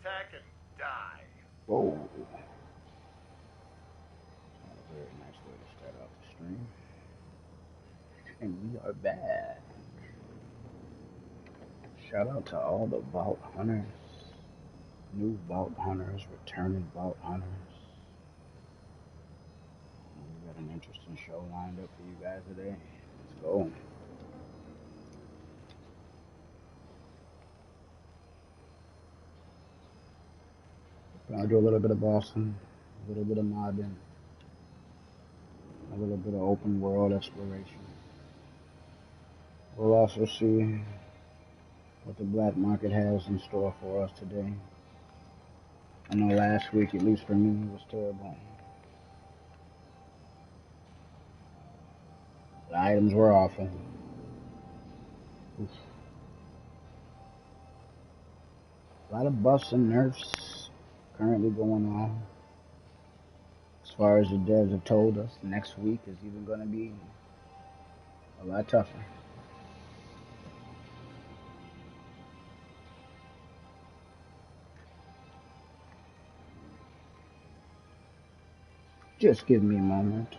attack and die. Whoa. Not a very nice way to start off the stream. And we are back. Shout out to all the Vault Hunters. New Vault Hunters, returning Vault Hunters. We got an interesting show lined up for you guys today. Let's go. Gonna do a little bit of Boston, a little bit of modding, a little bit of open world exploration. We'll also see what the black market has in store for us today. I know last week, at least for me, was terrible. The items were awful. Oof. A lot of buffs and nerfs currently going on. As far as the devs have told us, next week is even going to be a lot tougher. Just give me a moment.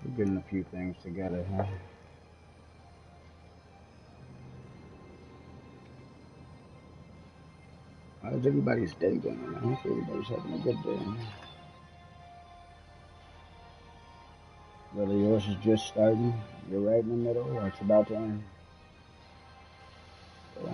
We're getting a few things together here. How's everybody's day going? I hope everybody's having a good day. Whether yours is just starting, you're right in the middle, or it's about to end. So,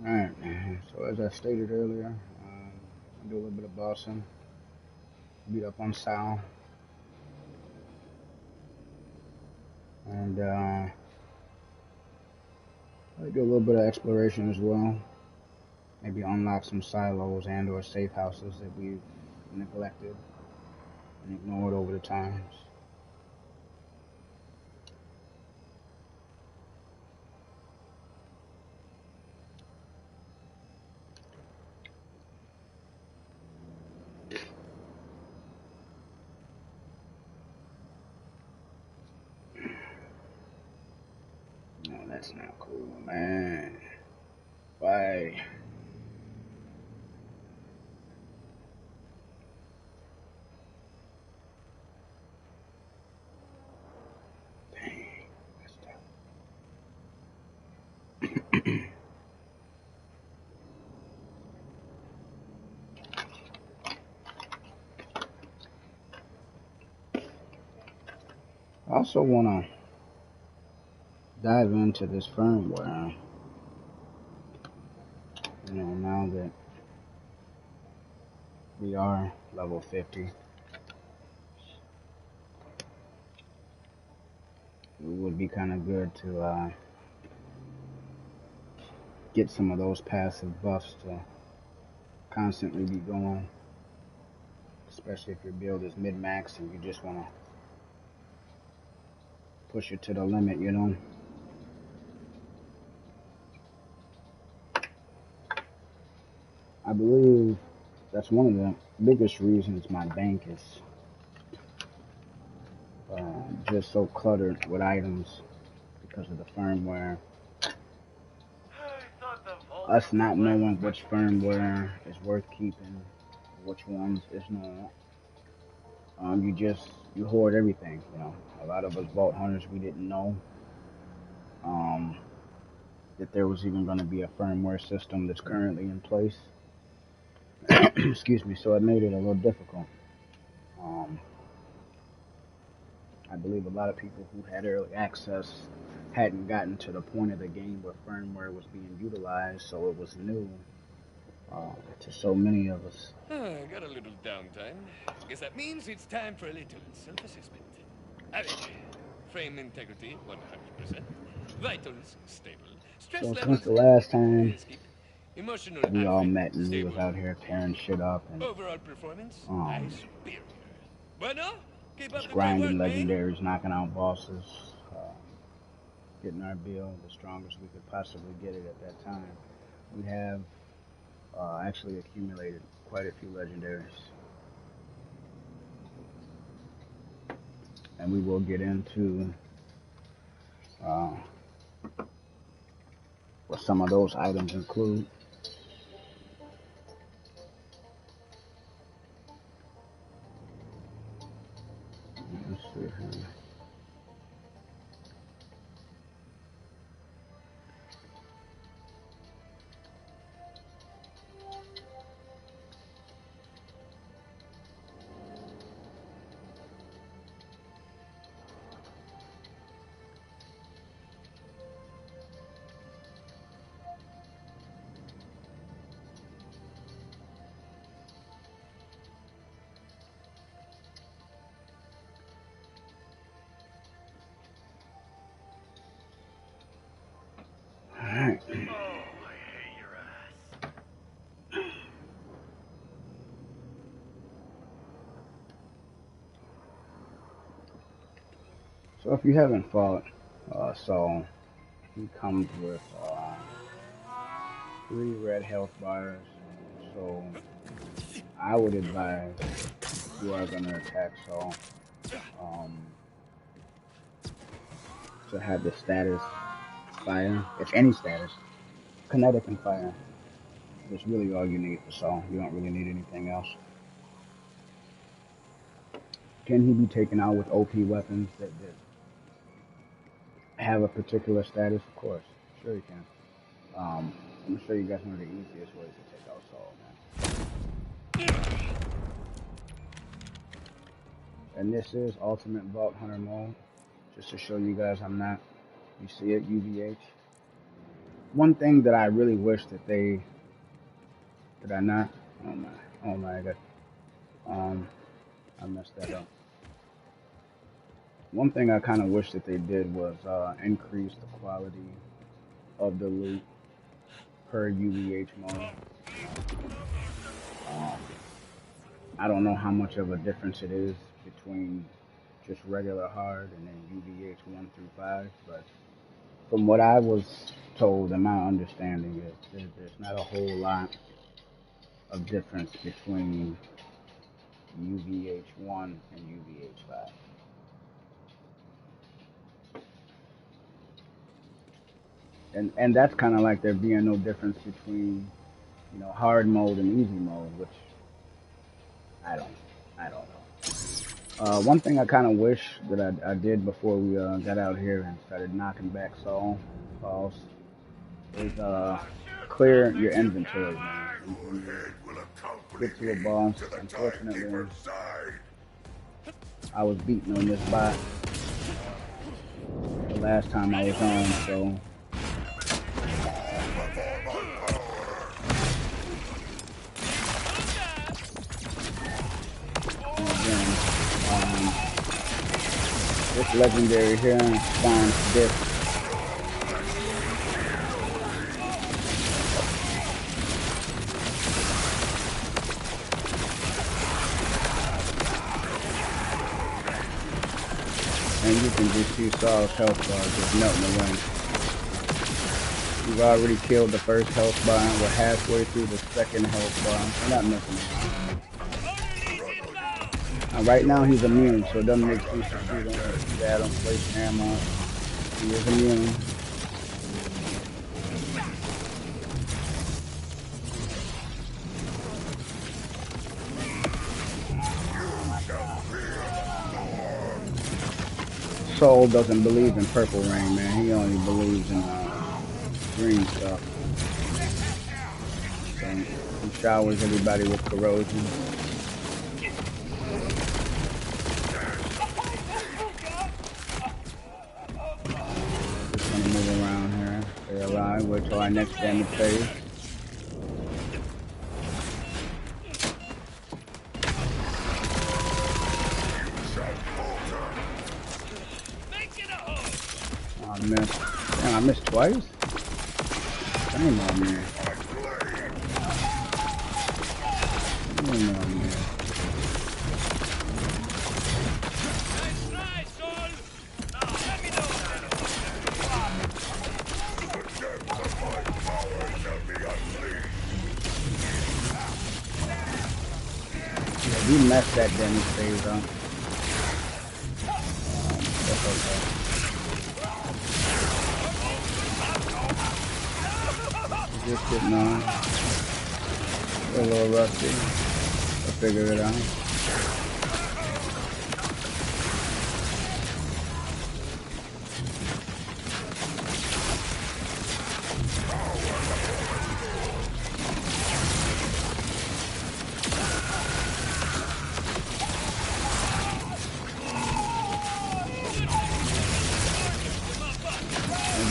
alright, so as I stated earlier, I do a little bit of bossing, beat up on Sal, and I do a little bit of exploration as well, maybe unlock some silos and or safe houses that we've neglected and ignored over the times. No, that's not cool, man. Why? Dang, that's tough. I also want to dive into this firmware. You know, now that we are level 50, it would be kind of good to get some of those passive buffs to constantly be going, especially if your build is mid-max and you just want to push it to the limit, you know. I believe that's one of the biggest reasons my bank is just so cluttered with items, because of the firmware. Us not knowing which firmware is worth keeping, which ones is not. You hoard everything, you know. A lot of us Vault Hunters, we didn't know that there was even going to be a firmware system that's currently in place. Excuse me, so it made it a little difficult. I believe a lot of people who had early access hadn't gotten to the point of the game where firmware was being utilized, so it was new to so many of us. Got a little downtime. Guess that means it's time for a little self-assessment. Frame integrity 100%, vitals stable, stress So levels since the last time emotional we all average, met and stable. we was out here tearing shit up and Overall performance high superior. Bueno, Keep Just up the good grinding work, man. legendaries, knocking out bosses, getting our build the strongest we could possibly get it at that time. We have actually accumulated quite a few legendaries, and we will get into uh, what some of those items include. Let's see here. Alright. Oh, I hate your ass. So if you haven't fought Saul, he comes with 3 red health bars. So I would advise, if you are going to attack Saul, um, to have the status fire. It's any status. Kinetic and fire. That's really all you need for Saul. You don't really need anything else. Can he be taken out with OP weapons that have a particular status? Of course. Sure he can. I'm going to show you guys one of the easiest ways to take out Saul, man. And this is Ultimate Vault Hunter mode. Just to show you guys I'm not, you see it, UVH. One thing that I really wish that they, did I not? Oh my god. I messed that up. One thing I kind of wish that they did was increase the quality of the loot per UVH mode. I don't know how much of a difference it is between just regular hard and then UVH 1 through 5, but from what I was told and my understanding is there's not a whole lot of difference between UVH 1 and UVH 5. And that's kind of like there being no difference between, you know, hard mode and easy mode, which I don't know. One thing I kind of wish that I did before we got out here and started knocking back Sauls is clear your inventory, man. When you get to a boss, unfortunately, I was beaten on this bot the last time I was on, so this legendary here spawns this. And you can just see Saul's health bar just melting away. We've already killed the first health bar and we're halfway through the second health bar. We're not missing it. Right now he's immune, so it doesn't make sense to shoot him. Bad on place ammo. He is immune. Saul doesn't believe in purple rain, man. He only believes in green stuff. So he showers everybody with corrosion. Just gonna move around here. Stay alive. Wait till our next damage phase. Oh, I missed. Damn, I missed twice? Shame on me. Shame on me. He messed that damage phase up. That's okay. Just getting on. A little rusty. I'll figure it out.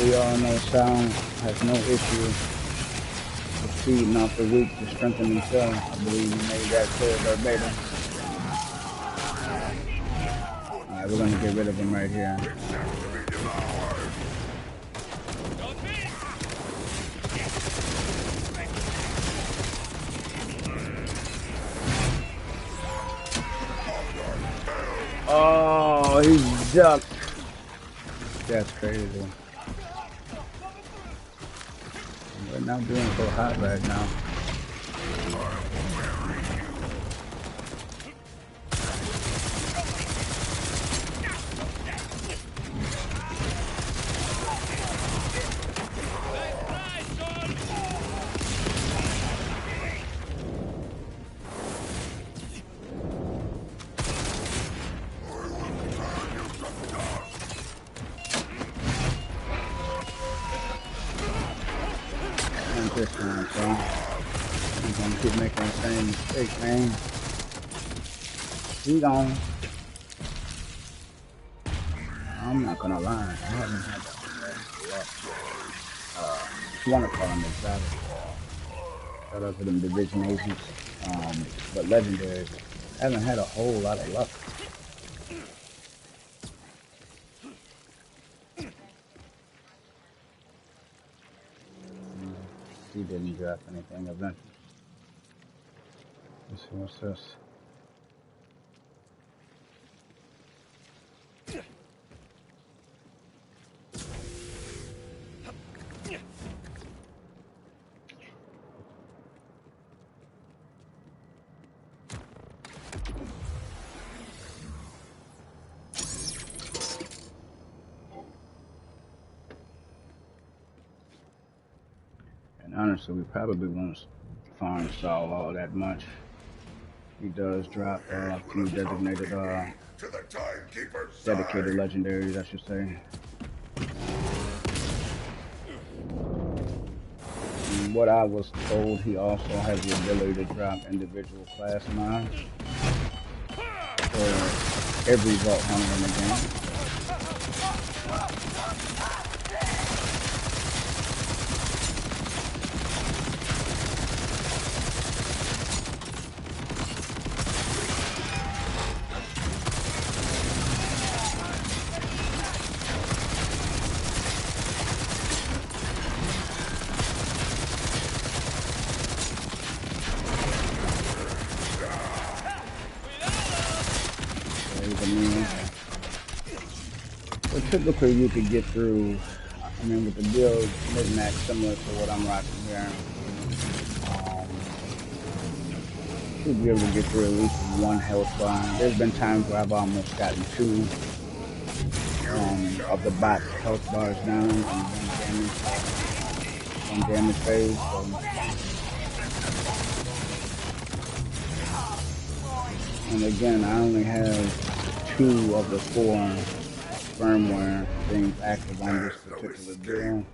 We all know sound has no issue with feeding off the weak to strengthen themselves. I believe you made that clear verbatim. Alright, we're gonna get rid of him right here. Oh, he's ducked. That's crazy. We're not doing so hot right now. This time, so I'm gonna keep making the same mistake, man. He gone. I'm not gonna lie, I haven't had that if you wanna call them exotic. Shout out to them division agents. But legendaries, I haven't had a whole lot of luck. He didn't draft anything eventually. Let's see what's this. And honestly, we probably won't farm Saul all that much. He does drop a few designated, dedicated legendaries, I should say. And what I was told, he also has the ability to drop individual class mods for every Vault Hunter in the game. But typically you could get through, I mean with the build mid-max similar to what I'm rocking here, should be able to get through at least one health bar. There's been times where I've almost gotten two of the bot's health bars down and one damage phase. So. And again, I only have 2 of the 4 firmware things active on this particular deal.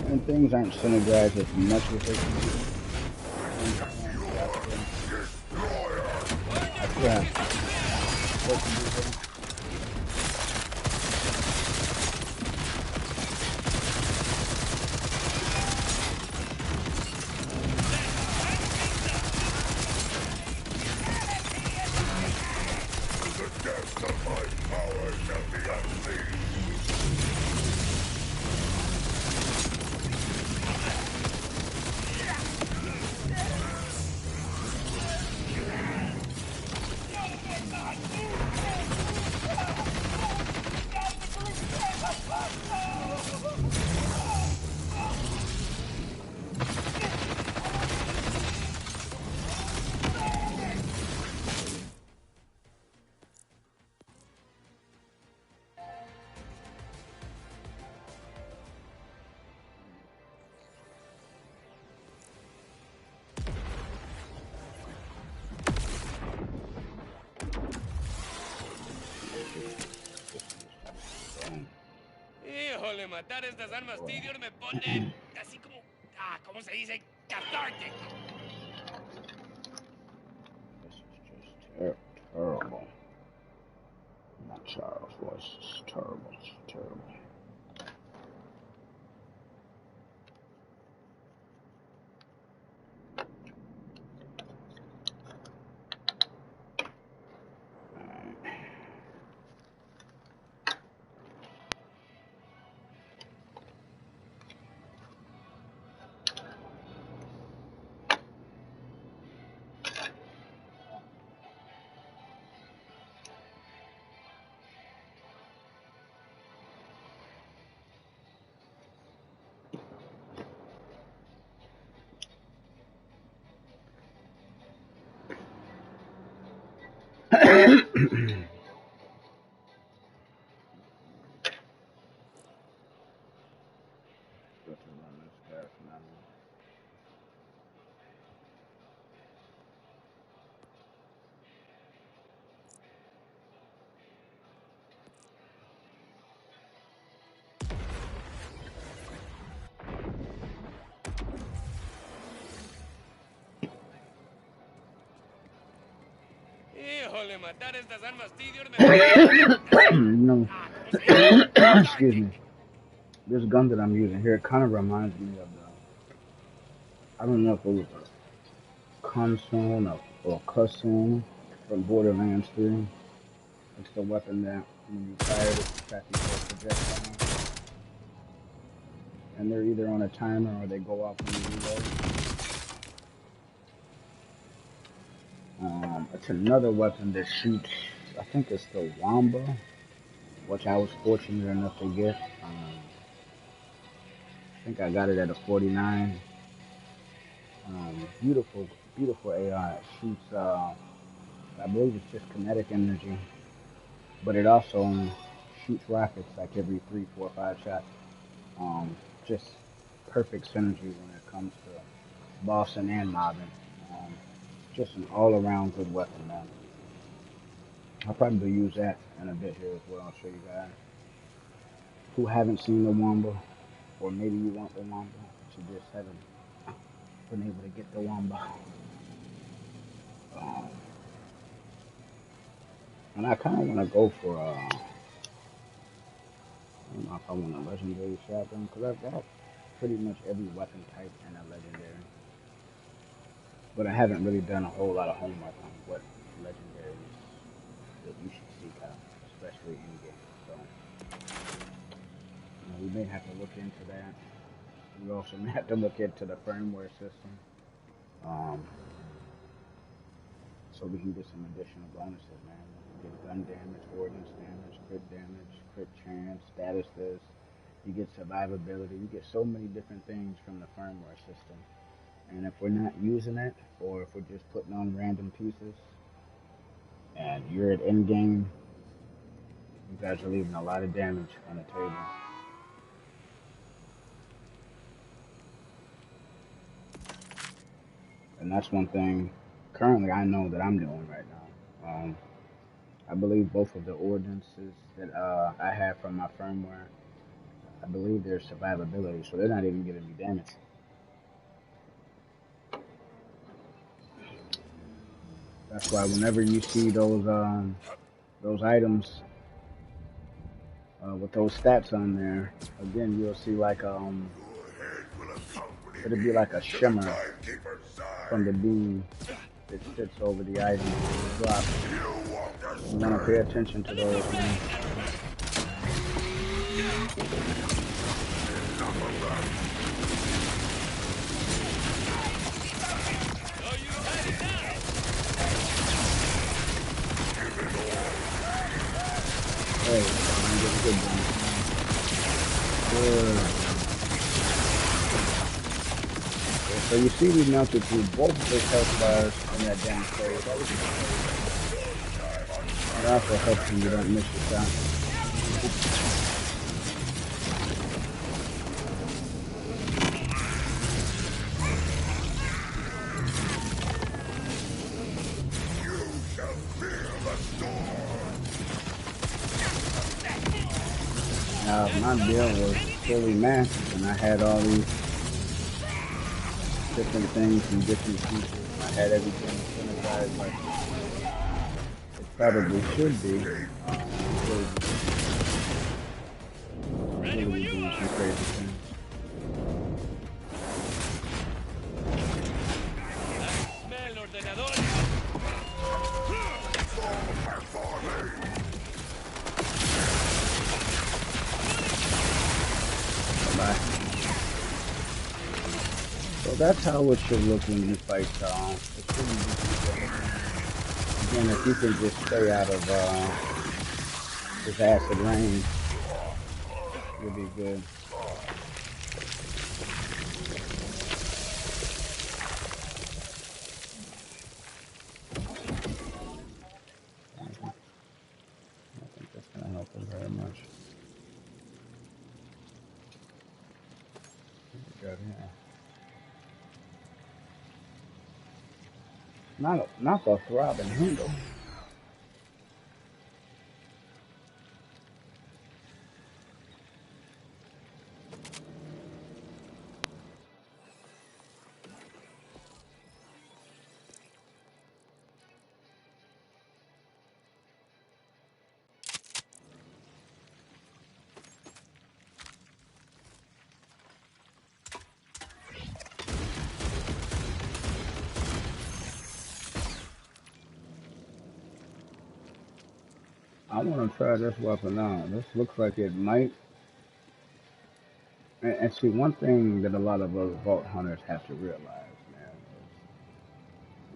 And things aren't synergized as much as they can be. I still have what to do there. Híjole, matar estas armas tidios me pone así como, ¿cómo se dice? Cathartic. This is just terrible. My child's voice is terrible. It's terrible. Híjole, matar estas armas tidios me pone No. ¿cómo se dice? Excuse me. This gun that I'm using here kind of reminds me of I don't know if it was a console or cussone from Borderlands 3. It's the weapon that when you fire it, it's tracking for projectile. And they're either on a timer or they go off when you reload. It's another weapon that shoots, I think it's the Wamba, which I was fortunate enough to get. I think I got it at a 49. Beautiful, beautiful AI. It shoots, I believe it's just kinetic energy, but it also shoots rockets like every 3, 4, 5 shots. Just perfect synergy when it comes to bossing and mobbing. Just an all-around good weapon, man. I'll probably use that in a bit here as well. I'll show you guys who haven't seen the Wamba, or maybe you want the Wamba, but you just haven't been able to get the Wamba. And I kind of want to go for, I don't know if I want a legendary shotgun, because I've got pretty much every weapon type in a legendary. But I haven't really done a whole lot of homework on what legendaries that you should seek out, especially in game. So, we may have to look into that. We also may have to look into the firmware system, so we can get some additional bonuses, man. You get gun damage, ordnance damage, crit chance, status this. You get survivability. You get so many different things from the firmware system. And if we're not using it, or if we're just putting on random pieces, and you're at end game, you guys are leaving a lot of damage on the table. And that's one thing currently I know that I'm doing right now. I believe both of the ordinances that I have from my firmware, I believe there's survivability, so they're not even giving me damage. That's why whenever you see those items with those stats on there, again you'll see like it'll be like a shimmer from the beam that sits over the item drop. You want to pay attention to those, man. Hey, I'm getting good, man. Good. Okay, so you see we melted through both of those health bars in that damn cave. That was it also helps when you don't miss your shot. Now, if my build was fully maxed and I had all these different things and different features, and I had everything synergized like it probably should be, really be doing some crazy things. So that's how it should look when you fight Tom. It shouldn't be too bad. Again, if you can just stay out of this acid rain, you'll be good. I think that's going to help us very much. Good, yeah. Not the throbbing handle. I want to try this weapon out. This looks like it might. And see, one thing that a lot of us vault hunters have to realize,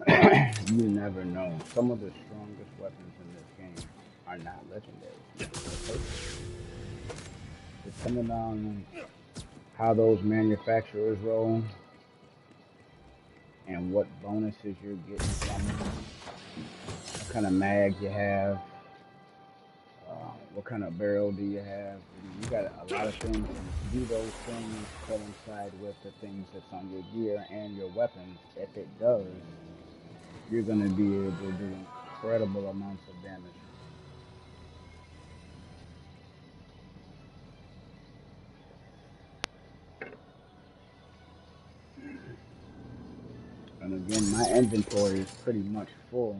man, is you never know. Some of the strongest weapons in this game are not legendary. Depending on how those manufacturers roll and what bonuses you're getting from them, what kind of mag you have, what kind of barrel do you have. You got a lot of things, and do those things coincide with the things that's on your gear and your weapons? If it does, you're going to be able to do incredible amounts of damage. And again, my inventory is pretty much full.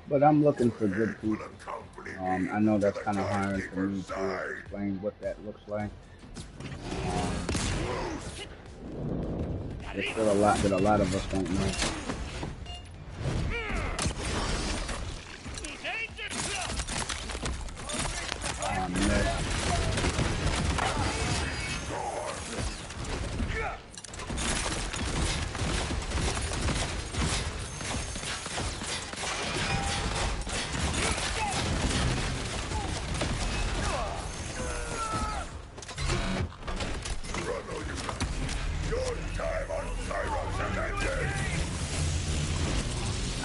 But I'm looking for good people. I know that's kind of hard for me to explain what that looks like. There's still a lot that a lot of us don't know.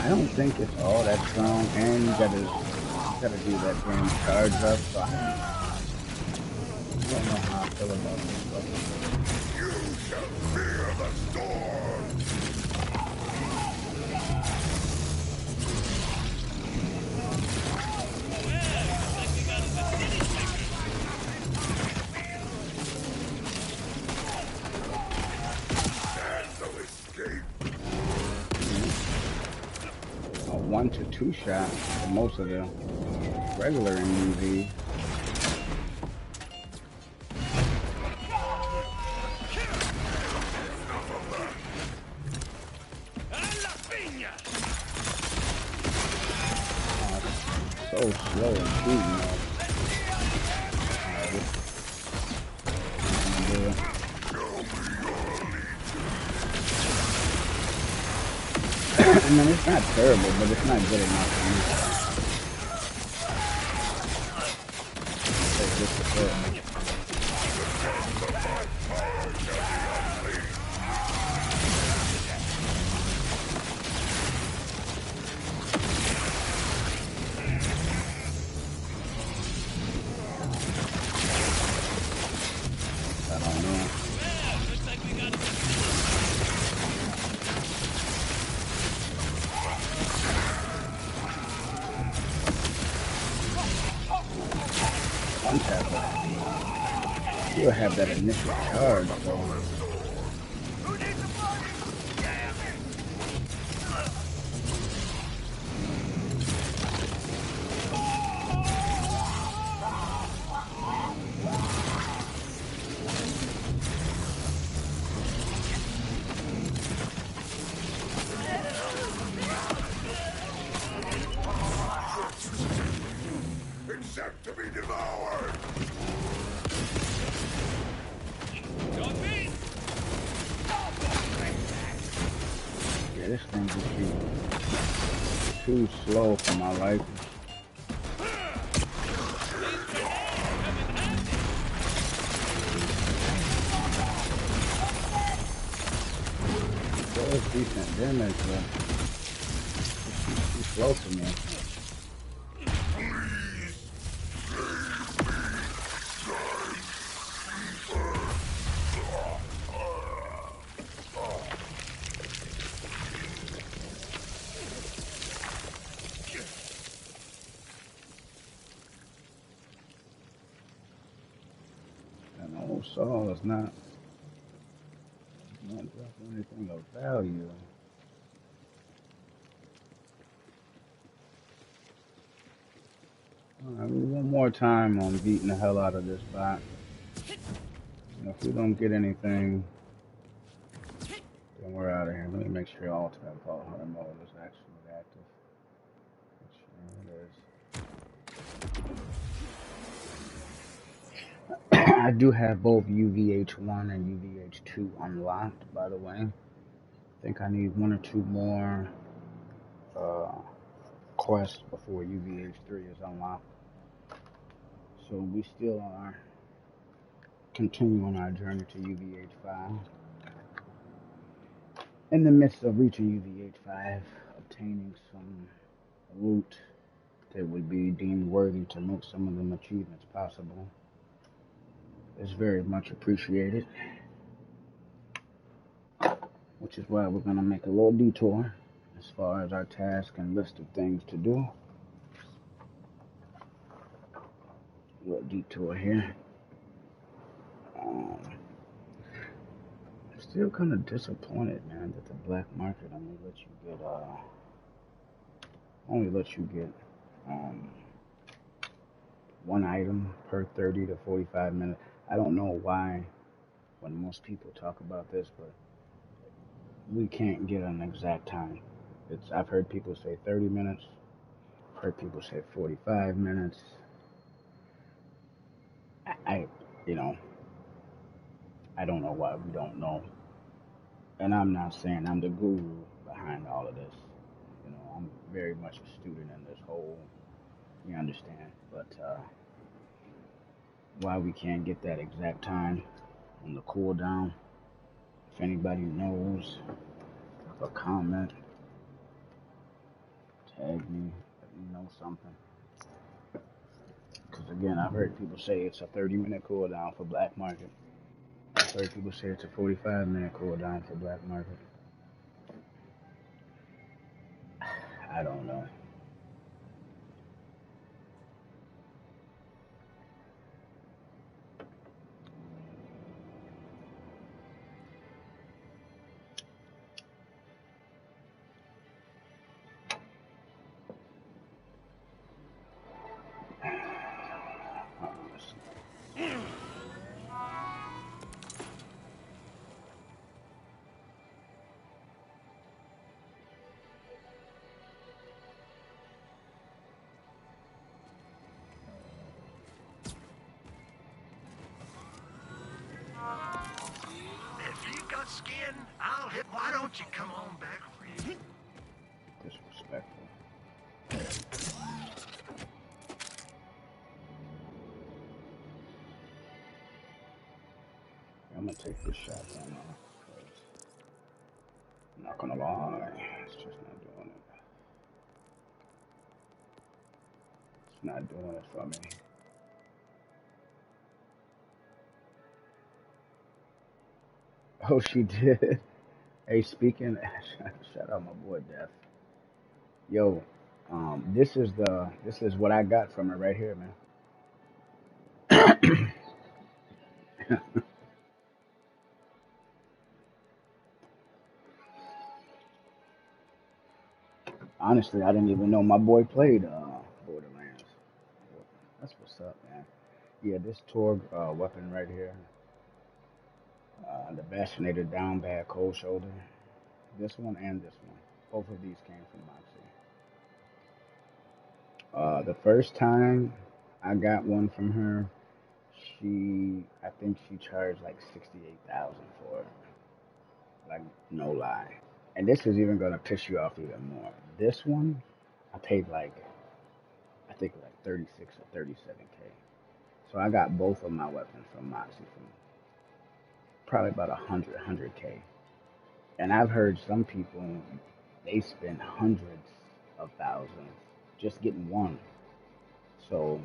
I don't think it's all that strong, and you gotta do that damn charge up. So I don't know how I feel about this stuff. You shall fear the storm. A 1 to 2 shot for most of the regular MUV. So slow and shooting. I mean, it's not terrible, but it's not good enough for me. It's just a bit. I don't know. untap it. Still have that initial charge though. Except to be devoured! Yeah, this thing is too slow for my liking. It does decent damage, but it's too slow for me. And the old saw is not dropping anything of value. Alright, one more time on beating the hell out of this bot. If we don't get anything, then we're out of here. Let me make sure ultimate Paul Hunter mode is actually active. Make sure it is. I do have both UVH1 and UVH2 unlocked, by the way. I think I need one or two more quests before UVH3 is unlocked. So we still are continuing our journey to UVH5. In the midst of reaching UVH5, obtaining some loot that would be deemed worthy to make some of them achievements possible is very much appreciated. Which is why we're going to make a little detour as far as our task and list of things to do. A little detour here. I'm still kind of disappointed, man, that the black market only lets you get one item per 30 to 45 minutes. I don't know why when most people talk about this, but we can't get an exact time. I've heard people say 30 minutes, I've heard people say 45 minutes. I don't know why we don't know. And I'm not saying I'm the guru behind all of this. I'm very much a student in this whole, you understand. But why we can't get that exact time on the cooldown, if anybody knows, a comment, tag me, let me know something. Because again, I've heard people say it's a 30-minute cooldown for black market. I've heard people say it's a 45-minute cooldown for black market. I don't know. Skin, I'll hit. Why don't you come on back? Disrespectful. I'm gonna take this shotgun off because I'm not gonna lie, it's just not doing it. It's not doing it for me. Oh, she did. Hey, speaking, shout out my boy Death. Yo, this is what I got from her right here, man. Honestly, I didn't even know my boy played Borderlands. That's what's up, man. Yeah, this Torg weapon right here, the Bastinator down bad cold shoulder. This one and this one. Both of these came from Moxie. The first time I got one from her, I think she charged like 68,000 for it. Like, no lie. And this is even gonna piss you off even more. This one, I paid like, I think like 36 or 37K. So I got both of my weapons from Moxie from probably about 100K. And I've heard some people, they spend hundreds of thousands just getting one. So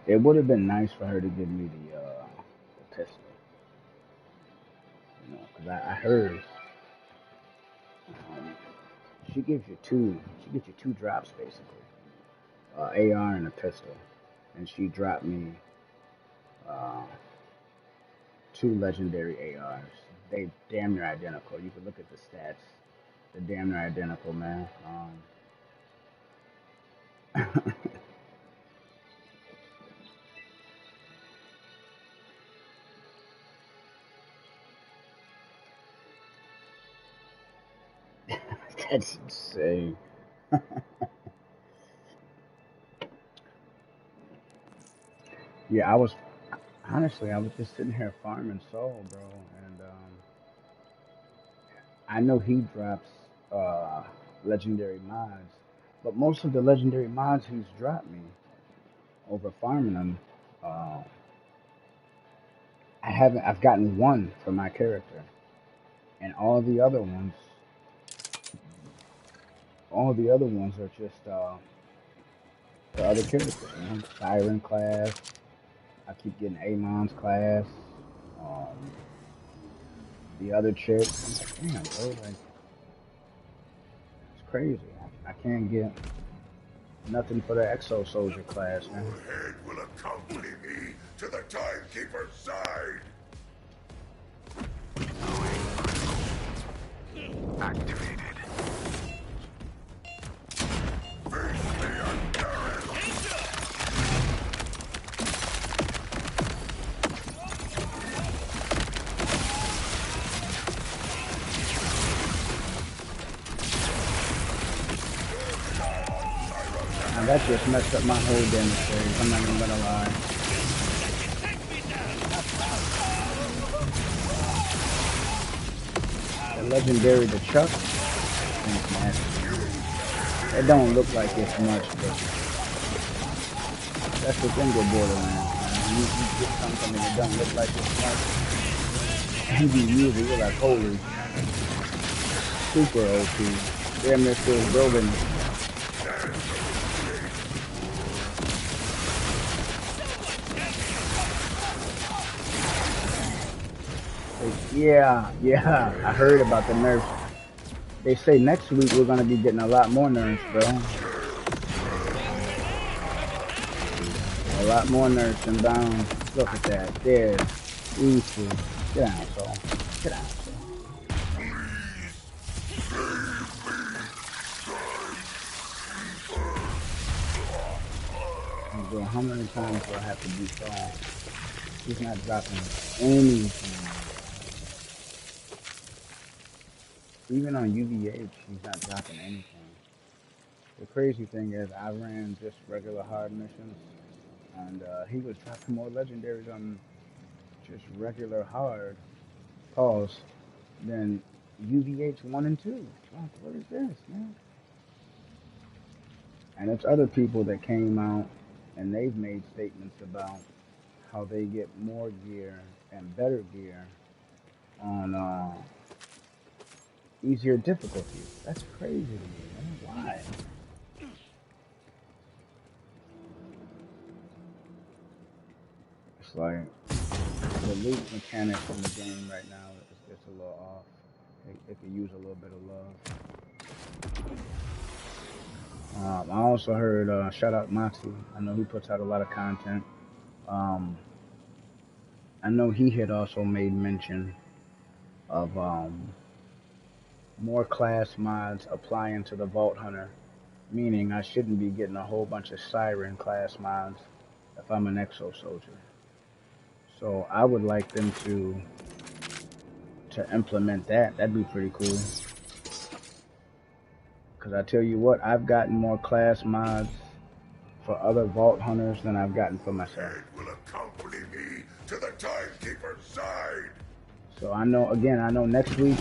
it would have been nice for her to give me the pistol, you know, because I heard um, she gives you two. She gives you two drops basically, AR and a pistol, and she dropped me uh, two legendary ARs. They damn near identical. You can look at the stats. They're damn near identical, man. That's insane. Yeah, I was honestly, I was just sitting here farming soul, bro, and I know he drops legendary mods, but most of the legendary mods he's dropped me over farming them, uh, I haven't. I've gotten one for my character, and all the other ones are just for other characters. You know, Siren class. I keep getting Amon's class. Um, the other chick. I'm like, damn, bro, like it's crazy. I can't get nothing for the Exo Soldier class, man. Your head will accompany me to the Timekeeper's side. Activated. Face me on Garrett. Now that just messed up my whole damage phase. I'm not even gonna lie. The legendary the Chuck is nasty. It don't look like it's much, but that's the thing with Borderlands, man. You get something and it don't look like it's much. And you use it, you're like, holy, super OP. Damn, they're still building. Yeah, I heard about the nerfs. They say next week we're gonna be getting a lot more nerfs, bro. A lot more nerfs and bounds. Look at that. There. Easy. Get down, Soul. Get down, Soul. Bro, how many times do I have to be Soul? He's not dropping anything. Even on UVH, he's not dropping anything. The crazy thing is, I ran just regular hard missions, and he was dropping more legendaries on just regular hard calls than UVH 1 and 2. What is this, man? And it's other people that came out and they've made statements about how they get more gear and better gear on easier difficulty. That's crazy to me, man. Why? It's like the loot mechanics in the game right now is a little off. It could use a little bit of love. I also heard shout out Moxie. I know he puts out a lot of content. Um, I know he had also made mention of more class mods applying to the Vault Hunter, meaning I shouldn't be getting a whole bunch of Siren class mods if I'm an Exo Soldier. So I would like them to implement that. That'd be pretty cool. Because I tell you what, I've gotten more class mods for other Vault Hunters than I've gotten for myself. It will accompany me to the Timekeeper's side. So I know, again, I know next week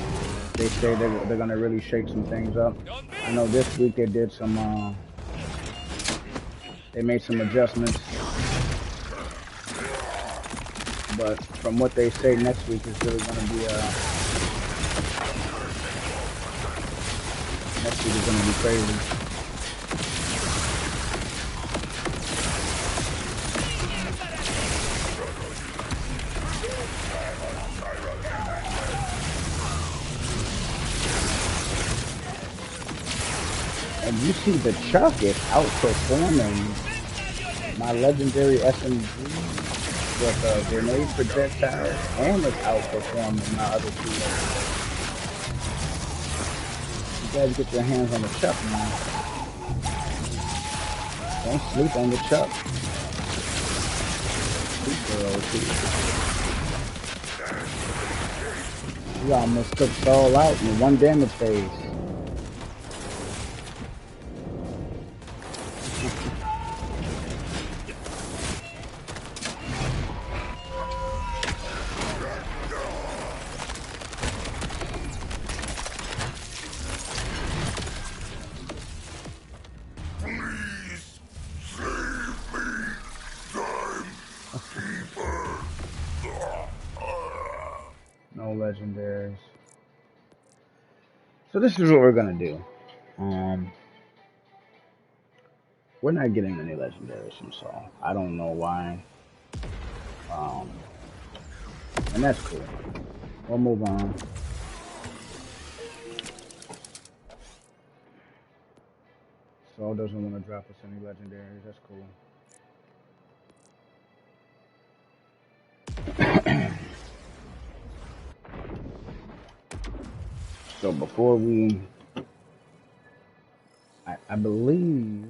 they say they're going to really shake some things up. I know this week they did some, they made some adjustments. But from what they say, next week is really going to be, next week is going to be crazy. And you see the Chuck is outperforming my legendary SMG with grenade projectiles, and it's outperforming my other two legendaries. You guys get your hands on the Chuck, man. Don't sleep on the Chuck. You almost took Saul out in one damage phase. No legendaries. So this is what we're gonna do. We're not getting any legendaries from Saul. I don't know why. And that's cool. We'll move on. Saul doesn't want to drop us any legendaries. That's cool. So before we, I believe,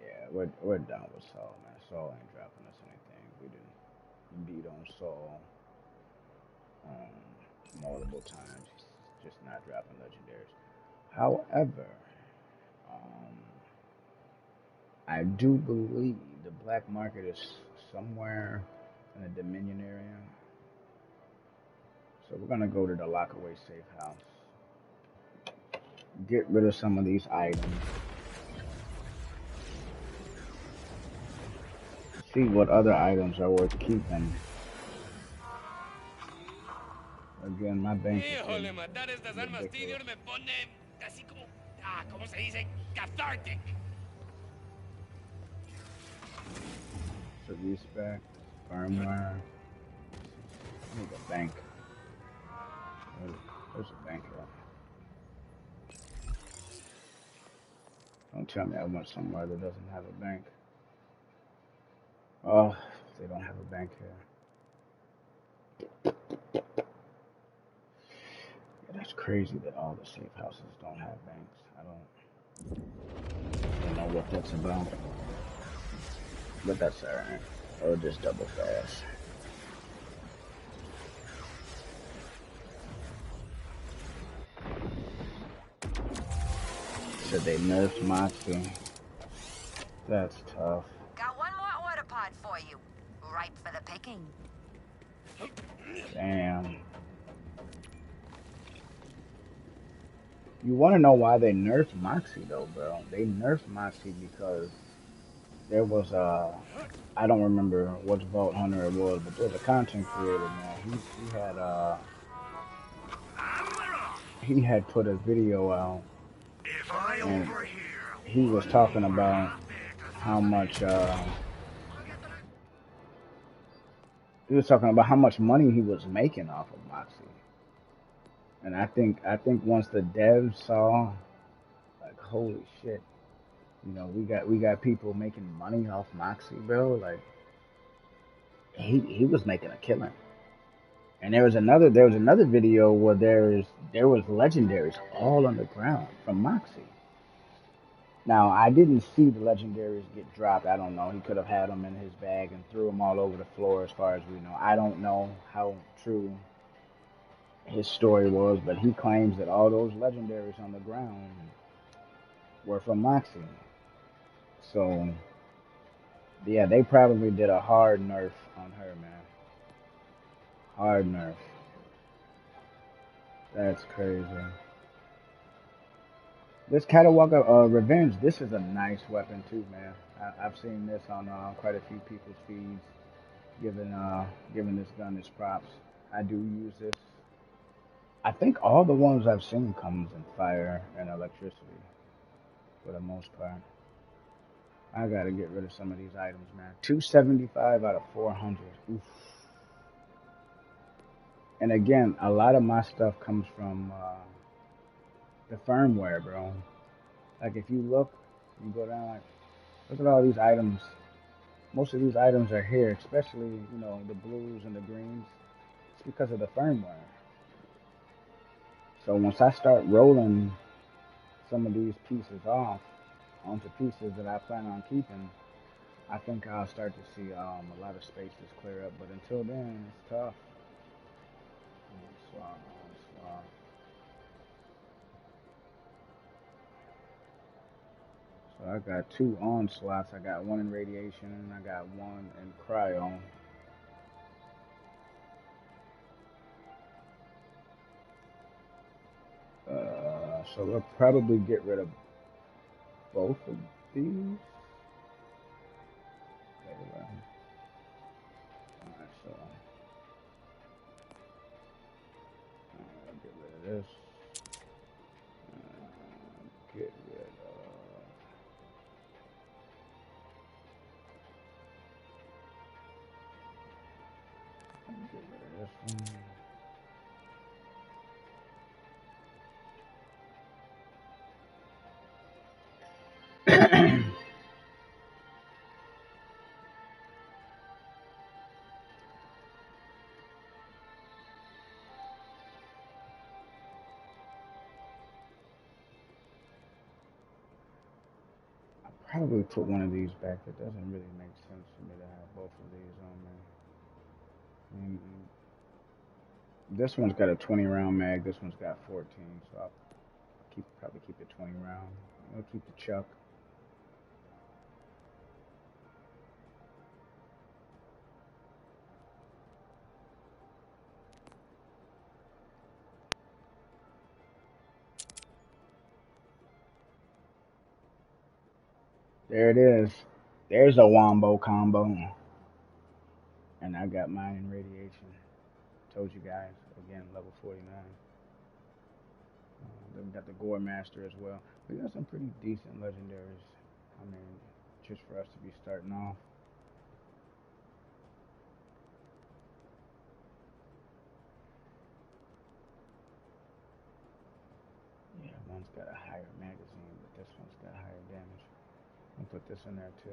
yeah, we're done with Saul, man. Saul ain't dropping us anything. We didn't beat on Saul multiple times. He's just not dropping legendaries. However, I do believe the black market is somewhere in the Dominion area. So we're gonna go to the lockaway safe house. Get rid of some of these items. See what other items are worth keeping. Again, my bank is getting ridiculous. So respec, firmware. I need a bank. There's a bank here. Don't tell me I went somewhere that doesn't have a bank. Oh, they don't have a bank here. Yeah, that's crazy that all the safe houses don't have banks. I don't know what that's about. But that's alright. Or just double fast. Said they nerfed Moxie. That's tough. Got one more order pod for you. Ripe for the picking. Damn. You want to know why they nerfed Moxie though, bro? They nerfed Moxie because there was I don't remember which Vault Hunter it was, but there was a content creator, man. He had put a video out, and he was talking about how much money he was making off of Moxie. And I think once the devs saw, like, holy shit, you know, we got people making money off Moxie, bro. Like, he was making a killing. And there was another video where there was legendaries all underground from Moxie. Now I didn't see the legendaries get dropped. I don't know. He could have had them in his bag and threw them all over the floor, as far as we know. I don't know how true his story was, but he claims that all those legendaries on the ground were from Moxie. So yeah, they probably did a hard nerf on her, man. Hard nerf. That's crazy. This Catawalker Revenge, this is a nice weapon too, man. I've seen this on quite a few people's feeds, giving this gun its props. I do use this. I think all the ones I've seen comes in fire and electricity for the most part. I gotta get rid of some of these items, man. 275 out of 400. Oof. And again, a lot of my stuff comes from the firmware, bro. Like if you look, you go down, like look at all these items. Most of these items are here, especially the blues and the greens. It's because of the firmware. So once I start rolling some of these pieces off onto pieces that I plan on keeping, I think I'll start to see a lot of spaces clear up. But until then, it's tough. Swap, swap. So I got two onslaughts. I got one in radiation and I got one in cryo. So we'll probably get rid of both of these. Alright, so get rid of this. Get rid of. Get rid of this one. Probably put one of these back. It doesn't really make sense for me to have both of these on there. This one's got a 20 round mag. This one's got 14. So I'll probably keep it 20 round. I'll keep the chuck. There it is. There's a wombo combo. And I got mine in radiation. Told you guys. Again, level 49. Then we got the Gore Master as well. We got some pretty decent legendaries. I mean, just for us to be starting off. Yeah, one's got a higher magazine, but this one's got higher damage. I'll put this in there too.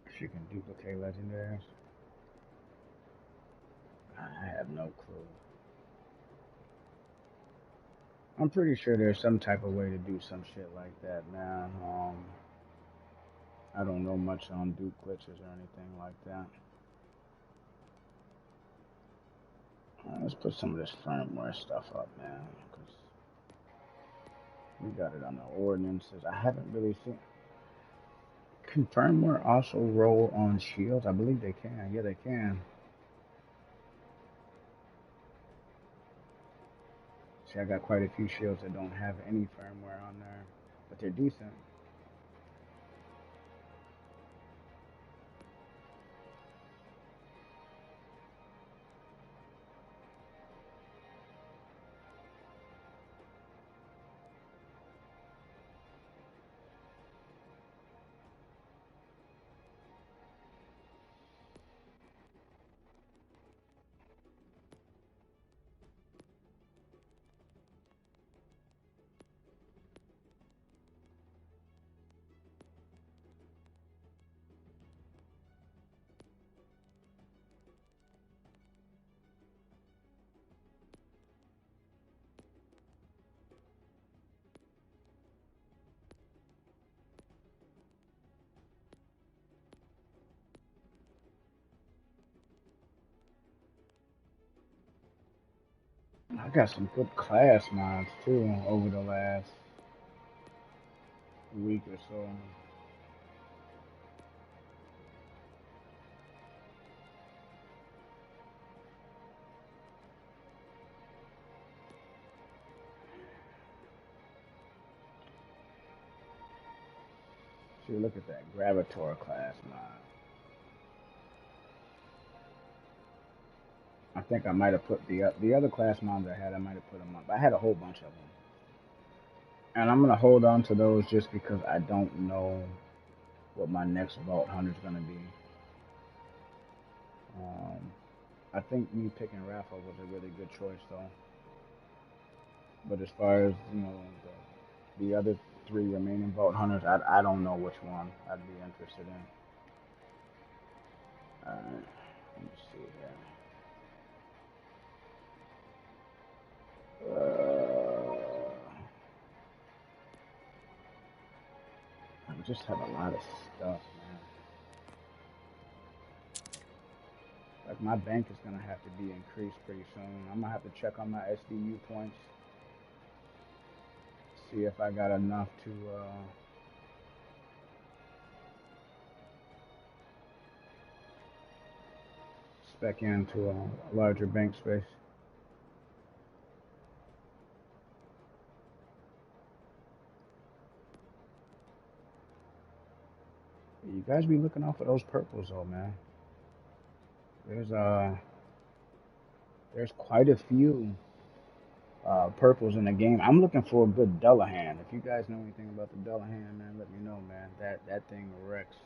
If you can duplicate legendaries, I have no clue. I'm pretty sure there's some type of way to do some shit like that, man. I don't know much on dupe glitches or anything like that. Let's put some of this firmware stuff up, man, because we got it on the ordinances. I haven't really seen. Can firmware also roll on shields? I believe they can. Yeah, they can. See, I got quite a few shields that don't have any firmware on there, but they're decent. I got some good class mods too over the last week or so. See, look at that Gravitor class mod. I think I might have put the other class mods I had. I might have put them up. I had a whole bunch of them, and I'm gonna hold on to those just because I don't know what my next Vault Hunter is gonna be. I think me picking Rafa was a really good choice though. But as far as the other three remaining Vault Hunters, I don't know which one I'd be interested in. Alright, let me see here. I just have a lot of stuff, man. Like my bank is gonna have to be increased pretty soon. I'm gonna have to check on my SDU points, see if I got enough to spec into a larger bank space. You guys be looking out for those purples though, man. There's quite a few purples in the game. I'm looking for a good Dullahan. If you guys know anything about the Dullahan, man, let me know, man. That thing wrecks.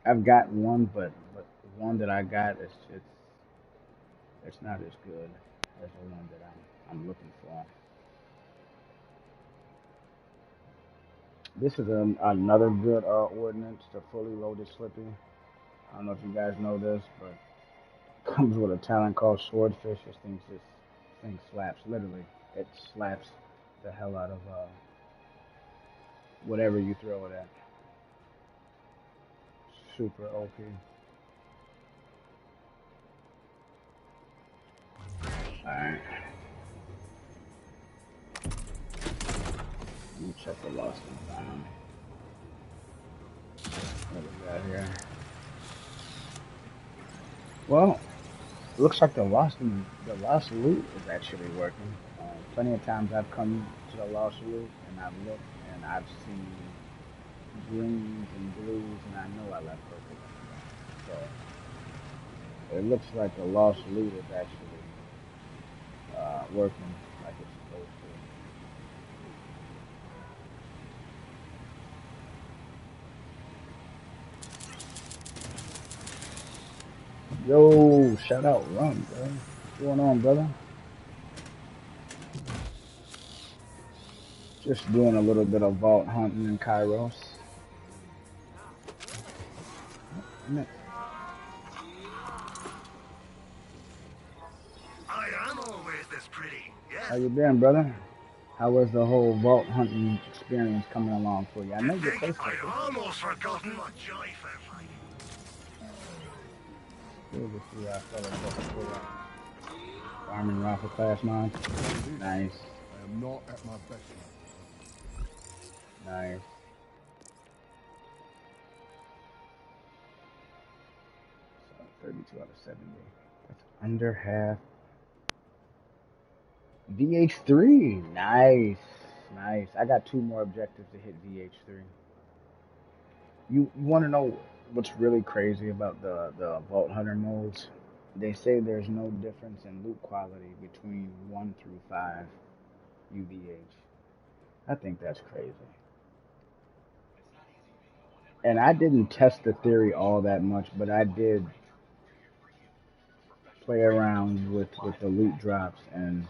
I've got one, but the one that I got it's not as good as the one that I'm looking for. This is another good ordinance, the fully loaded Slippy. I don't know if you guys know this, but it comes with a talent called Swordfish. This thing slaps. Literally, it slaps the hell out of whatever you throw it at. Super OP. Alright. Let me check the lost and found. What we got here? Well, looks like the lost loot is actually working. Plenty of times I've come to the lost loot and I've looked and I've seen greens and blues and I know I left purple. So it looks like the lost loot is actually working like it's supposed to. Yo, shout out Rum, bro. What's going on, brother? Just doing a little bit of vault hunting in Kairos. I am always this pretty, yes? How you been, brother? How was the whole vault hunting experience coming along for you? I know you're close to it. I'd almost forgotten what joy felt like. Farming rifle class mod. Nice. I am not at my best now. Nice. So 32 out of 70. That's under half. VH3. Nice. Nice. I got 2 more objectives to hit VH3. You want to know what's really crazy about the Vault Hunter modes? They say there's no difference in loot quality between 1 through 5 UVH. I think that's crazy. And I didn't test the theory all that much, but I did play around with the loot drops, and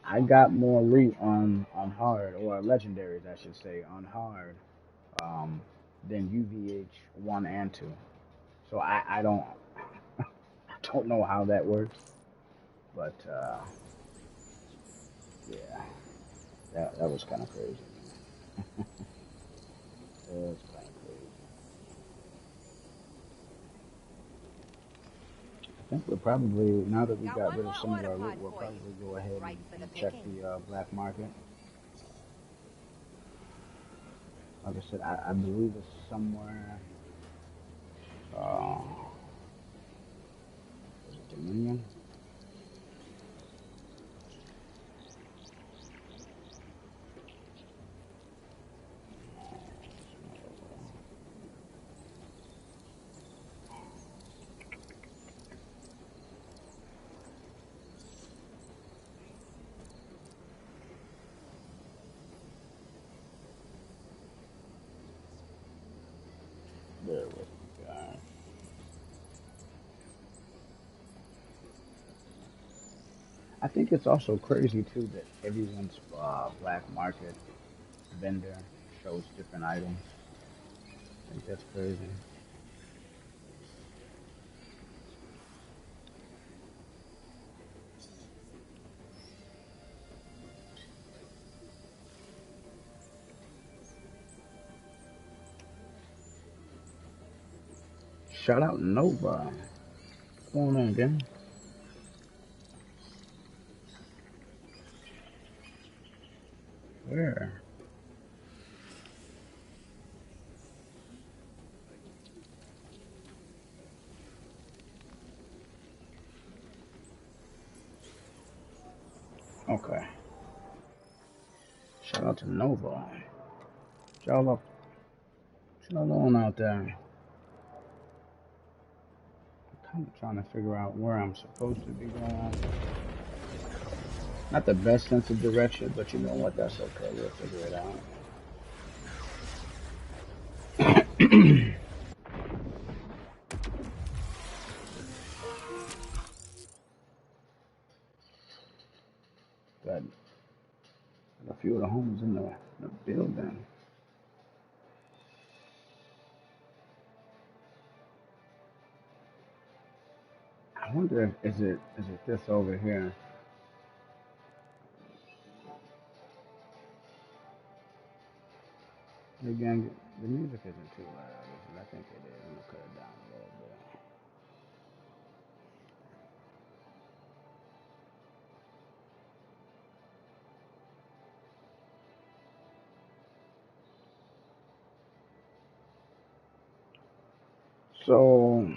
I got more loot on hard, or legendaries I should say, on hard, than UVH 1 and 2. So I don't know how that works, but yeah, that was kind of crazy. It was kind of crazy. think we'll probably, now that we Got got one rid of more some of order our loot, pod we'll for you. probably go ahead Right for the and check picking. the black market. Like I said, I believe it's somewhere, uh, is it Dominion? Bear with me, guys. I think it's also crazy too that everyone's black market vendor shows different items. I think that's crazy. Shout out Nova. What's going on, gang? Where? Okay. Shout out to Nova. Y'all up? Y'all on out there? I'm kind of trying to figure out where I'm supposed to be going. Not the best sense of direction, but you know what? That's okay. We'll figure it out. Got a few of the homes in the building. I wonder if is it this over here? Again, the music isn't too loud, is it? I think it is. I'm gonna cut it down a little bit. So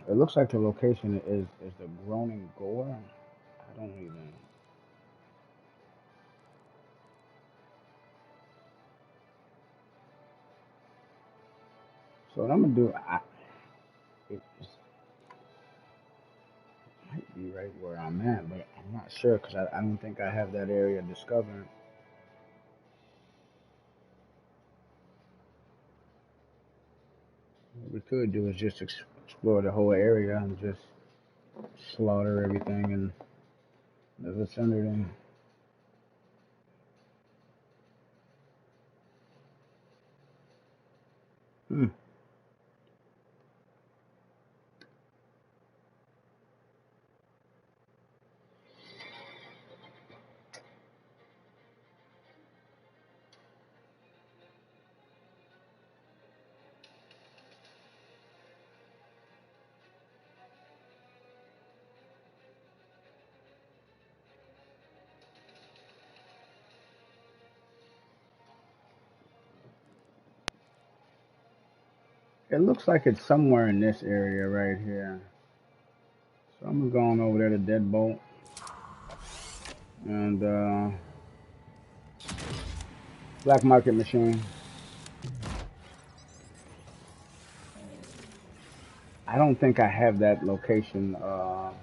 it looks like the location is the Groaning Gore. I don't even. So what I'm gonna do, it might be right where I'm at, but I'm not sure because I don't think I have that area discovered. What we could do is just explore the whole area and just slaughter everything in the vicinity. Hmm. It looks like it's somewhere in this area right here. So I'm gonna go on over there to Deadbolt and Black Market Machine. I don't think I have that location. Nobody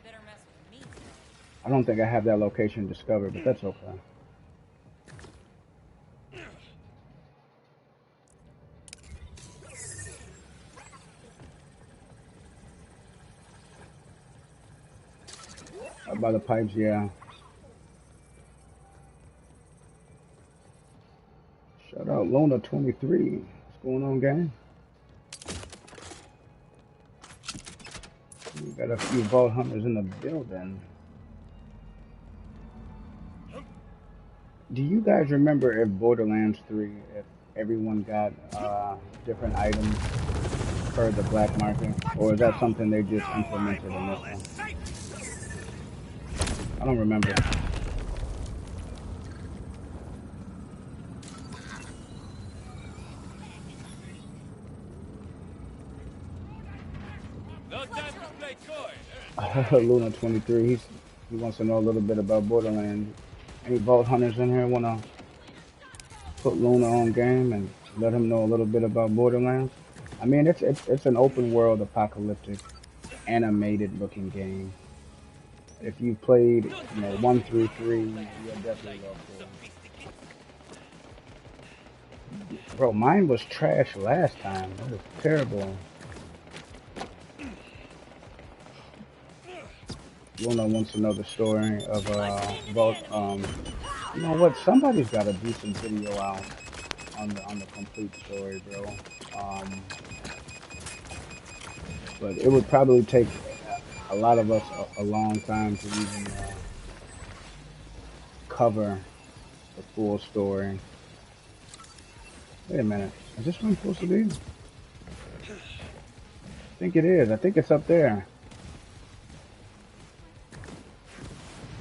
better mess with me. I don't think I have that location discovered, but that's okay. Up by the pipes, yeah. Shout out Lona 23. What's going on, gang? We got a few vault hunters in the building. Do you guys remember if Borderlands 3, if everyone got different items per the black market, or is that something they just implemented in this one? I don't remember. No time to play coy. Luna 23, he wants to know a little bit about Borderlands. Any Vault Hunters in here want to put Luna on game and let him know a little bit about Borderlands? I mean, it's an open world, apocalyptic, animated looking game. If you played, 1 through 3, you'll definitely love 4. Bro, mine was trash last time. That was terrible. Luna wants to know the story of Vault. You know what? Somebody's got a decent video out on the complete story, bro. But it would probably take a lot of us a long time to even cover the full story. Wait a minute. Is this where I'm supposed to be? I think it is. I think it's up there.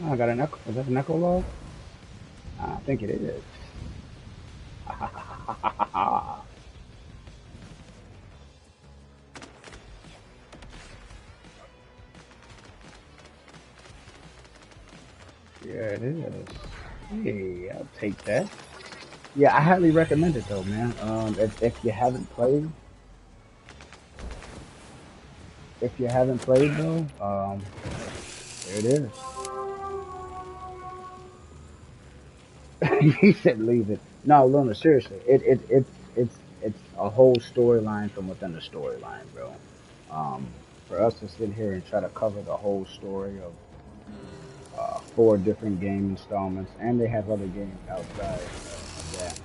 Oh, I got an echo. Is that an echo log? I think it is. Yeah, it is. Hey, I'll take that. Yeah, I highly recommend it though, man. If you haven't played, though, there it is. He said leave it. No, Luna, seriously, it's a whole storyline from within the storyline, bro. For us to sit here and try to cover the whole story of 4 different game installments, and they have other games outside of that.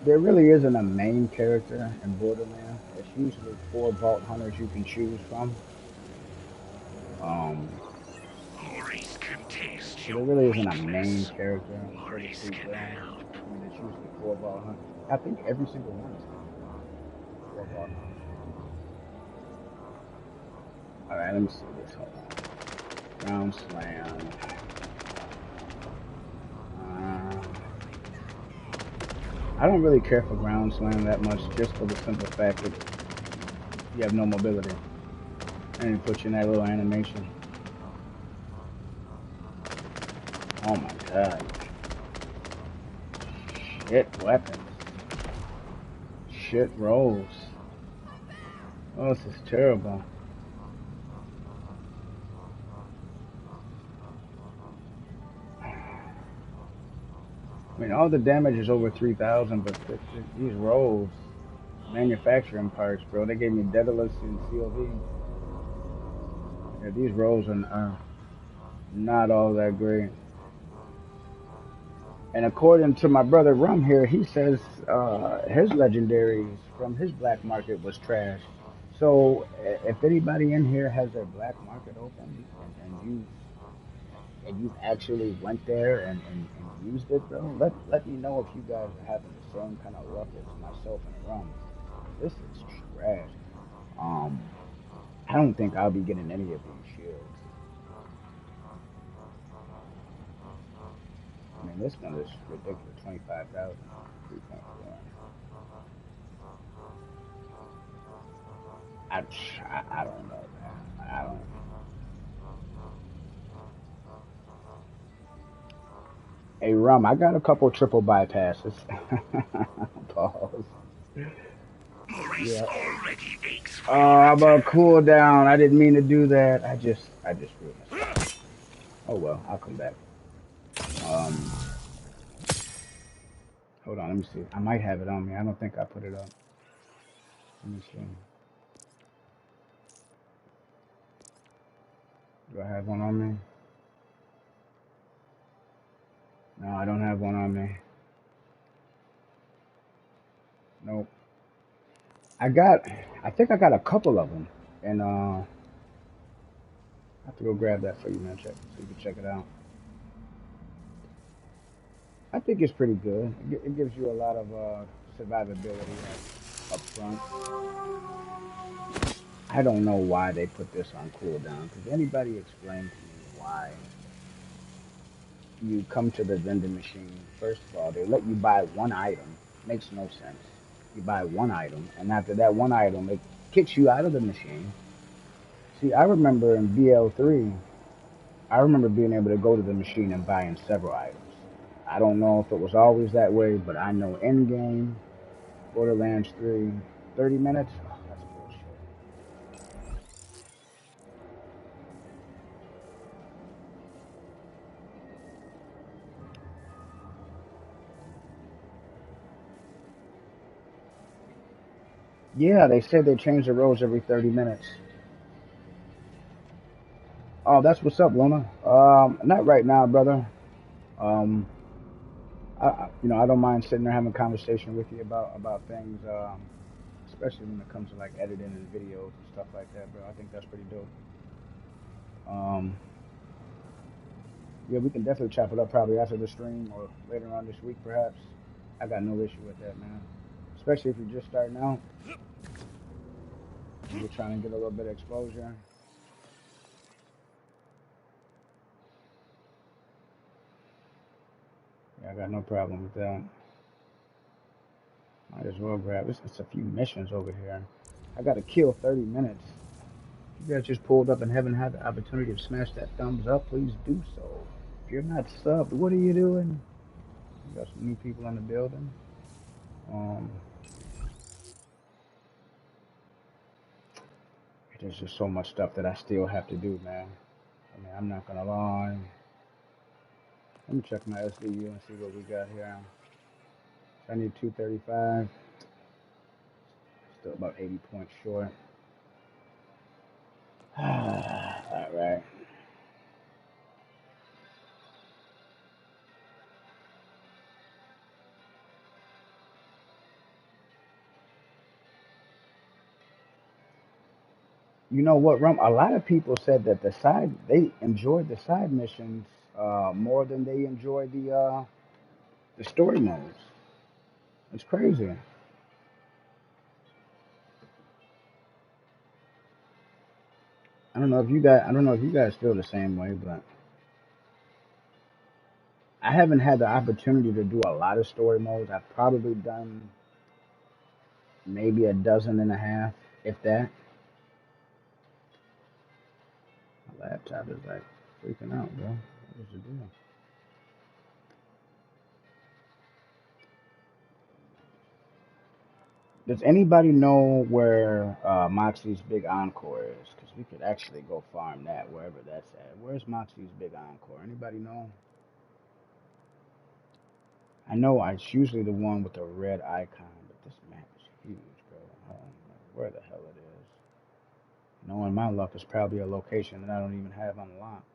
There really isn't a main character in Borderlands. It's usually 4 Vault Hunters you can choose from. So there really isn't a main character, so to speak, though. I mean, it's usually 4 Vault Hunters. I think every single one is 4 Vault Hunters. Alright, let me see this. Hold on. Ground Slam. I don't really care for Ground Slam that much, just for the simple fact that you have no mobility. And it puts you in that little animation. Oh my god. Shit weapons. Shit rolls. Oh, this is terrible. I mean, all the damage is over 3,000, but these rolls, manufacturing parts, bro, they gave me Daedalus and COV. Yeah, these rolls are not all that great. And according to my brother Rum here, he says his legendaries from his black market was trash. So if anybody in here has their black market open and you actually went there and used it, bro, let me know if you guys are having the same kind of luck as myself and Rum. This is trash. I don't think I'll be getting any of these shields. I mean, this one is ridiculous. 25,000, 3.4. I don't know, man. I don't. Hey, Rum, I got a couple triple bypasses. Pause. Yeah. I'm a cooldown. I didn't mean to do that. I just screwed myself. Oh well, I'll come back. Hold on, let me see. I might have it on me. I don't think I put it up. Let me see. Do I have one on me? No, I don't have one on me. Nope. I think I got a couple of them, and I have to go grab that for you, man. Check so you can check it out. I think it's pretty good. It gives you a lot of survivability. up front. I don't know why they put this on cooldown. Could anybody explain to me why you come to the vending machine? First of all, they let you buy one item. Makes no sense. You buy one item, and after that one item, it kicks you out of the machine. See, I remember in BL3, I remember being able to go to the machine and buying several items. I don't know if it was always that way, but I know in game, Borderlands 3, 30 minutes? Oh, that's bullshit. Yeah, they said they change the roads every 30 minutes. Oh, that's what's up, Luna. Not right now, brother. Um, I don't mind sitting there having a conversation with you about things, especially when it comes to like editing and videos and stuff like that, bro. I think that's pretty dope. Um, yeah, we can definitely chop it up probably after the stream or later on this week, perhaps. I got no issue with that, man. Especially if you're just starting out and you're trying to get a little bit of exposure. Yeah, I got no problem with that. Might as well grab this. It's a few missions over here. I got to kill 30 minutes. If you guys just pulled up and haven't had the opportunity to smash that thumbs up, please do so. If you're not subbed, what are you doing? We got some new people in the building. Um, there's just so much stuff that I still have to do, man. I mean, I'm not gonna lie. Let me check my SDU and see what we got here. I need 235. Still about 80 points short. All right. You know what, Rum? A lot of people said that they enjoyed the side missions more than they enjoyed the story modes. It's crazy. I don't know if you guys feel the same way, but I haven't had the opportunity to do a lot of story modes. I've probably done maybe a dozen and a half, if that. My laptop is like freaking out, bro. What is it doing? Does anybody know where Moxie's big encore is? Because we could actually go farm that wherever that's at. Where's Moxie's big encore? Anybody know? I know it's usually the one with the red icon, but this map is huge, bro. I don't know where the hell it is. Knowing my luck, it's probably a location that I don't even have unlocked.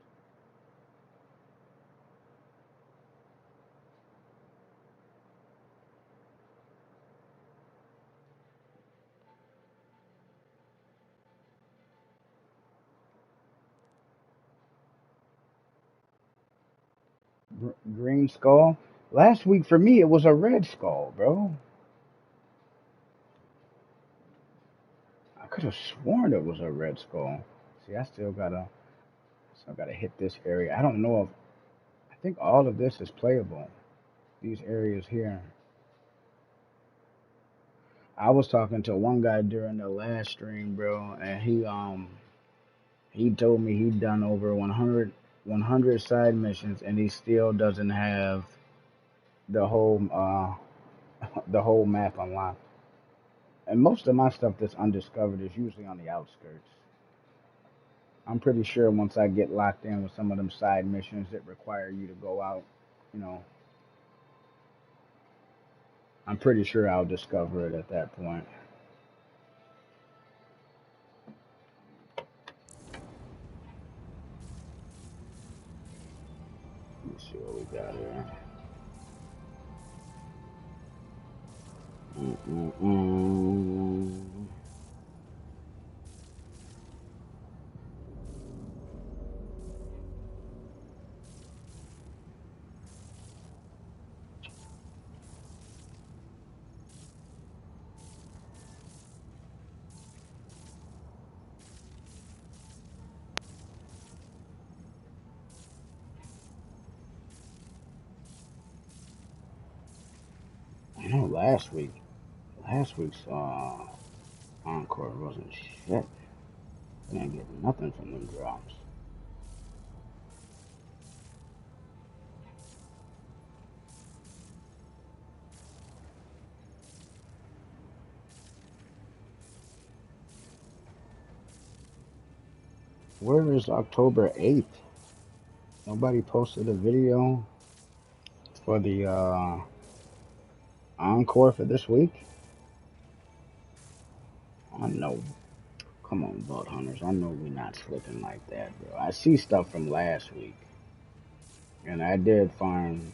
Green skull. Last week for me, it was a red skull, bro. I could have sworn it was a red skull. See, I still gotta hit this area. I don't know if I think all of this is playable. These areas here. I was talking to one guy during the last stream, bro, and he told me he'd done over 100 side missions, and he still doesn't have the whole the whole map unlocked. And most of my stuff that's undiscovered is usually on the outskirts. I'm pretty sure once I get locked in with some of them side missions that require you to go out, you know, I'm pretty sure I'll discover it at that point. Let's see what we got here. Mm-mm-mm. last week. Last week's encore wasn't shit. I didn't get nothing from them drops. Where is October 8th? Nobody posted a video for the encore for this week? I know. Come on, Vault Hunters. I know we're not slipping like that, bro. I see stuff from last week. And I did find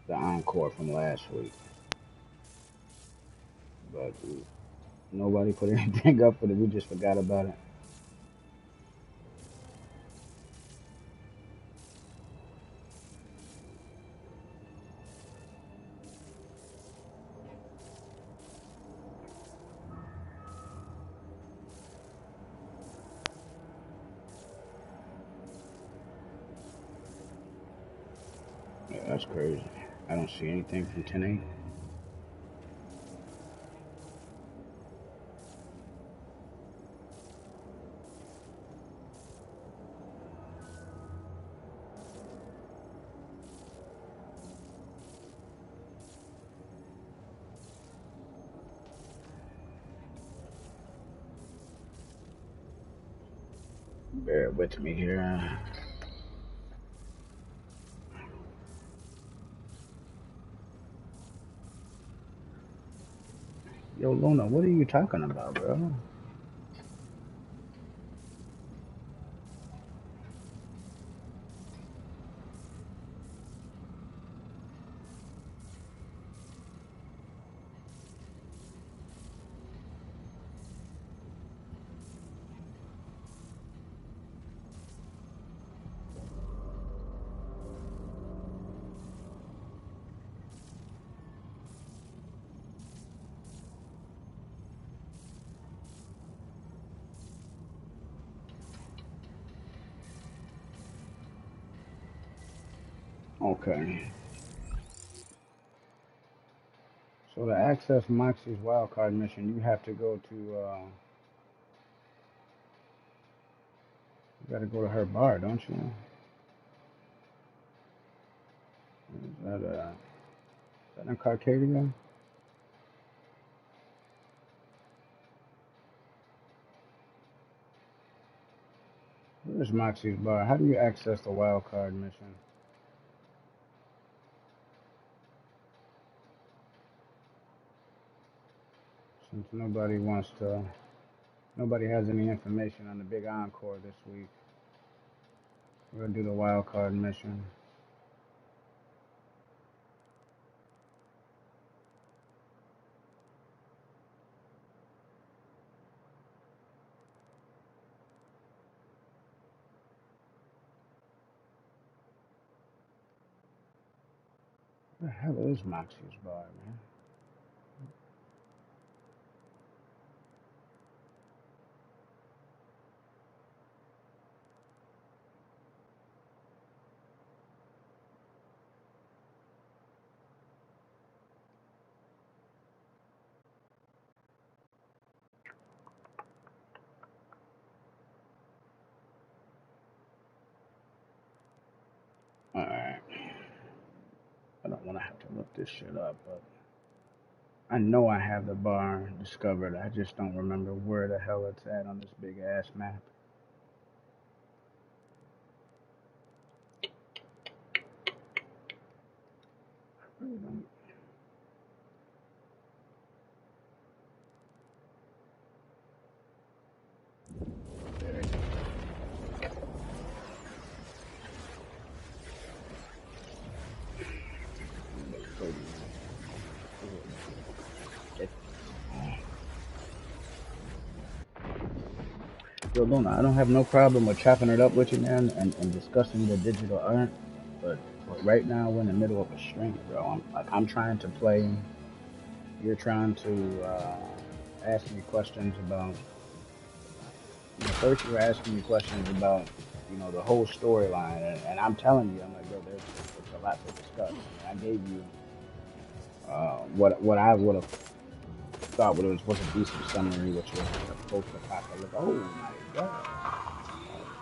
the encore from last week. But nobody put anything up for it. We just forgot about it. Yeah, that's crazy. I don't see anything from 10-8. Bear with me here. Yo, Luna, what are you talking about, bro? Okay. So to access Moxie's wildcard mission, you have to go to, you gotta go to her bar, don't you? Is that in Carcadia? Where's Moxie's bar? How do you access the wildcard mission? Since nobody has any information on the big encore this week. We're gonna do the wild card mission. Where the hell is Moxie's bar, man? Alright. I don't want to have to look this shit up, but I know I have the bar discovered. I just don't remember where the hell it's at on this big ass map. I really don't. There it is. Yo, Luna, I don't have no problem with chopping it up with you, man, and discussing the digital art, but right now we're in the middle of a stream, bro. I'm trying to play. You're trying to ask me questions about. First, you were asking me questions about, the whole storyline, and I'm telling you, I'm like, bro, there's a lot to discuss. I gave you What I would have thought was a decent summary, which was a post-apocalyptic. Oh my god!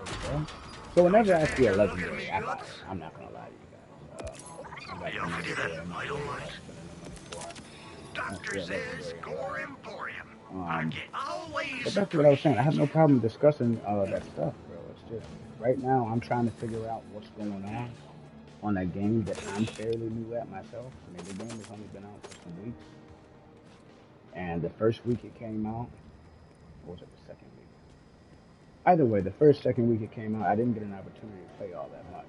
Okay. So whenever I see a legendary, I buy it. I'm not gonna lie to you guys. I got the inventory. I'm not worried about spending the money for it. I don't see a legendary on there. But that's what I was saying. I have no problem discussing that stuff, bro. It's just right now I'm trying to figure out what's going on that game that I'm fairly new at myself. I mean, the game has only been out for some weeks, and the first week it came out, or was it the second week? Either way, the first, second week it came out, I didn't get an opportunity to play all that much.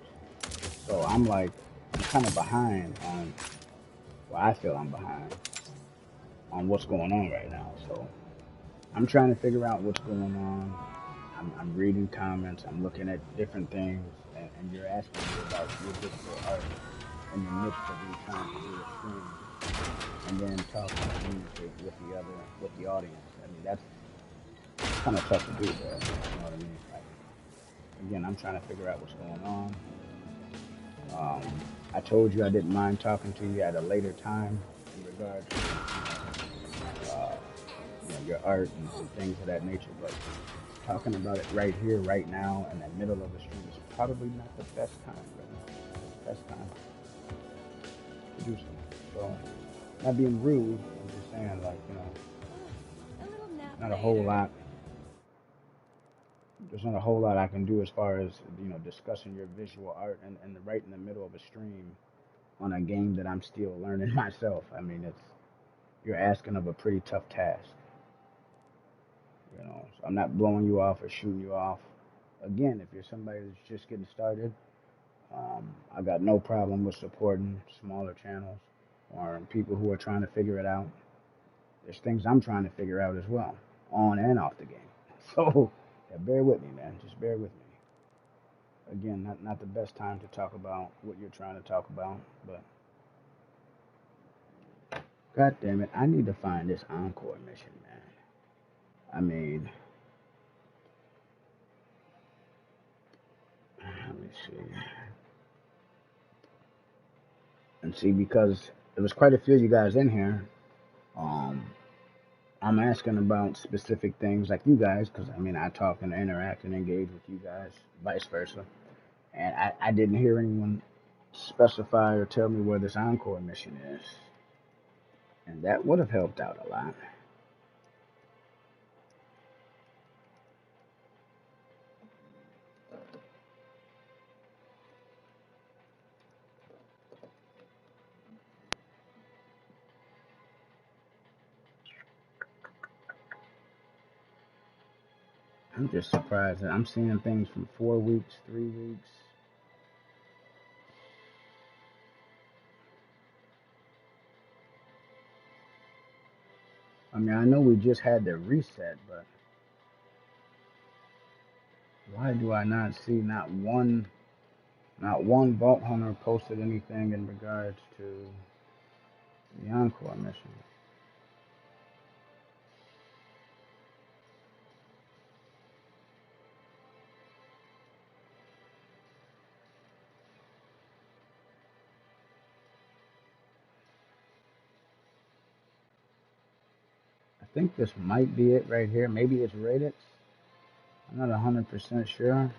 So I'm like, I'm kind of behind on, well, I feel I'm behind on what's going on right now. So I'm trying to figure out what's going on. I'm reading comments, I'm looking at different things, and you're asking me about your digital art in the midst of me trying to do a stream and then talk and communicate with the audience. I mean, that's kind of tough to do, bro. You know what I mean? Like, again, I'm trying to figure out what's going on. I told you I didn't mind talking to you at a later time in regards to your art and things of that nature, but talking about it right here, right now, in the middle of the stream is probably not the best time, bro. Best time to do so. So, not being rude, I'm just saying, like, not a whole lot. There's not a whole lot I can do as far as discussing your visual art and right in the middle of a stream on a game that I'm still learning myself. I mean, you're asking of a pretty tough task. So I'm not blowing you off or shooting you off. Again, if you're somebody that's just getting started, I got no problem with supporting smaller channels or people who are trying to figure it out. There's things I'm trying to figure out as well, on and off the game. So yeah, bear with me, man. Just bear with me. Again, not the best time to talk about what you're trying to talk about, but god damn it, I need to find this encore mission, man. I mean, let me see. And see, because there was quite a few of you guys in here, um, I'm asking about specific things like you guys, because I mean, I talk and interact and engage with you guys, vice versa. And I didn't hear anyone specify or tell me where this encore mission is. And that would have helped out a lot. I'm just surprised that I'm seeing things from 4 weeks, 3 weeks. I mean, I know we just had the reset, but why do I not see not one Vault Hunter posted anything in regards to the Encore mission? I think this might be it right here. Maybe it's Radix. I'm not 100% sure.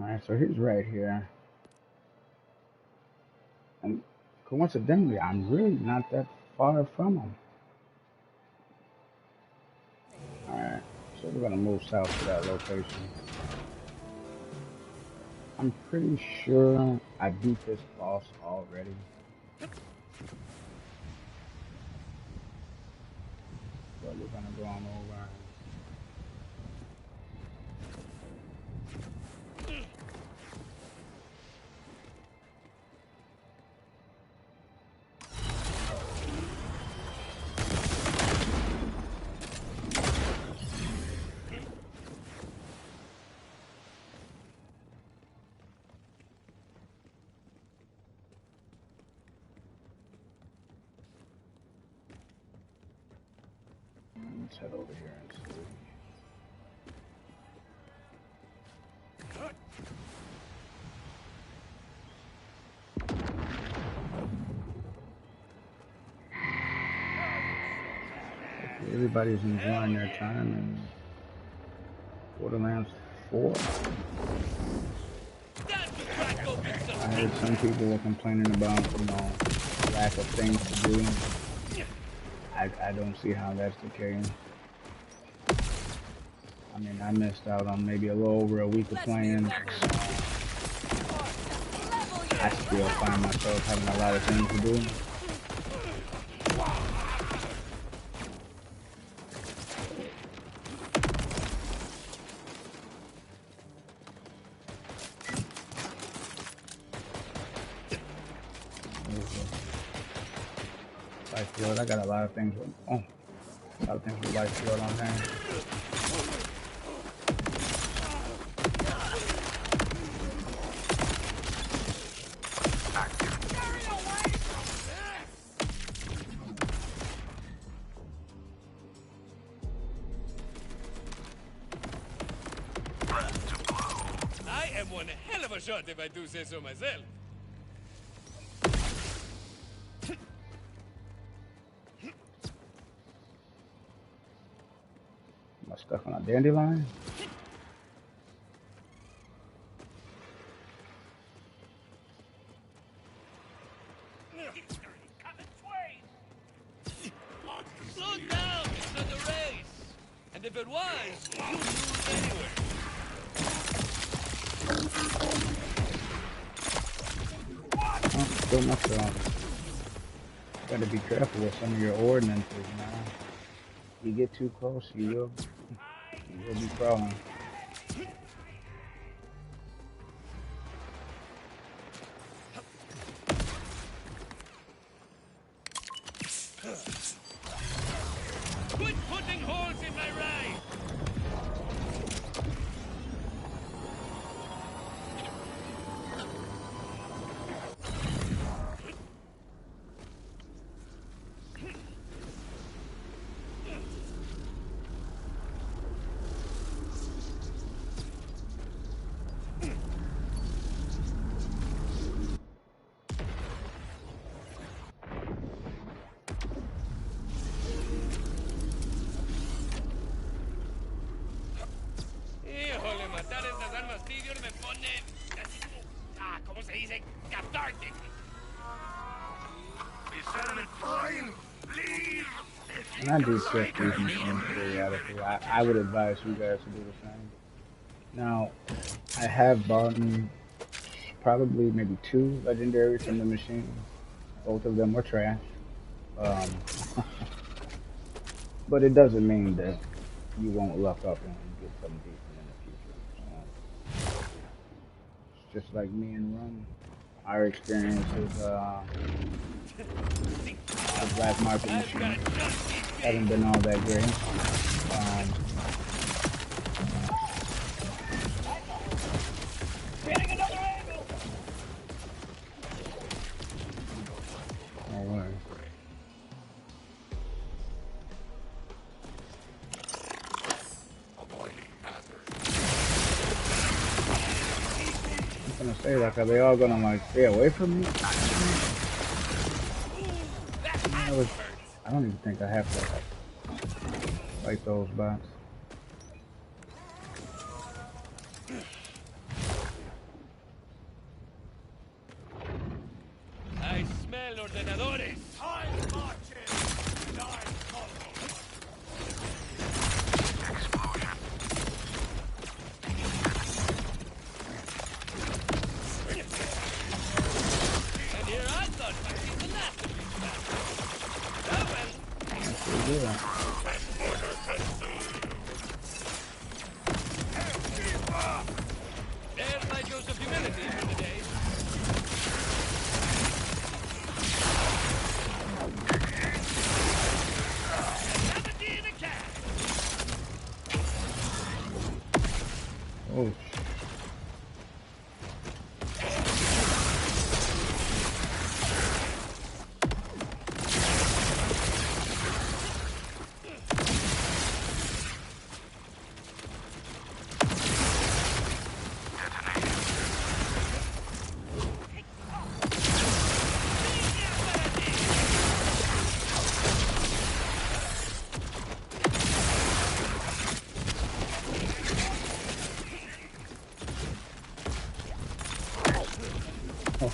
Alright, so he's right here. And coincidentally, I'm really not that far from him. Alright, so we're gonna move south to that location. I'm pretty sure I beat this boss already. But we're gonna go on over. Let's head over here and see. Everybody's enjoying their time in Borderlands 4. I heard some people were complaining about, lack of things to do. I don't see how that's the case. I mean, I missed out on maybe a little over a week of playing. I still find myself having a lot of things to do. Life field, I got a lot of things with, a lot of things with life field on there. I am one hell of a shot if I do say so myself. Am I stuck on a dandelion? Slow down, it's not a race. And if it was, you'd lose anyway. Oh, still myself. Gotta be careful with some of your ordinances, man. You get too close, you will be crawling. Quit putting holes in my ride! Híjole, matar estas armas Tiger me pone así como, ¿cómo se dice? Cathartic. Is that it? Fine. Leave. And I do check these machines periodically. I would advise you guys to do the same. Now, I have bought probably maybe 2 legendaries from the machine. Both of them were trash. But it doesn't mean that you won't luck up and get something decent in the future. It's just like me and Rum. Our experiences the black market machine haven't been all that great. Oh, word. I'm gonna say, like, are they all gonna like stay away from me? I don't even think I have to fight those bots. el ordenadores. Time marches. Nine follow. And here I thought might be the last of these bastards. Oh well. There's my dose of humility for the day. Another day in a can. Oh,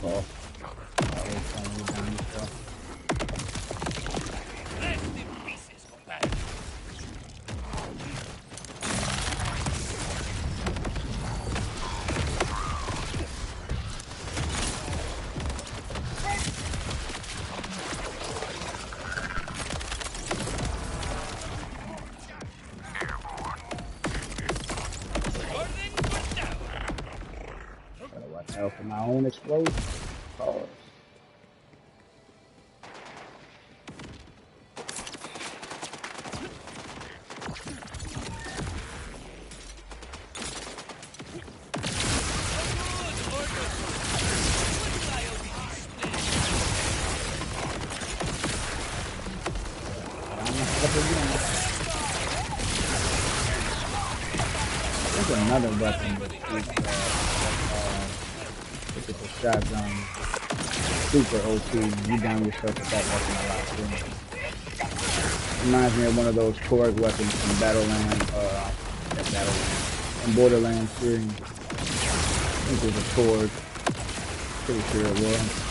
oh. Rest in pieces, compadre. Boarding for down. Gotta watch out for my own explosion. Pause. There's another weapon with the shotgun. Super OP. You down yourself with that weapon a lot too. Reminds me of one of those Torg weapons from in Borderlands 3. I think it was a Torg. Pretty sure it was.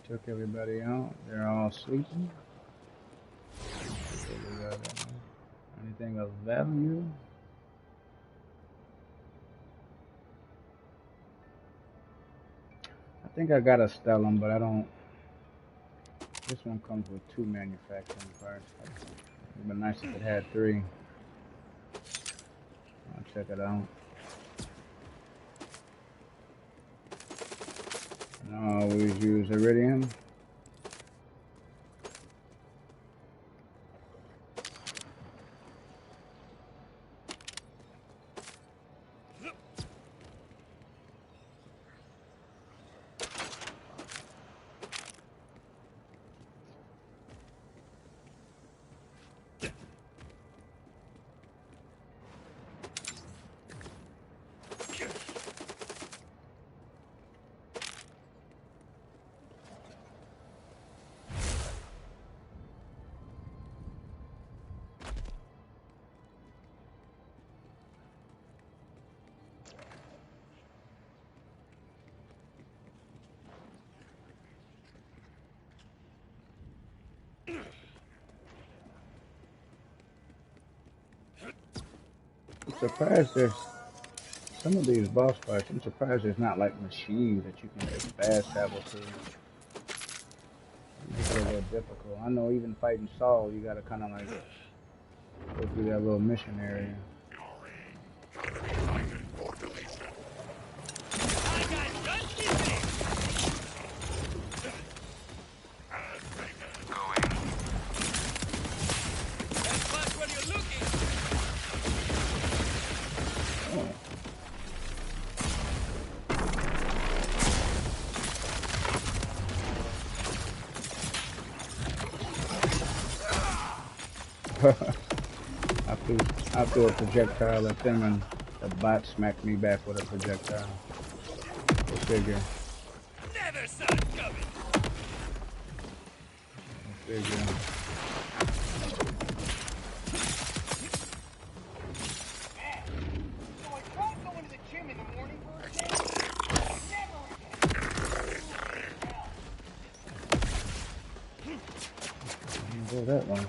Took everybody out. They're all sleeping. We got anything of value? I think I got a Stellum, but I don't. This one comes with 2 manufacturing parts. It'd be nice if it had 3. I'll check it out. I always use Iridium. I'm surprised there's some of these boss fights. I'm surprised there's not like machines that you can just fast travel to. little difficult. I know even fighting Saul, you gotta kind of like go through that little mission area. I threw a projectile at them and the bot smacked me back with a projectile. Go figure. Never saw it coming. Go figure. Go that one.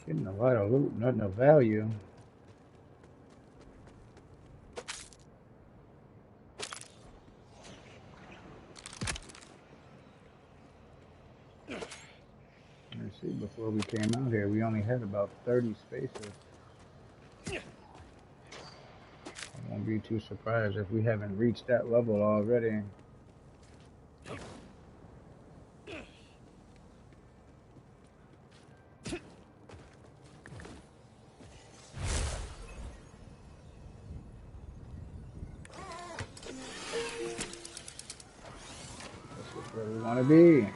Getting a lot of loot, nothing of value. Let's see, before we came out here, we only had about 30 spaces. I won't be too surprised if we haven't reached that level already. Where we want to be.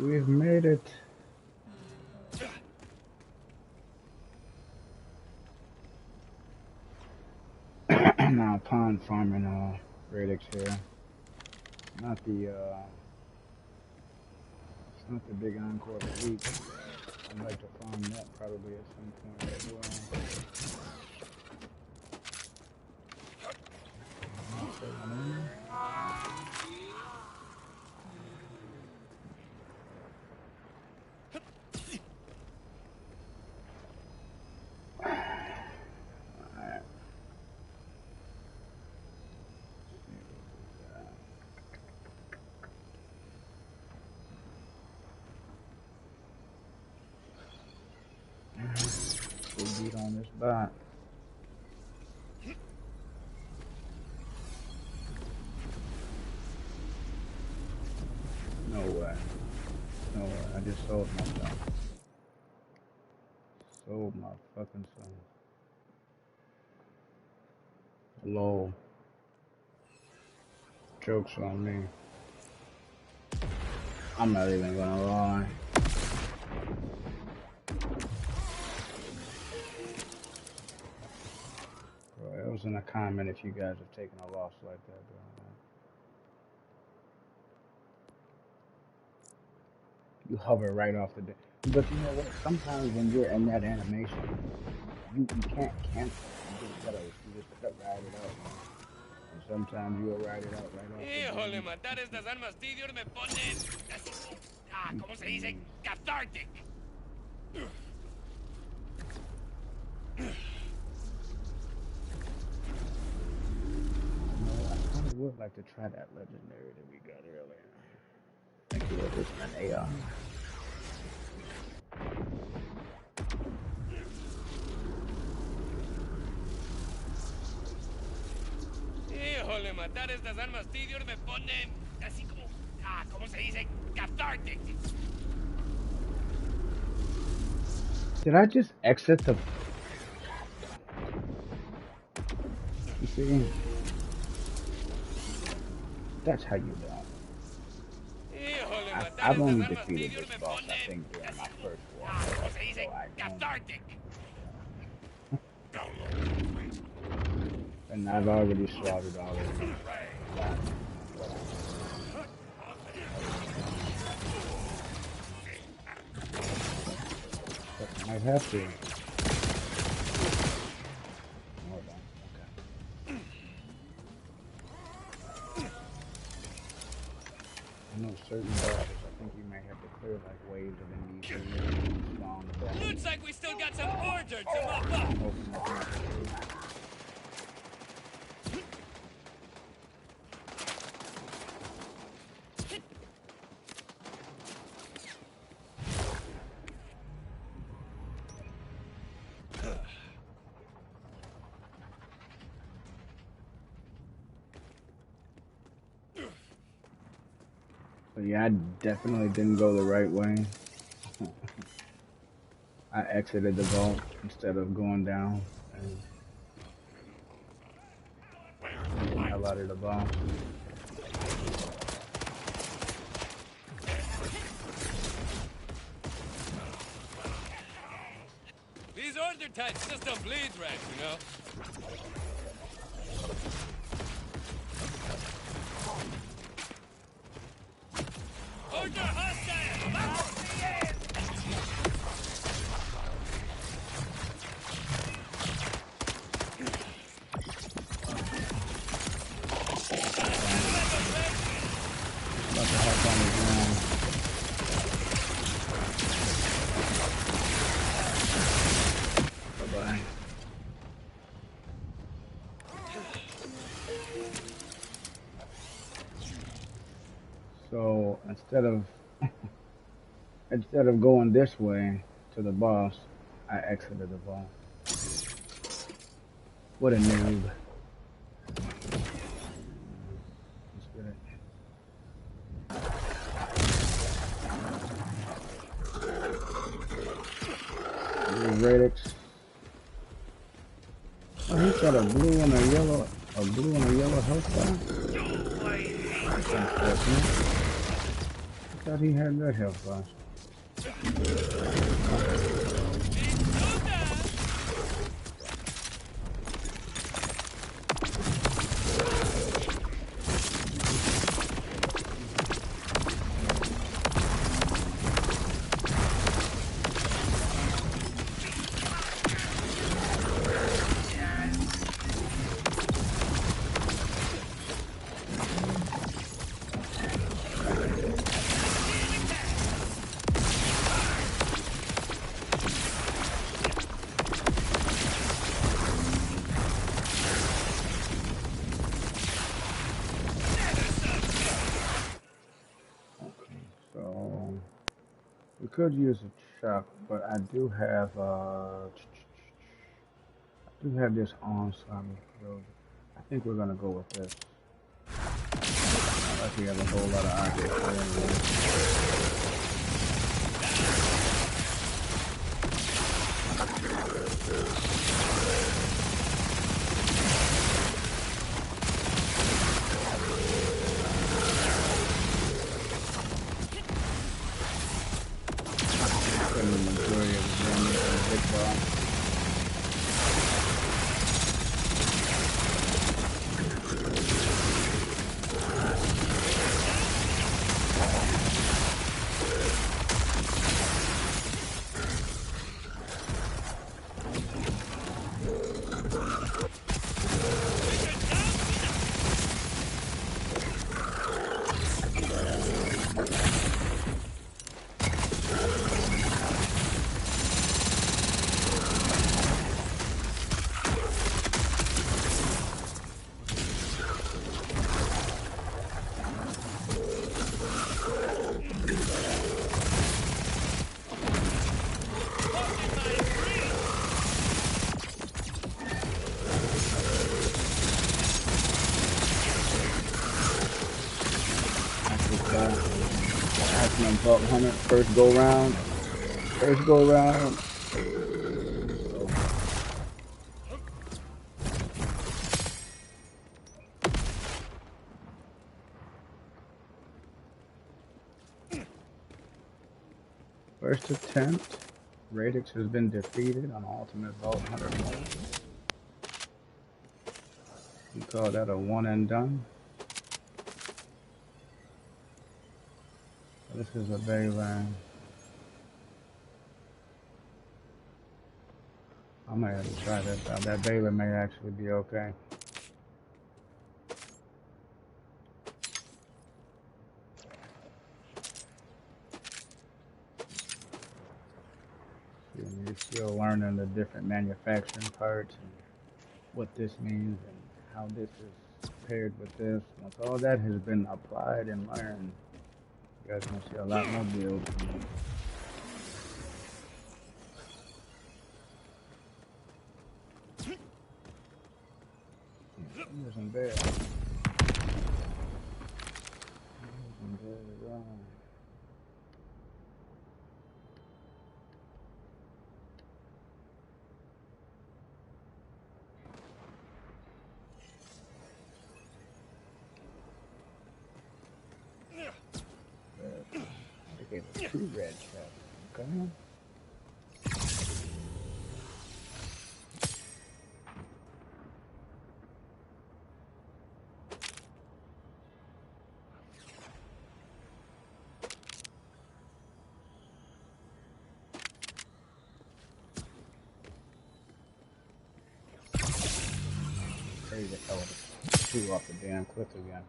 We've made it. Now pond farming radix here. Not the it's not the big encore of the week. I'd like to farm that probably at some point as well. this bot. No way. No way. I just sold myself. Sold my fucking self. Lol. Joke's on me. I'm not even gonna lie. Bro, it was in a comment if you guys have taken a loss like that, bro. You hover right off the day. But you know what? Sometimes when you're in that animation, you can't cancel. You just gotta ride it out, man. And sometimes you'll ride it out right off the Híjole, matar estas armas Tidior me pone así, ¿cómo se dice? Cathartic. I kind of would like to try that legendary that we got earlier. Thank you, this an AR. Híjole, matar estas armas Tidior me pone así como, ¿cómo se dice? Cathartic. Did I just exit the... You see? That's how you do it. I've only defeated this boss, I think, during my first one. So Cathartic. And I've already slaughtered all of them. But might have to. Hold on. Okay. I know certain bosses, I think you may have to clear like waves of enemies. Looks like we still got some order to mop up. So yeah, I definitely didn't go the right way. I exited the vault instead of going down and getting the hell out of the boss. These order types just don't bleed right, you know? Order hostile! Vamos, Miguel! About to hop on the ground. Bye-bye. So instead of going this way to the boss, I exited the vault. What a noob. Let's get it. Radix. Oh, he's got a blue and a yellow health bar. That's unfortunate. I thought he had red health bars. Could use a chuck, but I do have Do have this onslaught build. I think we're gonna go with this. Not like we have a whole lot of options putting the majority of the damage on the big boss. Hunter, first go round. First attempt. Radix has been defeated on Ultimate Vault Hunter mode. We call that a one and done. This is a Bayland. I might have to try this out. That Baylor may actually be okay. You're still learning the different manufacturing parts and what this means and how this is paired with this. Once all that has been applied and learned, you guys gonna see a lot more builds. Isn't bad. Isn't bad at all. Okay, the 2 red chests. Okay. Crazy that hell flew off the damn cliff again.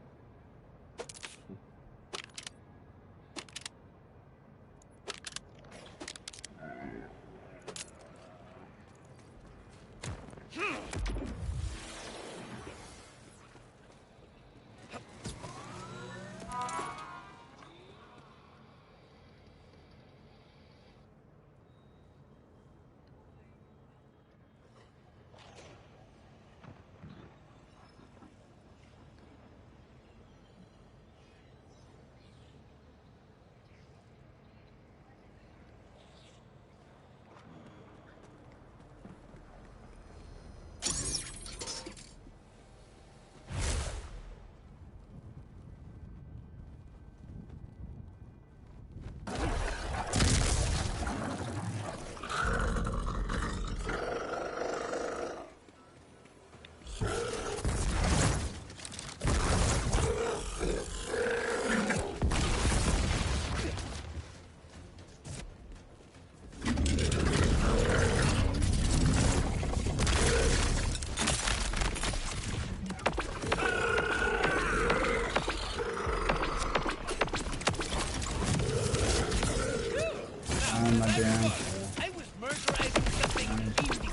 I was murderizing something easy.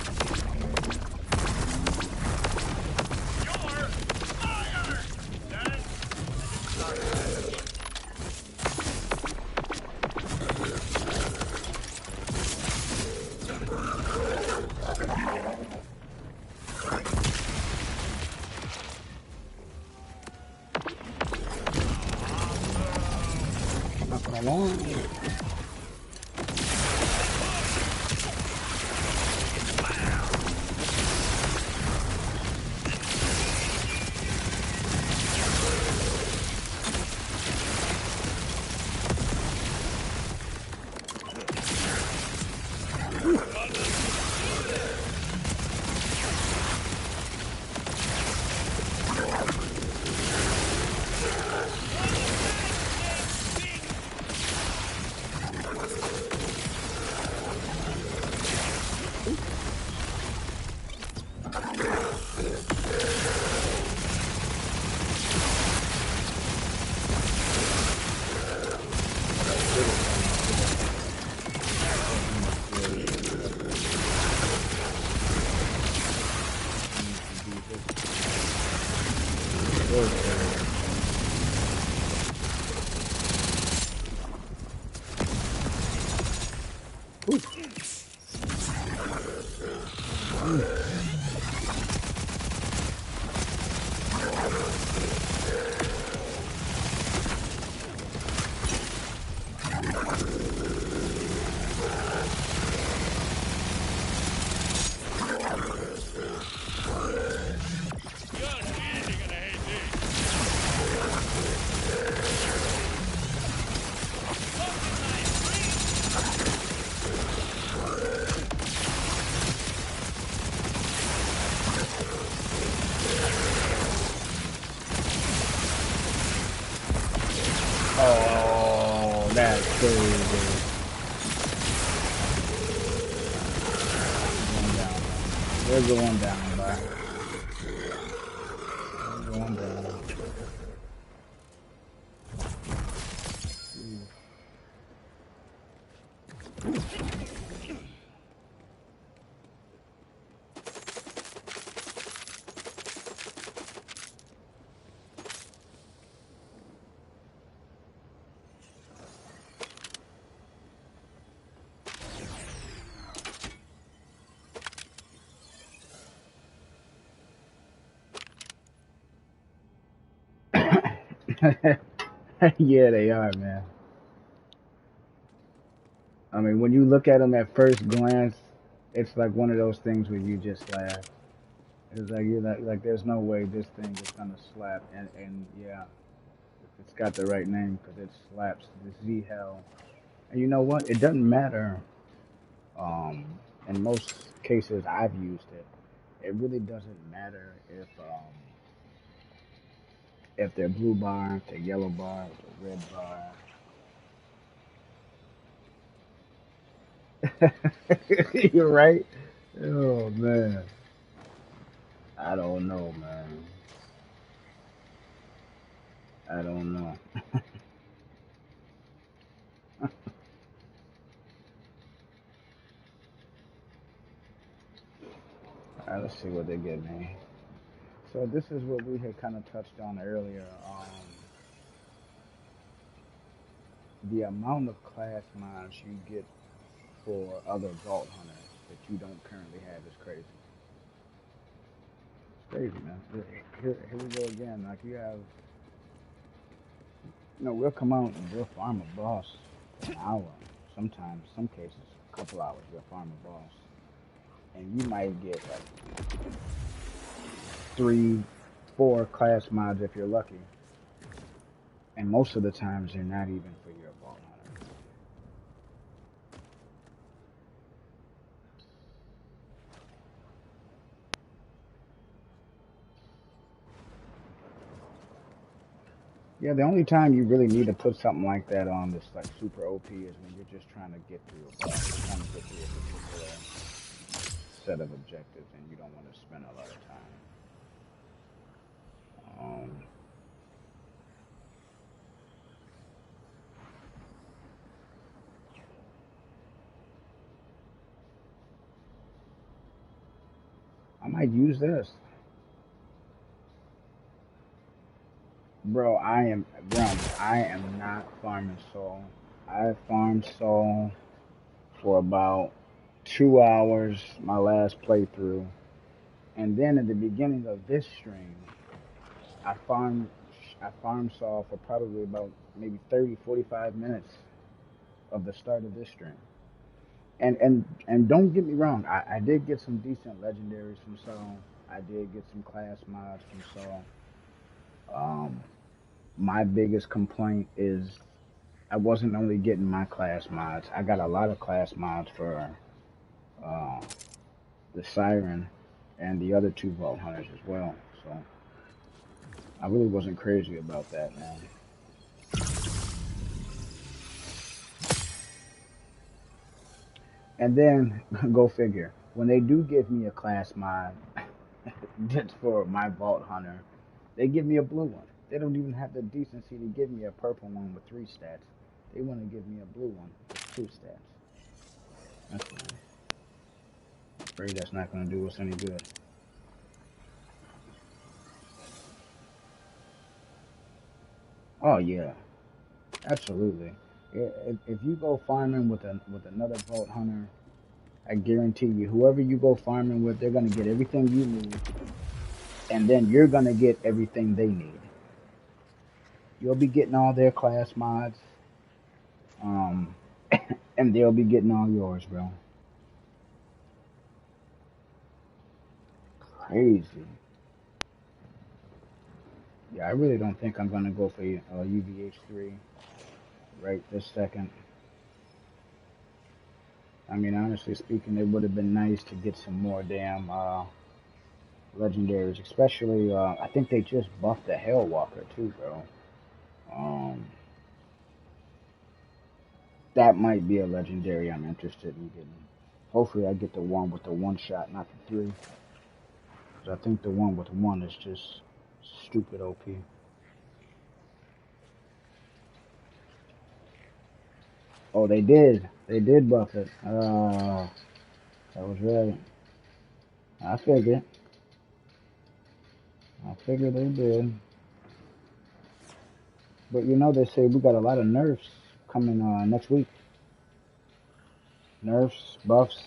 You're fired! Done? Come on. Oh, that's crazy. They're going down, bro. They're going down. Yeah, they are, man. I mean, when you look at them at first glance, it's like one of those things where you just laugh. It's like you're like there's no way this thing is gonna slap, and yeah, it's got the right name because it slaps the Z hell. And you know what? It doesn't matter. Um, in most cases, I've used it. It really doesn't matter if they're blue bar, if they're yellow bar, if they're red bar. You're right. Oh man, I don't know, man. I don't know. All right, let's see what they get me. So this is what we had kind of touched on earlier. The amount of class mods you get for other vault hunters that you don't currently have is crazy. It's crazy, man. Here we go again. Like you have, we'll come out and we'll farm a boss for an hour. Sometimes, some cases, a couple hours. We'll farm a boss, and you might get like three, four class mods if you're lucky. And most of the times, they're not even for your vault hunter. Yeah, the only time you really need to put something like that on that's like super OP is when you're just trying to get through a boss, trying to get through a particular set of objectives, and you don't want to spend a lot of time. Um, I might use this, bro. I am not farming soul. I farmed soul for about 2 hours my last playthrough, and then at the beginning of this stream, I farmed I farmed soul for probably about maybe 30, 45 minutes. of the start of this stream. And don't get me wrong, I did get some decent legendaries from Saul. I did get some class mods from Saul. My biggest complaint is I wasn't only getting my class mods. I got a lot of class mods for uh, the Siren and the other two Vault Hunters as well. So I really wasn't crazy about that, man. And then, go figure, when they do give me a class mod just for my Vault Hunter, they give me a blue one. They don't even have the decency to give me a purple one with 3 stats. They want to give me a blue one with 2 stats. That's nice. Afraid that's not going to do us any good. Oh yeah, absolutely. If you go farming with another Vault Hunter, I guarantee you, whoever you go farming with, they're gonna get everything you need, and then you're gonna get everything they need. You'll be getting all their class mods, and they'll be getting all yours, bro. Crazy. Yeah, I really don't think I'm gonna go for UVH3 right this second. I mean, honestly speaking, it would have been nice to get some more damn legendaries, especially I think they just buffed the Hellwalker too, bro. That might be a legendary I'm interested in getting. Hopefully, I get the one with the 1 shot, not the 3. Because I think the one with 1 is just stupid OP. Oh, they did. They did buff it. That was right. I figured. They did. But you know, they say we got a lot of nerfs coming next week. Nerfs, buffs.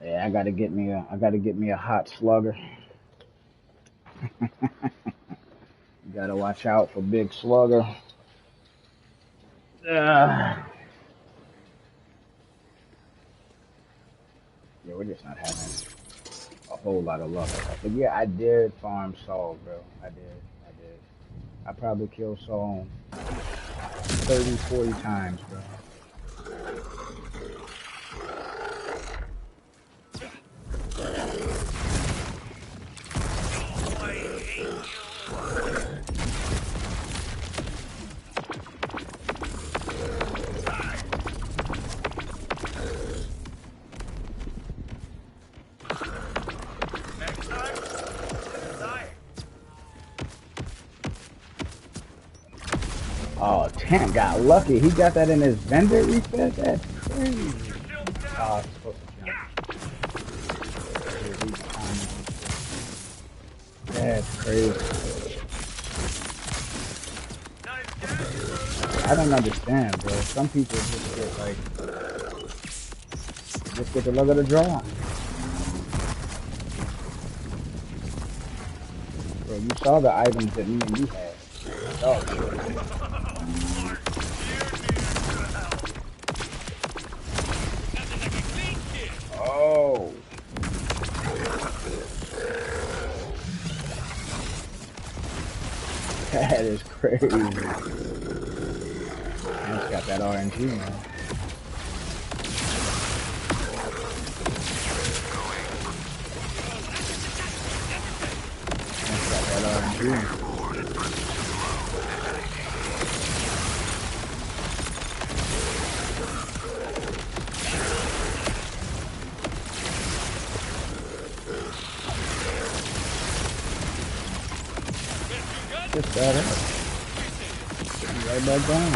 Yeah, I gotta get me a hot slugger. You gotta watch out for big slugger. Yeah, we're just not having a whole lot of luck. But yeah, I did farm Saul, bro. I did. I probably killed Saul 30, 40 times, bro. Oh, Tank got lucky. He got that in his vendor reset? That's crazy. Oh, it's supposed to jump. That's crazy. I don't understand, bro. Some people just get the luck of the draw. Bro, you saw the items that me and you had. Oh, oh. That is crazy. Man's got that RNG, man. Man's got that RNG. Just got it. Right back down.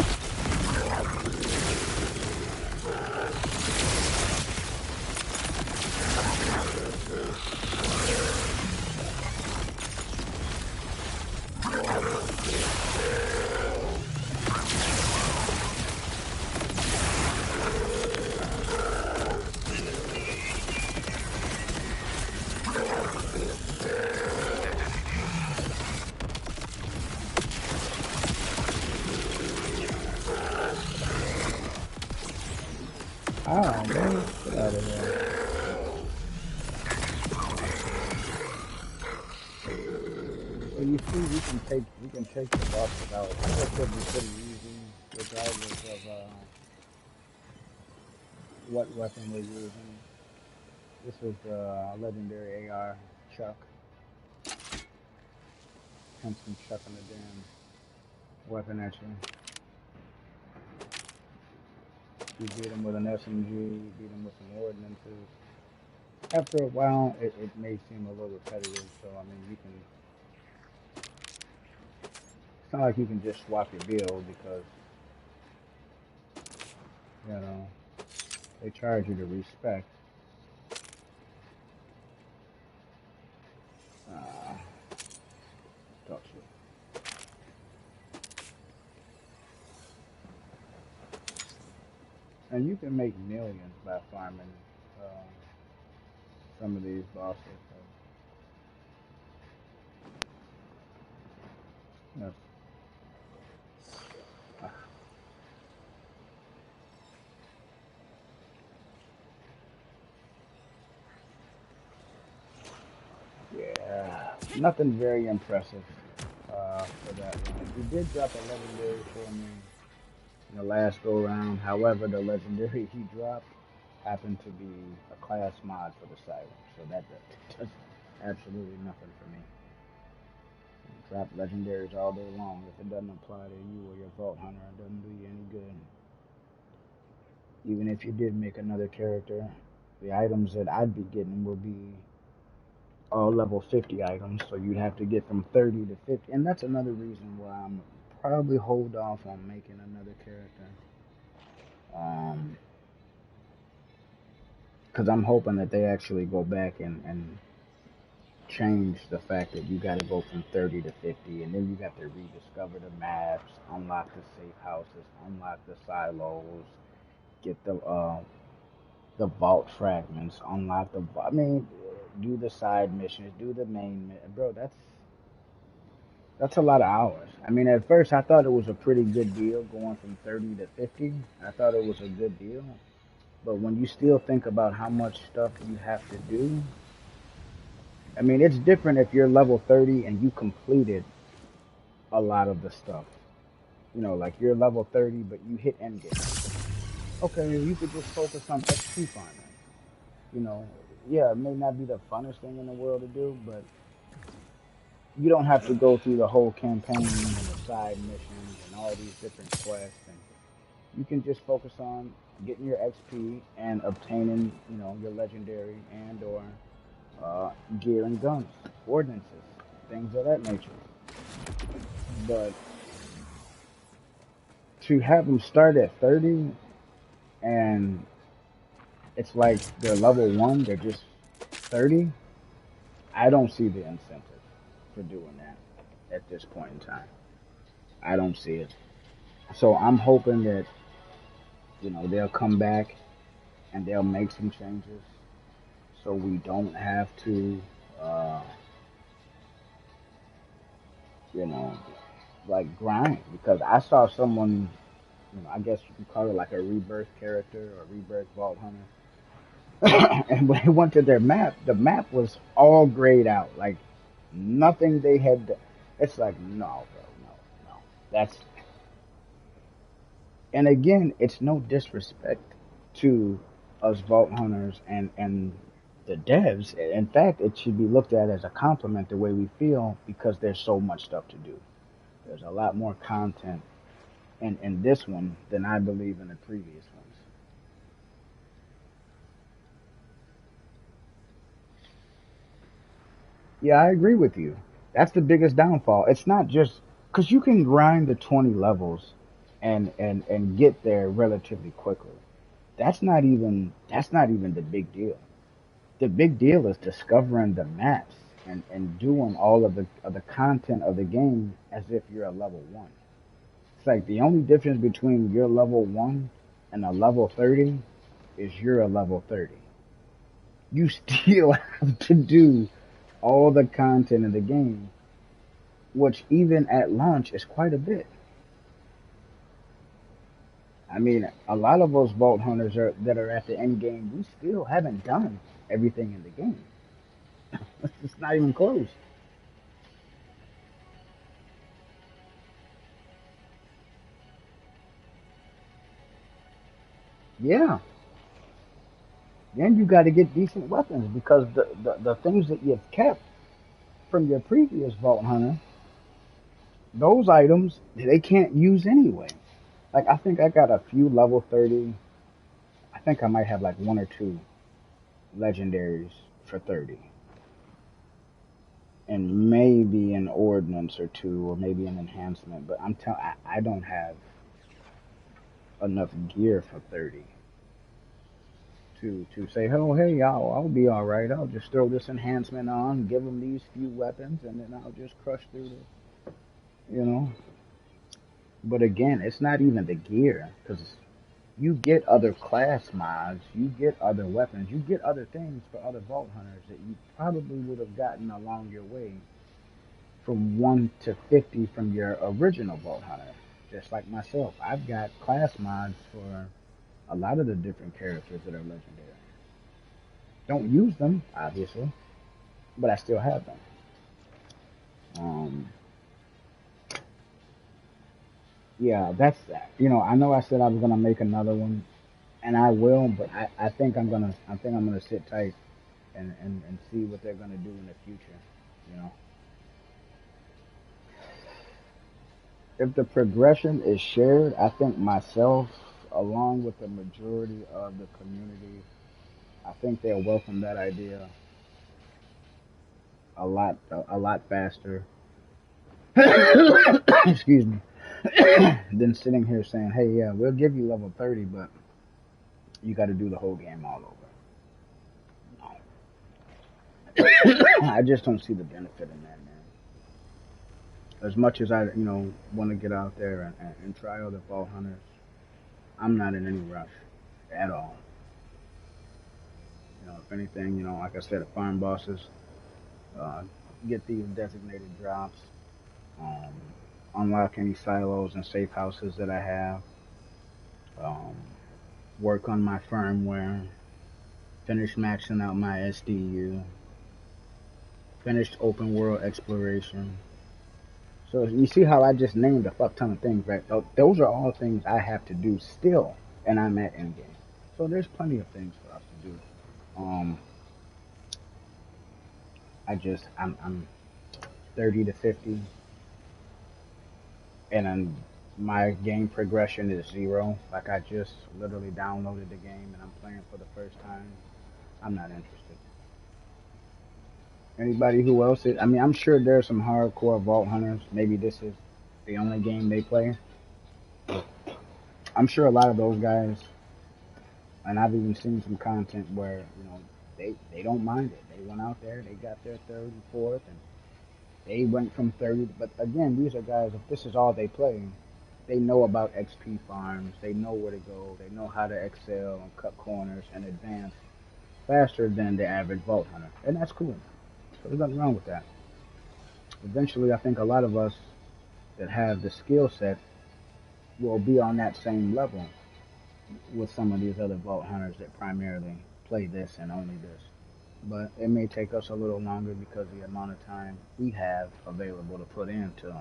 Oh man, get out of here. So you see, we can take the bosses out relatively pretty easy, regardless of what weapon we're using. This is the legendary AR Chuck. Hence him chucking the damn weapon at you. You beat him with an SMG, you beat him with some ordnances. After a while, it may seem a little repetitive, so I mean, you can. It's not like you can just swap your build because, you know, they charge you to respect. Uh, talk shit. And you can make millions by farming uh, some of these bosses. So, yes. Uh, yeah, nothing very impressive for that one. He did drop a legendary for me in the last go round. However, the legendary he dropped happened to be a class mod for the Siren, so that does absolutely nothing for me. Drop legendaries all day long. If it doesn't apply to you or your Vault Hunter, it doesn't do you any good. Even if you did make another character, the items that I'd be getting will be all level 50 items, so you'd have to get from 30 to 50. And that's another reason why I'm probably hold off on making another character. Because I'm hoping that they actually go back and change the fact that you got to go from 30 to 50, and then you got to rediscover the maps, unlock the safe houses, unlock the silos, get the vault fragments, unlock the. I mean, do the side missions, do the main. Bro, that's a lot of hours. I mean, at first I thought it was a pretty good deal going from 30 to 50. I thought it was a good deal, but when you still think about how much stuff you have to do, I mean, it's different if you're level 30 and you completed a lot of the stuff. You know, like you're level 30, but you hit endgame. Okay, you could just focus on XP farming. You know, yeah, it may not be the funnest thing in the world to do, but you don't have to go through the whole campaign and the side missions and all these different quests. And you can just focus on getting your XP and obtaining, you know, your legendary and or gear and guns, ordinances, things of that nature. But to have them start at 30 and it's like they're level 1, they're just 30, I don't see the incentive for doing that at this point in time. I don't see it. So I'm hoping that, you know, they'll come back and they'll make some changes so we don't have to, uh, you know, like grind. Because I saw someone, you know, I guess you could call it like a rebirth character or rebirth vault hunter. And when they went to their map, the map was all grayed out. Like nothing they had. It's like, no, bro, no, no. That's, and again, it's no disrespect to us vault hunters and the devs. In fact, it should be looked at as a compliment the way we feel because there's so much stuff to do. There's a lot more content in this one than I believe in the previous ones. Yeah, I agree with you. That's the biggest downfall. It's not just because you can grind the 20 levels and get there relatively quickly. That's not even the big deal. The big deal is discovering the maps and doing all of the content of the game as if you're a level 1. It's like the only difference between your level 1 and a level 30 is you're a level 30. You still have to do all the content of the game, which even at launch is quite a bit. I mean, a lot of those Vault Hunters that are at the end game, we still haven't done everything in the game. It's not even close. Yeah. Then you got to get decent weapons because the things that you've kept from your previous Vault Hunter, those items, they can't use anyway. Like, I think I got a few level 30. I think I might have like one or two legendaries for 30. And maybe an ordnance or two, or maybe an enhancement. But I'm telling, I don't have enough gear for 30 to say, oh hey, I'll be all right. I'll just throw this enhancement on, give them these few weapons, and then I'll just crush through the, you know. But again, it's not even the gear, because you get other class mods, you get other weapons, you get other things for other Vault Hunters that you probably would have gotten along your way from 1 to 50 from your original Vault Hunter. Just like myself, I've got class mods for a lot of the different characters that are legendary. Don't use them, obviously, but I still have them. Yeah, that's that. I know I said I was gonna make another one, and I will, but I think I'm gonna sit tight and see what they're gonna do in the future. You know, if the progression is shared, I think myself, along with the majority of the community, I think they'll welcome that idea a lot faster. Excuse me. Than sitting here saying, "Hey, yeah, we'll give you level 30, but you got to do the whole game all over." I just don't see the benefit in that, man. As much as I, want to get out there and try other Vault Hunters, I'm not in any rush at all. If anything, like I said, the farm bosses, uh, get these designated drops, um, unlock any silos and safe houses that I have, um, work on my firmware, finish maxing out my SDU, finished open world exploration. So you see how I just named a fuck ton of things, right? Those are all things I have to do still, and I'm at endgame. So there's plenty of things for us to do. I'm 30 to 50, and my game progression is 0. Like, I just literally downloaded the game and I'm playing for the first time. I'm not interested. Anybody who else is, I mean, I'm sure there's some hardcore Vault Hunters. Maybe this is the only game they play. I'm sure a lot of those guys, and I've even seen some content where, they don't mind it. They went out there, they got their third and fourth, and they went from 30. But again, these are guys, if this is all they play, they know about XP farms, they know where to go, they know how to excel and cut corners and advance faster than the average Vault Hunter. And that's cool. So there's nothing wrong with that. Eventually, I think a lot of us that have the skill set will be on that same level with some of these other Vault Hunters that primarily play this and only this. But it may take us a little longer because of the amount of time we have available to put into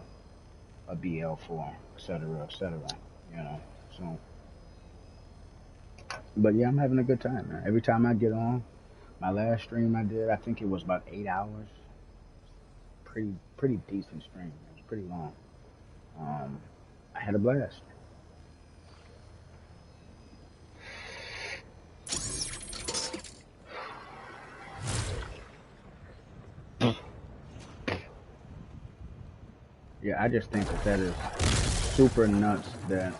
a BL4, etc., etc., So, but yeah, I'm having a good time, man. Every time I get on, my last stream I did, I think it was about 8 hours. Pretty decent stream. It was pretty long. I had a blast. Yeah, I just think that is super nuts that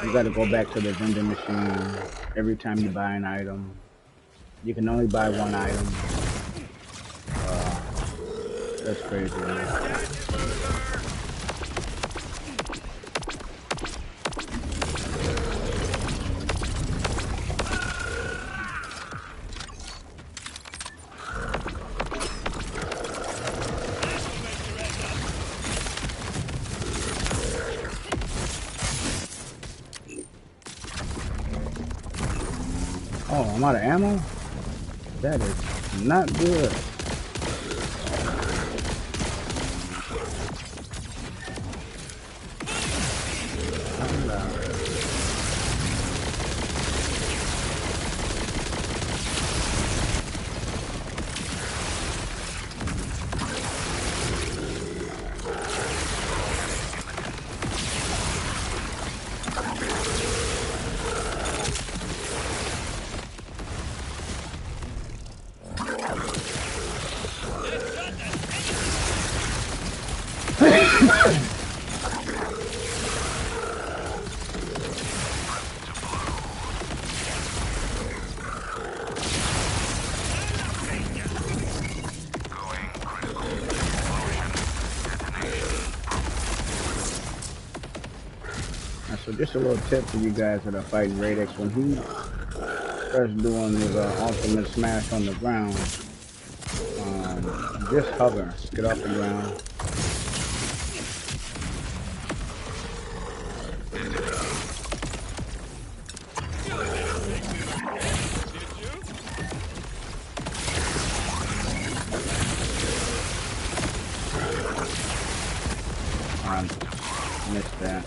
you got to go back to the vending machine every time you buy an item. You can only buy one item. That's crazy, man. Oh, I'm out of ammo? That is not good. So just a little tip for you guys that are fighting Radix. When he starts doing his ultimate smash on the ground, just hover, get off the ground. Missed that.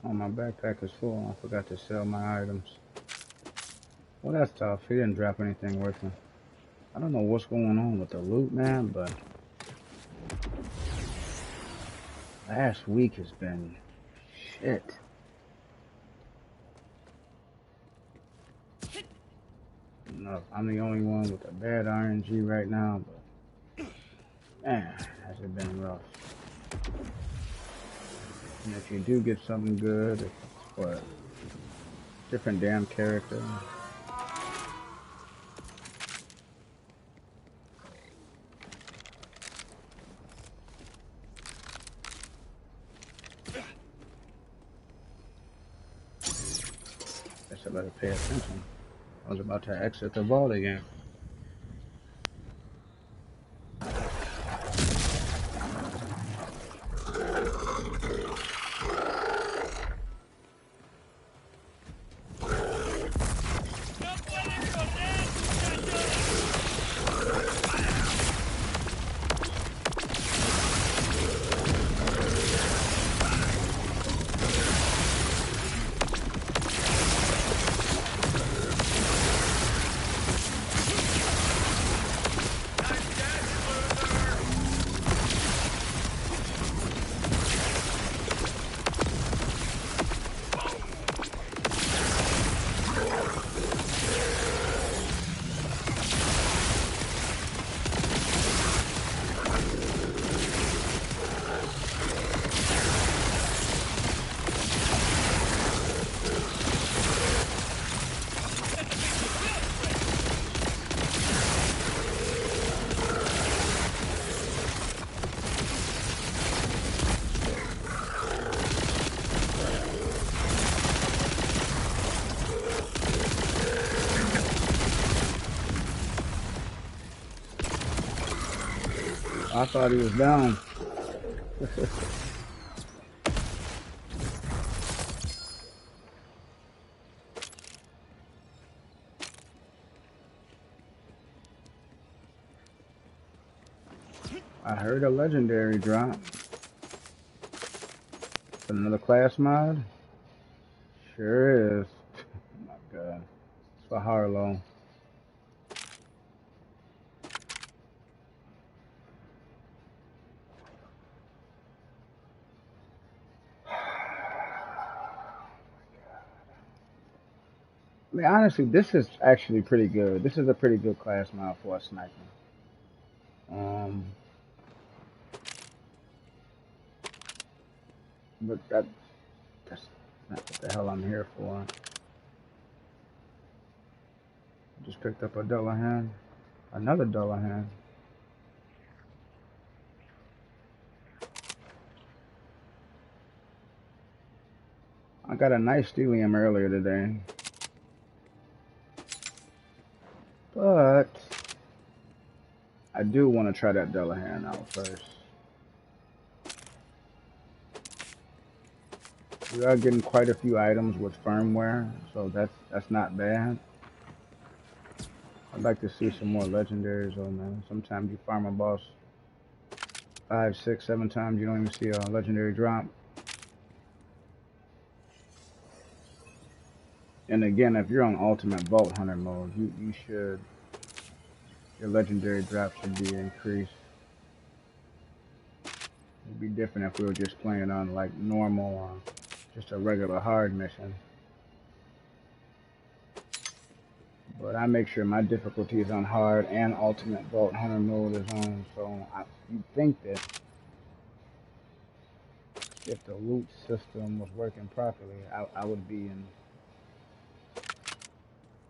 Oh, my backpack is full. I forgot to sell my items. Well, that's tough. He didn't drop anything worth it. I don't know what's going on with the loot, man, but last week has been shit. No, I'm the only one with a bad RNG right now, but man, has it been rough. And if you do get something good, it's what? Different damn character. Guess I better pay attention. I was about to exit the vault again. I thought he was down. I heard a legendary drop. Another class mod? Sure is. Oh my god. It's for Harlow. I mean, honestly, this is actually pretty good. This is a pretty good class mod for a sniper. But that's not what the hell I'm here for. Just picked up a Dullahan. Another Dullahan. I got a nice Stelium earlier today, but I do want to try that Delahan out first. We are getting quite a few items with firmware, so that's not bad. I'd like to see some more legendaries though, man. Sometimes you farm a boss 5, 6, 7 times, you don't even see a legendary drop. And again, if you're on Ultimate Vault Hunter mode, your legendary drop should be increased. It'd be different if we were just playing on like normal or just a regular hard mission. But I make sure my difficulty is on hard and Ultimate Vault Hunter mode is on, so you'd think that if the loot system was working properly,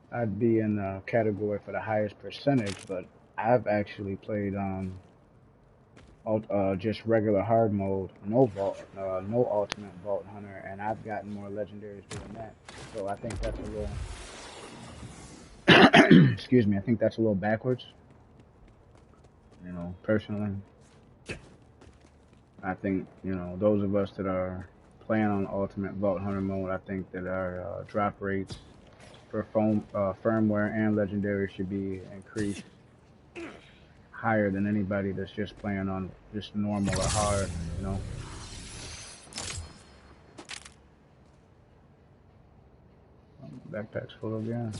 I'd be in the category for the highest percentage. But I've actually played on just regular hard mode, no Ultimate Vault Hunter, and I've gotten more legendaries doing that. So I think that's a little excuse me, I think that's a little backwards. You know, personally, I think, you know, those of us that are playing on Ultimate Vault Hunter mode, I think that our drop rates for firmware and legendary should be increased higher than anybody that's just playing on just normal or hard, you know. Backpack's full again.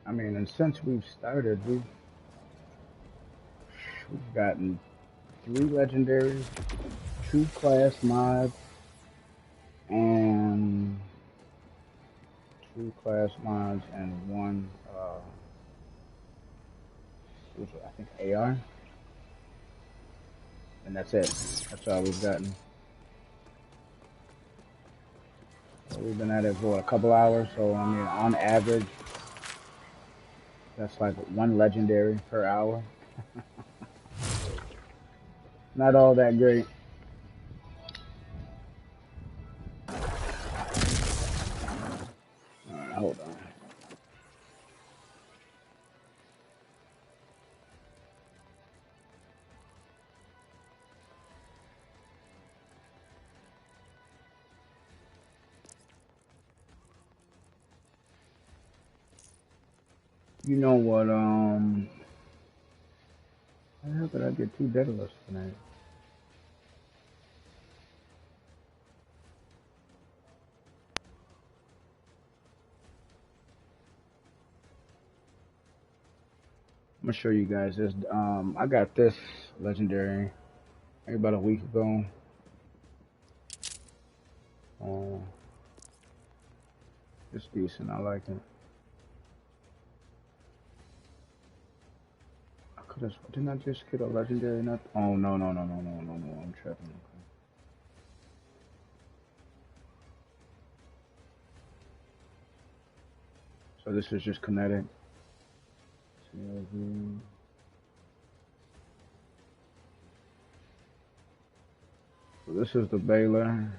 I mean, and since we've started, we've gotten 3 legendaries, 2 class mods, and 1 I think AR, and that's it. That's all we've gotten. So we've been at it for a couple hours, so I mean, on average, that's like 1 legendary per hour. Not all that great. Alright, hold on. You know what, how the hell did I get 2 Daedalus tonight? I'm gonna show you guys this. I got this legendary maybe about a week ago. It's decent, I like it. Didn't I just get a legendary? Not. Oh no! I'm tripping. Okay. So this is just kinetic. CLV. So this is the Baylor.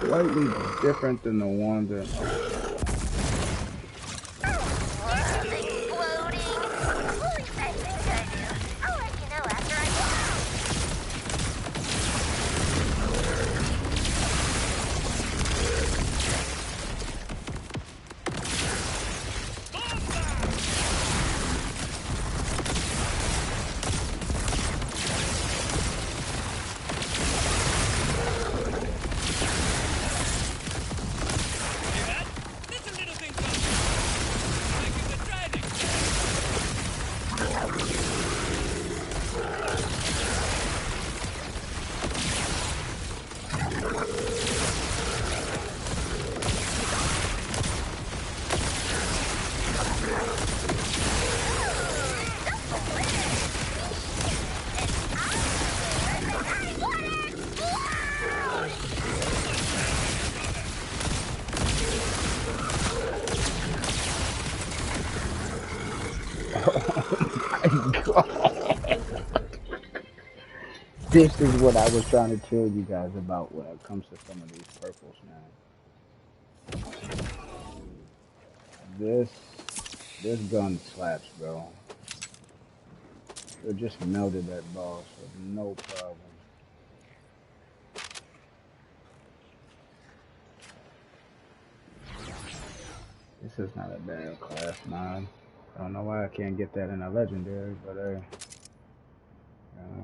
Slightly different than the one that. This is what I was trying to tell you guys about when it comes to some of these purples, man. This this gun slaps, bro. It just melted that boss with no problem. This is not a bad class, man. I don't know why I can't get that in a legendary, but hey,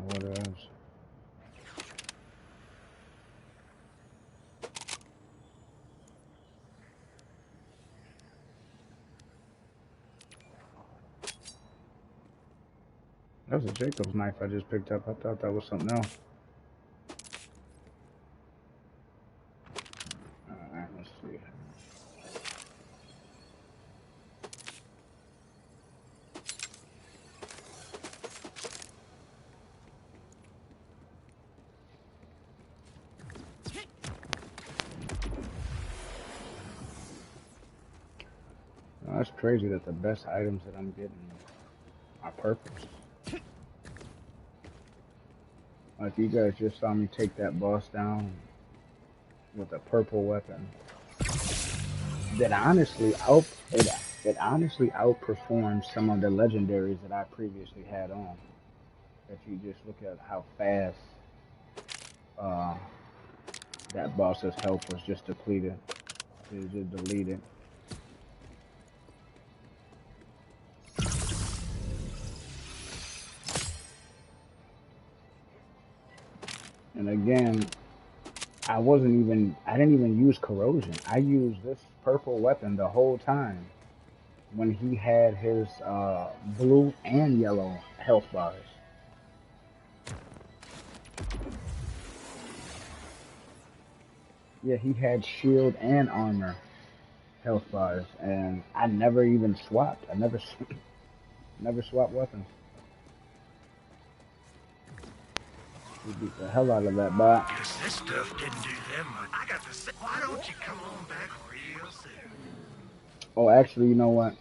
what else? That was a Jacob's knife I just picked up. I thought that was something else. Alright, let's see. Oh, that's crazy that the best items that I'm getting are purples. Like, you guys just saw me take that boss down with a purple weapon. That honestly it honestly outperforms some of the legendaries that I previously had on. If you just look at how fast uh, that boss's health was just depleted. It was just deleted. And again, I didn't even use corrosion. I used this purple weapon the whole time when he had his blue and yellow health bars. Yeah, he had shield and armor health bars, and I never even swapped. I never never swapped weapons. We beat the hell out of that bot. Guess this stuff didn't do them much. I got to say, why don't you come on back real soon? Oh, actually, you know what?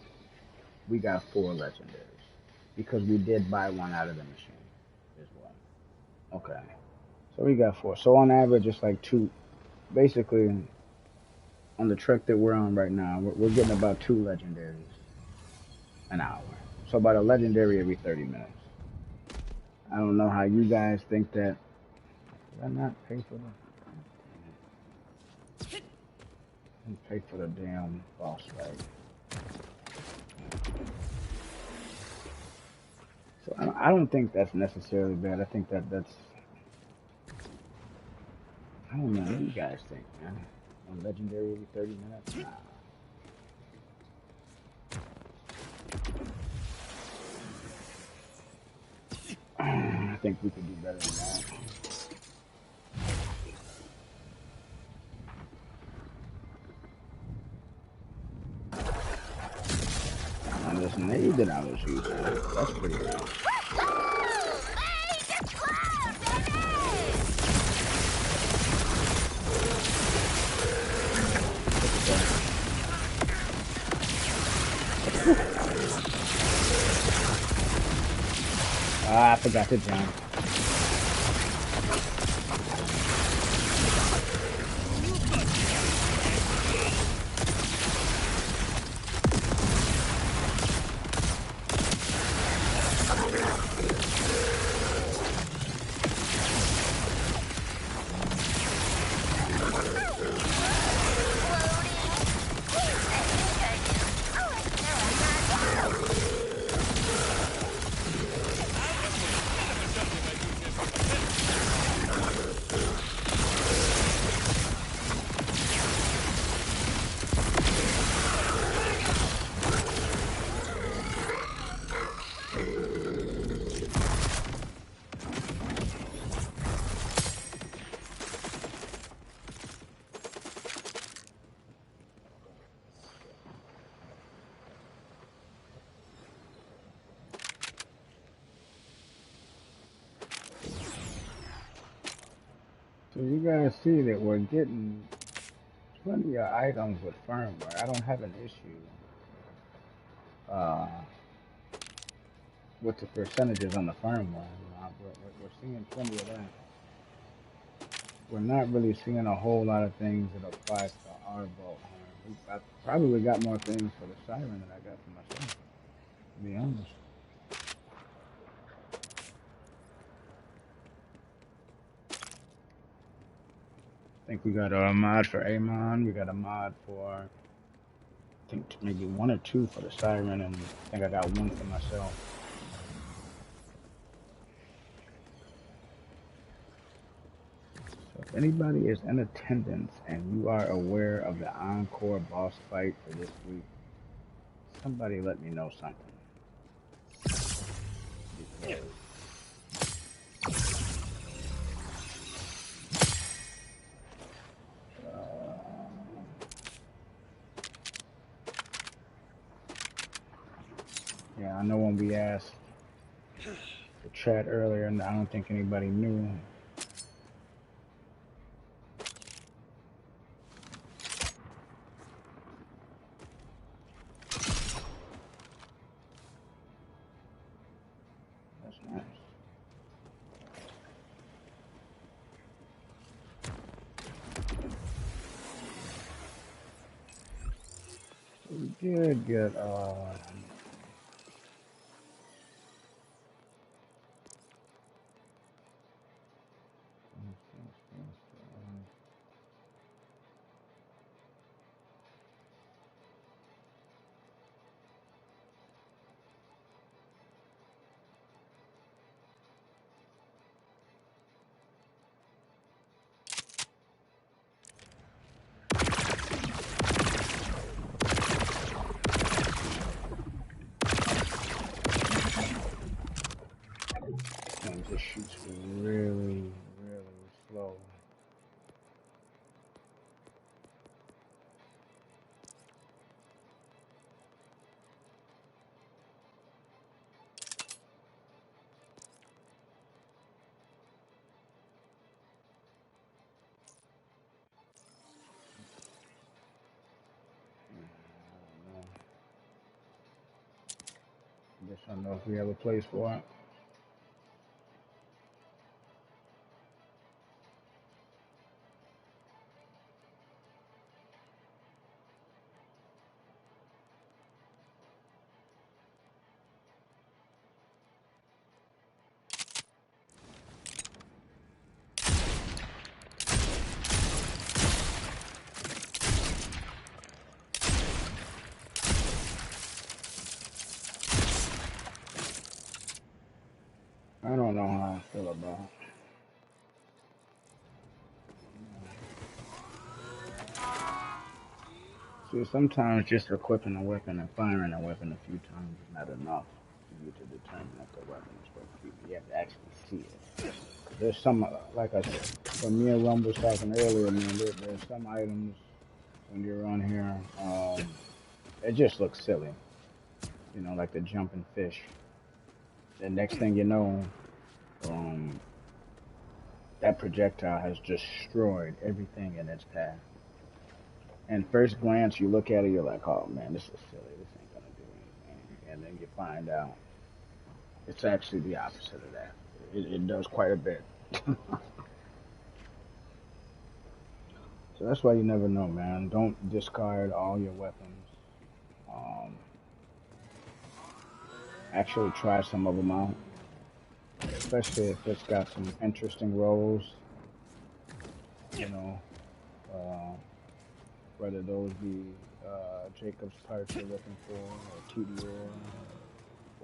We got 4 legendaries because we did buy one out of the machine as well. Okay, so we got 4. So on average, it's like 2. Basically, on the trek that we're on right now, we're getting about 2 legendaries an hour. So about a legendary every 30 minutes. I don't know how you guys think that. Did I not pay for the? I didn't pay for the damn boss fight. So I don't think that's necessarily bad. I think that's. I don't know. What do you guys think, man? On legendary every 30 minutes? Nah. I think we could do better than that. And this nade that I was using, that's pretty good. I forgot to jump. So you guys see that we're getting plenty of items with firmware. I don't have an issue with the percentages on the firmware. We're seeing plenty of that. We're not really seeing a whole lot of things that apply to our vault. I probably got more things for the siren than I got for myself, to be honest. I think we got a mod for Amon. We got a mod for, I think maybe one or two for the siren, and I think I got one for myself. So if anybody is in attendance and you are aware of the encore boss fight for this week, somebody let me know something. Because yeah, I know when we asked the chat earlier, and I don't think anybody knew. That's nice. So we did get and just shoots really, really slow. I guess I don't know if we have a place for it. I don't know how I feel about it. See, sometimes just equipping a weapon and firing a weapon a few times is not enough for you to determine if the weapon is supposed to be. You have to actually see it. There's some, like I said, when me and Rum was talking earlier, man, there's some items when you're on here, it just looks silly. You know, like the jumping fish. The next thing you know, um, that projectile has destroyed everything in its path. And first glance, you look at it, you're like, oh man, this is silly. This ain't gonna do anything. And then you find out it's actually the opposite of that. It does quite a bit. So that's why you never know, man. Don't discard all your weapons. Um, actually try some of them out, especially if it's got some interesting roles. You know, uh, whether those be Jacob's parts you're looking for, or TDR,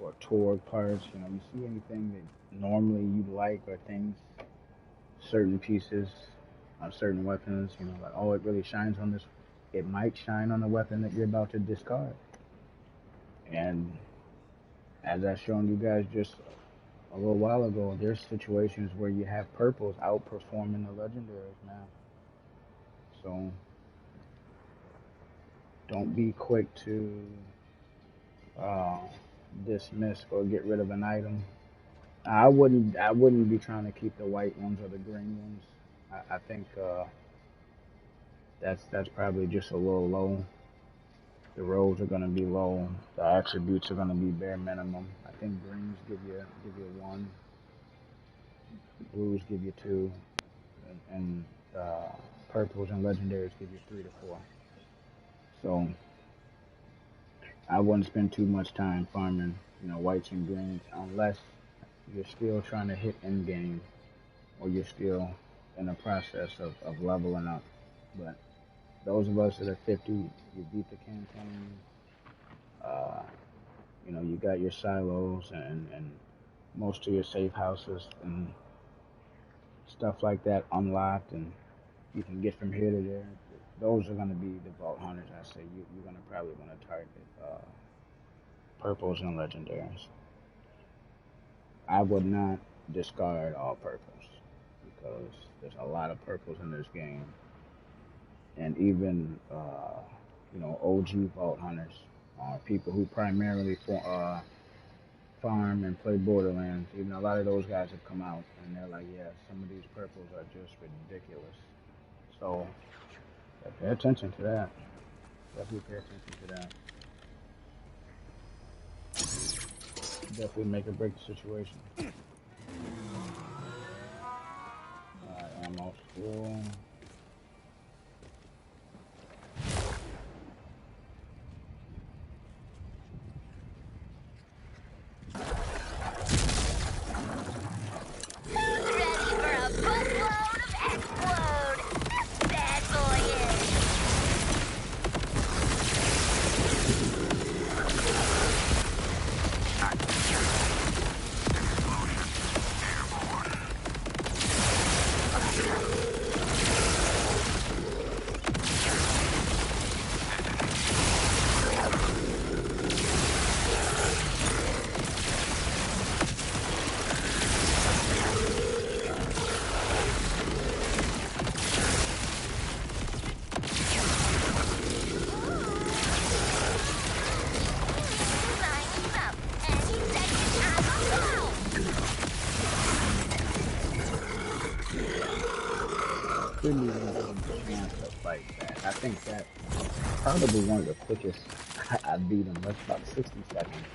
or Torg parts. You know, you see anything that normally you like, or things, certain pieces on certain weapons. You know, like, oh, it really shines on this. It might shine on the weapon that you're about to discard. And as I've shown you guys just a little while ago, there's situations where you have purples outperforming the legendaries now. So don't be quick to uh, dismiss or get rid of an item. I wouldn't be trying to keep the white ones or the green ones. I think that's probably just a little low. The rolls are gonna be low. The attributes are gonna be bare minimum. I think greens give you one, blues give you two, and purples and legendaries give you 3 to 4. So I wouldn't spend too much time farming, whites and greens unless you're still trying to hit end game or you're still in the process of leveling up. But those of us that are 50, you beat the campaign, uh, you got your silos and most of your safe houses and stuff like that unlocked, and you can get from here to there. Those are going to be the vault hunters. I say you're going to probably want to target purples and legendaries. I would not discard all purples because there's a lot of purples in this game, and even OG vault hunters are people who primarily farm and play Borderlands. Even a lot of those guys have come out and they're like, yeah, some of these purples are just ridiculous. So pay attention to that. Definitely pay attention to that. Definitely make or break the situation. Alright, ammo full. Didn't even give him a chance to fight that. I think that probably one of the quickest I beat him. That's about 60 seconds.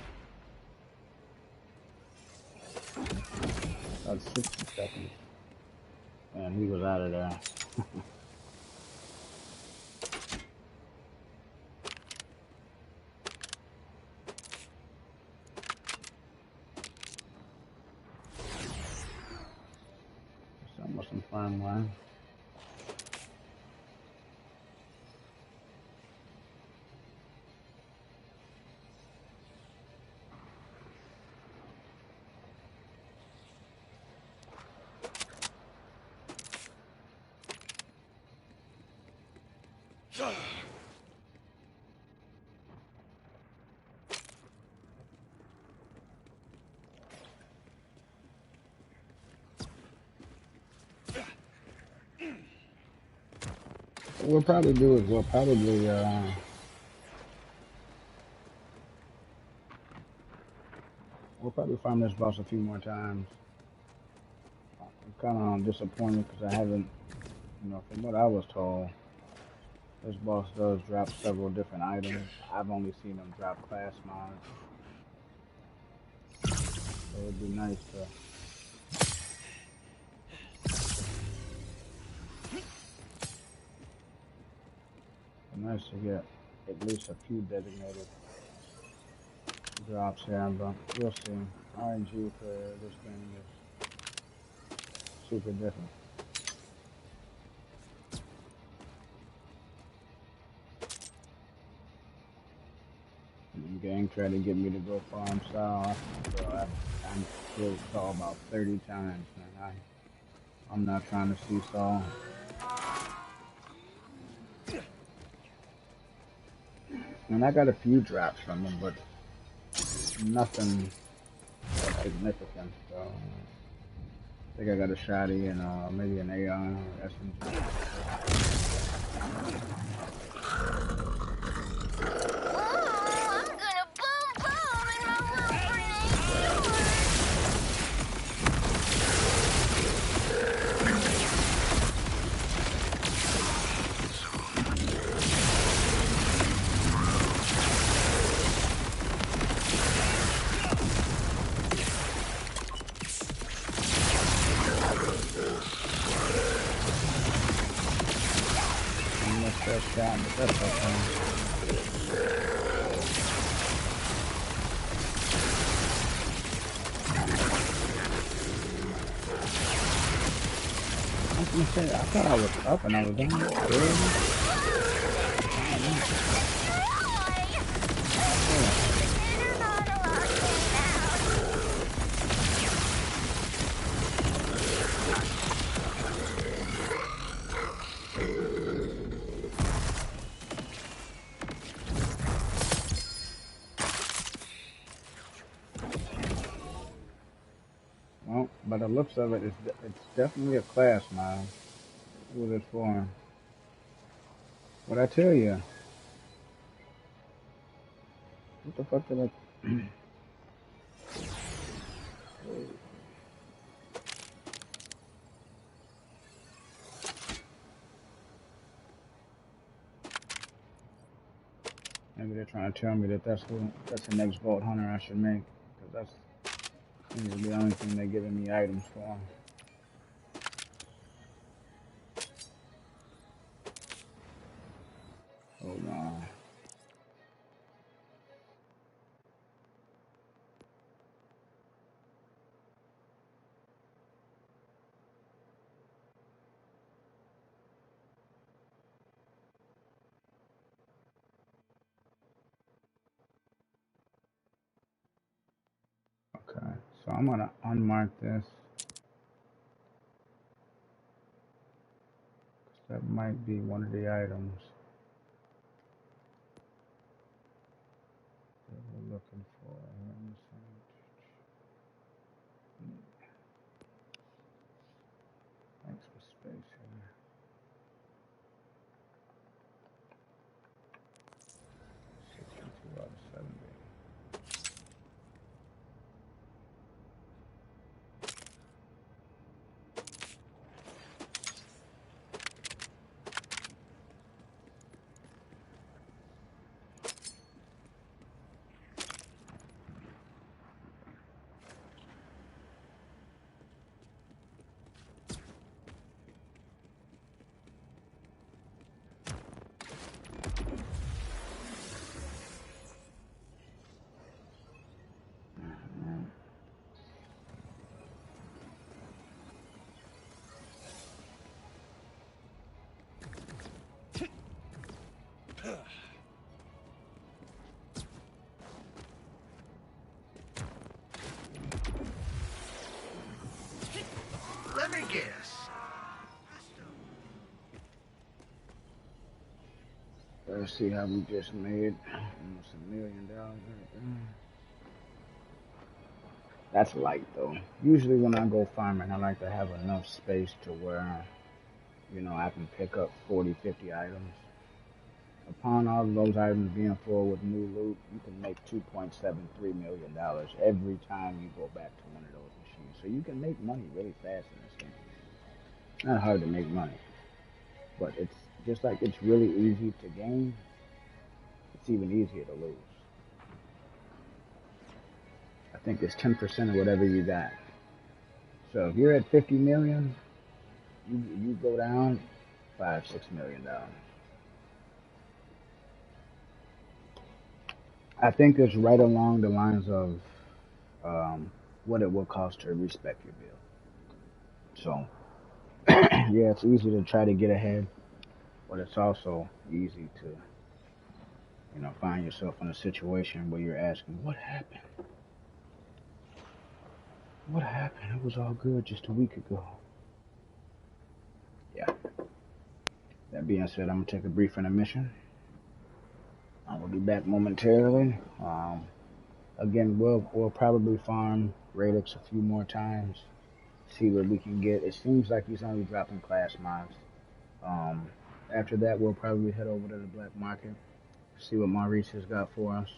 About 60 seconds. And he was out of there. Almost some fun one. What we'll probably do is we'll probably farm this boss a few more times. I'm kind of disappointed because I haven't, from what I was told, this boss does drop several different items. I've only seen him drop class mods. So it'd be nice to get at least a few designated drops here, but we'll see. RNG for this game is super different. The game tried to get me to go farm south, so I'm still saw about 30 times, man. I'm not trying to seesaw. And I got a few drops from him, but nothing significant. So I think I got a shotty and maybe an AR or SMG. shot, but that's okay. I was gonna say, I thought I was up and I was down. Really? Well, by the looks of it, it's definitely a class, man. What was it for? What I tell you? What the fuck did I? Maybe they're trying to tell me that that's the next Vault Hunter I should make, because that's seems to be the only thing they're giving me items for. Hold on. Okay, so I'm gonna unmark this. That might be one of the items that we're looking for. Thanks for space here. 62 out of 70. Let me guess. Let's see how we just made almost $1 million right there. That's light though. Usually when I go farming, I like to have enough space to where, I can pick up 40, 50 items. Upon all of those items being full with new loot, you can make $2.73 million every time you go back to one of those machines. So you can make money really fast in this game. It's not hard to make money, but it's just like it's really easy to gain. It's even easier to lose. I think it's 10% of whatever you got. So if you're at 50 million, you go down $5-6 million. I think it's right along the lines of what it will cost to respect your build. So yeah, it's easy to try to get ahead, but it's also easy to find yourself in a situation where you're asking, what happened? What happened? It was all good just a week ago. Yeah. That being said, I'm gonna take a brief intermission. I will be back momentarily. Again, we'll probably farm Radix a few more times, see what we can get. It seems like he's only dropping class mods. After that, we'll probably head over to the black market, see what Maurice has got for us.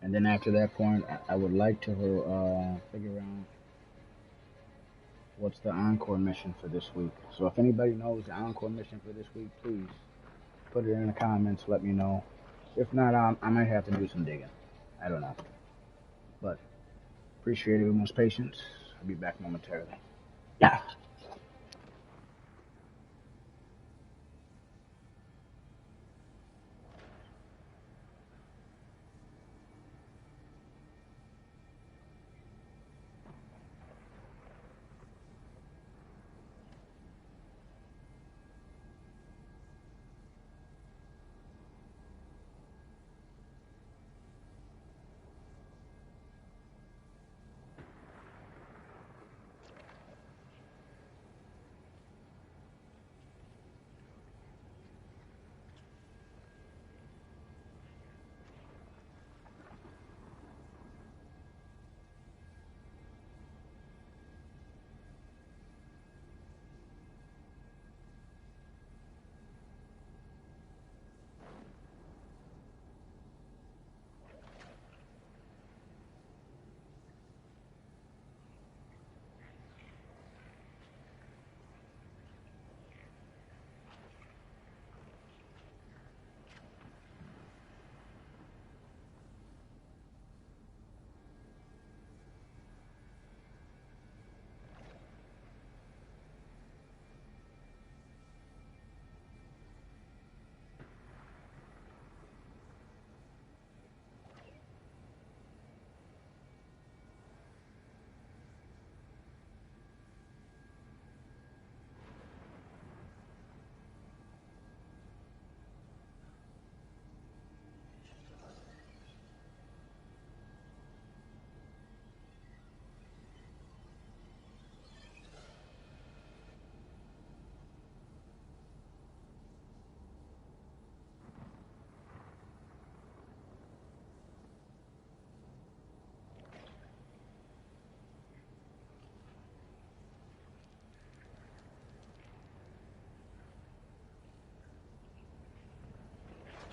And then after that point, I would like to figure out what's the encore mission for this week. So if anybody knows the encore mission for this week, please put it in the comments. Let me know. If not, I might have to do some digging. I don't know. But appreciate everyone's patience. I'll be back momentarily. Yeah.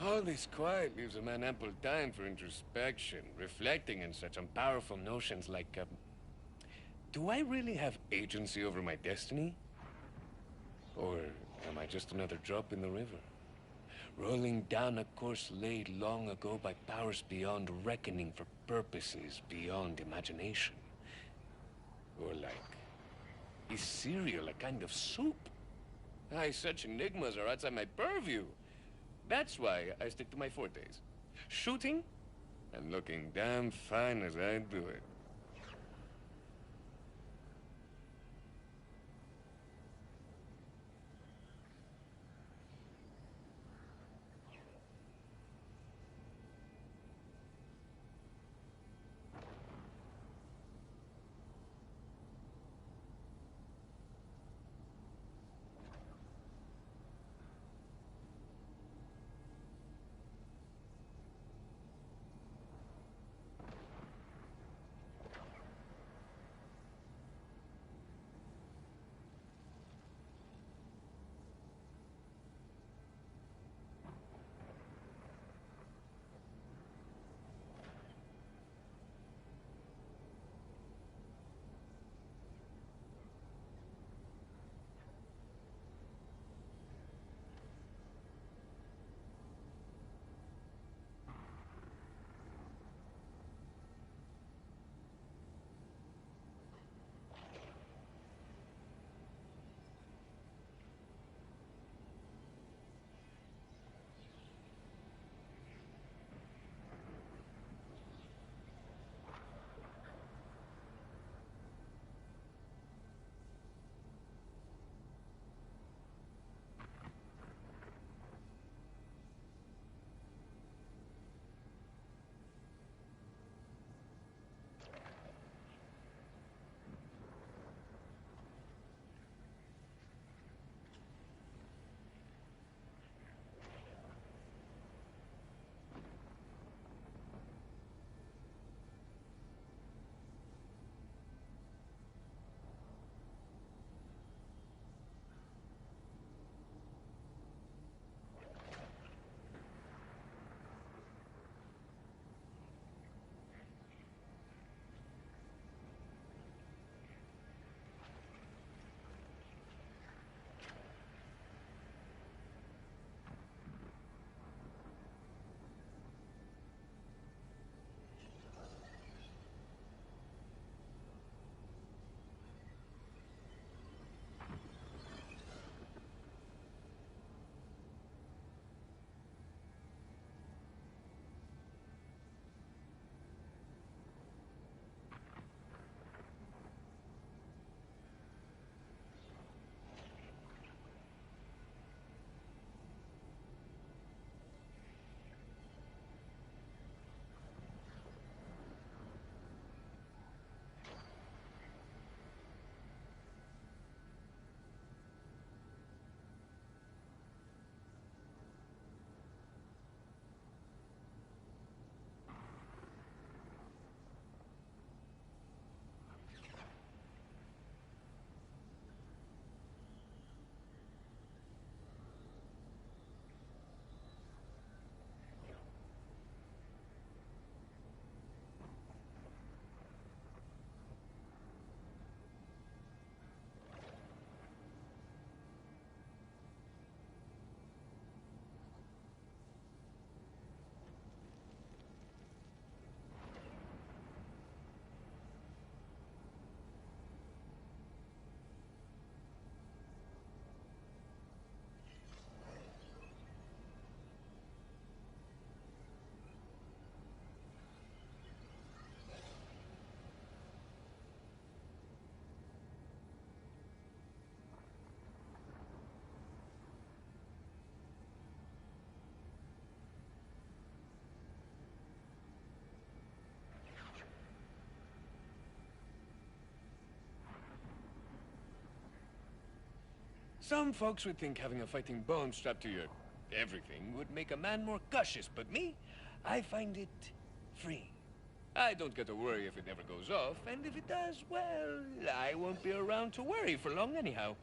All this quiet leaves a man ample time for introspection, reflecting and such on powerful notions like, do I really have agency over my destiny? Or am I just another drop in the river? Rolling down a course laid long ago by powers beyond reckoning for purposes beyond imagination. Or like, is cereal a kind of soup? Aye, such enigmas are outside my purview. That's why I stick to my fortes. Shooting, and looking damn fine as I do it. Some folks would think having a fighting bone strapped to your everything would make a man more cautious, but me, I find it free. I don't get to worry if it never goes off, and if it does, well, I won't be around to worry for long anyhow.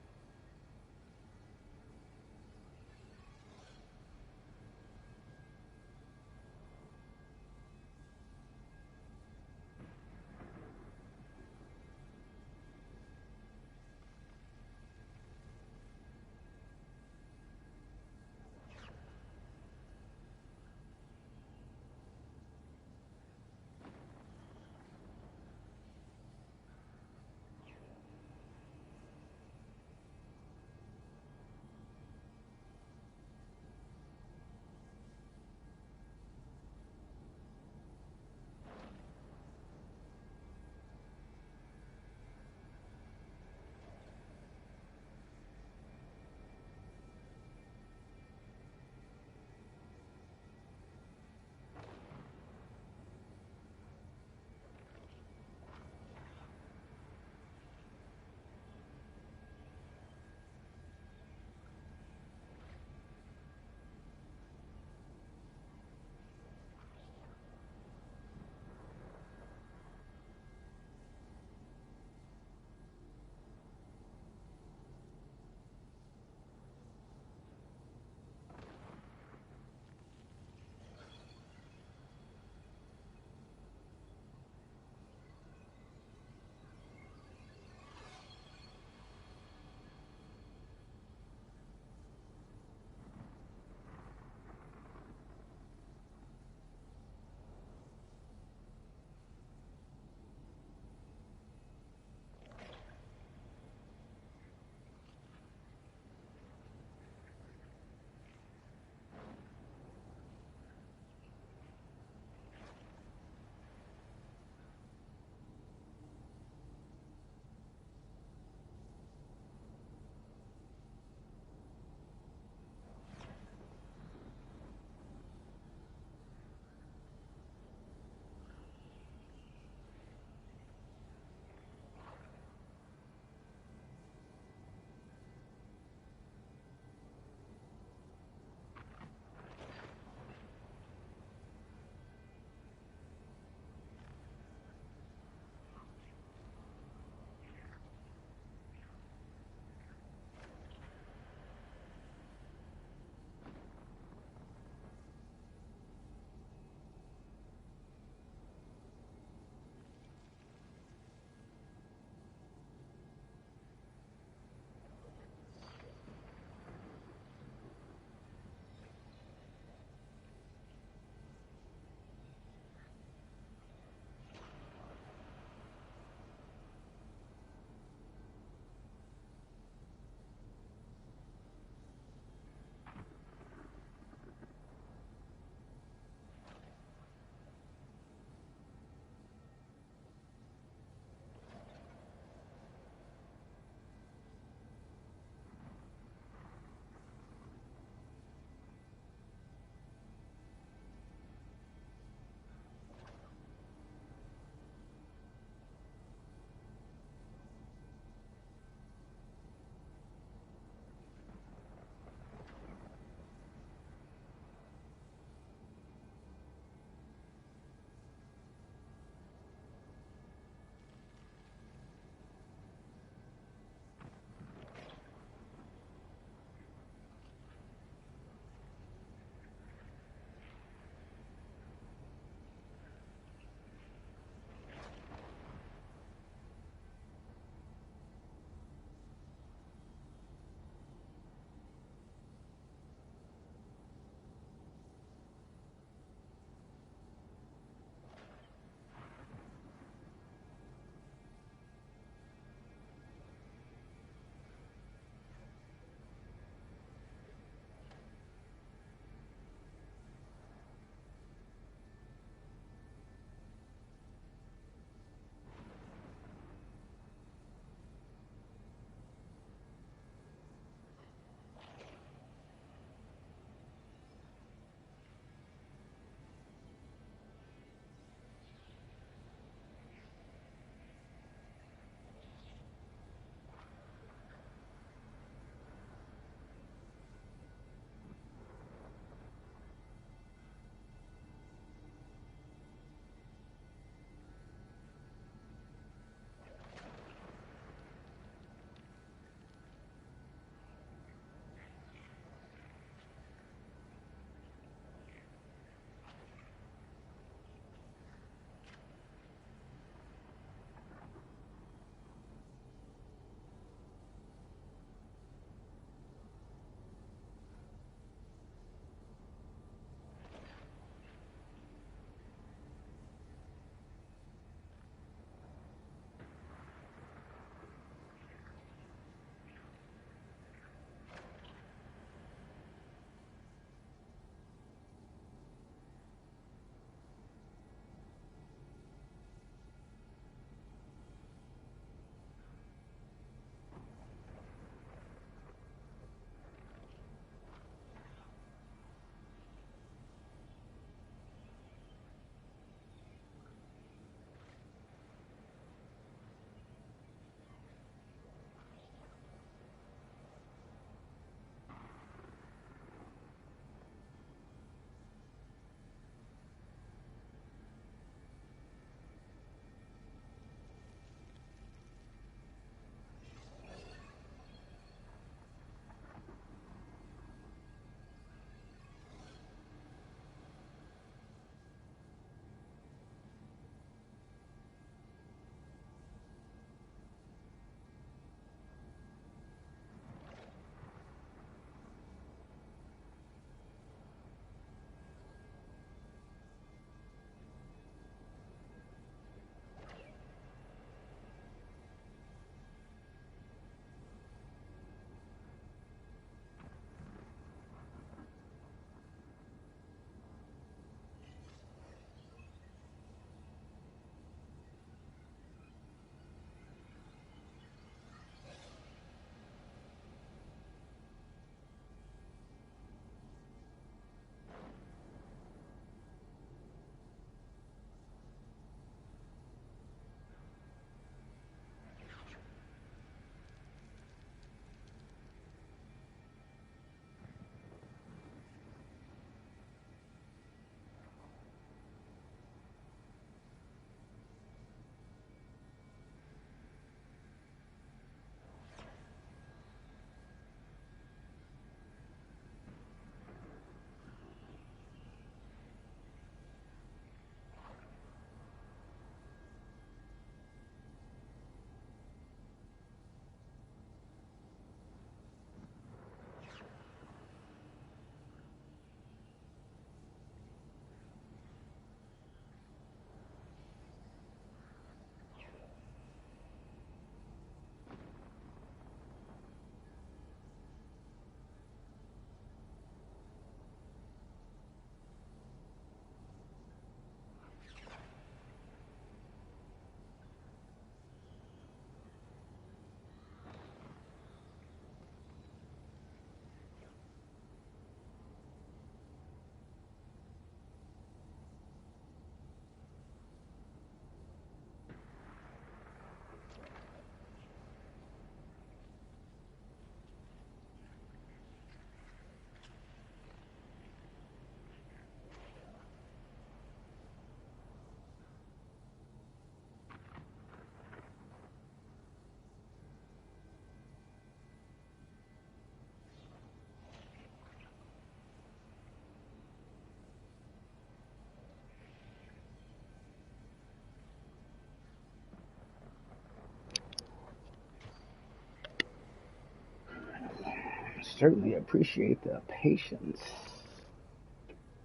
certainly appreciate the patience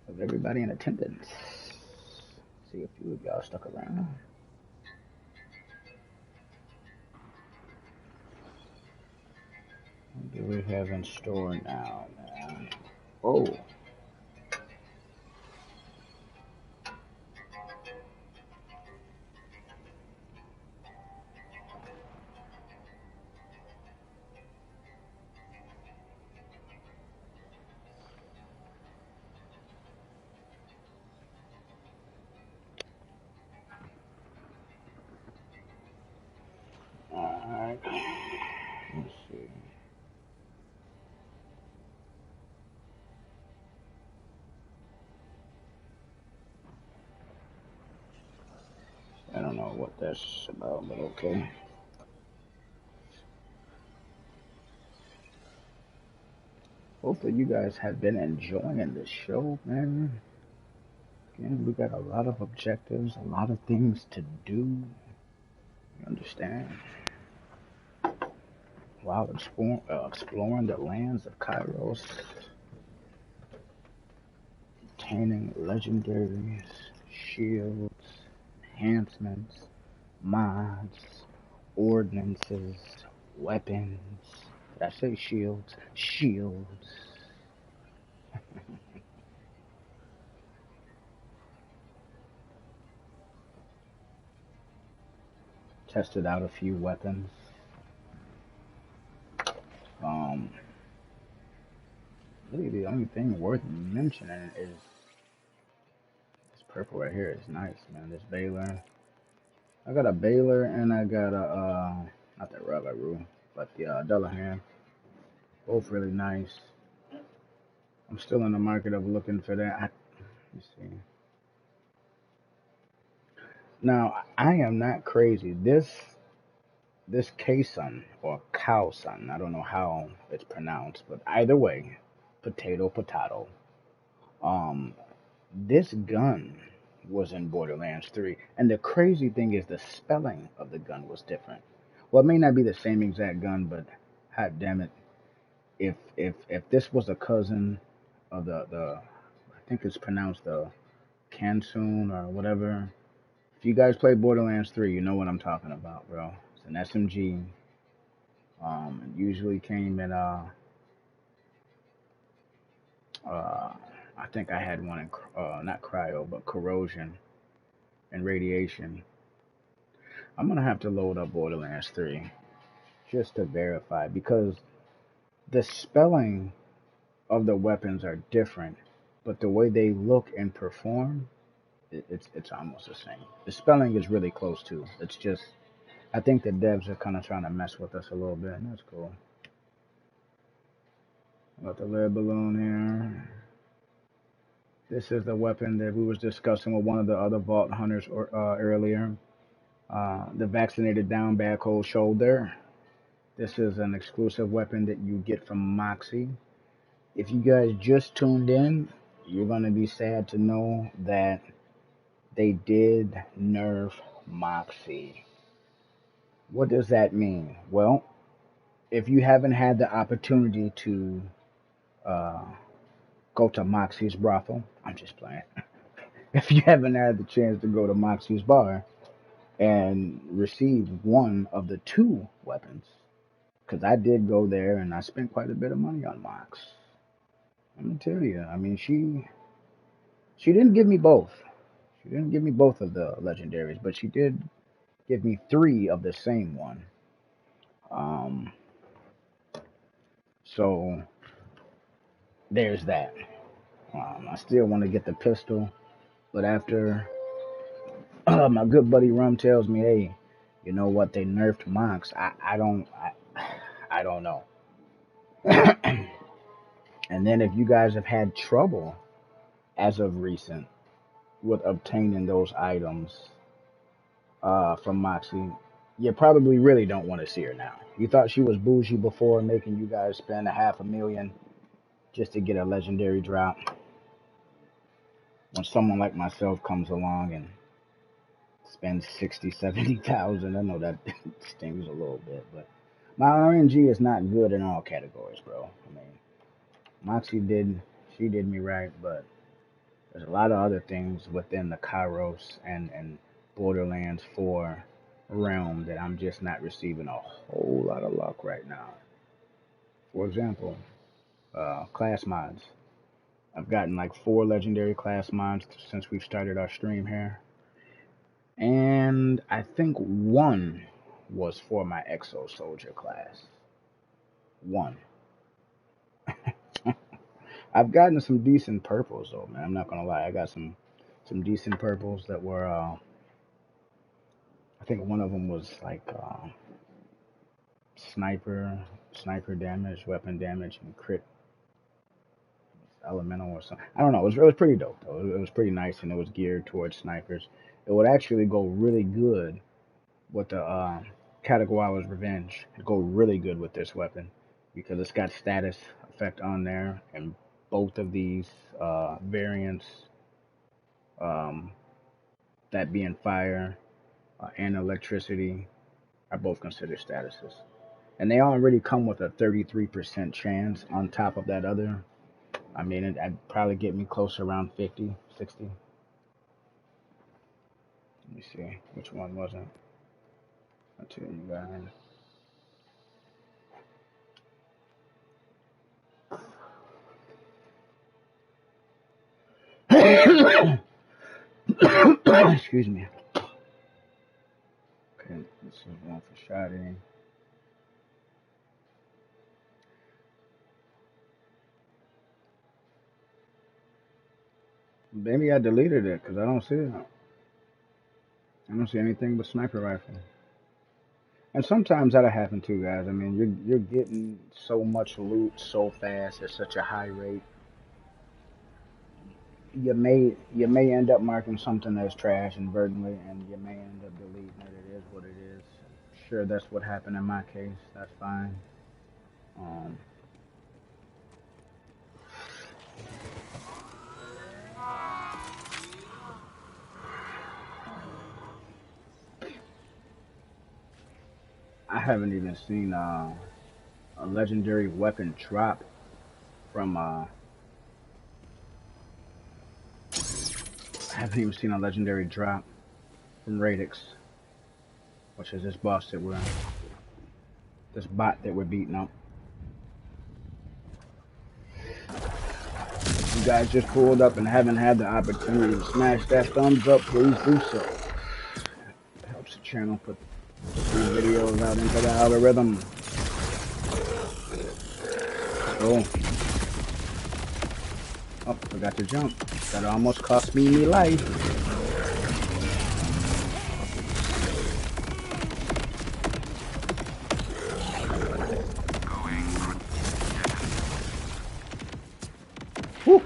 of everybody in attendance. See a few of y'all stuck around. What do we have in store now, man? Oh. Alright. Let's see. I don't know what that's about, but okay. Hopefully you guys have been enjoying the show, man. Again, we got a lot of objectives, a lot of things to do. You understand? While exploring the lands of Kairos, obtaining legendaries, shields, enhancements, mods, ordinances, weapons. Did I say shields? Shields. Tested out a few weapons. Really the only thing worth mentioning is this purple right here. Is nice, man. This Baylor. I got a Baylor and I got a not the Ruggaroo, but the Dullahan. Both really nice. I'm still in the market of looking for that. Let's see. Now I am not crazy. This K-Sun or Cow-Sun, I don't know how it's pronounced, but either way, potato. Um, this gun was in Borderlands 3, and the crazy thing is the spelling of the gun was different. Well, it may not be the same exact gun, but hot damn it, if this was a cousin of the I think it's pronounced the Kansun or whatever. If you guys play Borderlands 3, you know what I'm talking about, bro. It's an SMG. It usually came in I think I had one in not cryo, but corrosion and radiation. I'm gonna have to load up Borderlands 3 just to verify because the spelling of the weapons are different, but the way they look and perform, it's almost the same. The spelling is really close too. It's just I think the devs are kind of trying to mess with us a little bit. And that's cool. Got the lead balloon here. This is the weapon that we was discussing with one of the other vault hunters earlier. The vaccinated down back cold shoulder. This is an exclusive weapon that you get from Moxie. If you guys just tuned in, you're gonna be sad to know that they did nerf Moxie. What does that mean? Well, if you haven't had the opportunity to uh, go to Moxie's brothel, I'm just playing. If you haven't had the chance to go to Moxie's bar and receive one of the two weapons, because I did go there and I spent quite a bit of money on Mox. Let me tell you, I mean, she didn't give me both. She didn't give me both of the legendaries, but she did give me three of the same one. So there's that. I still want to get the pistol, but after my good buddy Rum tells me, hey, you know what? They nerfed Mox. I don't know. And then if you guys have had trouble as of recent with obtaining those items from Moxie, you probably really don't want to see her now. You thought she was bougie before, making you guys spend $500,000 just to get a legendary drop. When someone like myself comes along and spends 60, 70,000, I know that stings a little bit, but my RNG is not good in all categories, bro. I mean, Moxie did, she did me right, but there's a lot of other things within the Kairos and Borderlands 4 realm that I'm just not receiving a whole lot of luck right now. For example, class mods. I've gotten like 4 legendary class mods since we've started our stream here. And I think one was for my Exo Soldier class. One. I've gotten some decent purples though, man. I'm not gonna lie. I got some decent purples that were. I think one of them was like sniper damage, weapon damage, and crit elemental or something. I don't know. It was pretty dope though. It was pretty nice, and it was geared towards snipers. It would actually go really good with the Kataguawa's Revenge. It'd go really good with this weapon because it's got status effect on there, and both of these variants, um, that being fire and electricity, are both considered statuses. And they already come with a 33% chance on top of that other. I mean, I'd probably get me close around 50, 60. Let me see. Which one was it? I'll tell you guys. Excuse me. Okay, this is one for Sade. Maybe I deleted it because I don't see it. I don't see anything but sniper rifle. And sometimes that'll happen too, guys. I mean, you're getting so much loot so fast at such a high rate. You may end up marking something as trash inadvertently, and you may end up deleting it. It is what it is. Sure, that's what happened in my case. That's fine. Um, I haven't even seen a legendary weapon drop from. I haven't even seen a legendary drop from Radix, which is this bot that we're beating up. If you guys just pulled up and haven't had the opportunity to smash that thumbs up, please do so. It helps the channel put these videos out into the algorithm. Oh, forgot to jump. That almost cost me life. Whew.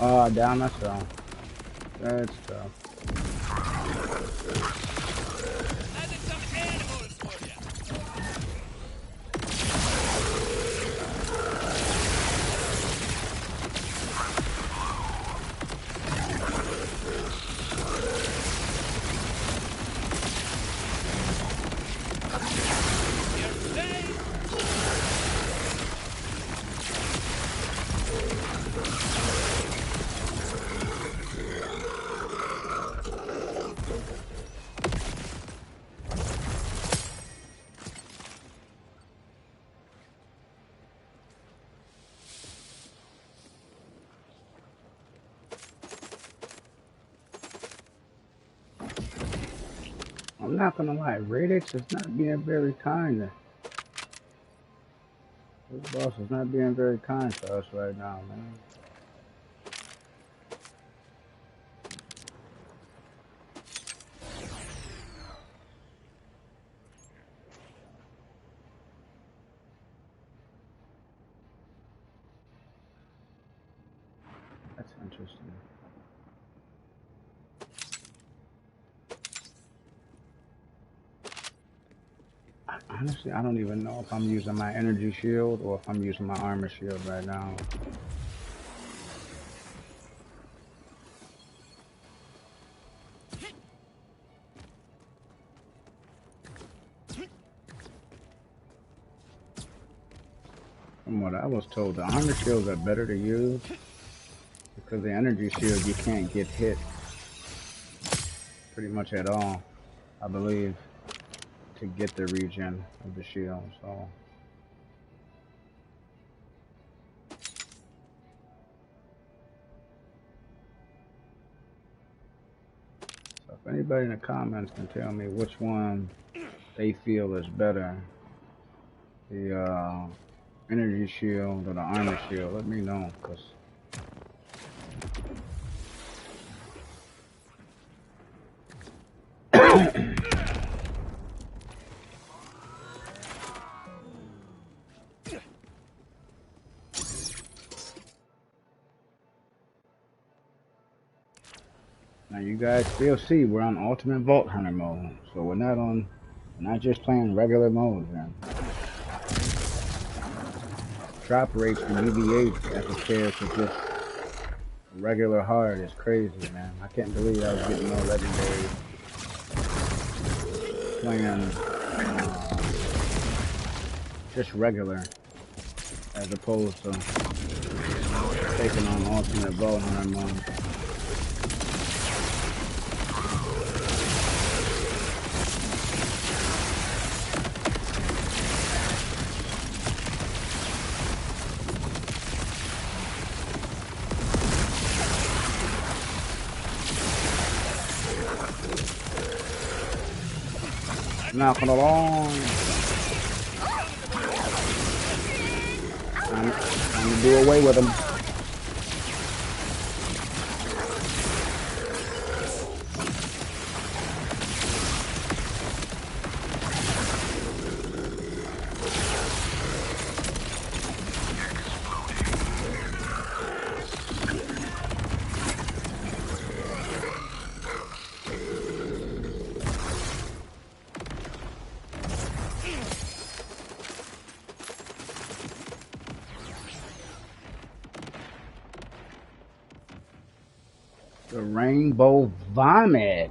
Oh, down that's tough. That's tough. I'm not gonna lie, Radix is not being very kind. This boss is not being very kind to us right now, man. That's interesting. Honestly, I don't even know if I'm using my energy shield or if I'm using my armor shield right now. From what I was told, the armor shields are better to use because the energy shield you can't get hit pretty much at all, I believe, to get the regen of the shield. So if anybody in the comments can tell me which one they feel is better, the energy shield or the armor shield, let me know, because now you guys still see we're on ultimate vault hunter mode, so we're not just playing regular mode, man. Drop rates for UVH as compared to just regular hard is crazy, man. I can't believe I was getting no legendary playing just regular as opposed to taking on ultimate vault hunter mode. Knocking along. Time to do away with them. The rainbow vomit.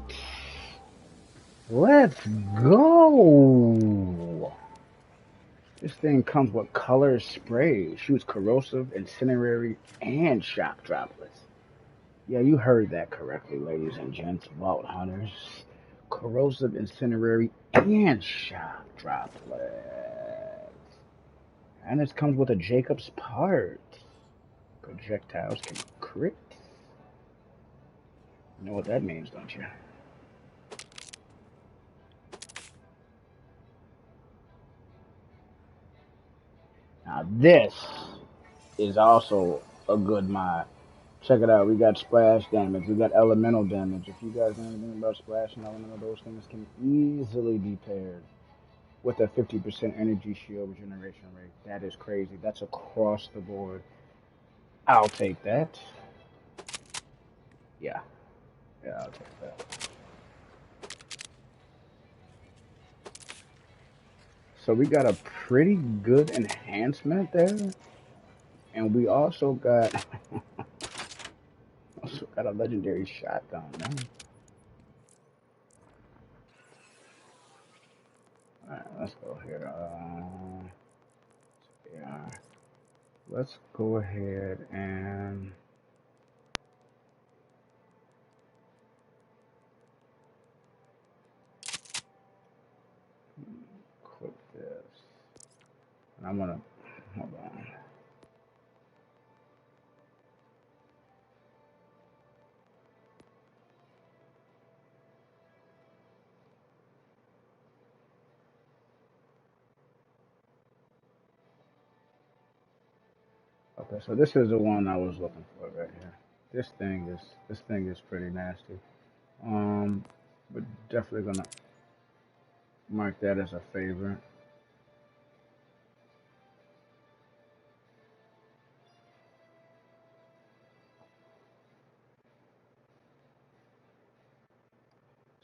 Let's go. This thing comes with color spray. Shoots corrosive, incendiary, and shock droplets. Yeah, you heard that correctly, ladies and gents, vault hunters. Corrosive, incendiary, and shock droplets. And this comes with a Jacob's part. Projectiles can crit. You know what that means, don't you? Now this is also a good mod. Check it out. We got splash damage. We got elemental damage. If you guys know anything about splash and elemental, those things can easily be paired with a 50% energy shield regeneration rate. That is crazy. That's across the board. I'll take that. Yeah. Yeah, I'll take that. So we got a pretty good enhancement there. And we also got a legendary shotgun now. Alright, let's go here. Yeah. Let's go ahead and click this. And I'm gonna hold on. Okay, so this is the one I was looking for right here. This thing is pretty nasty. We're definitely gonna mark that as a favorite.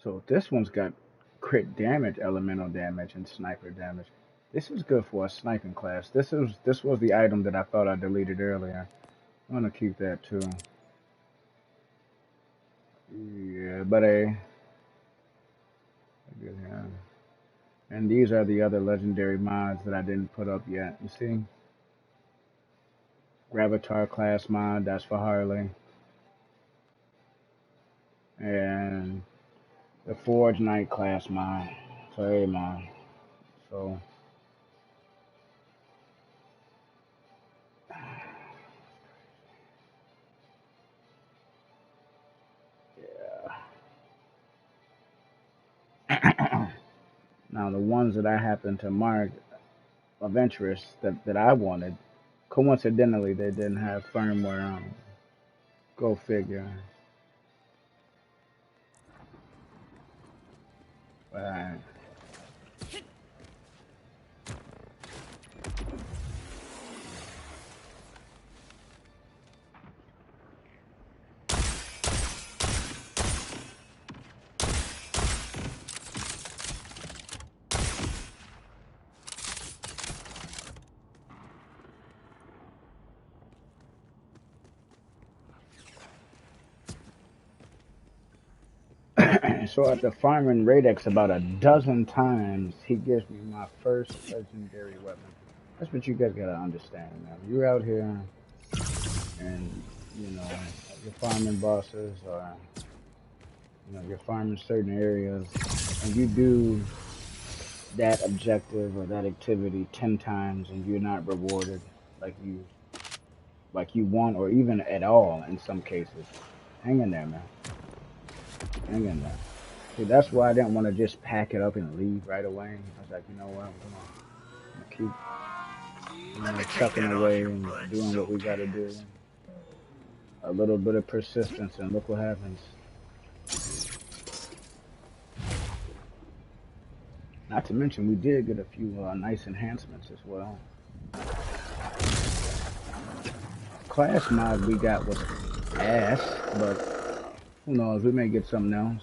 So this one's got crit damage, elemental damage, and sniper damage. This is good for a sniping class. This was the item that I thought I deleted earlier. I'm gonna keep that too. Yeah, but yeah. And these are the other legendary mods that I didn't put up yet. You see? Gravatar class mod, that's for Harley. And the Forge Knight class mod for Amon. So, yeah. Now, the ones that I happen to mark of interest that I wanted, coincidentally, they didn't have firmware on. Go figure. Right. So after farming Radex about a dozen times, he gives me my first legendary weapon. That's what you guys gotta understand, man. You're out here and, you know, you're farming bosses or, you know, you're farming certain areas and you do that objective or that activity 10 times and you're not rewarded like you want or even at all in some cases. Hang in there, man. Hang in there. See, that's why I didn't want to just pack it up and leave right away. I was like, you know what, I'm gonna keep chucking away and doing what we gotta do. A little bit of persistence and look what happens. Not to mention, we did get a few nice enhancements as well. Class mod we got was ass, but who knows, we may get something else.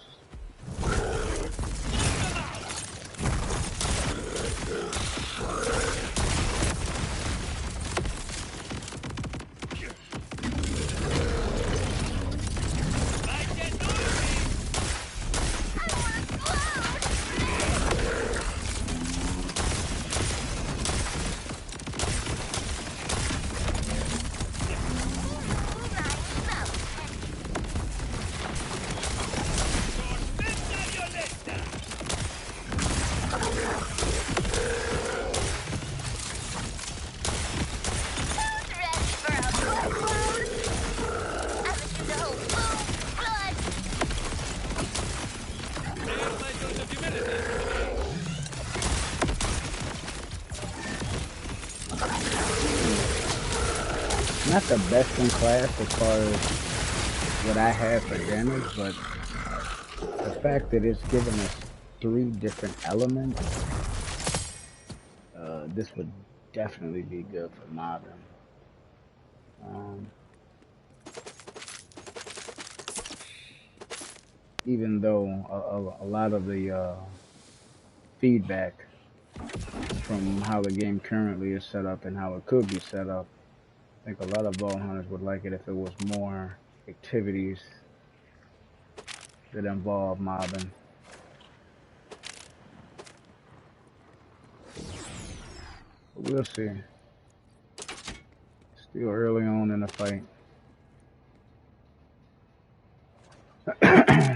Not the best in class as far as what I have for damage, but the fact that it's given us 3 different elements, this would definitely be good for mobbing. Even though a lot of the feedback from how the game currently is set up and how it could be set up, I think a lot of Vault Hunters would like it if it was more activities that involve mobbing. But we'll see. Still early on in the fight.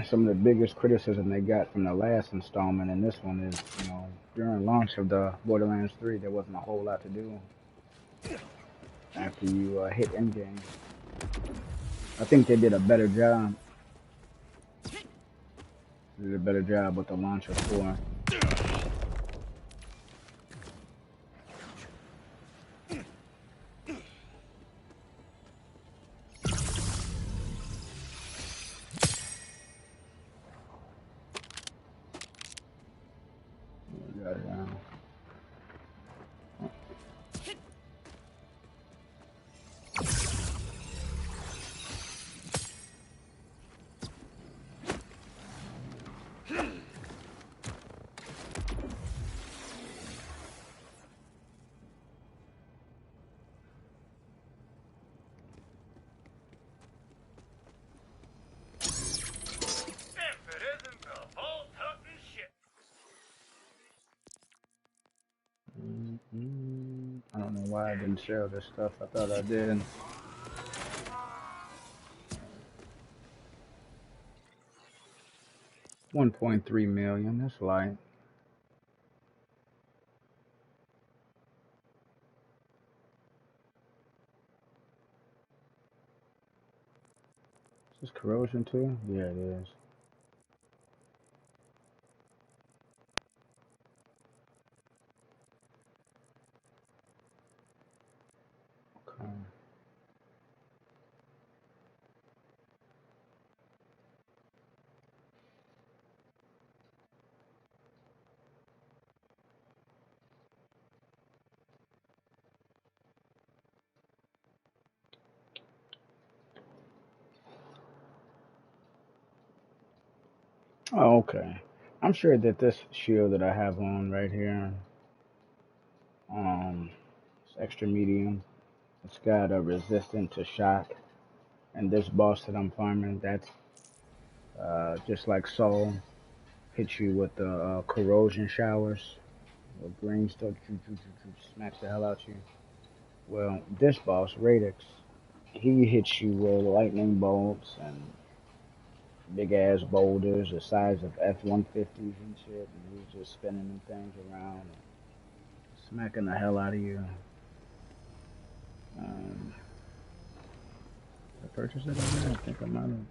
Some of the biggest criticism they got from the last installment and this one is, you know, during launch of the Borderlands 3, there wasn't a whole lot to do after you hit endgame. I think they did a better job. They did a better job with the launch of 4. why I didn't sell this stuff. I thought I did. 1.3 million. That's light. Is this corrosion too? Yeah, it is. Okay. Oh, okay. I'm sure that this shield that I have on right here, it's extra medium. It's got a resistant to shock. And this boss that I'm farming, that's just like Soul, hits you with the corrosion showers. The green stuff smacks the hell out you. Well, this boss, Radix, he hits you with lightning bolts and big ass boulders the size of F-150s and shit, and he's just spinning them things around, and smacking the hell out of you. Did I purchase it already? I think I might have.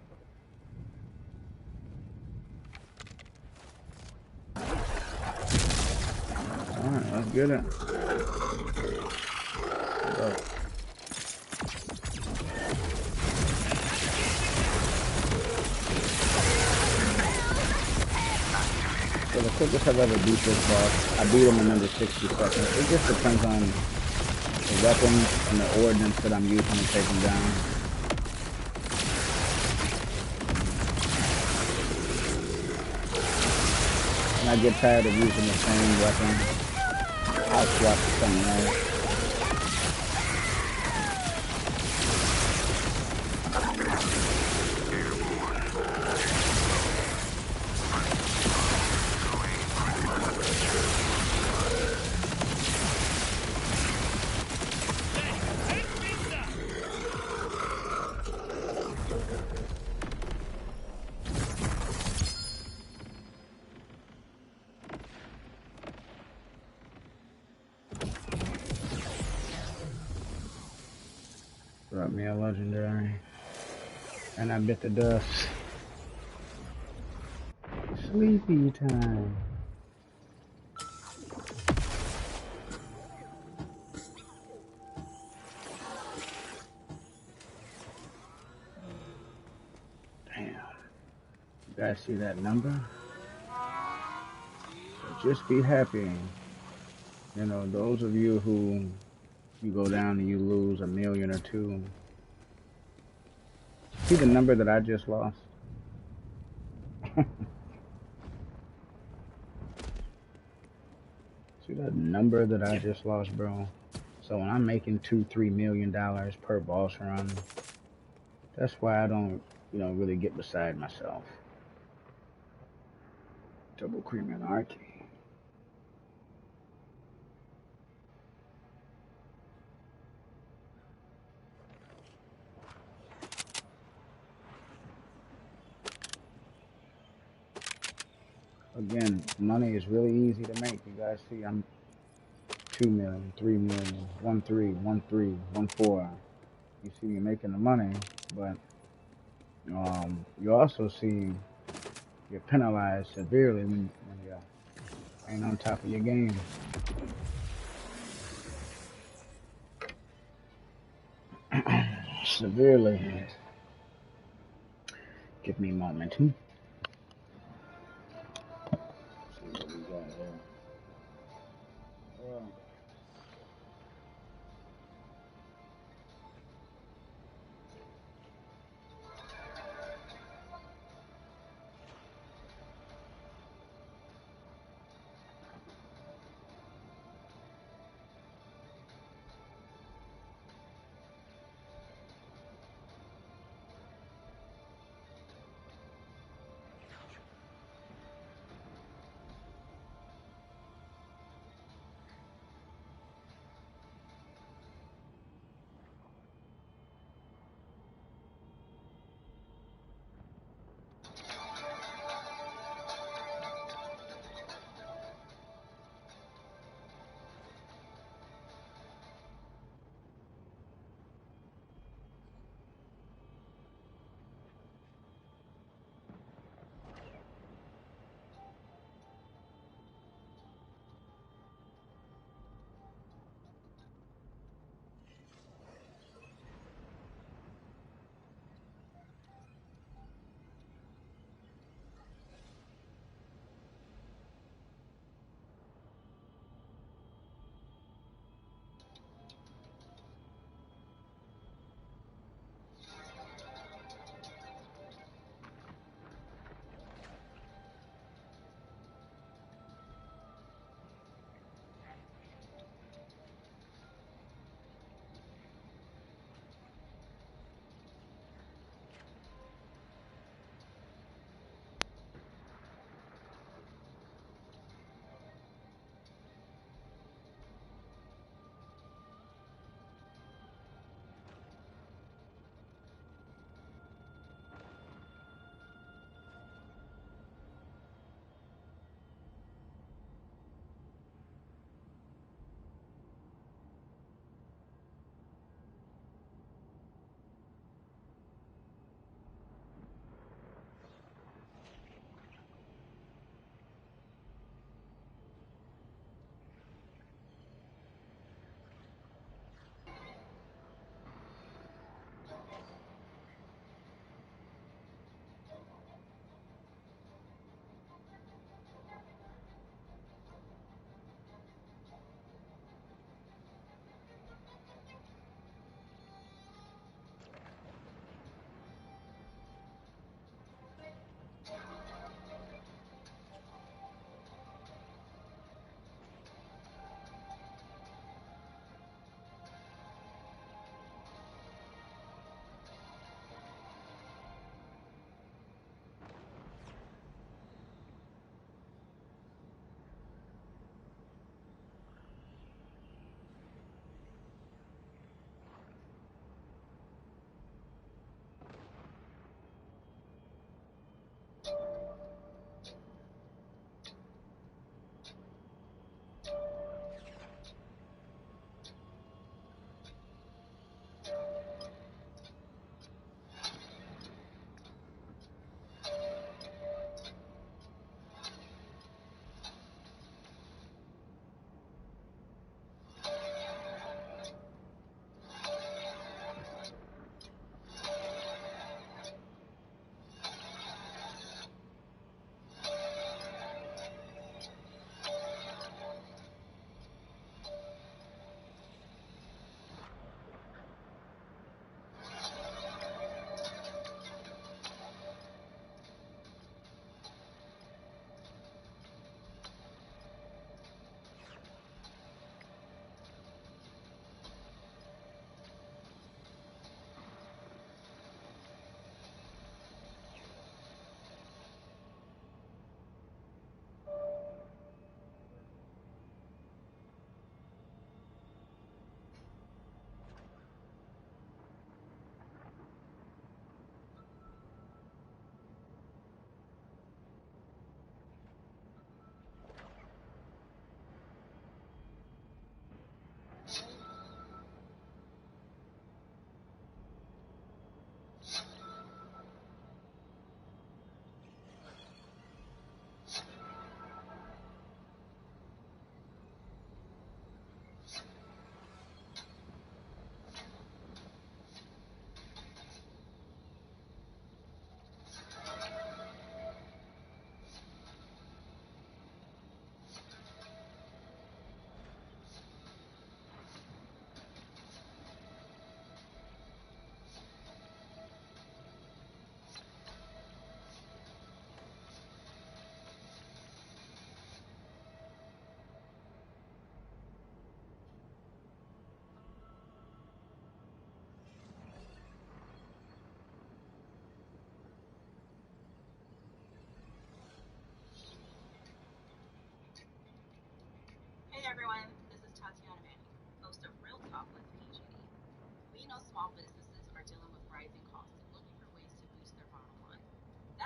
Alright, let's get it. Go. So the quickest I've ever beat this boss, I beat him in under 60 seconds. It just depends on the weapons and the ordnance that I'm using to take him down. When I get tired of using the same weapon, I'll swap to something else. Brought me a legendary. And I bit the dust. Sleepy time. Damn. You guys see that number? So just be happy. You know, those of you who you go down and you lose a million or two. See the number that I just lost? See that number that I just lost, bro? So when I'm making $2-3 million per boss run, that's why I don't, really get beside myself. Double cream and RT. Again, money is really easy to make. You guys see, I'm 2 million, 3 million, 1-3, 1-3, 1-4. You see me making the money, but you also see you're penalized severely when you ain't on top of your game. Severely. Give me a moment. See what we got here.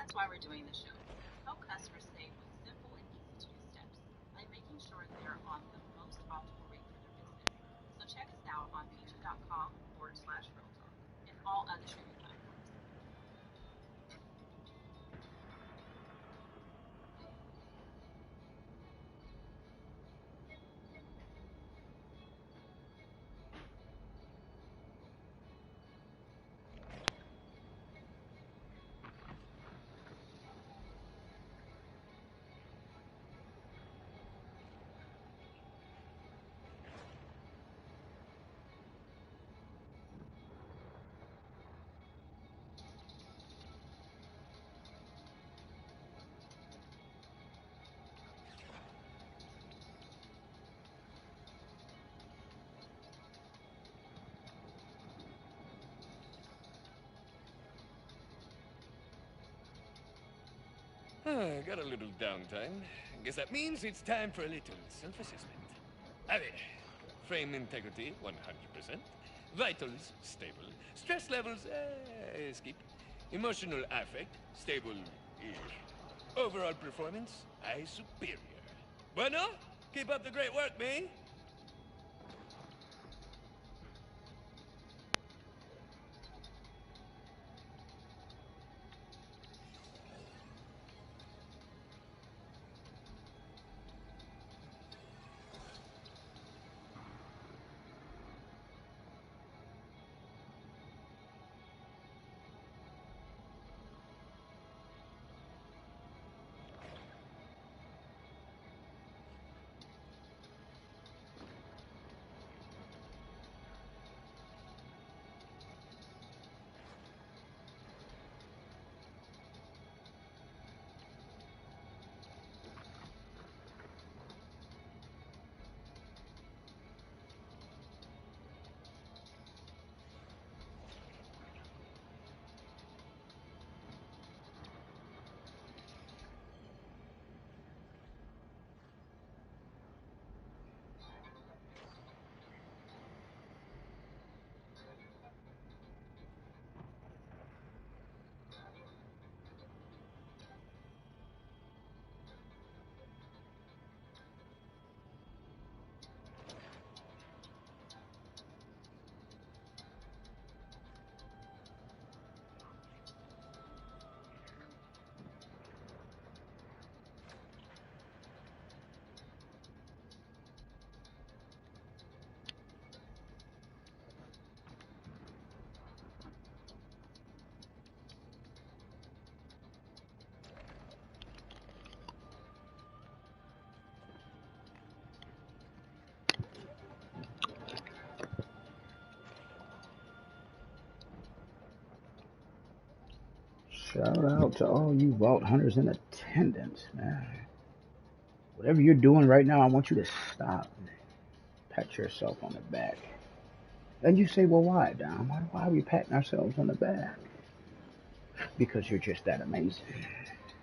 That's why we're doing the show. Help customers save with simple and easy to use steps, like making sure they're on the most optimal rate for their business. So check us out on beacon.com/real talk and all other streaming platforms. Got a little downtime. Guess that means it's time for a little self-assessment. Allez, frame integrity 100%, vitals stable, stress levels skip, emotional affect stable-ish, overall performance I superior. Bueno, keep up the great work, me. Shout out to all you vault hunters in attendance, man. Whatever you're doing right now, I want you to stop. Pat yourself on the back. And you say, well, why, Dom? Why are we patting ourselves on the back? Because you're just that amazing.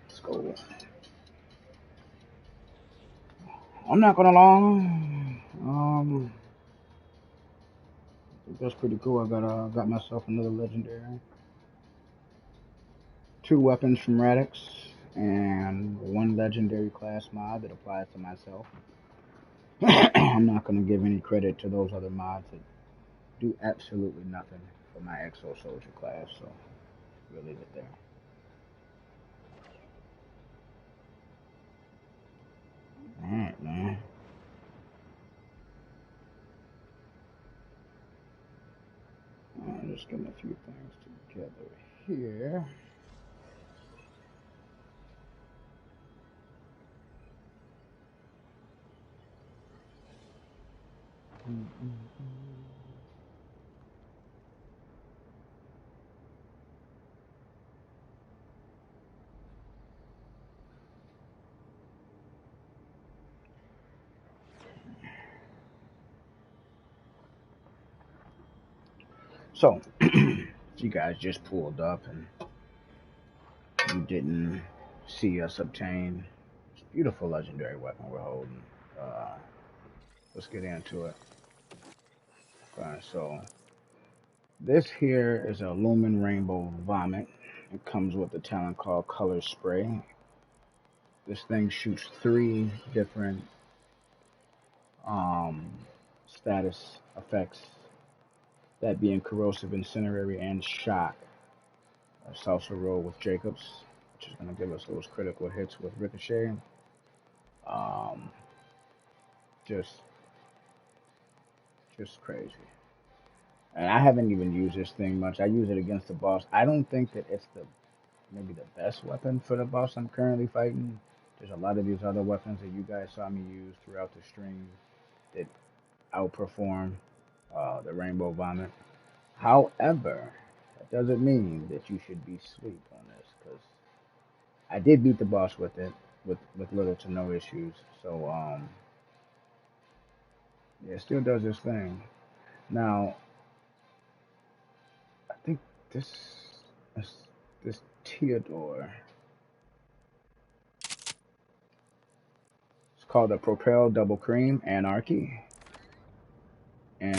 Let's go. I'm not gonna lie. That's pretty cool. I got myself another legendary. 2 weapons from Radix and 1 legendary class mod that applies to myself. I'm not gonna give any credit to those other mods that do absolutely nothing for my Exo Soldier class, so we'll leave it there. Alright, man. Just getting a few things together here. So, if you guys just pulled up and you didn't see us obtain this beautiful legendary weapon we're holding, let's get into it. Okay, so this here is a Lumen Rainbow Vomit. It comes with a talent called Color Spray. This thing shoots 3 different um, status effects, that being Corrosive, Incinerary, and Shock. Let's also roll with Jacobs, which is going to give us those critical hits with Ricochet. Um, just, just crazy. And I haven't even used this thing much. I use it against the boss. I don't think that it's maybe the best weapon for the boss I'm currently fighting. There's a lot of these other weapons that you guys saw me use throughout the stream that outperform the Rainbow Vomit. However, that doesn't mean that you should be sweet on this, because I did beat the boss with it with little to no issues. So yeah, it still does this thing. Now I think this this, this Theodore. It's called the Propel Double Cream Anarchy. And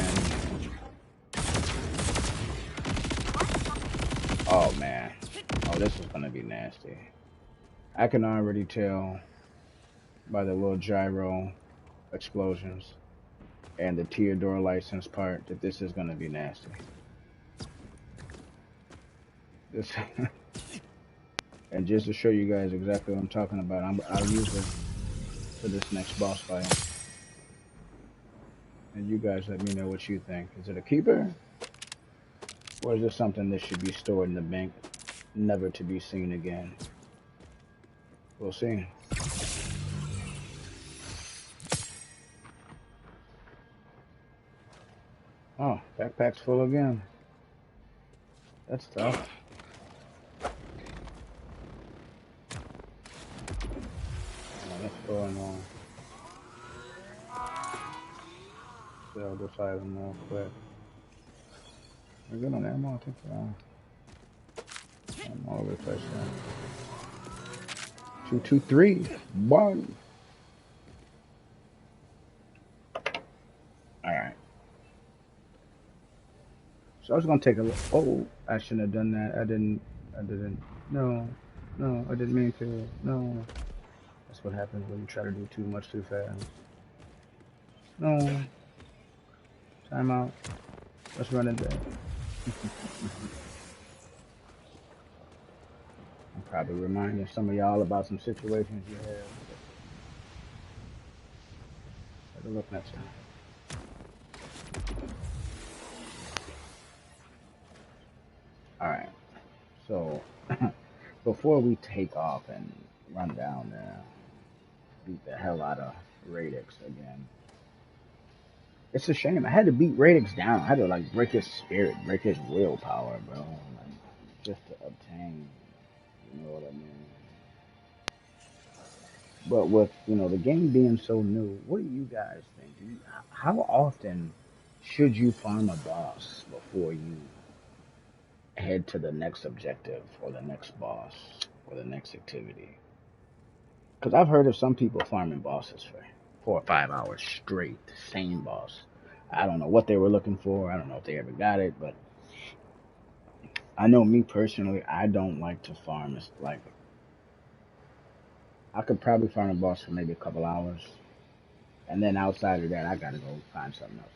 oh man, oh, this is gonna be nasty. I can already tell by the little gyro explosions and the Theodore license part that this is gonna be nasty. This, and just to show you guys exactly what I'm talking about, I'll use it for this next boss fight. And you guys let me know what you think. Is it a keeper? Or is this something that should be stored in the bank, never to be seen again? We'll see. Oh, backpack's full again. That's tough. Oh, let's go and sell this item real quick. We're good on ammo, I think I'm all over the place now. 2, 2, 3, 1. Alright. So I was gonna take a look. Oh, I shouldn't have done that. I didn't. No, I didn't mean to. No. That's what happens when you try to do too much too fast. No. Time out. Let's run it back. I'm probably reminding some of y'all about some situations you have. Better look next time. Alright. So, before we take off and run down there, beat the hell out of Radix again. It's a shame. I had to beat Radix down. I had to like break his spirit, break his willpower, bro. Like, just to obtain. You know what I mean? But with the game being so new, what do you guys think? How often should you farm a boss before you head to the next objective or the next boss or the next activity? Because I've heard of some people farming bosses for 4 or 5 hours straight, the same boss. I don't know what they were looking for. I don't know if they ever got it, but I know me personally, I don't like to farm. It's like I could probably farm a boss for maybe a couple hours, and then outside of that, I gotta go find something else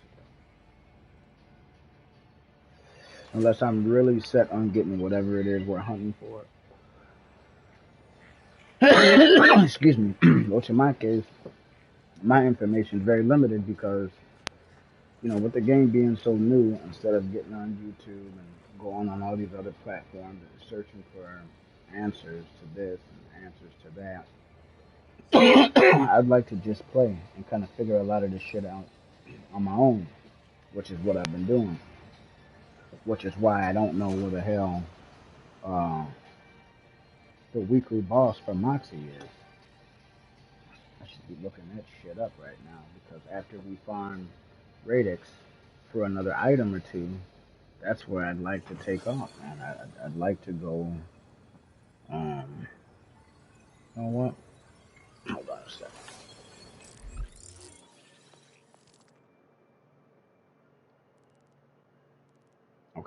to do. Unless I'm really set on getting whatever it is we're hunting for. Excuse me. Which in my case, my information is very limited because, with the game being so new, instead of getting on YouTube and going on all these other platforms and searching for answers to this and answers to that, I'd like to just play and kind of figure a lot of this shit out on my own, which is what I've been doing. Which is why I don't know where the hell the weekly boss for Moxie is. I should be looking that shit up right now because after we farm Radix for another item or two, that's where I'd like to take off, man. I'd like to go. You know what? Hold on a second.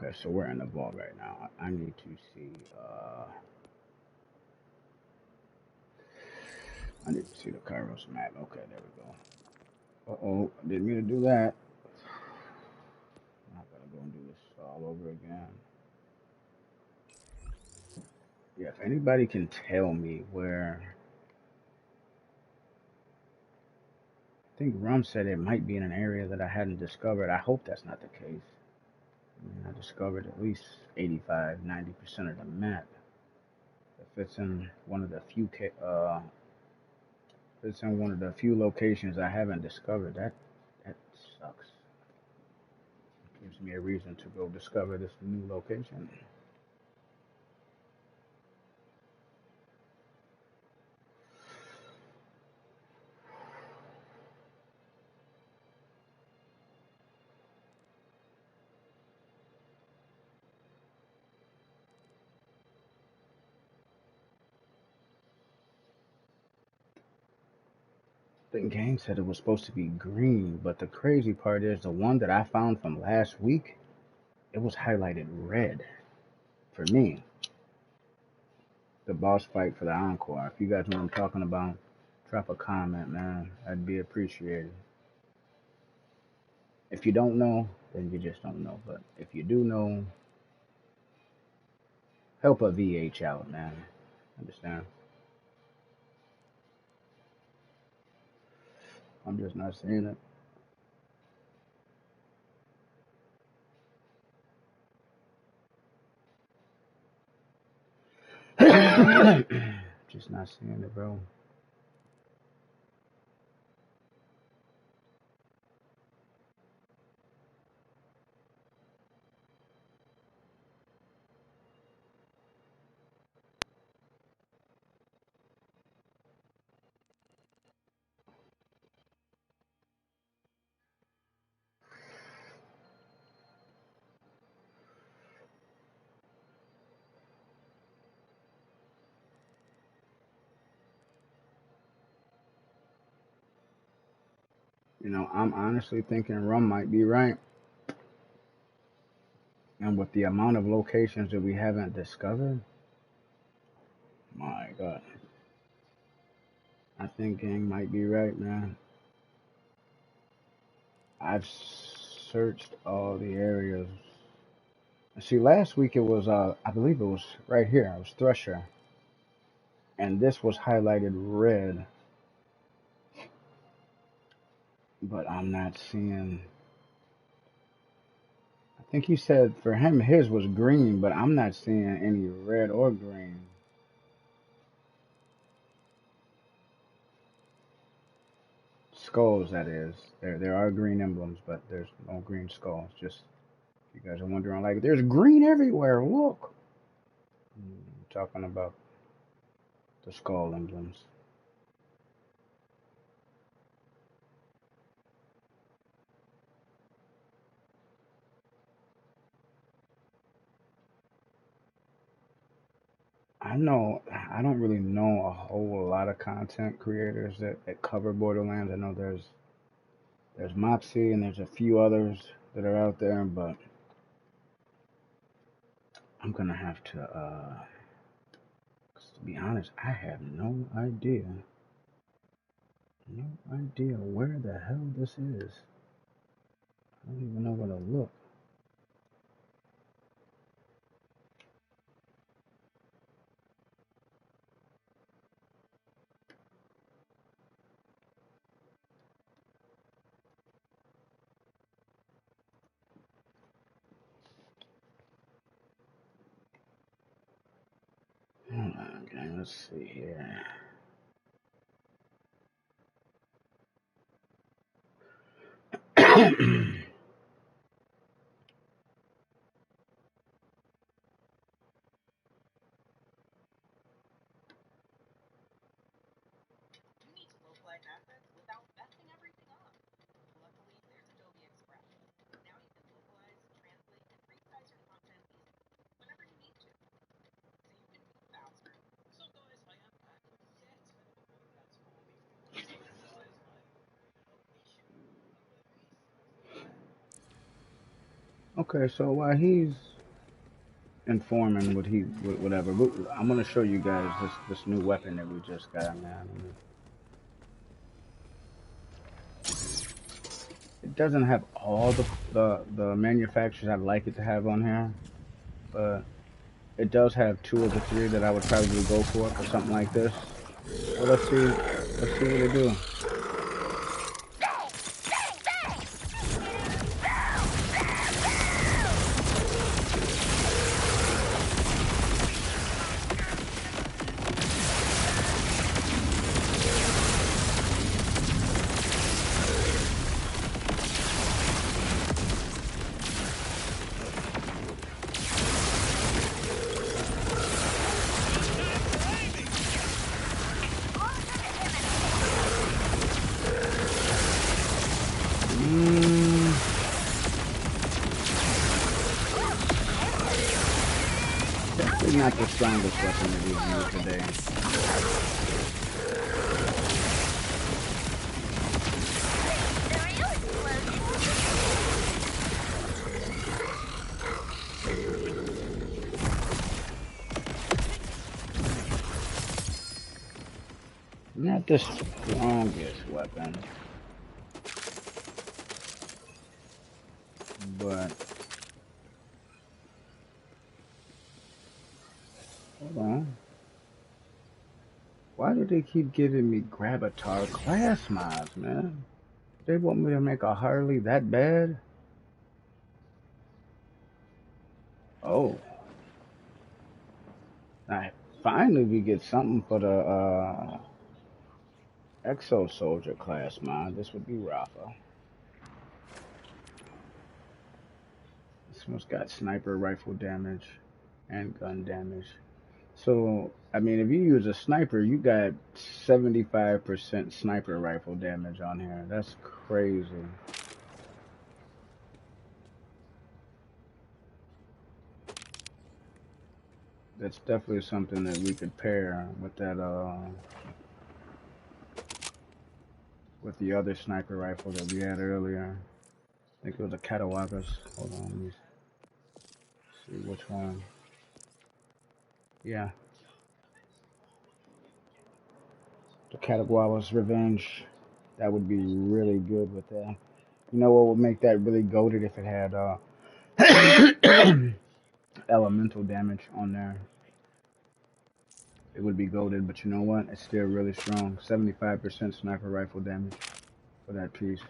Okay, so we're in the vault right now. I need to see. I need to see the Kairos map. Okay, there we go. Uh-oh, I didn't mean to do that. I gotta go and do this all over again. Yeah, if anybody can tell me where. I think Rum said it might be in an area that I hadn't discovered. I hope that's not the case. I mean, I discovered at least 85, 90% of the map. If it's in one of the few, if it's in one of the few locations I haven't discovered, that sucks. It gives me a reason to go discover this new location. The game said it was supposed to be green, but the crazy part is the one that I found from last week, it was highlighted red for me. The boss fight for the Encore. If you guys know what I'm talking about, drop a comment, man. I'd be appreciated. If you don't know, then you just don't know. But if you do know, help a VH out, man. Understand? I'm just not seeing it. Just not seeing it, bro. You know, I'm honestly thinking Rum might be right. And with the amount of locations that we haven't discovered, my God, I think Gang might be right, man. I've searched all the areas. See, last week it was, I believe it was right here. It was Thresher, and this was highlighted red, but I'm not seeing. I think he said for him his was green, but I'm not seeing any red or green. Skulls, that is. There are green emblems, but there's no green skulls. Just if you guys are wondering, like there's green everywhere. Look, I'm talking about the skull emblems. I don't really know a whole lot of content creators that cover Borderlands. I know there's Mopsy and there's a few others that are out there, but I'm gonna have to 'cause to be honest, I have no idea. No idea where the hell this is. I don't even know where to look. Hold on, okay, let's see here. You need to localize assets without messing everything up. Luckily, there's Adobe Express. Now you can localize, translate, and resize your content easily, whenever you need to, so you can be faster. So guys, I am back with yet another Borderlands 4 review. So this is my location. Okay, so while he's informing whatever. I'm gonna show you guys this new weapon that we just got, man. It doesn't have all the manufacturers I'd like it to have on here, but it does have two of the three that I would probably go for something like this. So let's see what they do. Definitely not the strongest weapon that we've used today. Not the strongest weapon, but hold on. Why do they keep giving me Gravatar class mods, man? They want me to make a Harley that bad? Oh. Now, finally we get something for the Exo Soldier class mod. This would be Rafa. This one's got sniper rifle damage and gun damage. So, I mean, if you use a sniper, you got 75% sniper rifle damage on here. That's crazy. That's definitely something that we could pair with that, with the other sniper rifle that we had earlier. I think it was a Catawagas. Hold on, let me see which one. Yeah. The Catawagas Revenge. That would be really good with that. You know what would make that really goated if it had, elemental damage on there. It would be goated, but you know what? It's still really strong. 75% sniper rifle damage for that piece.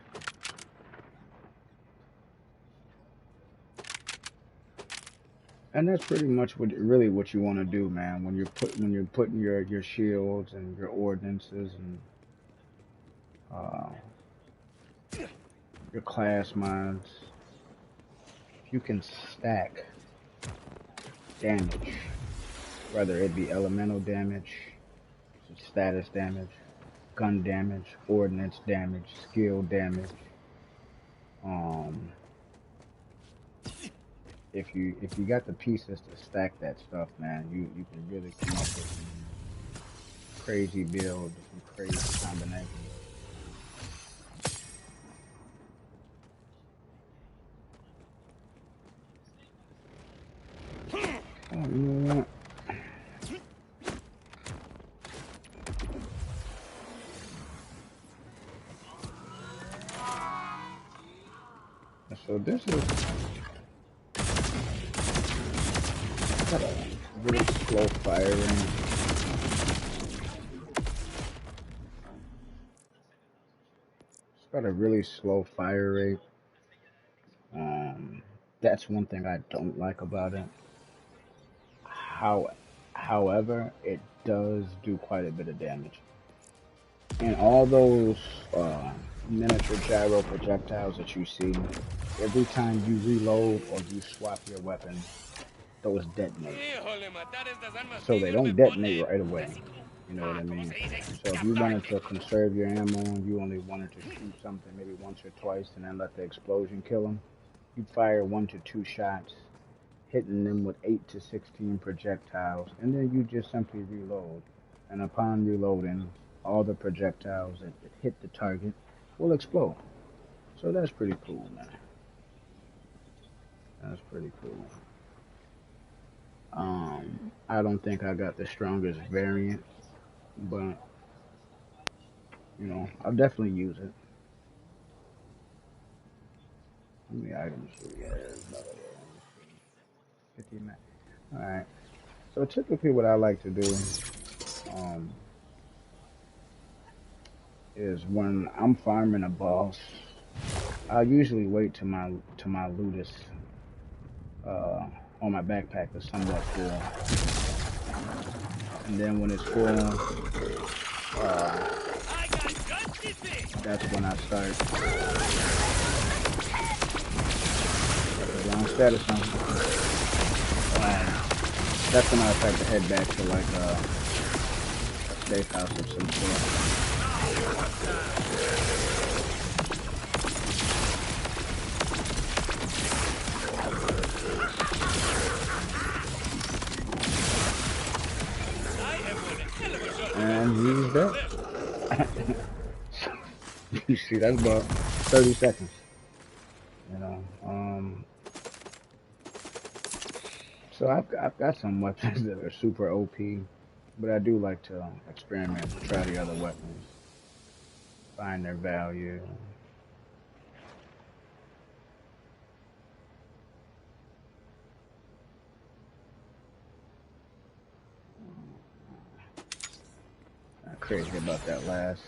And that's pretty much what you want to do, man. When you're putting your shields and your ordnances and your class mods, if you can stack damage, whether it be elemental damage, status damage, gun damage, ordnance damage, skill damage. If you got the pieces to stack that stuff, man, you can really come up with some crazy builds, some crazy combinations. Oh, you know what? So this is got a really slow firing. It's got a really slow fire rate. That's one thing I don't like about it. However, it does do quite a bit of damage. And all those miniature gyro projectiles that you see, every time you reload or you swap your weapon, those detonate. So they don't detonate right away. You know what I mean? So if you wanted to conserve your ammo and you only wanted to shoot something maybe once or twice and then let the explosion kill them, you'd fire 1 to 2 shots, hitting them with 8 to 16 projectiles, and then you just simply reload. And upon reloading, all the projectiles that hit the target will explode. So that's pretty cool, man. That's pretty cool. I don't think I got the strongest variant, but I'll definitely use it. How many items do we have? 50 minutes. All right. So typically, what I like to do um, is when I'm farming a boss, I usually wait till my loot is uh, on my backpack is somewhat full, and then when it's full, that's when I start the wrong status on. That's when I start to head back to like a safe house of some sort. And he's dead. You see, that's about 30 seconds. You know. So I've got some weapons that are super OP, but I do like to experiment, try the other weapons, find their value. Not crazy about that last.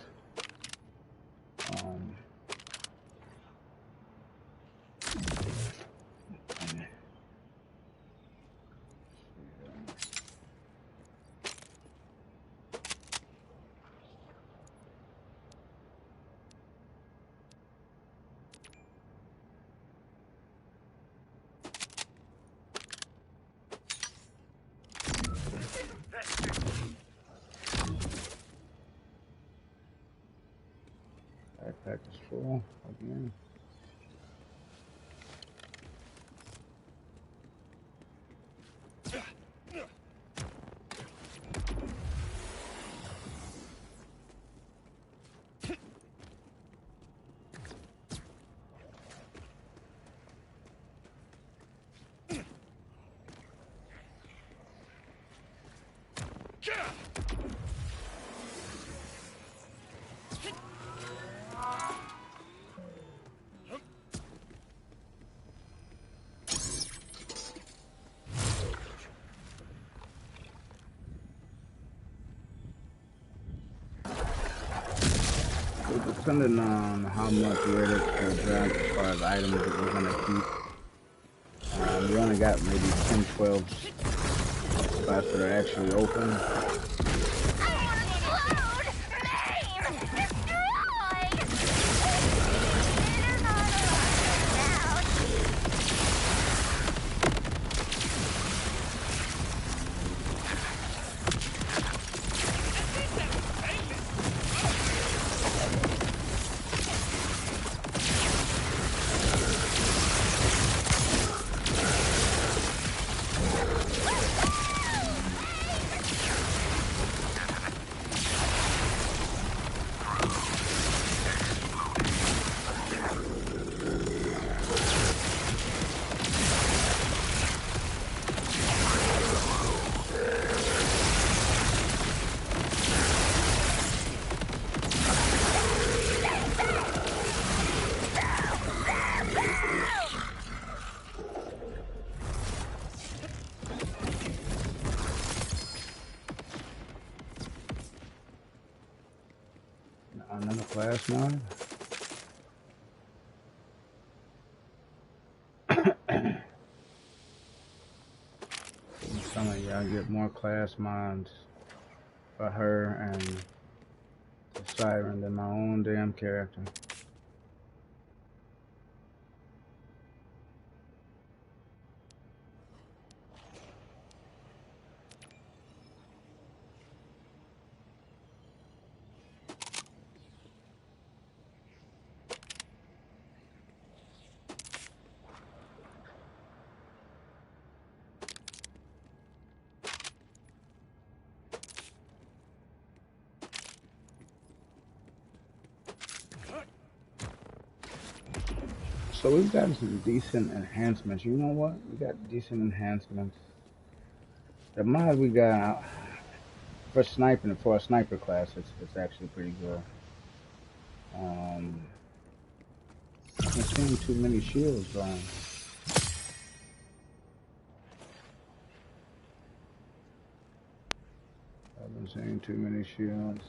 Um, Backpack is full again. So depending on how much Reddit will drop as far as items that we're gonna keep, we only got maybe 10, 12 spots that are actually open. Another class mod. Some of y'all get more class mods for her and the Siren than my own damn character. So we've got some decent enhancements. You know what? We got decent enhancements The mod we got for sniping, for a sniper class, it's actually pretty good. I haven't seen too many shields on. I haven't seen too many shields.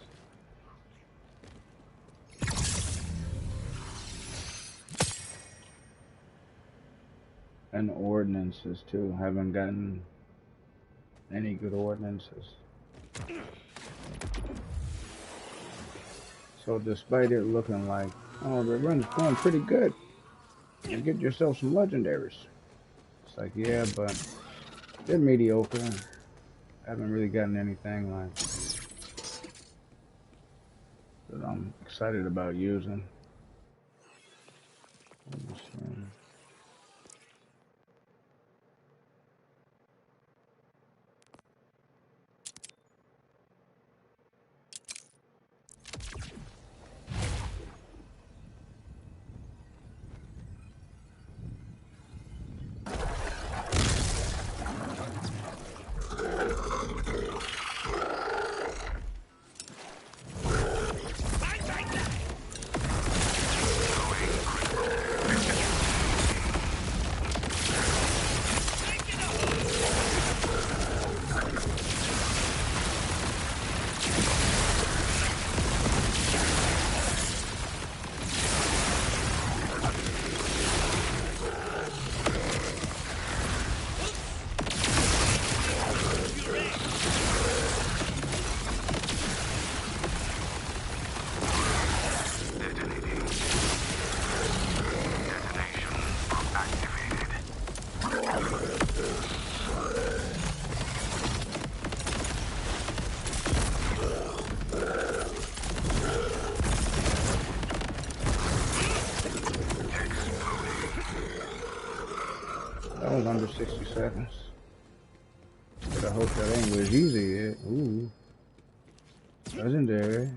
And ordinances too. Haven't gotten any good ordinances. So despite it looking like, oh, the run's going pretty good, you get yourself some legendaries. It's like, yeah, but they're mediocre. I haven't really gotten anything like that I'm excited about using. That was under 60 seconds. But I hope that ain't was easy yet. Ooh. Legendary.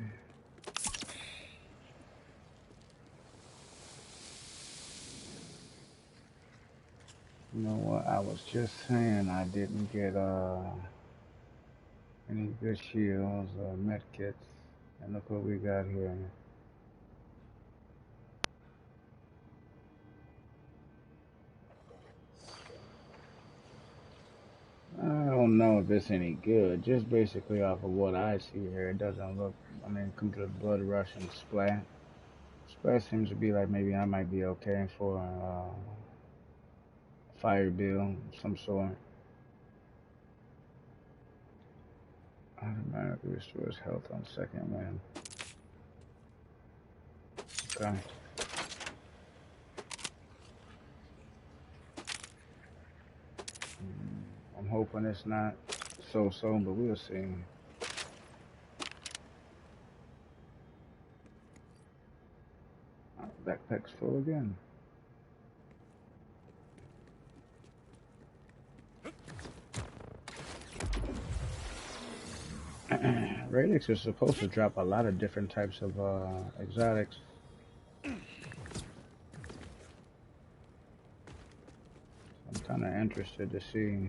You know what? I was just saying I didn't get any good shields or med kits. And look what we got here. I don't know if it's any good. Just basically off of what I see here, it doesn't look. I mean, come to the blood rush and splat. Splat seems to be like maybe I might be okay for fire bill of some sort. Automatically restores health on second wind. Okay. I'm hoping it's not so-so, but we'll see. Backpack's full again. Radix is supposed to drop a lot of different types of exotics. I'm kind of interested to see.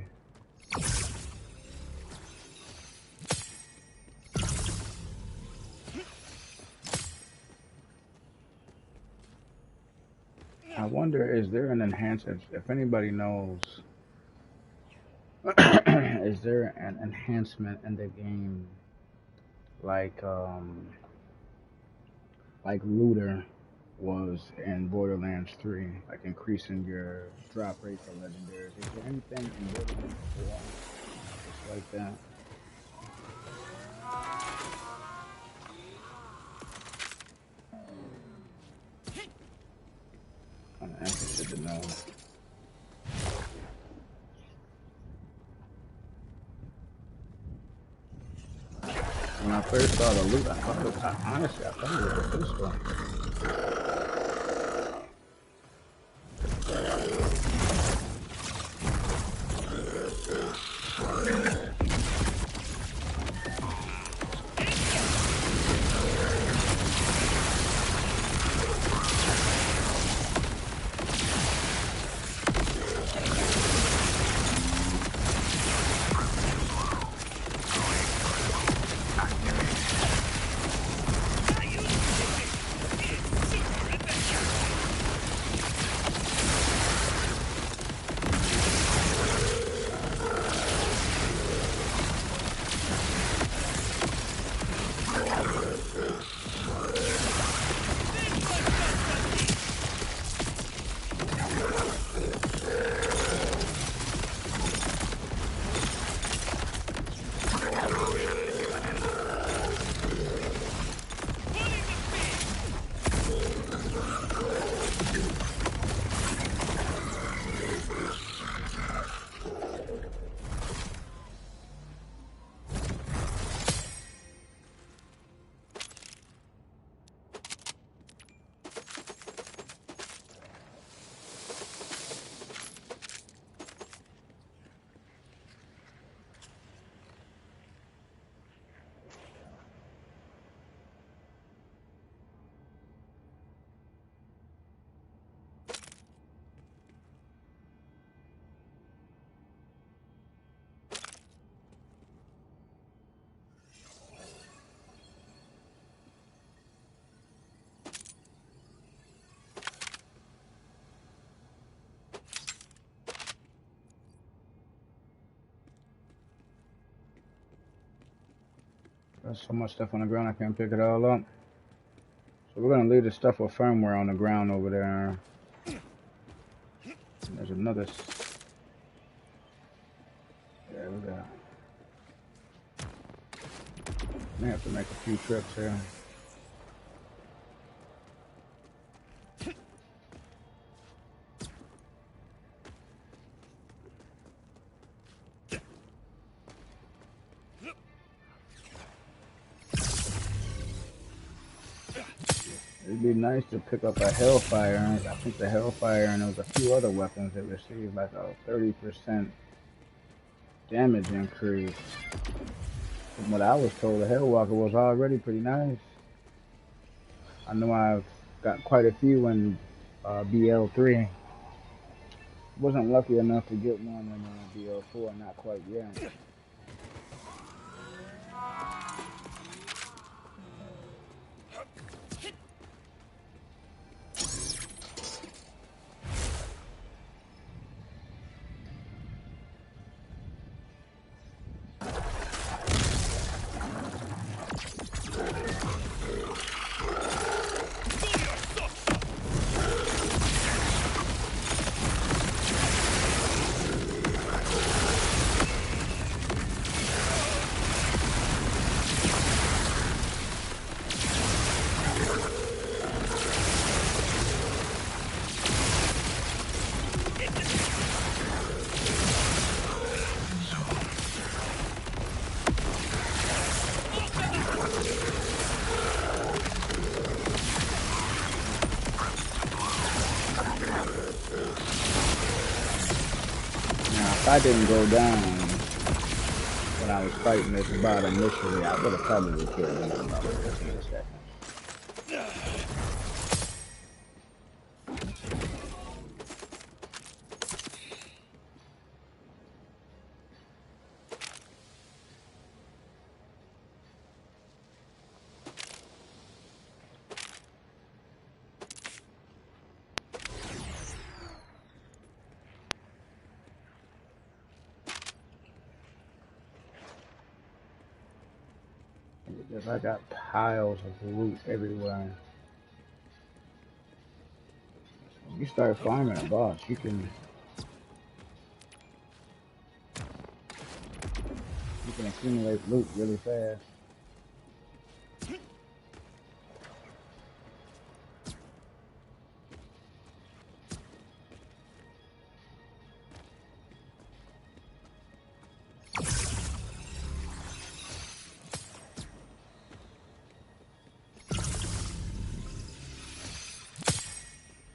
I wonder, is there an enhancement, if anybody knows, is there an enhancement in the game like Looter was in Borderlands 3, like increasing your drop rate for legendaries? Is there anything in Borderlands 4 just like that? I'm interested to know. When I first saw the loot, honestly, I thought it was a pistol. There's so much stuff on the ground I can't pick it all up. So we're gonna leave the stuff with firmware on the ground over there. There's another. There we go. May have to make a few trips here. It'd be nice to pick up a Hellfire. I think the Hellfire and there was a few other weapons that received like a 30% damage increase. From what I was told, the Hellwalker was already pretty nice. I know I've got quite a few in BL3. Wasn't lucky enough to get one in BL4, not quite yet. If I didn't go down when I was fighting this bot initially, I would have probably killed him in about 15 seconds. Because I got piles of loot everywhere. When you start farming a boss, you can accumulate loot really fast.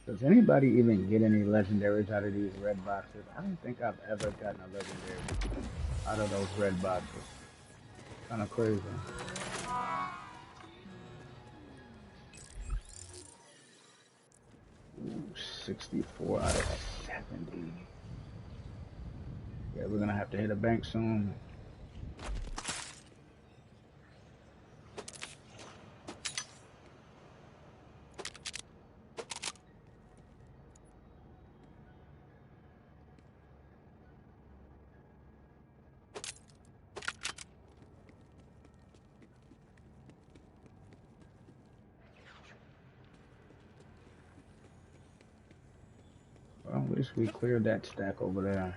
Does anybody even get any legendaries out of these red boxes? I don't think I've ever gotten a legendary out of those red boxes. Kind of crazy. Ooh, 64 out of 70. Yeah, we're gonna have to hit a bank soon. Well, at least we cleared that stack over there.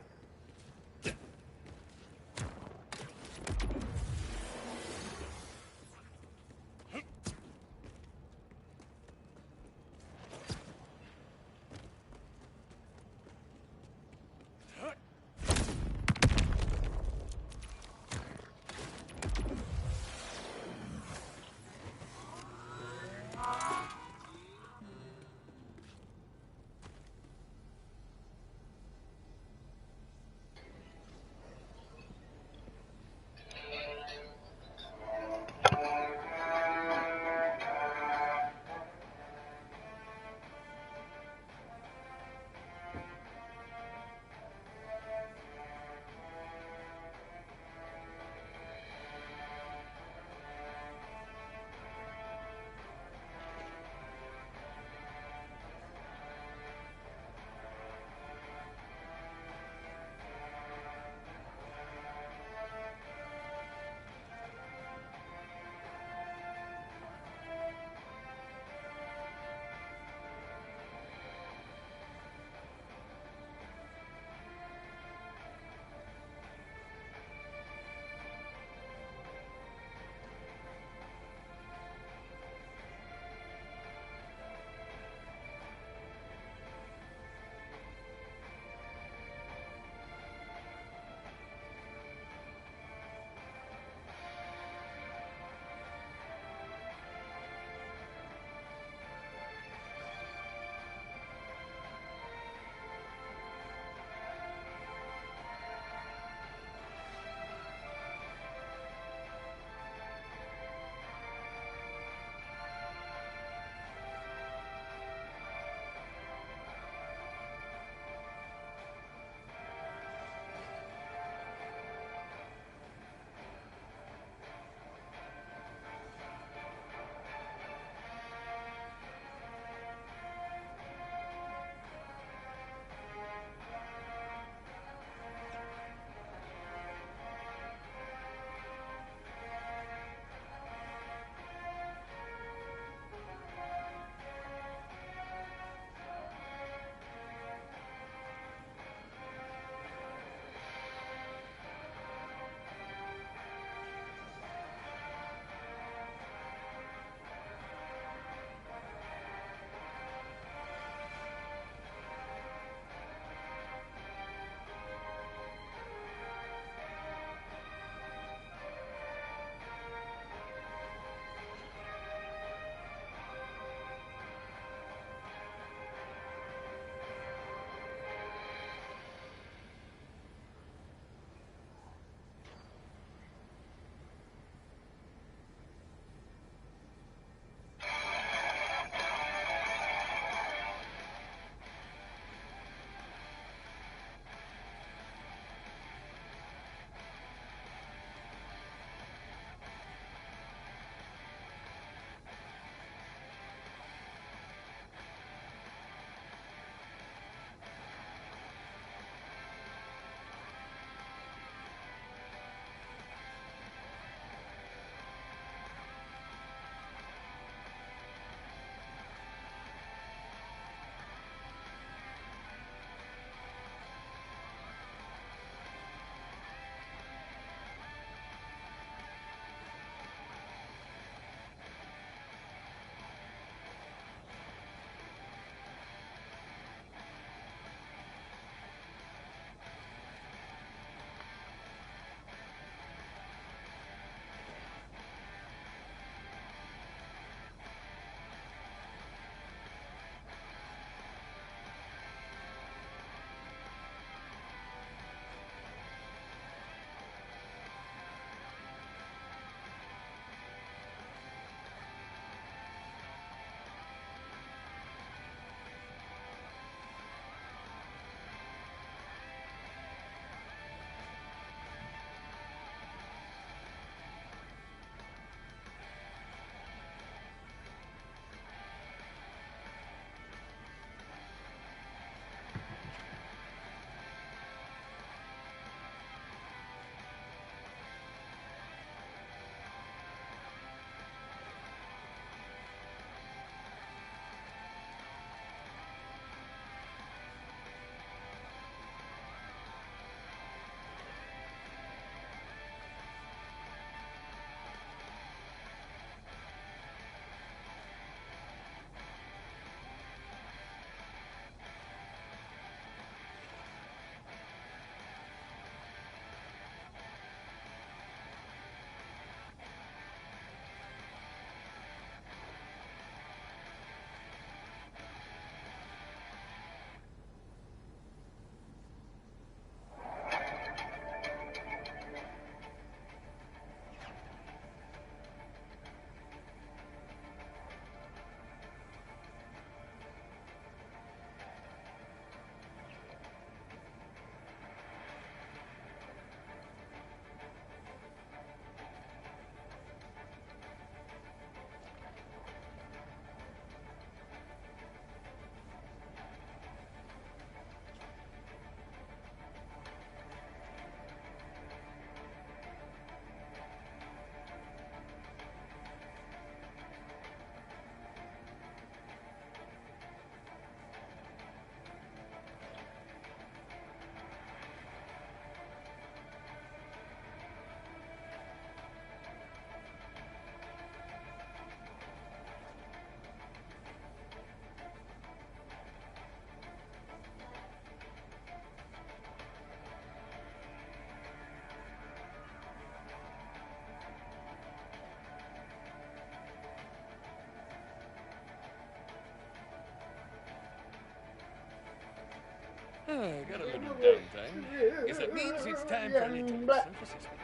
Got a little downtime. Guess that means it's time for a little self-assessment.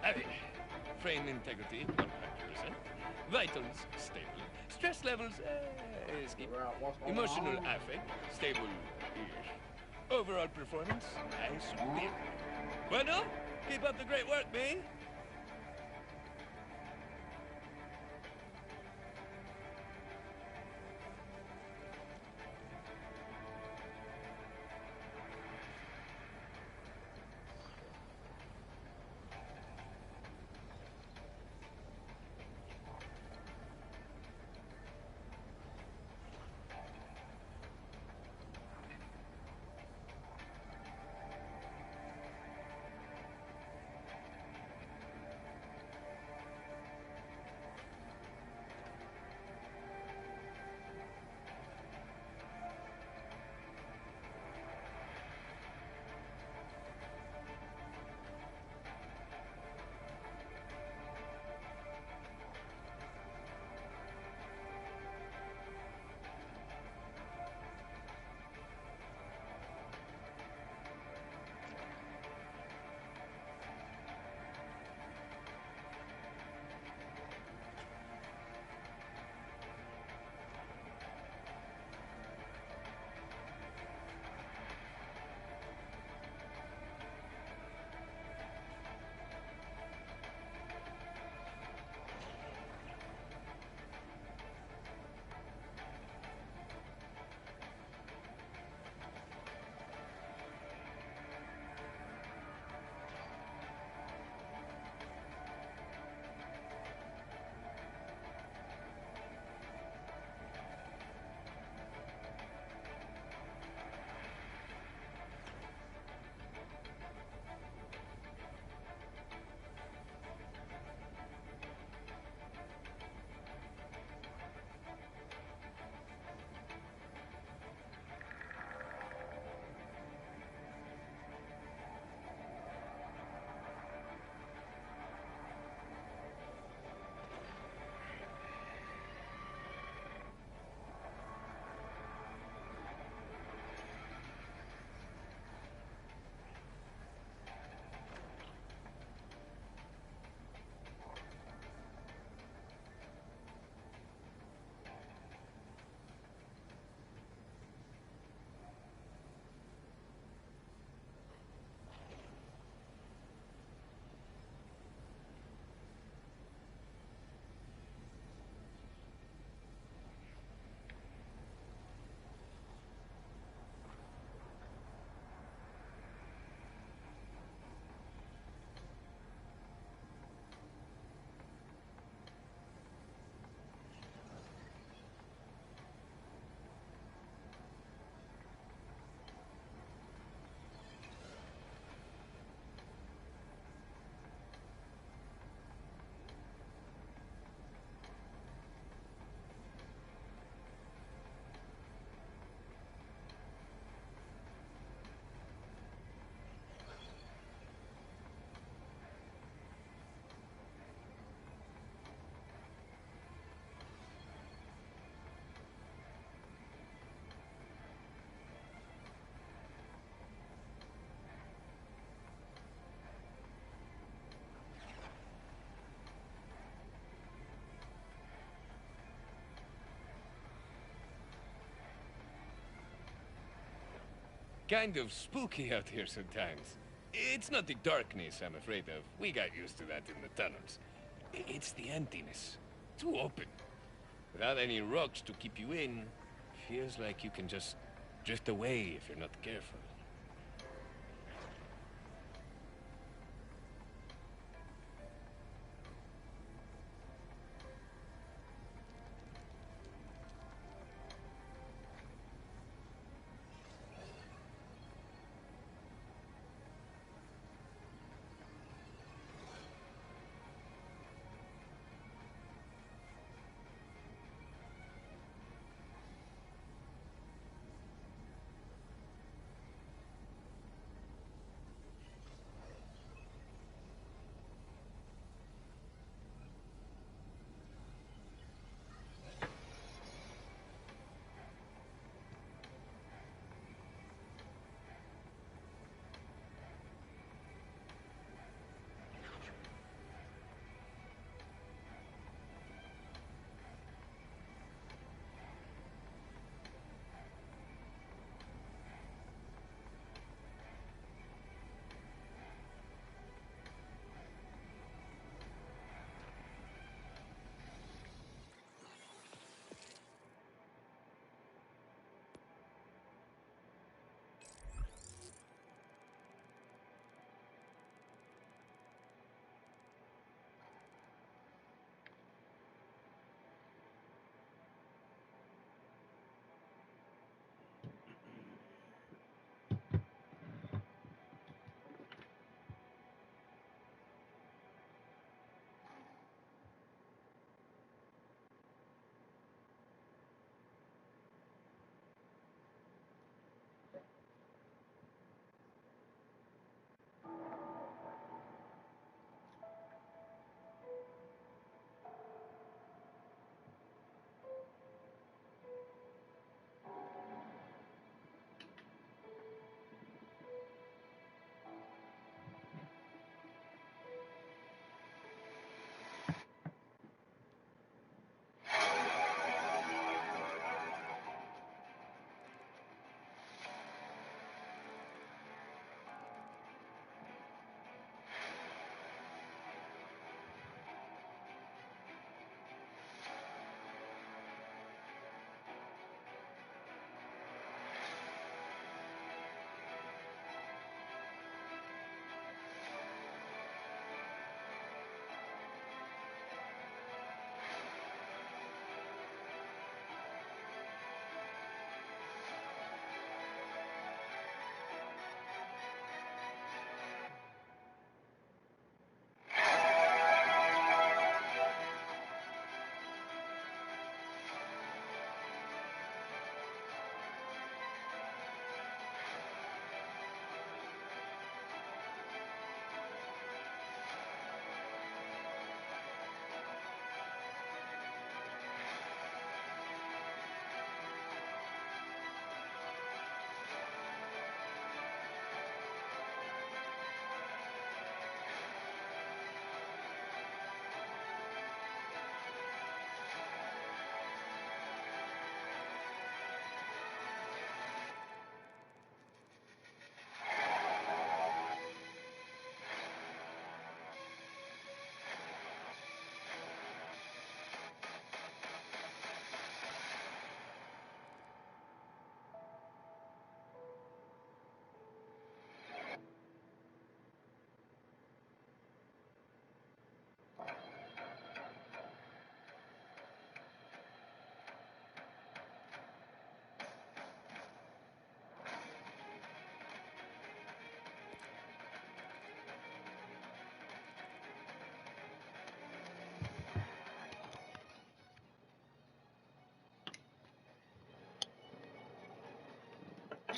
Aye. Frame integrity, 100%. Vitals, stable. Stress levels, skip. Emotional affect, stable-ish. Overall performance, I superior. Bueno, keep up the great work, me. Kind of spooky out here sometimes. It's not the darkness I'm afraid of. We got used to that in the tunnels. It's the emptiness. Too open. Without any rocks to keep you in, feels like you can just drift away if you're not careful.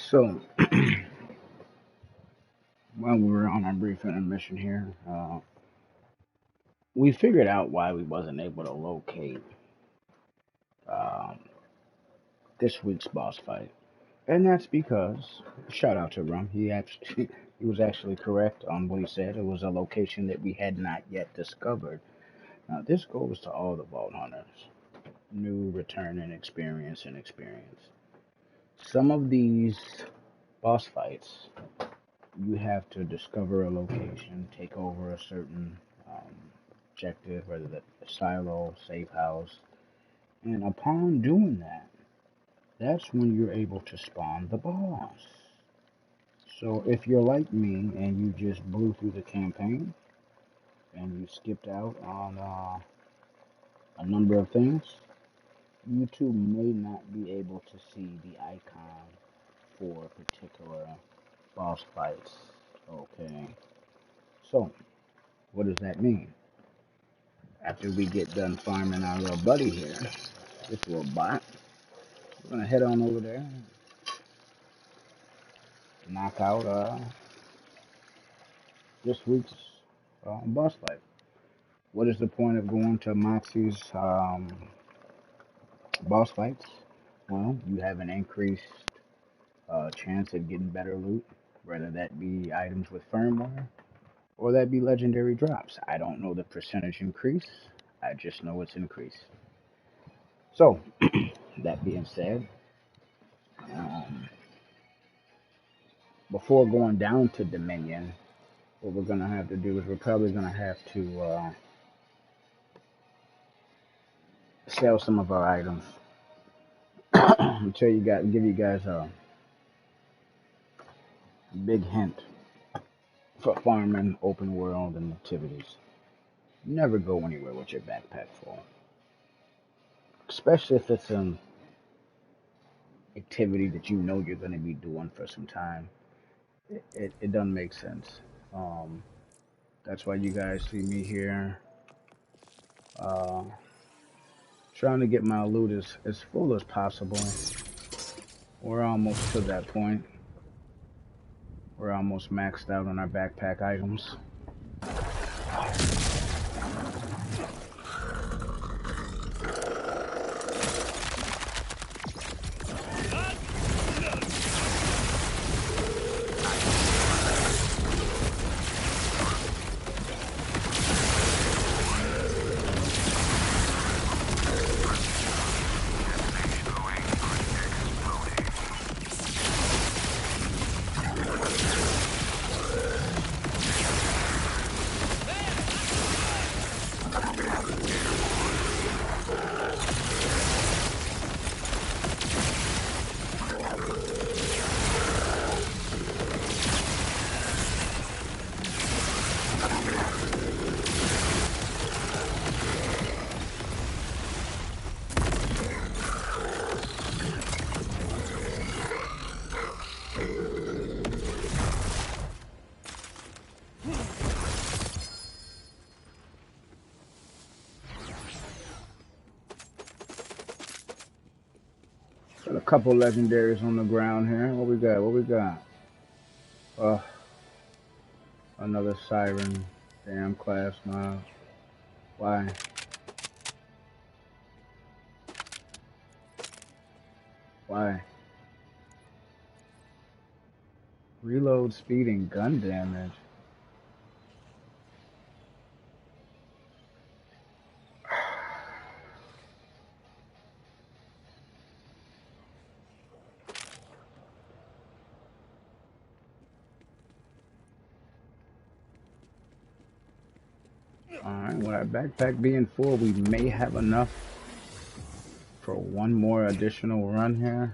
So, while we were on our brief intermission here, we figured out why we wasn't able to locate um, this week's boss fight, and that's because shout out to Rum. He actually he was actually correct on what he said. It was a location that we had not yet discovered. Now, this goes to all the Vault Hunters, new, returning experience and experience. Some of these boss fights, you have to discover a location, take over a certain objective, whether that's a silo, safe house, and upon doing that, that's when you're able to spawn the boss. So if you're like me and you just blew through the campaign and you skipped out on a number of things, you too may not be able to see the icon for particular boss fights. Okay, so what does that mean? After we get done farming our little buddy here, this little bot, we're gonna head on over there, knock out this week's boss fight. What is the point of going to Moxie's boss fights? Well, you have an increased chance of getting better loot, whether that be items with firmware or that be legendary drops. I don't know the percentage increase. I just know it's increased. So, that being said, um, before going down to Dominion, what we're gonna have to do is we're probably gonna have to sell some of our items. Until you got give you guys a big hint for farming, open world, and activities. Never go anywhere with your backpack full, especially if it's an activity that you know you're going to be doing for some time. It doesn't make sense. Um, that's why you guys see me here uh, trying to get my loot as full as possible. We're almost to that point. We're almost maxed out on our backpack items. Got a couple legendaries on the ground here. What we got? What we got? Uh, another siren. Damn class mob. Why? Why? Reload speed and gun damage. Alright, with our backpack being full, we may have enough for one more additional run here.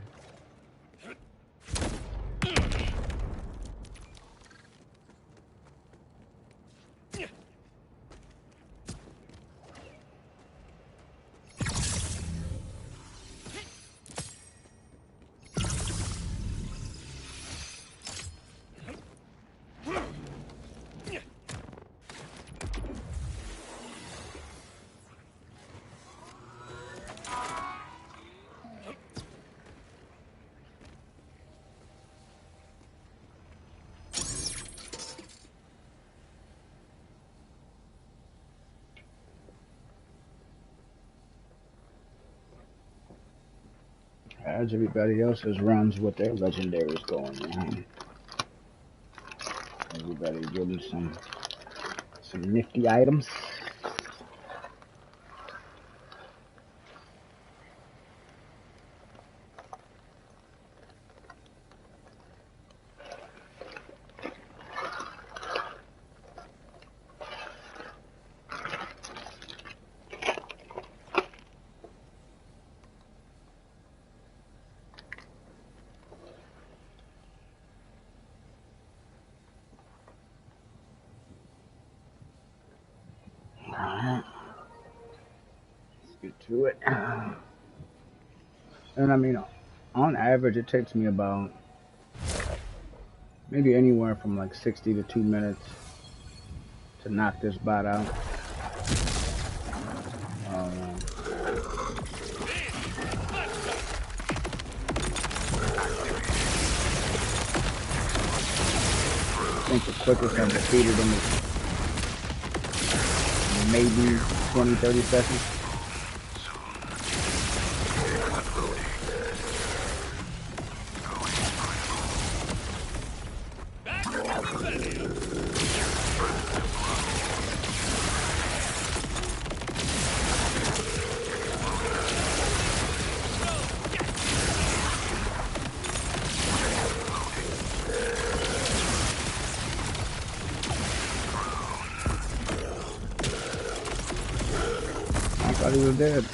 As everybody else's runs with their legendaries going on. Everybody getting some nifty items. Alright. Let's get to it. And I mean, on average, it takes me about maybe anywhere from like 60 to 2 minutes to knock this bot out. I think the quickest I've defeated him is maybe 20, 30 seconds. I thought he was dead.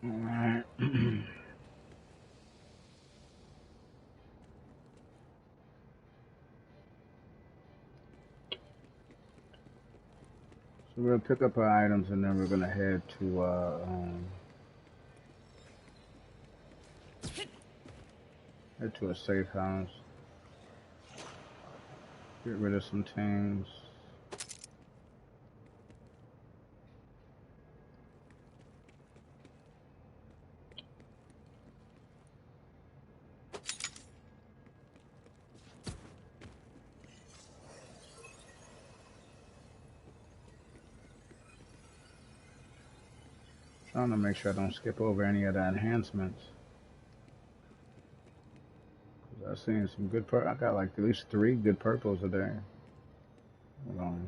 Alright. So we're gonna pick up our items and then we're gonna head to a safe house. Get rid of some things. Trying to make sure I don't skip over any of the enhancements. Cause I've seen some good I got like at least 3 good purples are there. Hold on.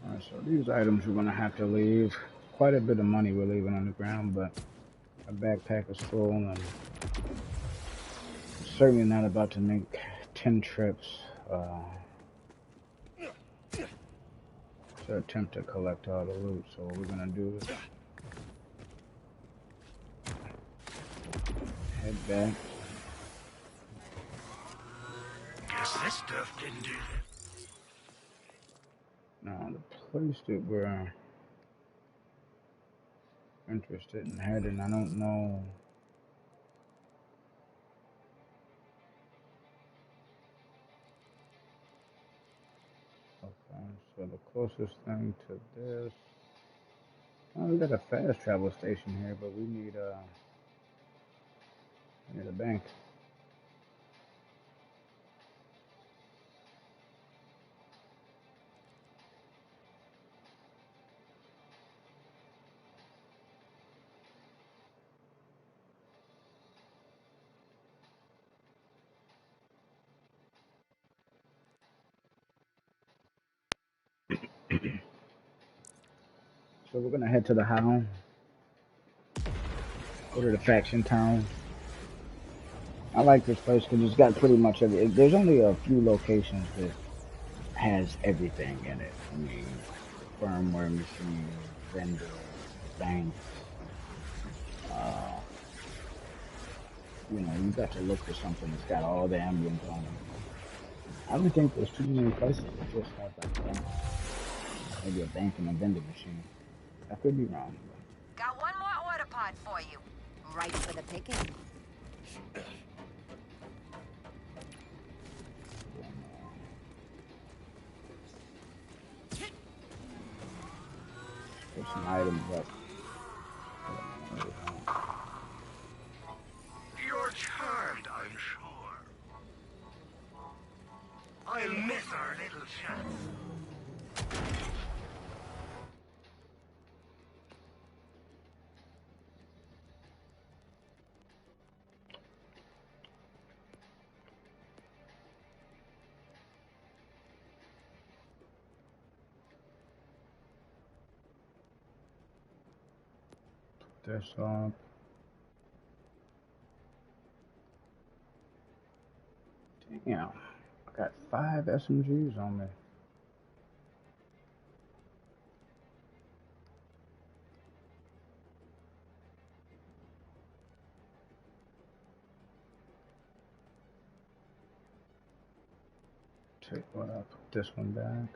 Alright, so these items we're gonna have to leave. Quite a bit of money we're leaving on the ground, but our backpack is full and certainly not about to make 10 trips to attempt to collect all the loot. So what we're gonna do is head back. Guess this stuff didn't do it. Now the place that we're interested in heading, I don't know. Okay, so the closest thing to this, oh, we got a fast travel station here, but we need a bank. So we're gonna head to the Howl, go to the faction town. I like this place because it's got pretty much everything. There's only a few locations that has everything in it. I mean, firmware machines, vendors, banks. Uh, you got to look for something that's got all the emblems on it. I don't think there's too many places that just have like banks. Maybe a bank and a vending machine. I could be wrong. Got one more order pod for you. Right for the picking. Put some items up. You're charmed, I'm sure. I'll miss our little chat. This up. Damn, I got 5 SMGs on me. Take one up, put this one back.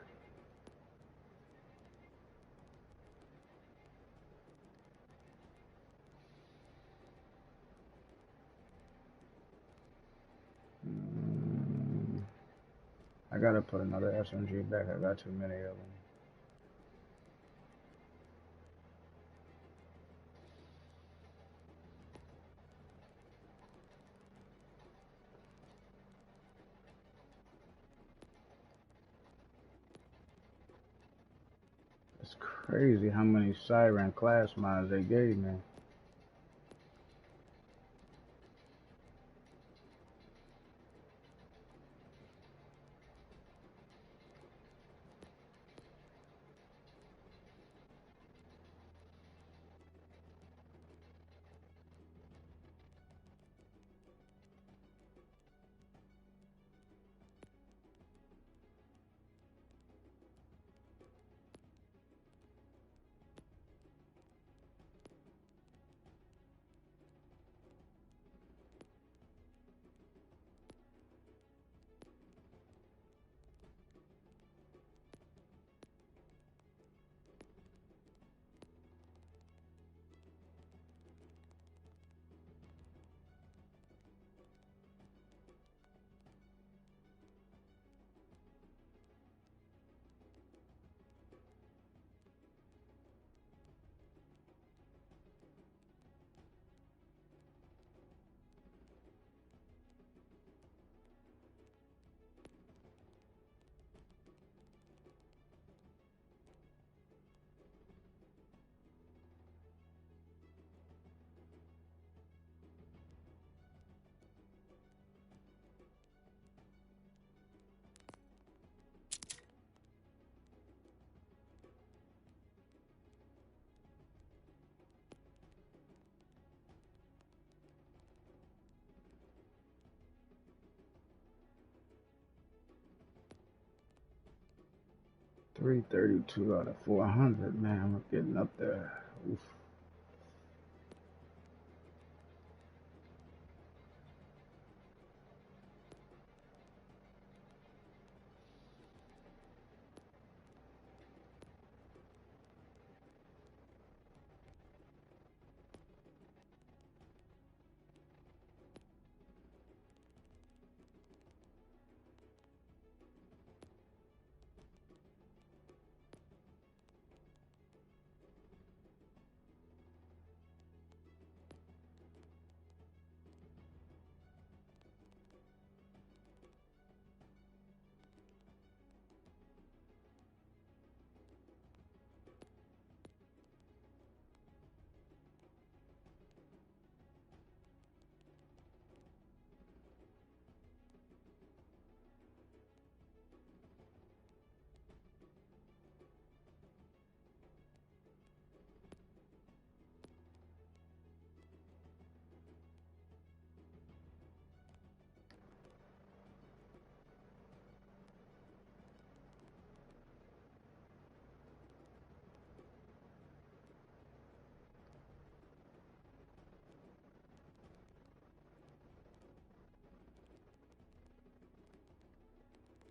I gotta put another SMG back. I got too many of them. It's crazy how many Siren class mods they gave me. 332 out of 400, man. We're getting up there. Oof.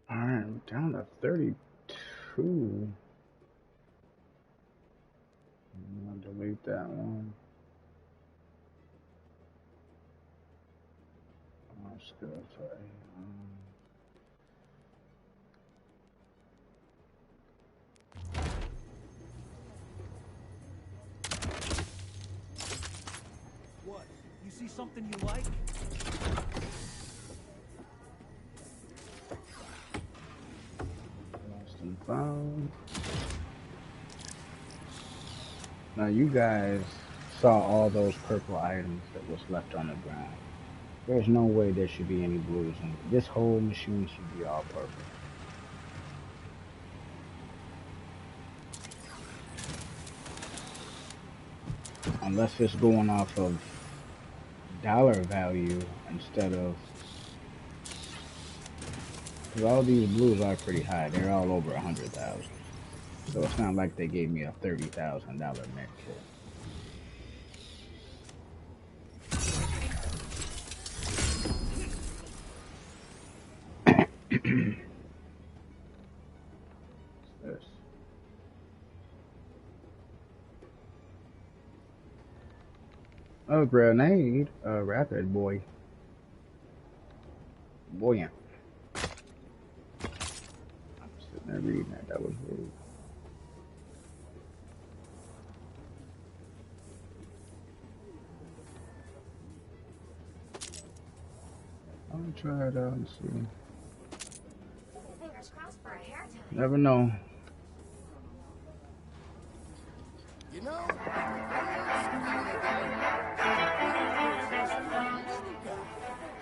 All right, we're down to 32. I'm gonna delete that one. Let's go for What? You see something you like? lost and found. Now you guys saw all those purple items that was left on the ground. There's no way there should be any blues in it. This whole machine should be all purple. Unless it's going off of dollar value instead of, because all these blues are pretty high. They're all over 100,000. So it's not like they gave me a $30,000 net kit. This. A grenade, a rapid boy. Buoyant. I'm sitting there reading that. That was rude. I'll try it out and see. Fingers crossed for a hair tie. Never know. You know,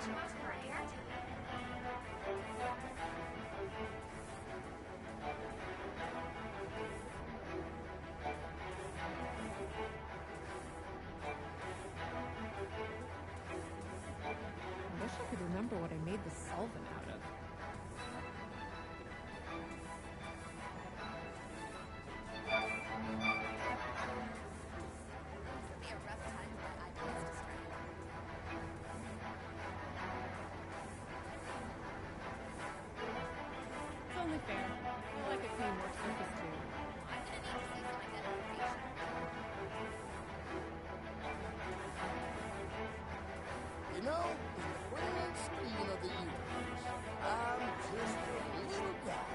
Crossed for a hair tie. I wish I could remember what I made the solvent out of. It's gonna be a rough time for my ideas to strike. It's only fair. I like a clean work surface too. I'm gonna need to see some identification. you know, in the grand scheme of the universe, I'm just a little guy.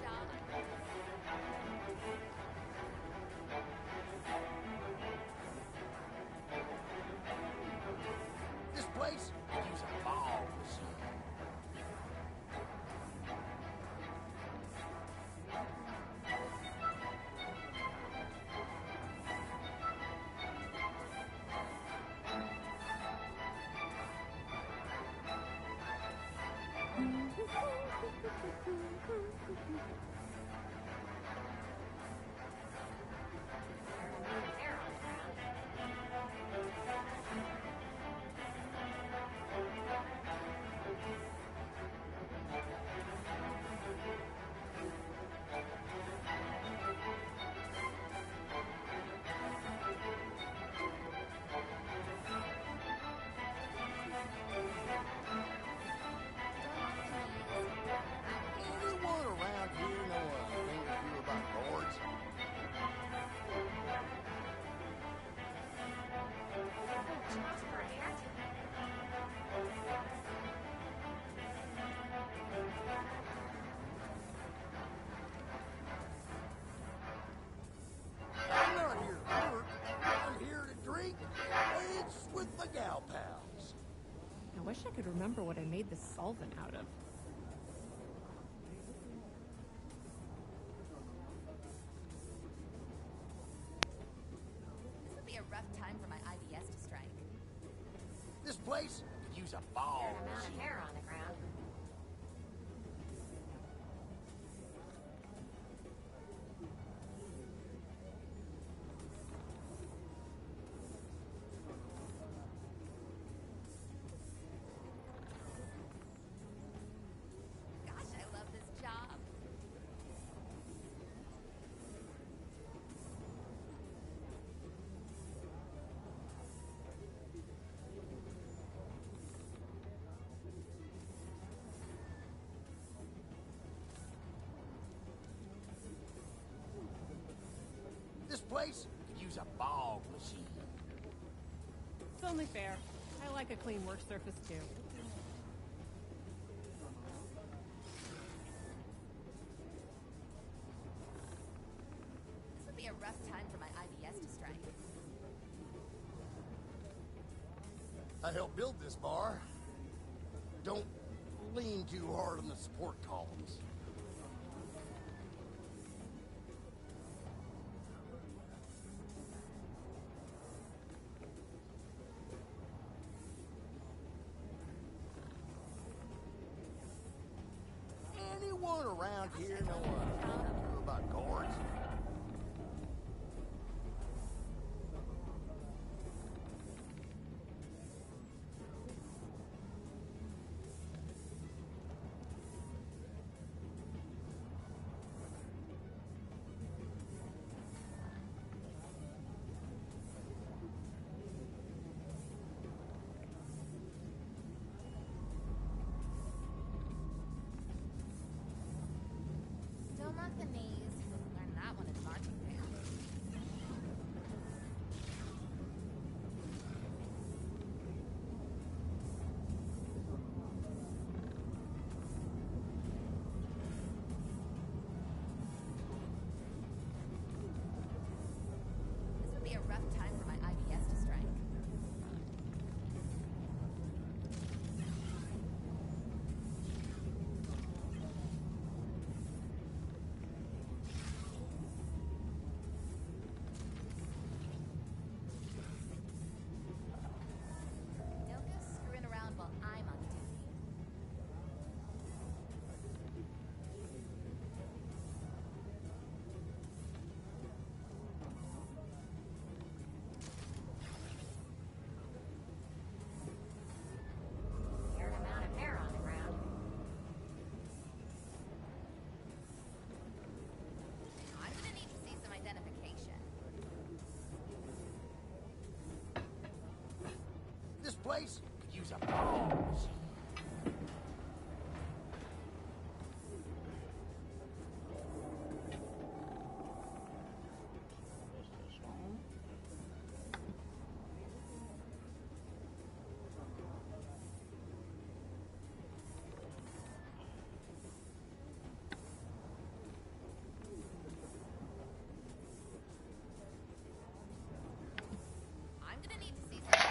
John. This place could use a ball machine. Wish I could remember what I made this solvent out of. This would be a rough time for my IBS to strike. This place could use a ball. Fair amount of hair on the ground. Gosh, I love this job. This place could use a ball machine. It's only fair. I like a clean work surface too. This would be a rough time for my IBS to strike. I helped build this bar. Don't lean too hard on the support columns. Anyone around here know about gourds? Don't lock the knees. Learn that one in marching band. This would be a rough time for my IBS to strike. Don't go screwing around while I'm on duty. Fair amount of hair on the ground. I'm gonna need to see some identification. This place could use a ball machine. I'm gonna need to see some.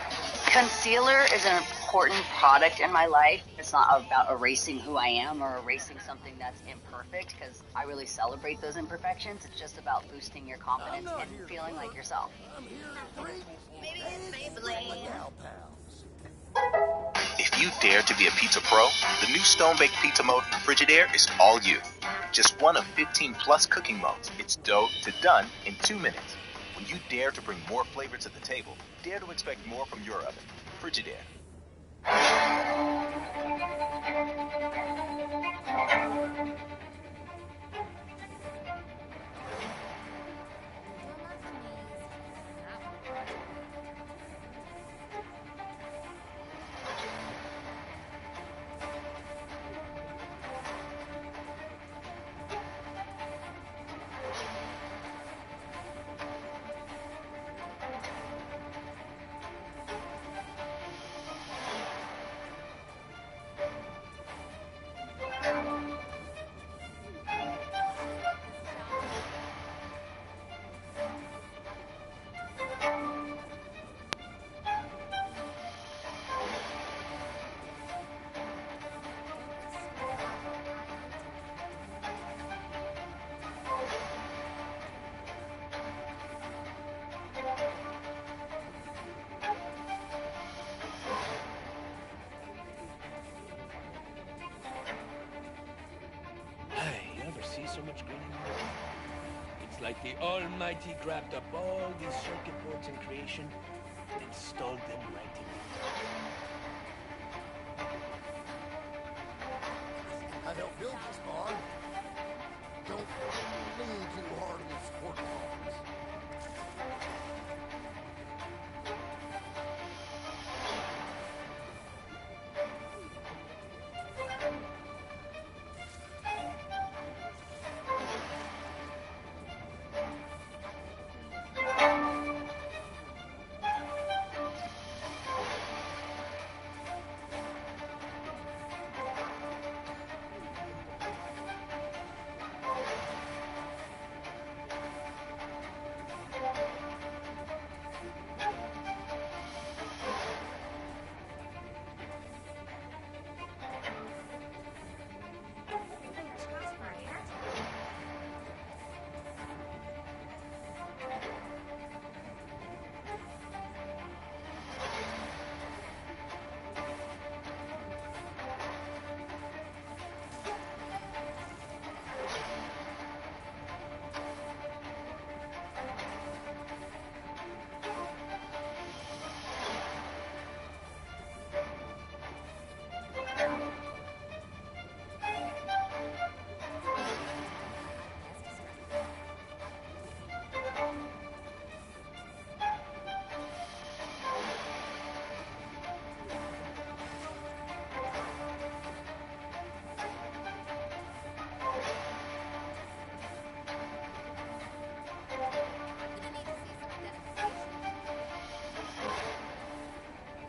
Concealer is an important product in my life. It's not about erasing who I am or erasing something that's imperfect, because I really celebrate those imperfections. It's just about boosting your confidence and feeling like yourself. I'm here to drink. Maybe it's and Maybelline. my gal pals. If you dare to be a pizza pro, the new Stone Baked Pizza Mode Frigidaire is all you. Just one of 15 plus cooking modes. It's dough to done in 2 minutes. When you dare to bring more flavor to the table, dare to expect more from your oven. Frigidaire. Don't lock the knees. That one in marching band. touchscreen anymore. It's like the Almighty grabbed up all these circuit boards in creation and installed them right in me. I helped build this bar. Don't lean too hard on the support columns.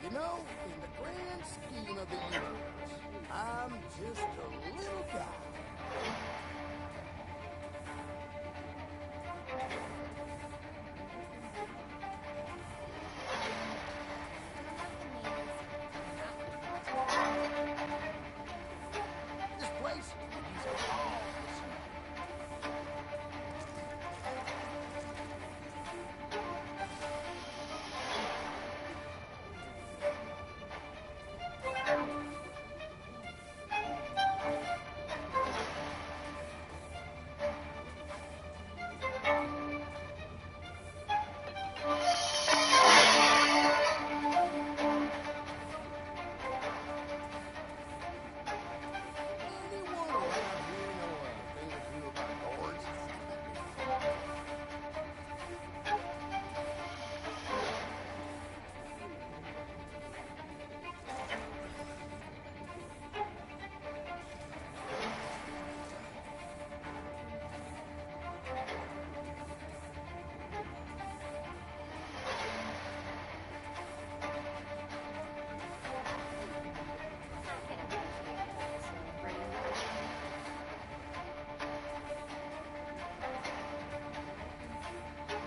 You know, in the grand scheme of the universe, I'm just a little guy. This place could use a ball this year. Anyone around here know a thing or two about boards?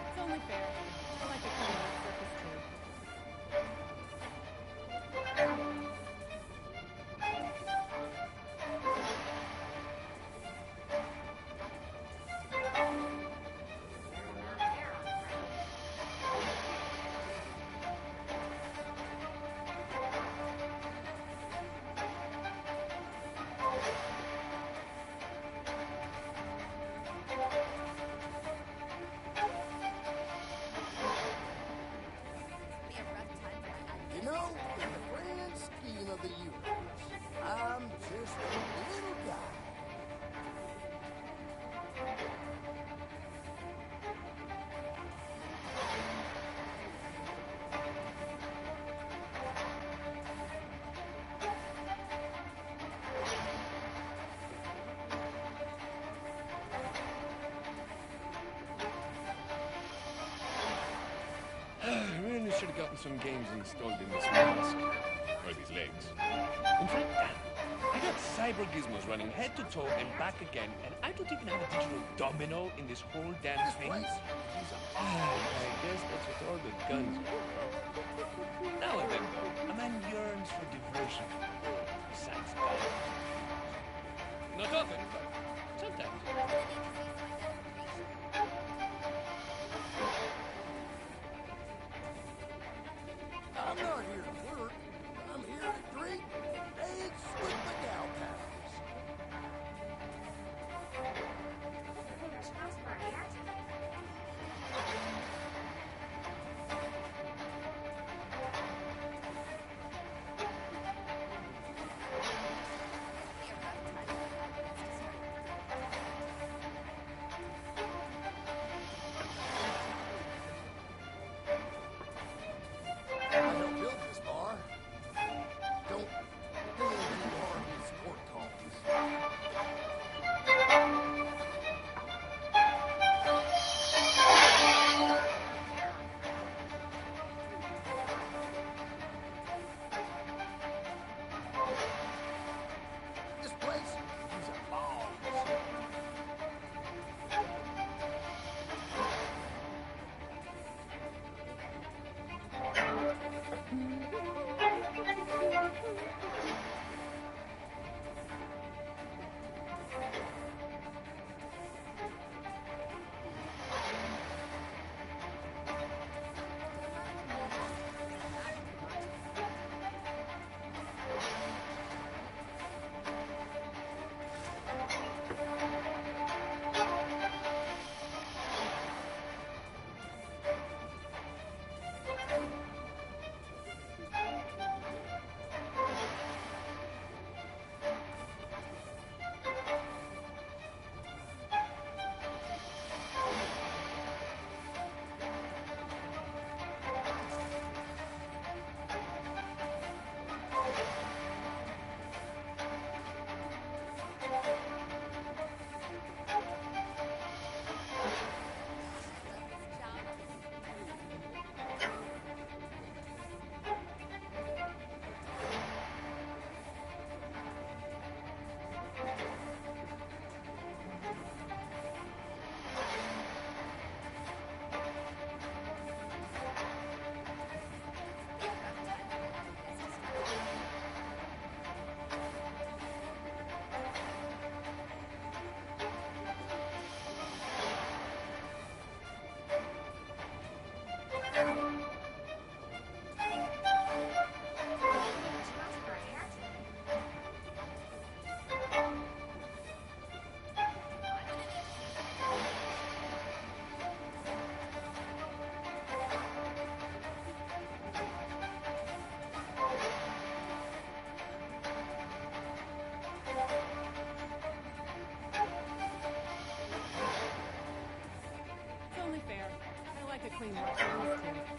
It's only fair. I like it coming out circus too. You know, in the grand scheme of the universe, I'm just a little guy. I really should have gotten some games installed in this mask. Or these legs. In fact, I got cyber gizmos running head to toe and back again, and I don't even have a digital domino in this whole damn This thing. place could use a I guess that's what all the guns are. Now and then, though, a man yearns for diversion. Besides guns. Not often, but sometimes. I'm not here to flirt. I'm here to drink and dance with the gal pals. Almost here.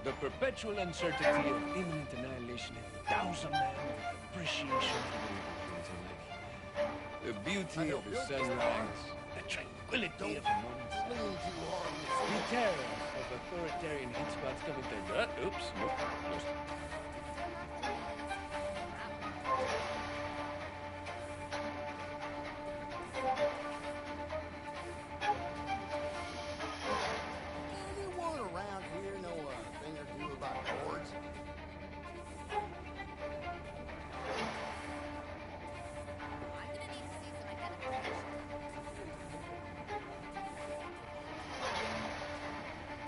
The perpetual uncertainty of imminent annihilation endows a man with appreciation for the little things in life. The beauty of the sunrise, the tranquility of the morning sun. The terror of authoritarian heat spots coming to... oops, nope, close. Anyone around here know a thing or two about boards? I'm gonna need to see some identification. Be a rough time in my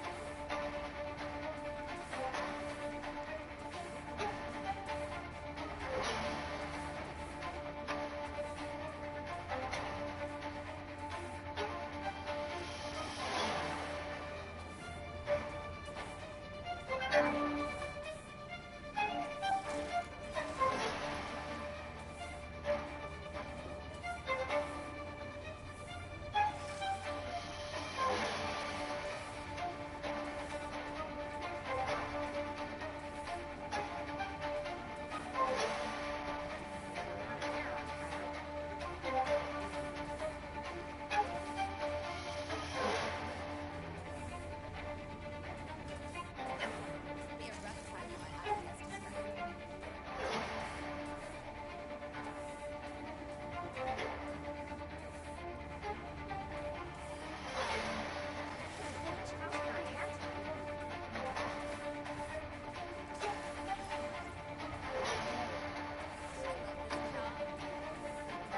IPS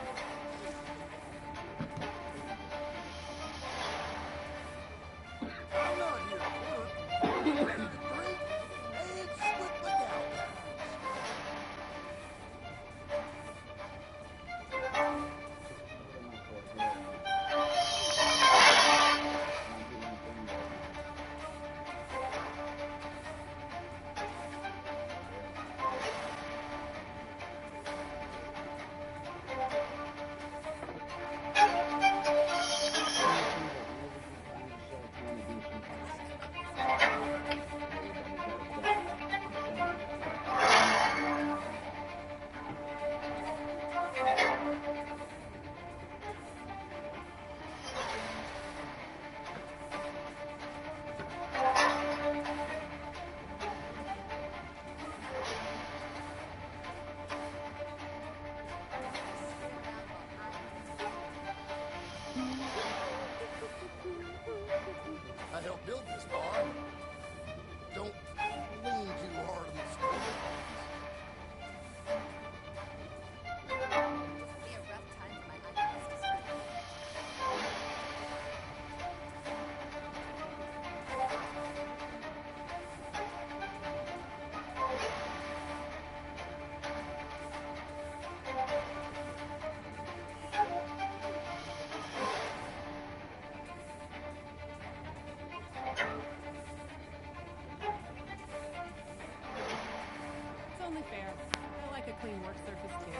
district. I'm not here to work. I'm here to drink and slip my gal I helped build this bar. Don't lean too hard on the support columns. Be a rough time in my IPS district. It's only fair. I like a clean work surface too.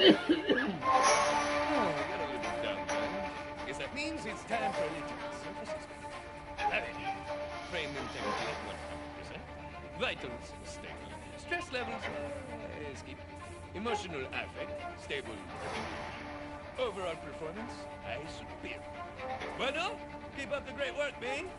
Oh, I got a little downtime. Guess that means it's time for a little surface inspection. Have it. Frame integrity at 100%. Vitals stable. Stress levels skip. Emotional affect stable. Overall performance high superior. Bueno, keep up the great work, Bing.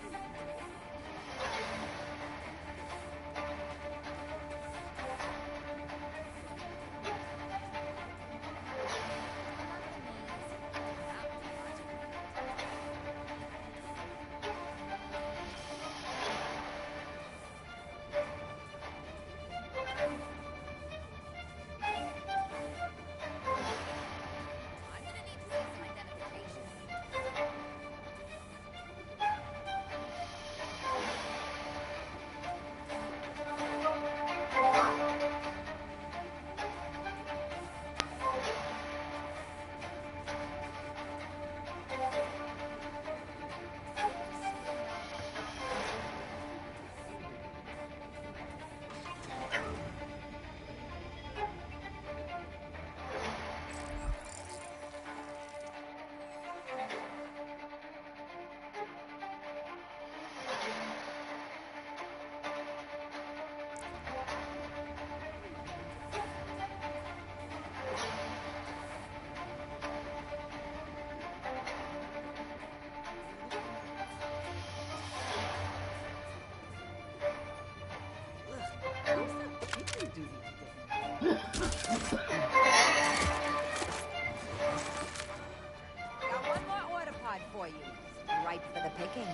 Got one more order pod for you. Ripe for the picking.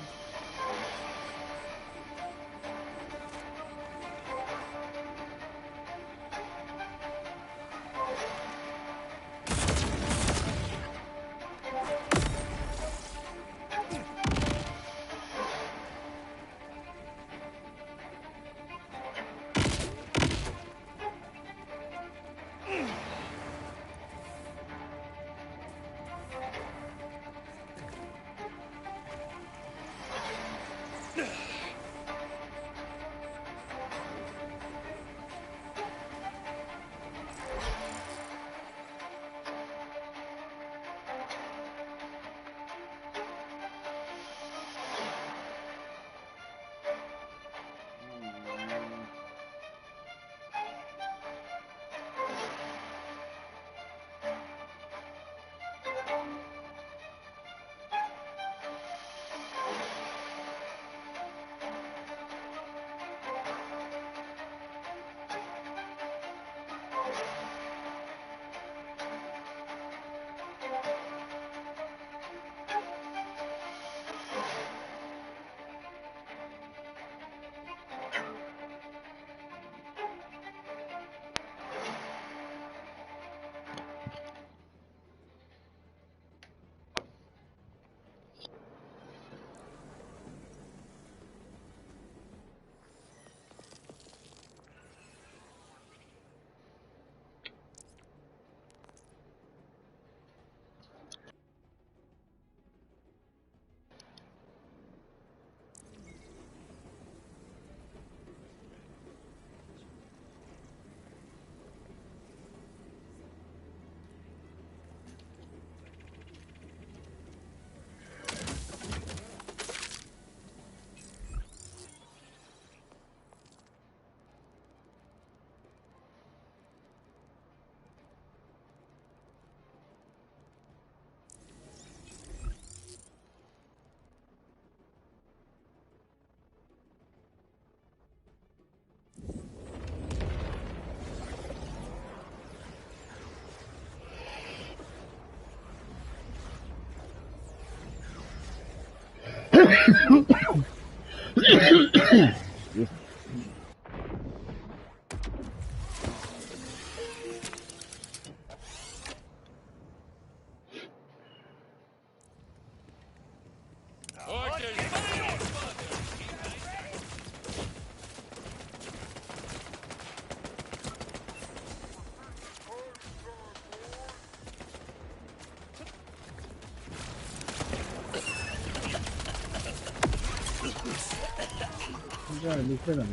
You gotta be kidding me.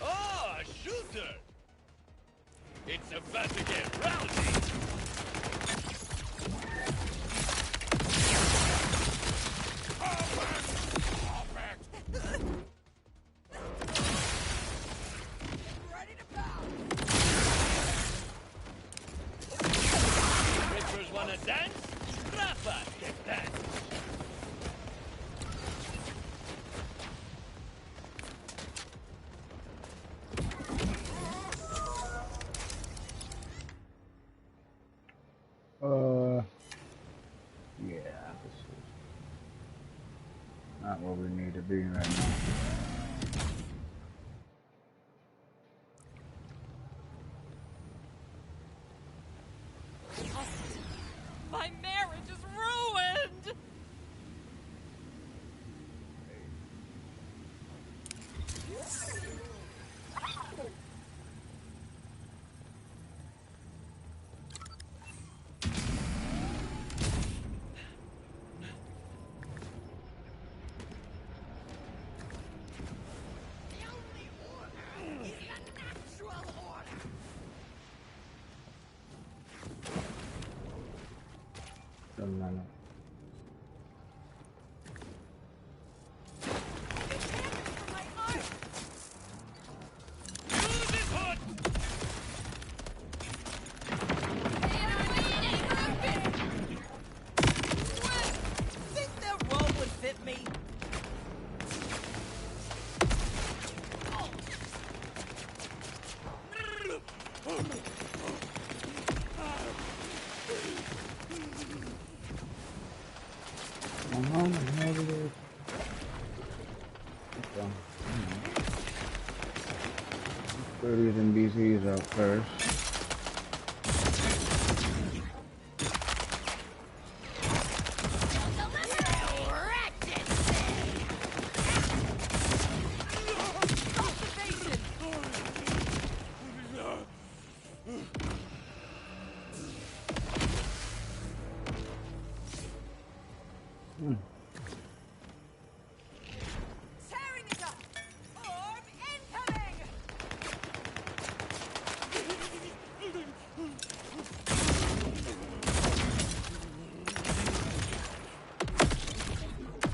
Oh, a shooter! It's about to get rowdy! Ready to bow. Rituals wanna dance? Rafa, get dance! Yeah, this is not where we need to be right now. My marriage is ruined! Doesn't matter. Use it hot! Okay. 30s and BCs up first. Tearing it up! Orb incoming!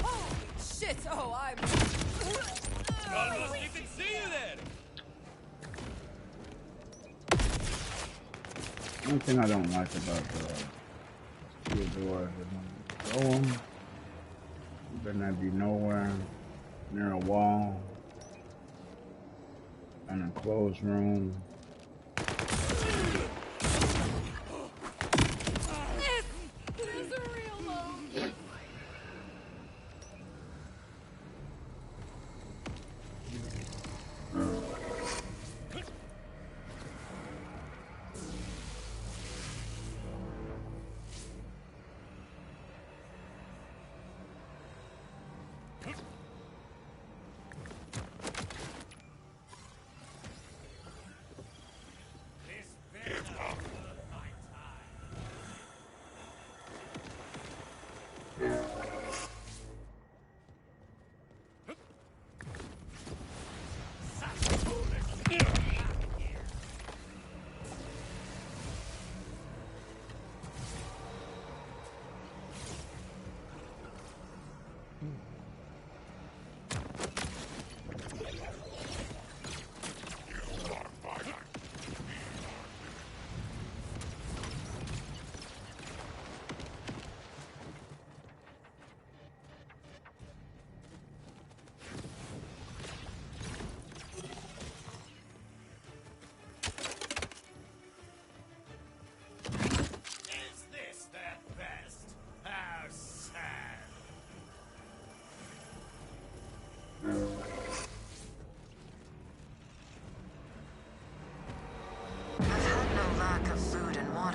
Holy shit! Oh, I'm... Almost didn't see you there. One thing I don't like about the doors is when you throw them, you better not be nowhere near a wall, an enclosed room. This is a real load.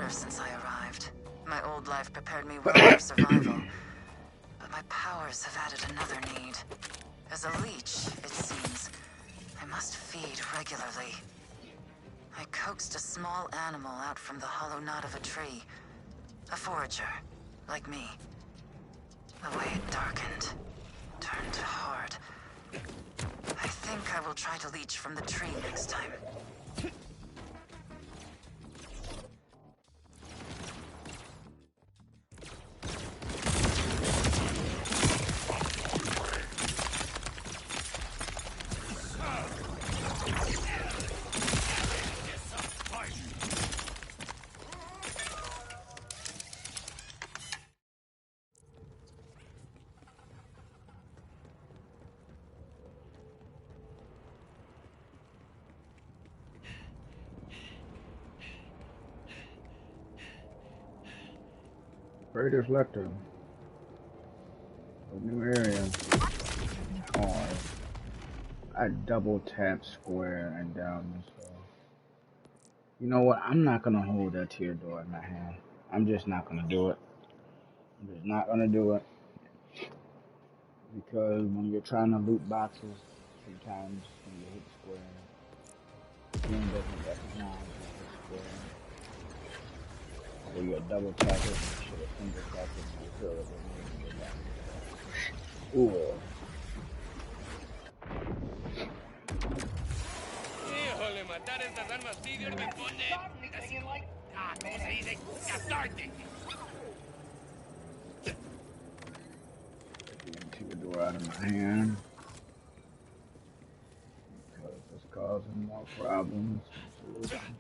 Since I arrived. My old life prepared me well for survival, but my powers have added another need. As a leech, it seems, I must feed regularly. I coaxed a small animal out from the hollow knot of a tree. A forager, like me. The way it darkened, turned hard. I think I will try to leech from the tree next time. Raiders Lecter. A new area. Oh, I double tap square and down this way. You know what? I'm not gonna hold that tier door in my hand. I'm just not gonna do it. I'm just not gonna do it. Because when you're trying to loot boxes, sometimes when you hit square, the game doesn't recognize you hit square. So you double tap it and you should have single tapped it and you feel it when you back. Ooh. Híjole, matar estas armas Tiger me pone casi... ¿cómo se dice? Cathartic. Take a door out of my hand. Because it's causing more problems than solutions.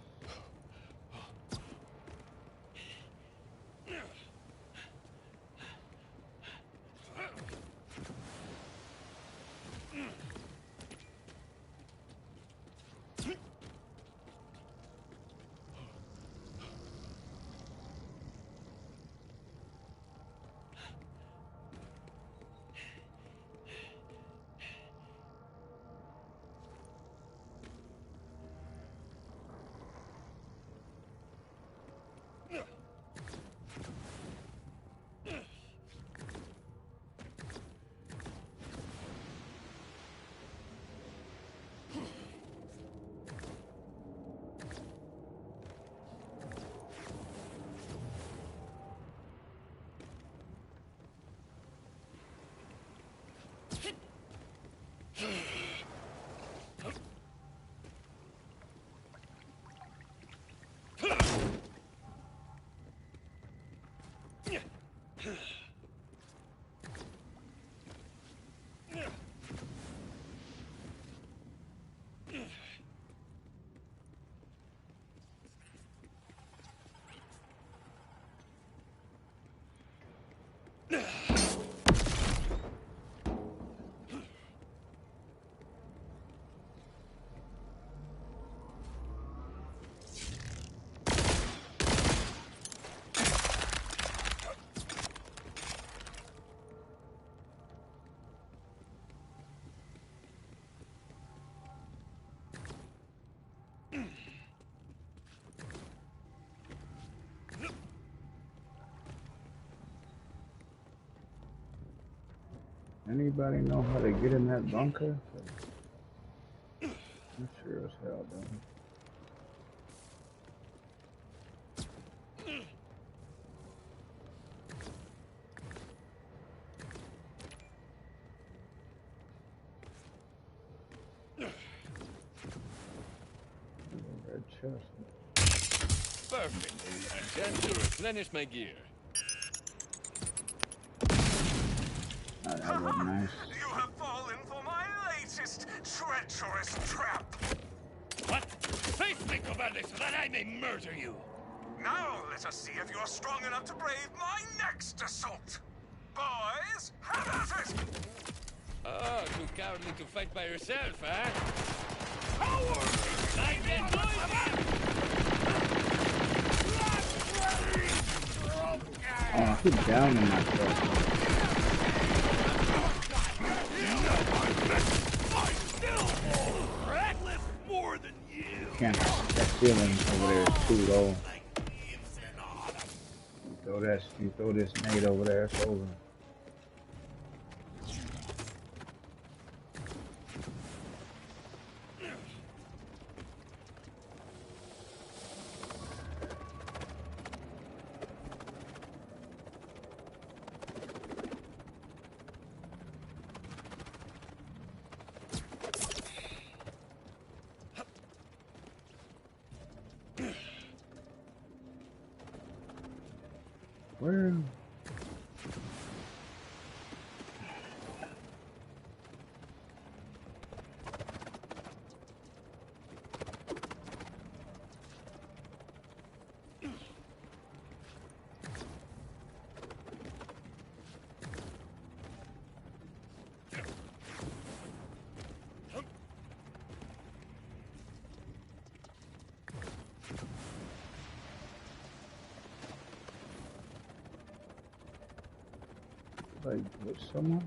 Anybody know how to get in that bunker? I'm sure as hell don't. Red chest. Perfect. Time to replenish my gear. Oh, that was nice. You have fallen for my latest treacherous trap. What? Face me, Commander, so that I may murder you. Now let us see if you're strong enough to brave my next assault. Boys, have at it! Oh, too cowardly to fight by yourself, huh? Power! I enjoy Oh, I keep downing myself. Can't. That ceiling over there is too low. You throw this nade over there, it's over. Where? Like, with someone?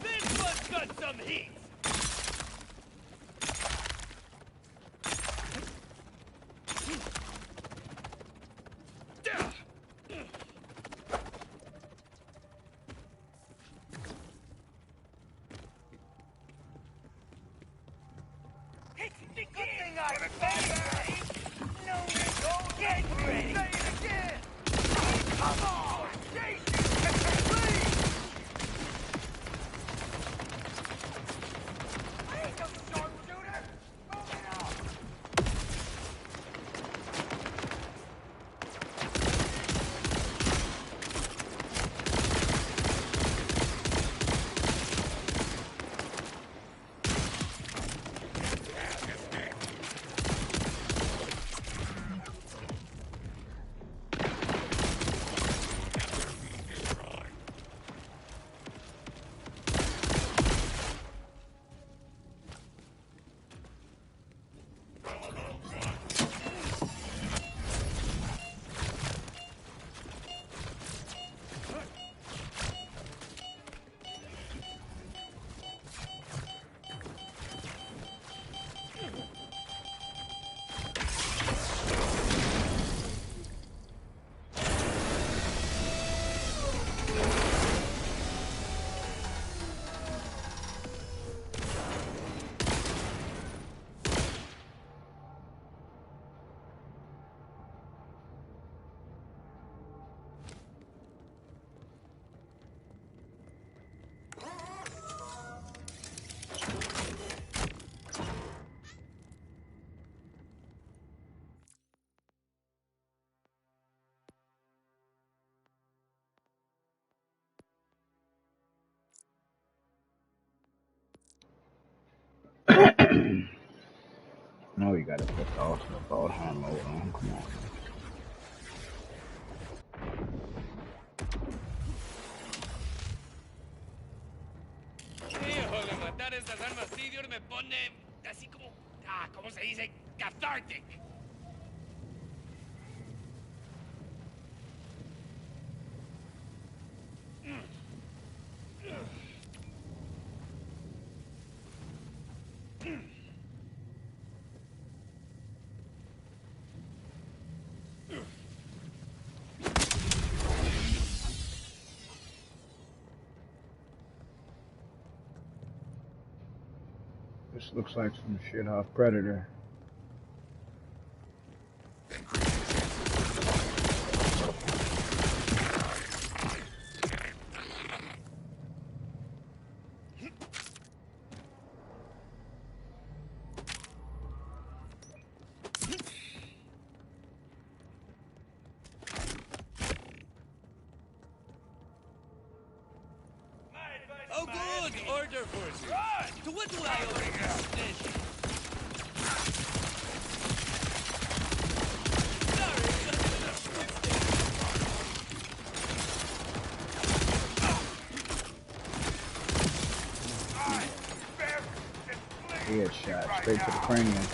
This one's got some heat! No, you gotta put the ultimate bolt hand mode on. Come on. Hijo de matar estas armas Tidior me pone así como... ¿cómo se dice? Cathartic. This looks like some shit off Predator. Oh, good! Order forces! To what do I owe this? Headshot straight to the cranium.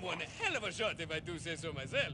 One hell of a shot if I do say so myself.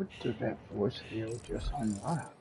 What did that force field just unlock?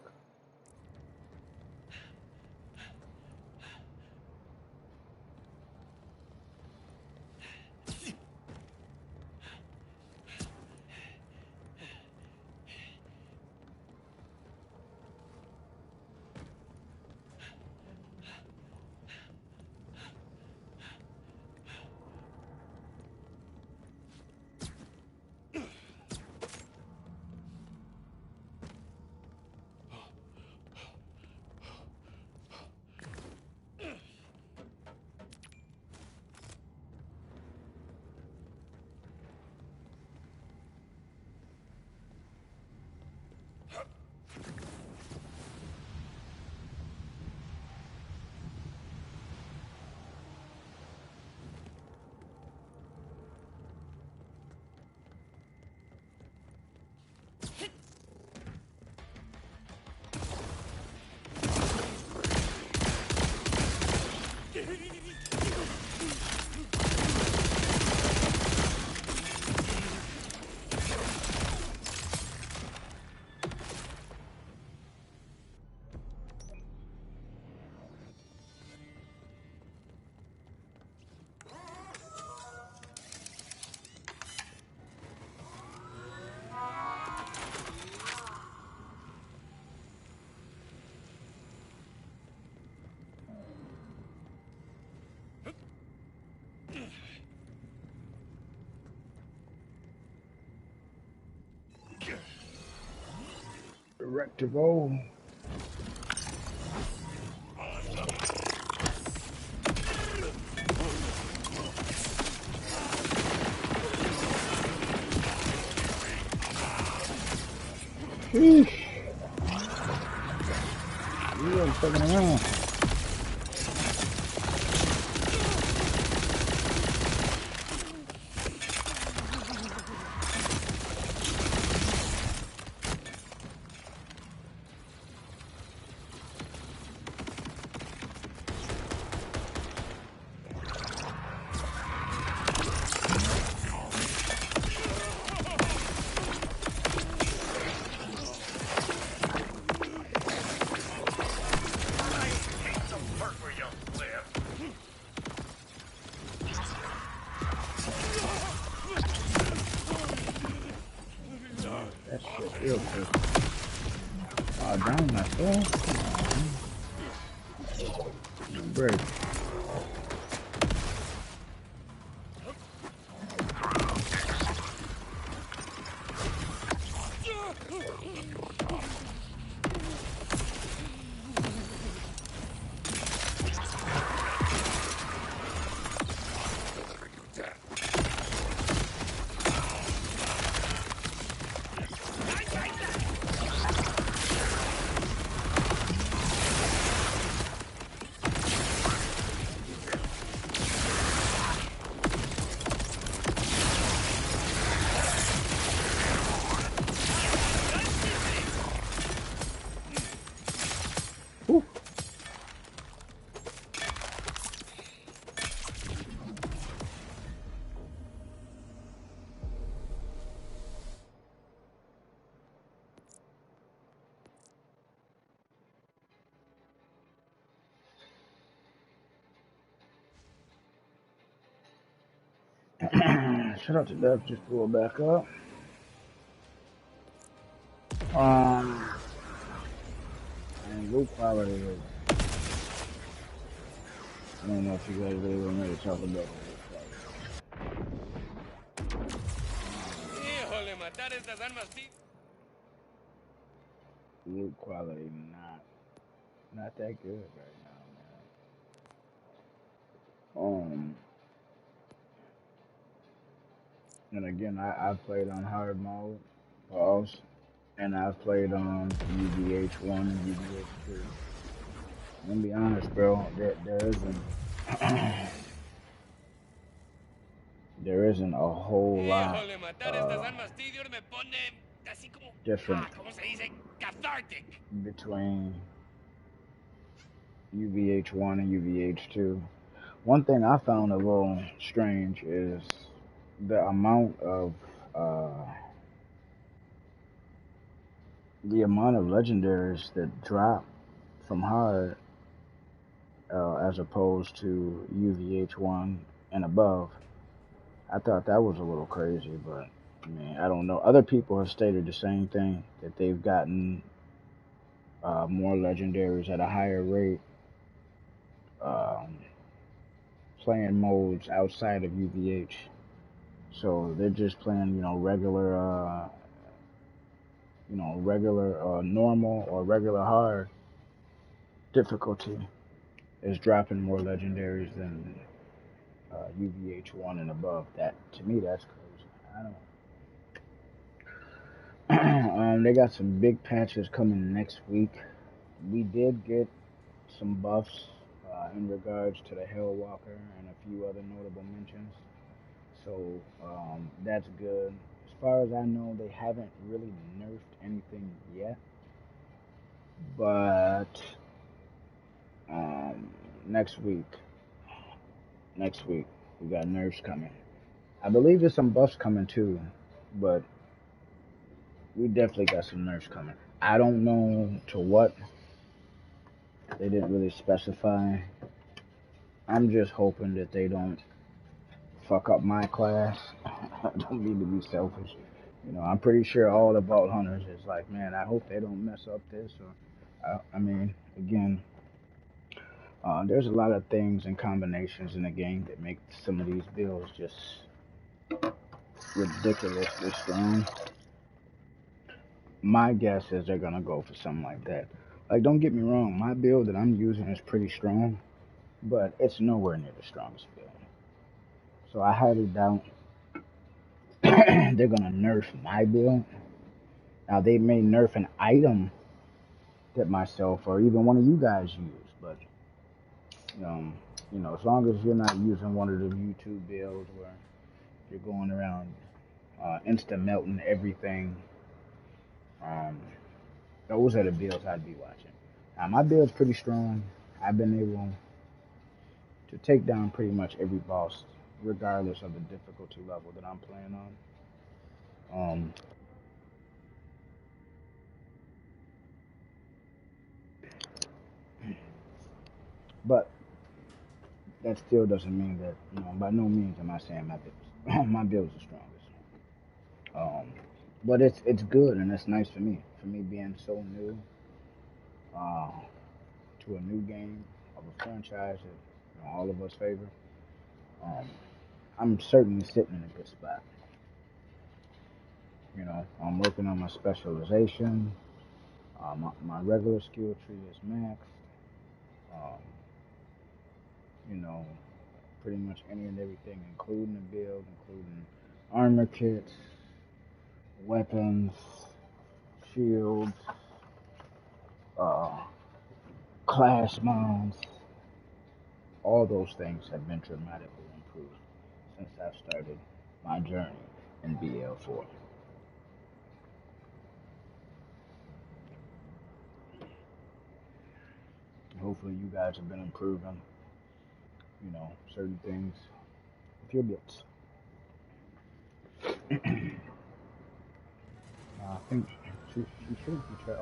Directivo. Sheesh. You ain't fucking around. That shit real quick. Oh, down my phone. Break. Whew. Shout out to Dev, just pulled back up. And loot quality is, I don't know if you guys really want me to talk about it. Loot quality not that good right now, man. And again, I've played on hard mode, pause, and I've played on UVH1 and UVH2. I'm gonna be honest, bro, there isn't a whole lot different between UVH1 and UVH2. One thing I found a little strange is the amount of the amount of legendaries that drop from hard as opposed to UVH1 and above, I thought that was a little crazy, but I mean, I don't know. Other people have stated the same thing that they've gotten more legendaries at a higher rate, um, playing modes outside of UVH. So they're just playing, regular normal or regular hard difficulty is dropping more legendaries than UVH1 and above. That to me, that's crazy. I don't. They got some big patches coming next week. We did get some buffs in regards to the Hellwalker and a few other notable mentions. So that's good. As far as I know, they haven't really nerfed anything yet. But um, next week, we got nerfs coming. I believe there's some buffs coming too, but we definitely got some nerfs coming. I don't know to what. They didn't really specify. I'm just hoping that they don't fuck up my class. I don't mean to be selfish. I'm pretty sure all the Vault Hunters is like, man, I hope they don't mess up this. Or, I mean, again, there's a lot of things and combinations in the game that make some of these builds just ridiculously strong. My guess is they're gonna go for something like that. Like, don't get me wrong, my build that I'm using is pretty strong, but it's nowhere near the strongest build. So I highly doubt they're gonna nerf my build. Now they may nerf an item that myself or even one of you guys use, but as long as you're not using one of the YouTube builds where you're going around instant melting everything, those are the builds I'd be watching. Now my build's pretty strong. I've been able to take down pretty much every boss, regardless of the difficulty level that I'm playing on. But that still doesn't mean that, by no means am I saying my build's the strongest. But it's good and it's nice for me. For me being so new uh, to a new game of a franchise that all of us favor, I'm certainly sitting in a good spot. I'm working on my specialization. My regular skill tree is maxed. Um, you know, pretty much any and everything, including the build, including armor kits, weapons, shields, uh, class mounts. All those things have been dramatically improved since I've started my journey in BL4. Hopefully you guys have been improving, certain things with your builds. I think she should be okay. I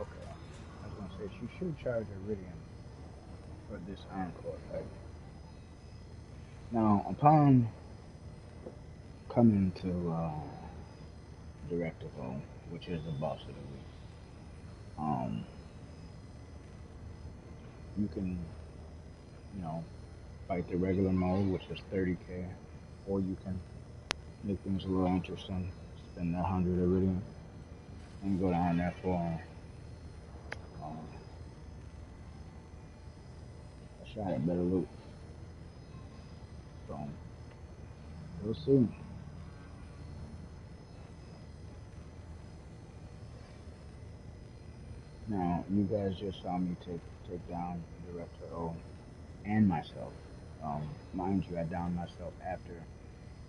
was gonna say she should charge Iridium for this encore fight. Now, upon coming to Directive O, which is the boss of the week, you can, fight the regular mode, which is 30k, or you can make things a little interesting, spend that 100 Iridium, and go down there for a shot at better loot. So, we'll see. Now, you guys just saw me take down Director O and myself. Mind you, I downed myself after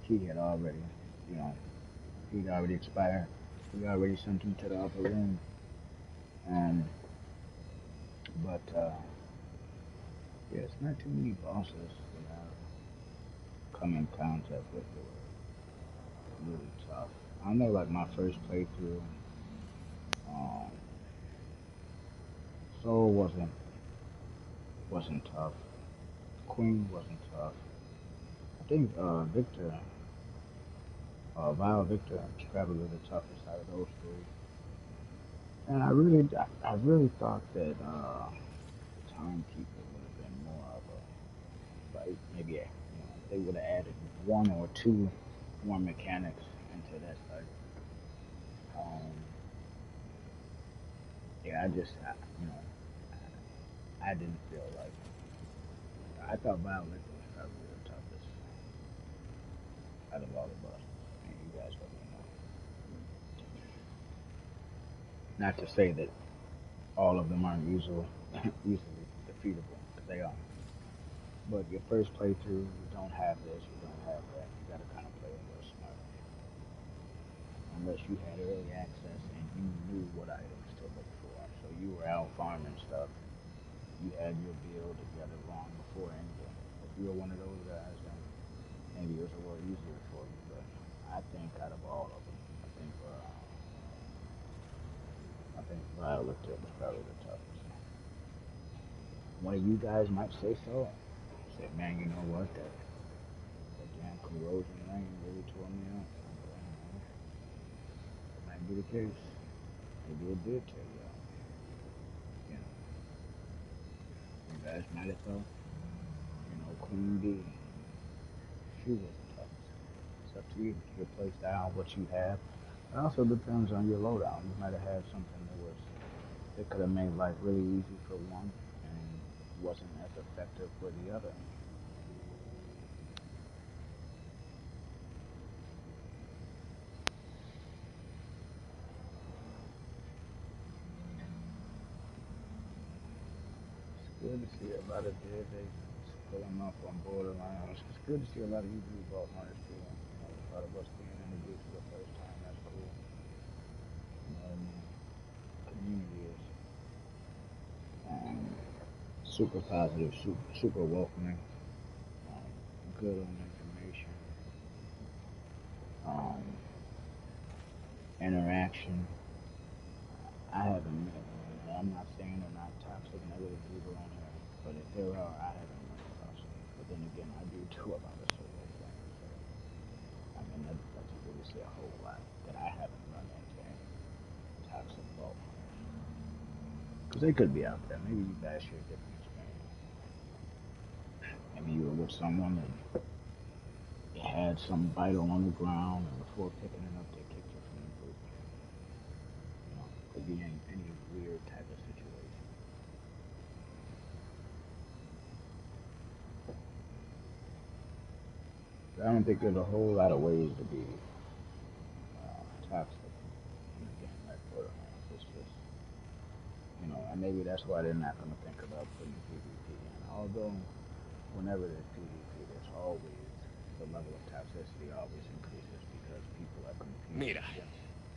he had already, he'd already expired. We already sent him to the upper room. But yeah, it's not too many bosses that I've come in contact with that were really tough. I know, like my first playthrough, Soul wasn't tough. Queen wasn't tough. I think Victor, Vile Victor, is probably the toughest out of those three. And I really thought that Timekeeper would have been more of a like maybe they would have added one or two more mechanics into that fight. Yeah, I didn't feel like I thought Violet was probably the toughest out of all of us. I mean, you guys let me know. Not to say that all of them aren't easily defeatable, because they are. But your first playthrough, you don't have this, you don't have that. You got to kind of play it real smart. Unless you had early access and you knew what items to look for. So you were out farming stuff. You had your build together long before anything. If you were one of those guys, then maybe it was a little easier for you. But I think out of all of them, I think Violet was probably the toughest. One of you guys might say so. Say, man, you know what? That damn corrosion rain really tore me out. That might be the case. Maybe it did tear you out. You know, you guys might have thought, Queen B, she was the toughest. It's up to you, your play style, what you have. It also depends on your loadout. You might have had something that could have made life really easy for one and wasn't as effective for the other. It's good to see a lot of dead agents pulling up on Borderlands. It's good to see a lot of you blue ball hunters too. A lot of us being introduced for the first time. That's cool. Community is super positive, super welcoming, good on information, interaction. I haven't met, I'm not saying they're not toxic, negative people on here, but if there are, I haven't run across them. But then again, I do a lot of solo playing, so I mean, that doesn't really say a whole lot that I haven't run into any toxic vault hunters. Because they could be out there. Maybe you guys share different experience. Maybe you were with someone and you had some vital on the ground, and before picking it up, they kicked you from the group. Could be any weird type of situation. I don't think there's a whole lot of ways to be toxic in a game like Borderlands. It's just, and maybe that's why they're not going to think about putting PvP in. Although, whenever there's PvP, there's always, the level of toxicity always increases because people are competing. Mira,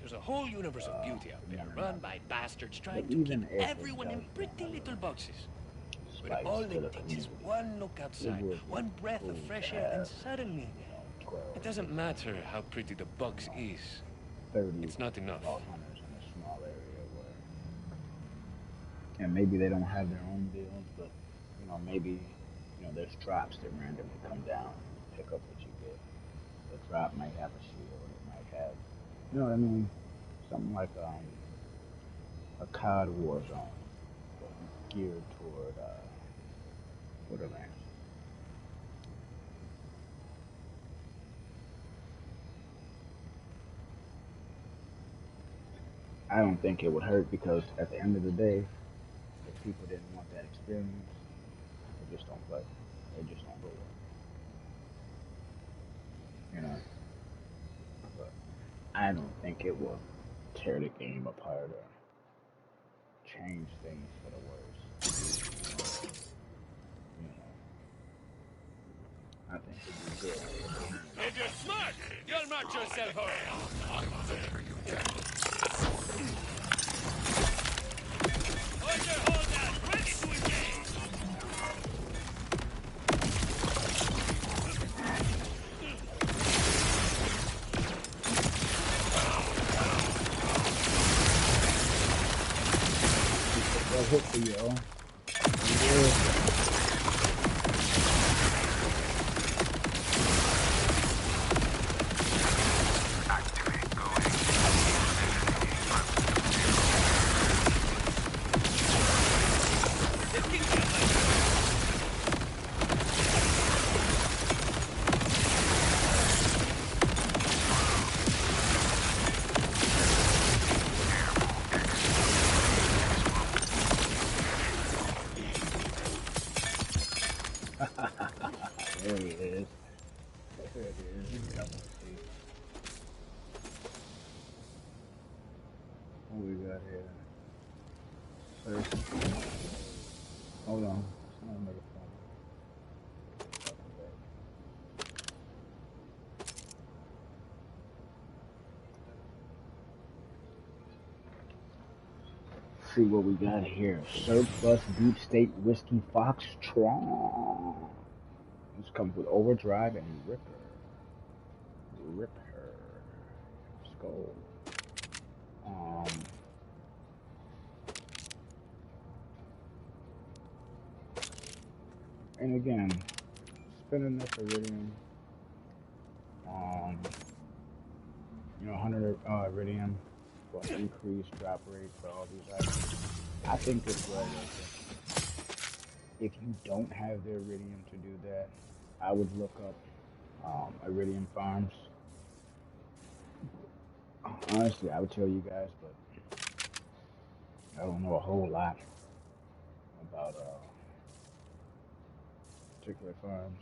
there's a whole universe of beauty out there, run by bastards trying to keep everyone in pretty little boxes. But all it takes is one look outside, one breath of fresh air, and suddenly, it doesn't matter how pretty the box is. It's not enough. In a small area where, and maybe they don't have their own builds, but maybe there's drops that randomly come down, pick up what you get. The drop might have a shield, it might have, you know what I mean? Something like a COD war zone geared toward Borderlands. I don't think it would hurt because at the end of the day, if people didn't want that experience, they just don't play. They just don't go there. But I don't think it will tear the game apart or change things for the worse. I think it'd be good. If you're smart, you'll march yourself around. Hold your hold down, ready to engage. hit for you, oh. There he is. There it is. Double C. What we got here? First. Hold on. It's not another phone. See what we got here. Surplus Deep State Whiskey Foxtrot. This comes with Overdrive and Ripper. Let's go. And again, spinning this Iridium. 100 Iridium for increased drop rate for all these items. I think it's well worth it. If you don't have the Iridium to do that, I would look up Iridium farms. Honestly, I would tell you guys, but I don't know a whole lot about particular farms.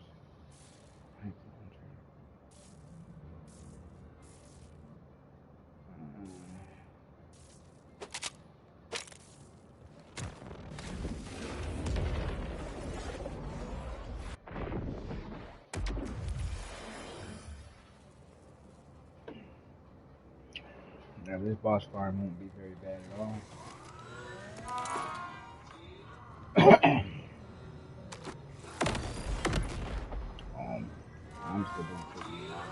Yeah, this boss farm won't be very bad at all. I'm still doing pretty well.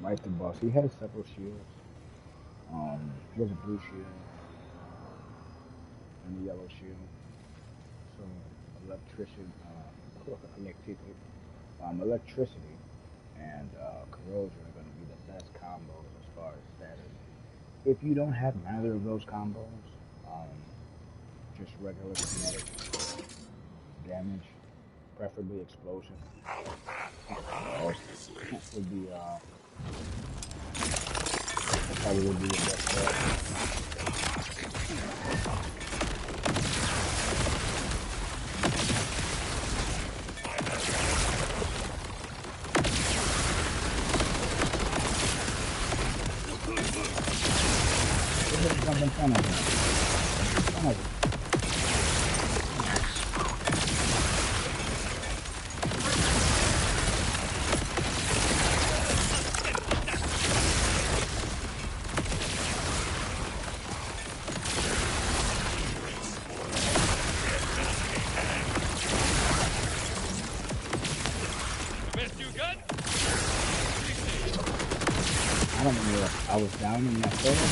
Right, the boss. He has several shields. He has a blue shield and a yellow shield. So electricity and corrosion are going to be the best combos as far as status. If you don't have neither of those combos, just regular kinetic damage, preferably explosion, would be probably would be the best bet. Jump in front of him. In front of him. I don't know if I was down in that photo.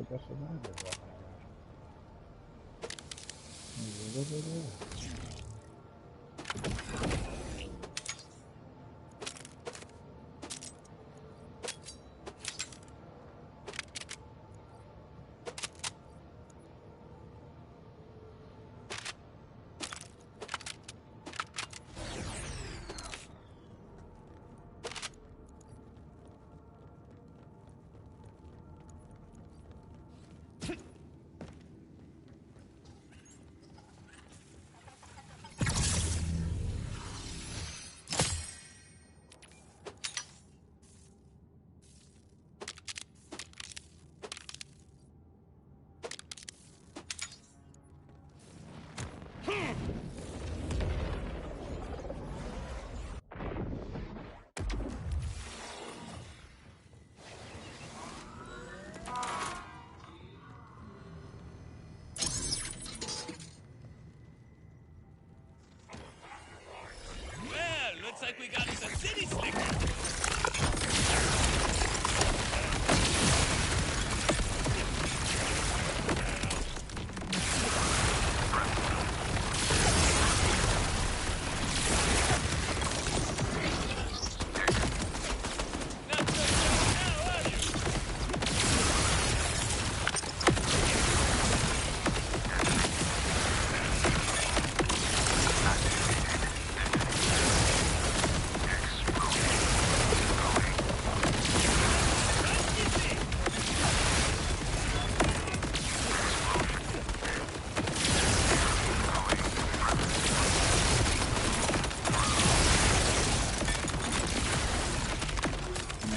That's a lot of walking around. Looks like we got us a city slicker.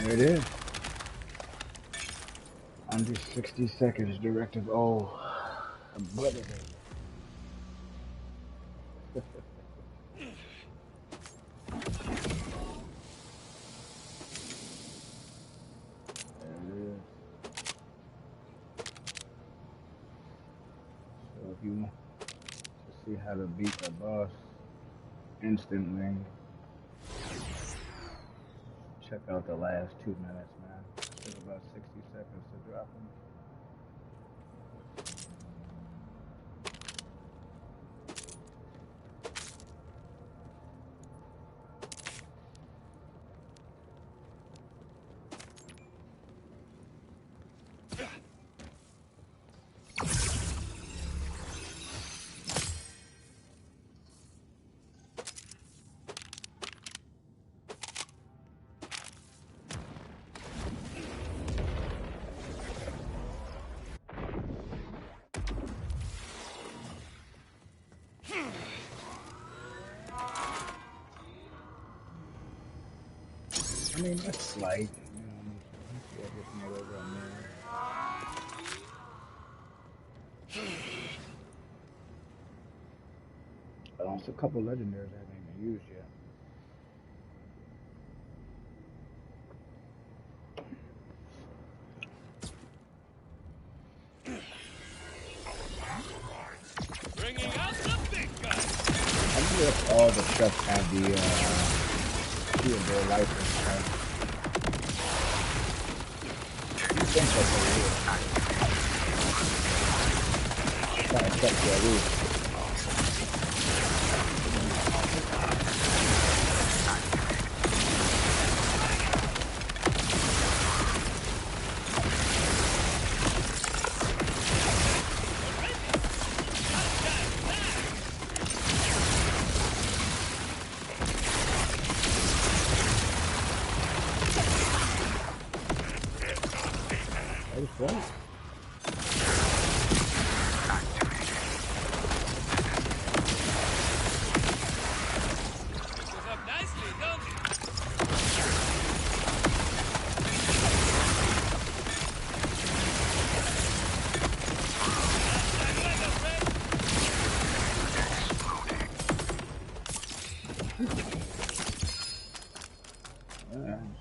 There it is. Under 60 seconds, directive O. Obliterated. So if you want to see how to beat the boss instantly, check out the last 2 minutes, man. It took about 60 seconds to drop him. I mean, that's slight. Yeah, just made over a million. It's a couple legendaries I haven't even used yet. Bringing out the big gun. I wonder if all the trucks have the shield their license. You think that they will? Trying to check their roof.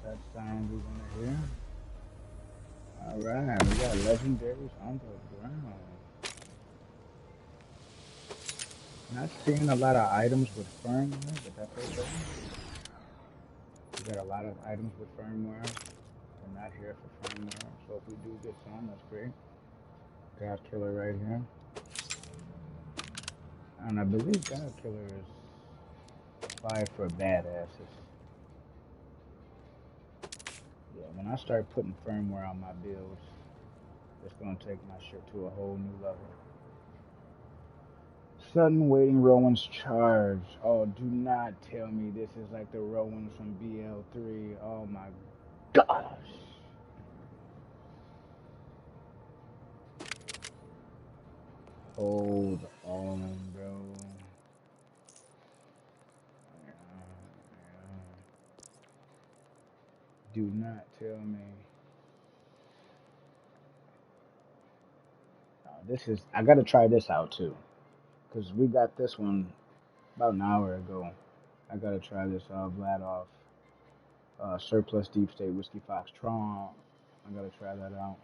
That sound we're gonna hear. Alright, we got legendaries on the ground. Not seeing a lot of items with firmware, but that's okay. We got a lot of items with firmware. We're not here for firmware, so if we do get some, that's great. God Killer right here. And I believe God Killer is 5 for badasses. Yeah, when I start putting firmware on my builds, it's gonna take my shit to a whole new level. Sudden waiting Rowan's charge. Oh, do not tell me this is like the Rowan from BL3. Oh my gosh. Hold on, bro. Do not tell me. This is, I gotta try this out too. Because we got this one about an hour ago. I gotta try this Vlad Surplus Deep State Whiskey Fox Tron. I gotta try that out.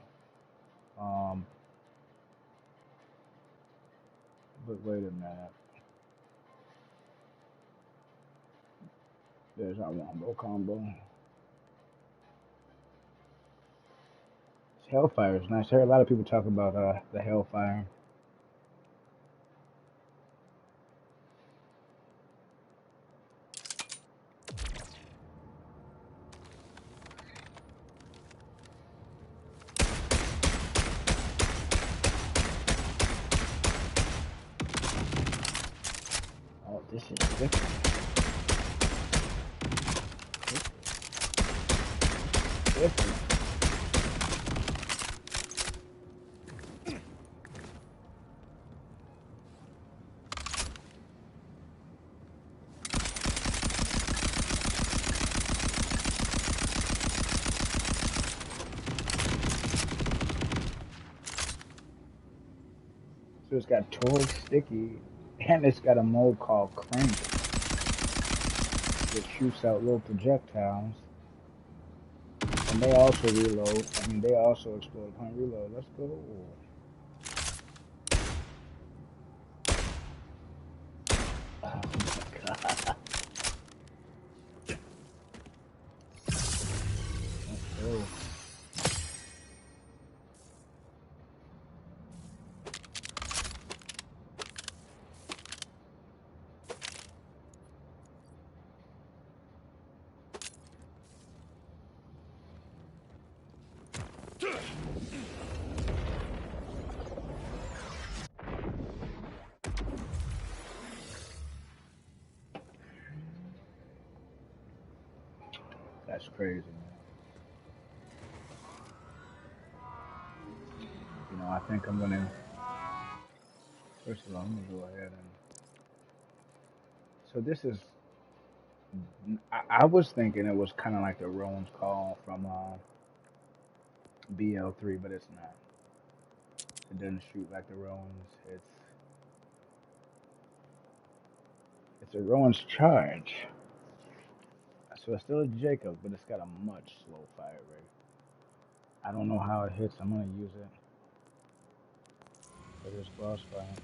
But wait a minute. There's our wombo combo. This Hellfire is nice. I heard a lot of people talk about the Hellfire. Oh, this is different. Different. So it's got Torque Sticky, and it's got a mode called Crank that shoots out little projectiles. And they also reload. I mean, they also explode upon reload. Let's go. Oh my god. Let's go. That's crazy, man. You know, I think I'm gonna. First of all, I'm gonna go ahead and. So this is. I was thinking it was kind of like the Rowan's Call from BL3, but it's not. It doesn't shoot like the Rowan's. It's a Rowan's Charge. So it's still a Jacob, but it's got a much slow fire rate. I don't know how it hits. I'm gonna use it for this boss fight.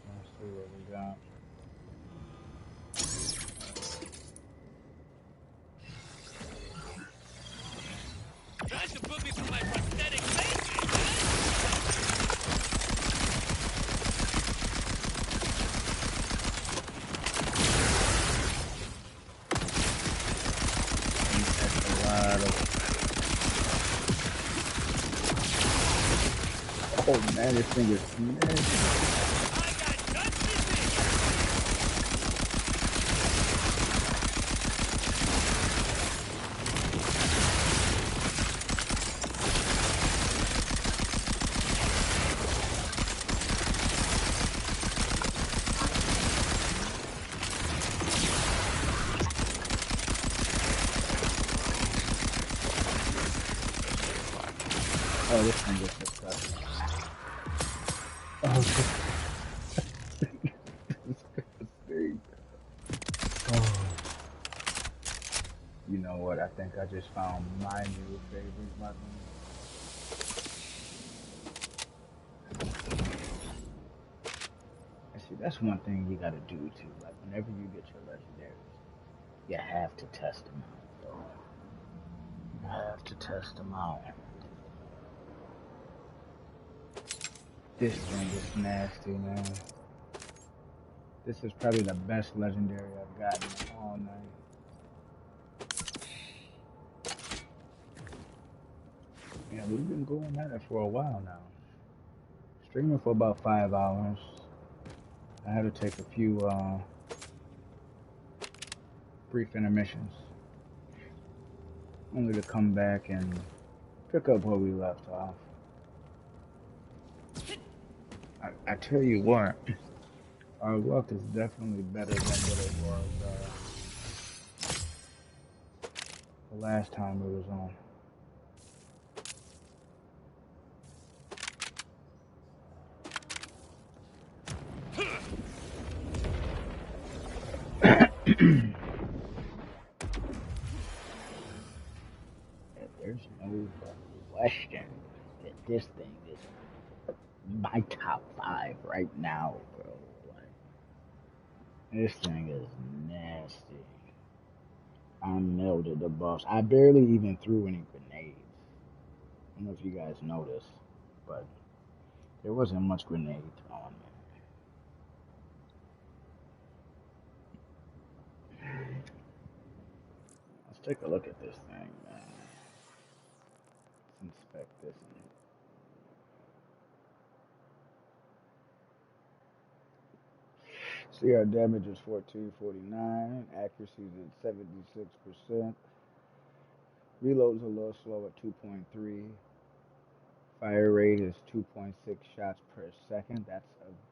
Let's see what we got. Tries to put me through my prosthetic leg. That's a lot of. Oh man, this thing is nasty. Oh, this thing is disgusting. Oh, disgusting. Oh. You know what? I think I just found my new favorite weapon. And see, that's one thing you gotta do too. Like, whenever you get your legendaries, you have to test them out, bro. You have to test them out. This thing is nasty, man. This is probably the best legendary I've gotten all night. Yeah, we've been going at it for a while now. Streaming for about 5 hours. I had to take a few brief intermissions, only to come back and pick up where we left off. I tell you what, our luck is definitely better than what it was the last time we was on. There's no question that this thing is my top 5 right now, bro. Like, This thing is nasty. I melted the boss. I barely even threw any grenades. I don't know if you guys noticed, but there wasn't much grenade throwing. Let's take a look at this thing, man. Let's inspect this. See, our damage is 1449. Accuracy is at 76%. Reload's a little slow at 2.3. Fire rate is 2.6 shots per second. That's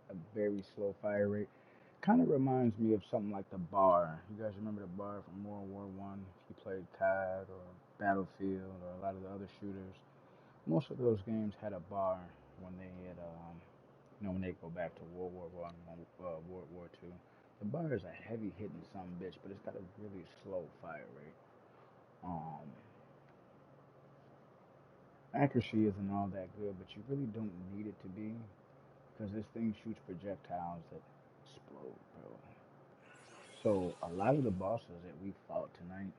a very slow fire rate. Kind of reminds me of something like the bar. You guys remember the bar from World War One? If you played COD or Battlefield or a lot of the other shooters, most of those games had a bar when they had, when they go back to World War One, World War Two. The bar is a heavy hitting some bitch, but it's got a really slow fire rate. Accuracy isn't all that good, but you really don't need it to be because this thing shoots projectiles that explode, bro. So a lot of the bosses that we fought tonight,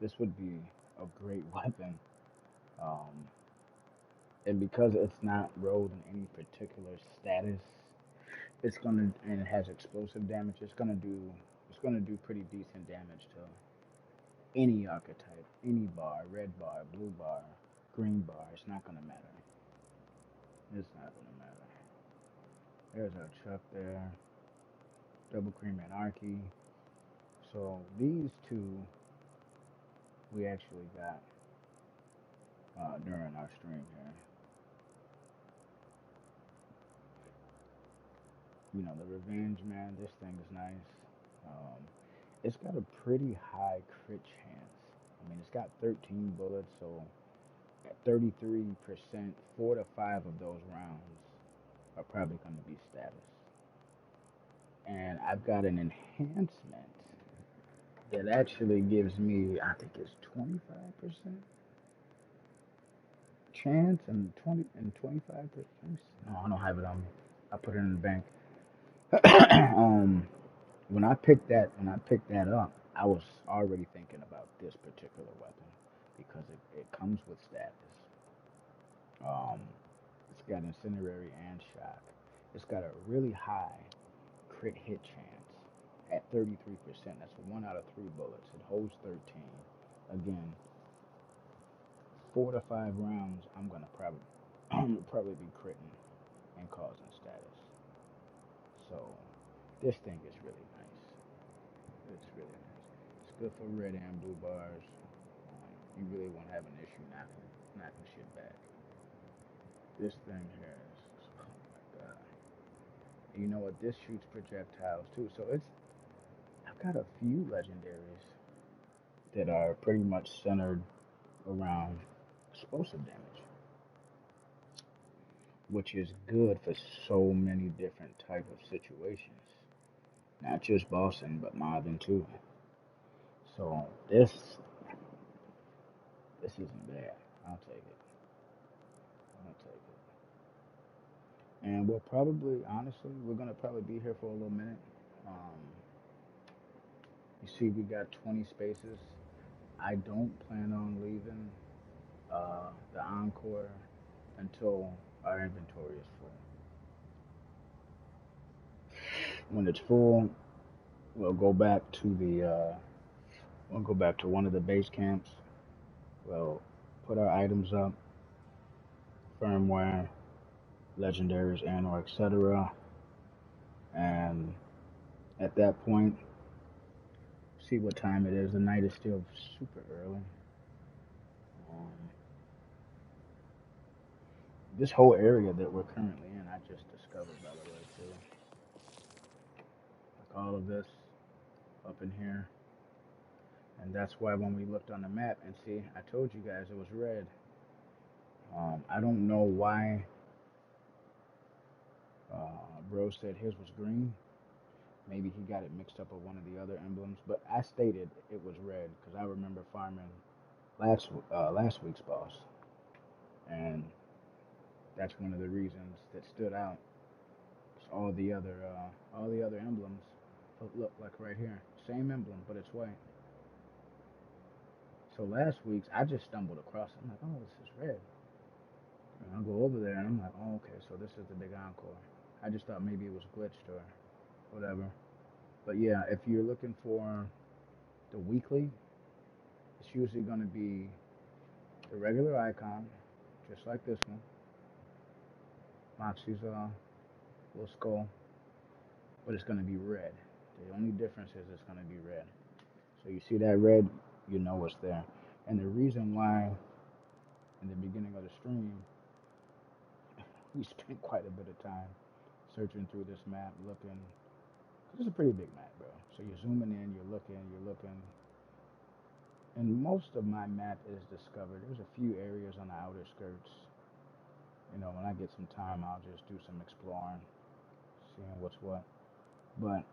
this would be a great weapon. Um, and because it's not rolled in any particular status, it's gonna and it has explosive damage. It's gonna do pretty decent damage to any archetype, any bar, red bar, blue bar, green bar. It's not gonna matter. It's not gonna matter. There's our Chuck there, double cream anarchy. So these two we actually got during our stream here. The revenge man. This thing is nice. Um, it's got a pretty high crit chance. I mean, it's got 13 bullets, so at 33%, 4 to 5 of those rounds are probably going to be status. And I've got an enhancement that actually gives me, I think it's 25% chance and 25%. No, I don't have it on me. I put it in the bank. um, when I picked that up, I was already thinking about this particular weapon because it comes with status. Um, it's got incinerary and shock. It's got a really high crit hit chance at 33%. That's 1 out of 3 bullets. It holds 13. Again, 4 to 5 rounds. I'm gonna probably probably be critting and causing status. So this thing is really nice. It's really nice. It's good for red and blue bars. You really won't have an issue knocking shit back. This thing here is, oh my god. You know what? This shoots projectiles too. So I've got a few legendaries that are pretty much centered around explosive damage, which is good for so many different type of situations. Not just bossing, but mobbing too. So this isn't bad. I'll take it. I'll take it. And honestly, we're gonna probably be here for a little minute. Um, you see, we got 20 spaces. I don't plan on leaving the Encore until our inventory is full. When it's full, we'll go back to one of the base camps. We'll put our items up, firmware, legendaries, and or etc. And at that point, see what time it is. The night is still super early. Um, this whole area that we're currently in, I just discovered, by the way, too. Like all of this up in here. And that's why when we looked on the map and see, I told you guys it was red. I don't know why Bro said his was green. Maybe he got it mixed up with one of the other emblems, but I stated it was red because I remember farming last week's boss, and that's one of the reasons that stood out. All the other emblems Look, like right here. Same emblem, but it's white. So last week's, I just stumbled across it. I'm like, oh, this is red. And I'll go over there and I'm like, oh, okay, so this is the big encore. I just thought maybe it was glitched or whatever. But yeah, if you're looking for the weekly, it's usually going to be the regular icon, just like this one. Moxie's little skull, but it's going to be red. The only difference is it's going to be red. So you see that red, you know what's there. And the reason why in the beginning of the stream, we spent quite a bit of time searching through this map, looking, because it's a pretty big map, bro. So you're zooming in, you're looking, and most of my map is discovered. There's a few areas on the outer skirts. You know, when I get some time, I'll just do some exploring, seeing what's what. But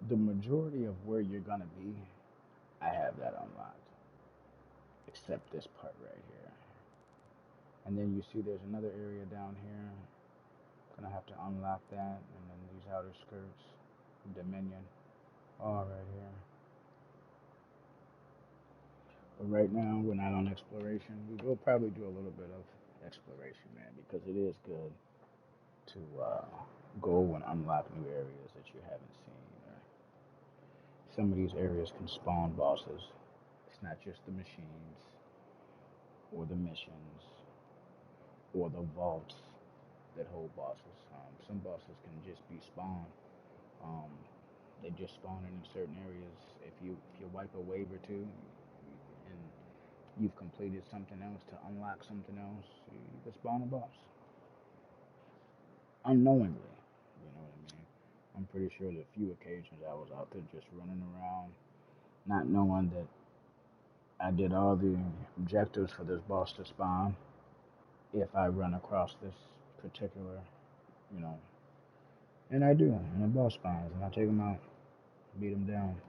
the majority of where you're gonna be, I have that unlocked, except this part right here. And then you see there's another area down here. Gonna have to unlock that, and then these outer skirts, Dominion, all right here. But right now we're not on exploration. We will probably do a little bit of exploration, man, because it is good to go and unlock new areas that you haven't seen. Or some of these areas can spawn bosses. It's not just the machines or the missions or the vaults that hold bosses. Some bosses can just be spawned. They just spawn in certain areas. If you wipe a wave or two, and you've completed something else to unlock something else, you can spawn a boss unknowingly. You know what I mean? I'm pretty sure that a few occasions I was out there just running around, not knowing that I did all the objectives for this boss to spawn. If I run across this particular, you know, and I do, and the boss spawns, and I take him out, beat him down.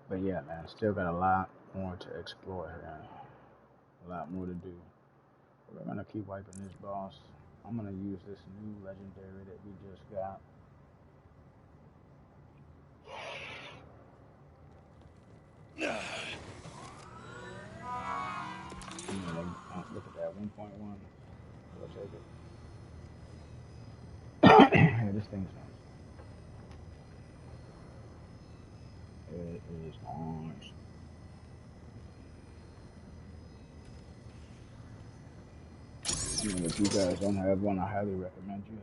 But yeah, man, still got a lot more to explore here, a lot more to do. We're gonna keep wiping this boss. I'm gonna use this new legendary that we just got. Look at that, 1.1. We'll take it. Yeah, this thing's nice. It is nice. Even if you guys don't have one, I highly recommend you.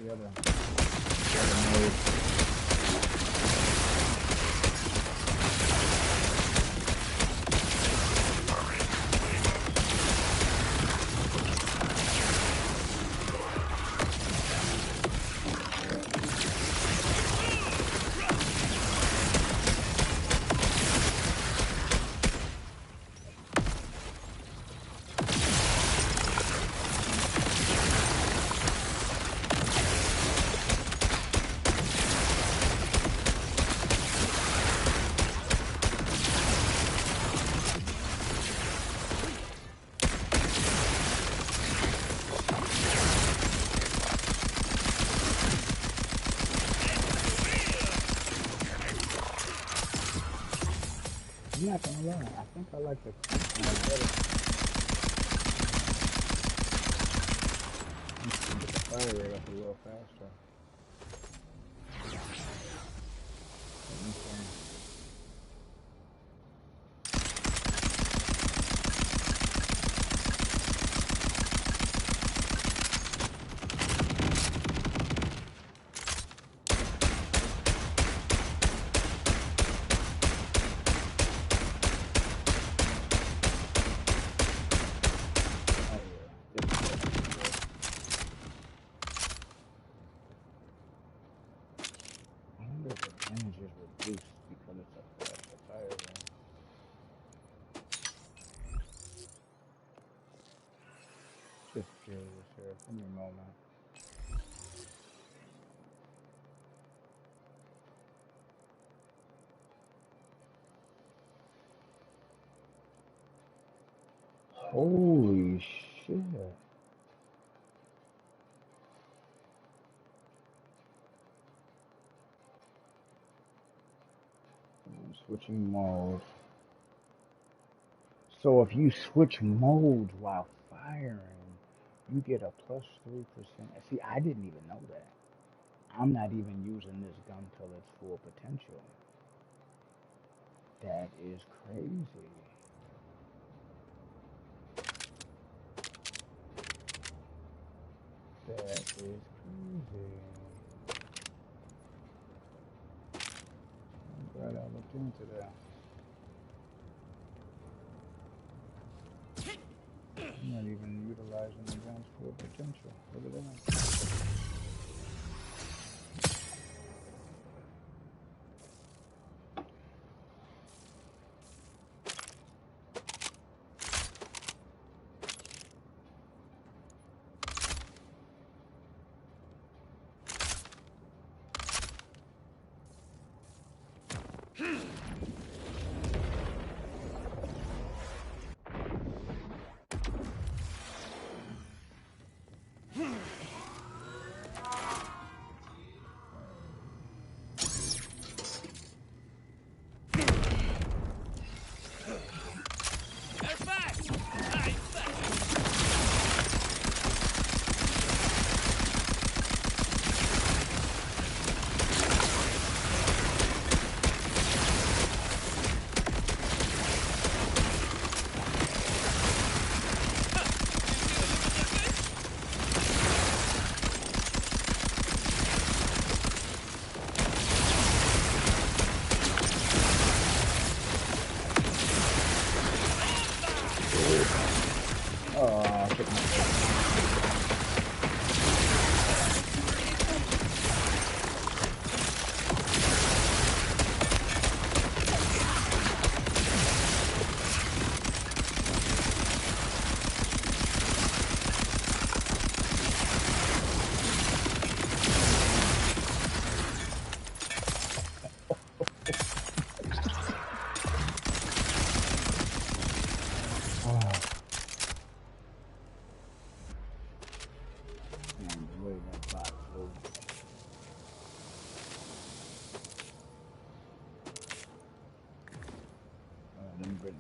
The other mode. I'm not gonna lie, I think I like the better. Get the fire rate up a little faster. the damage is reduced because it's a fire ring. Just curious here. Give me a moment. Holy shit. I'm switching mode. So if you switch modes while firing, you get a plus 3%. See, I didn't even know that. I'm not even using this gun till its full potential. That is crazy. That is crazy. I'm glad I looked into that. I'm not even utilizing the gun's full potential. Look at that.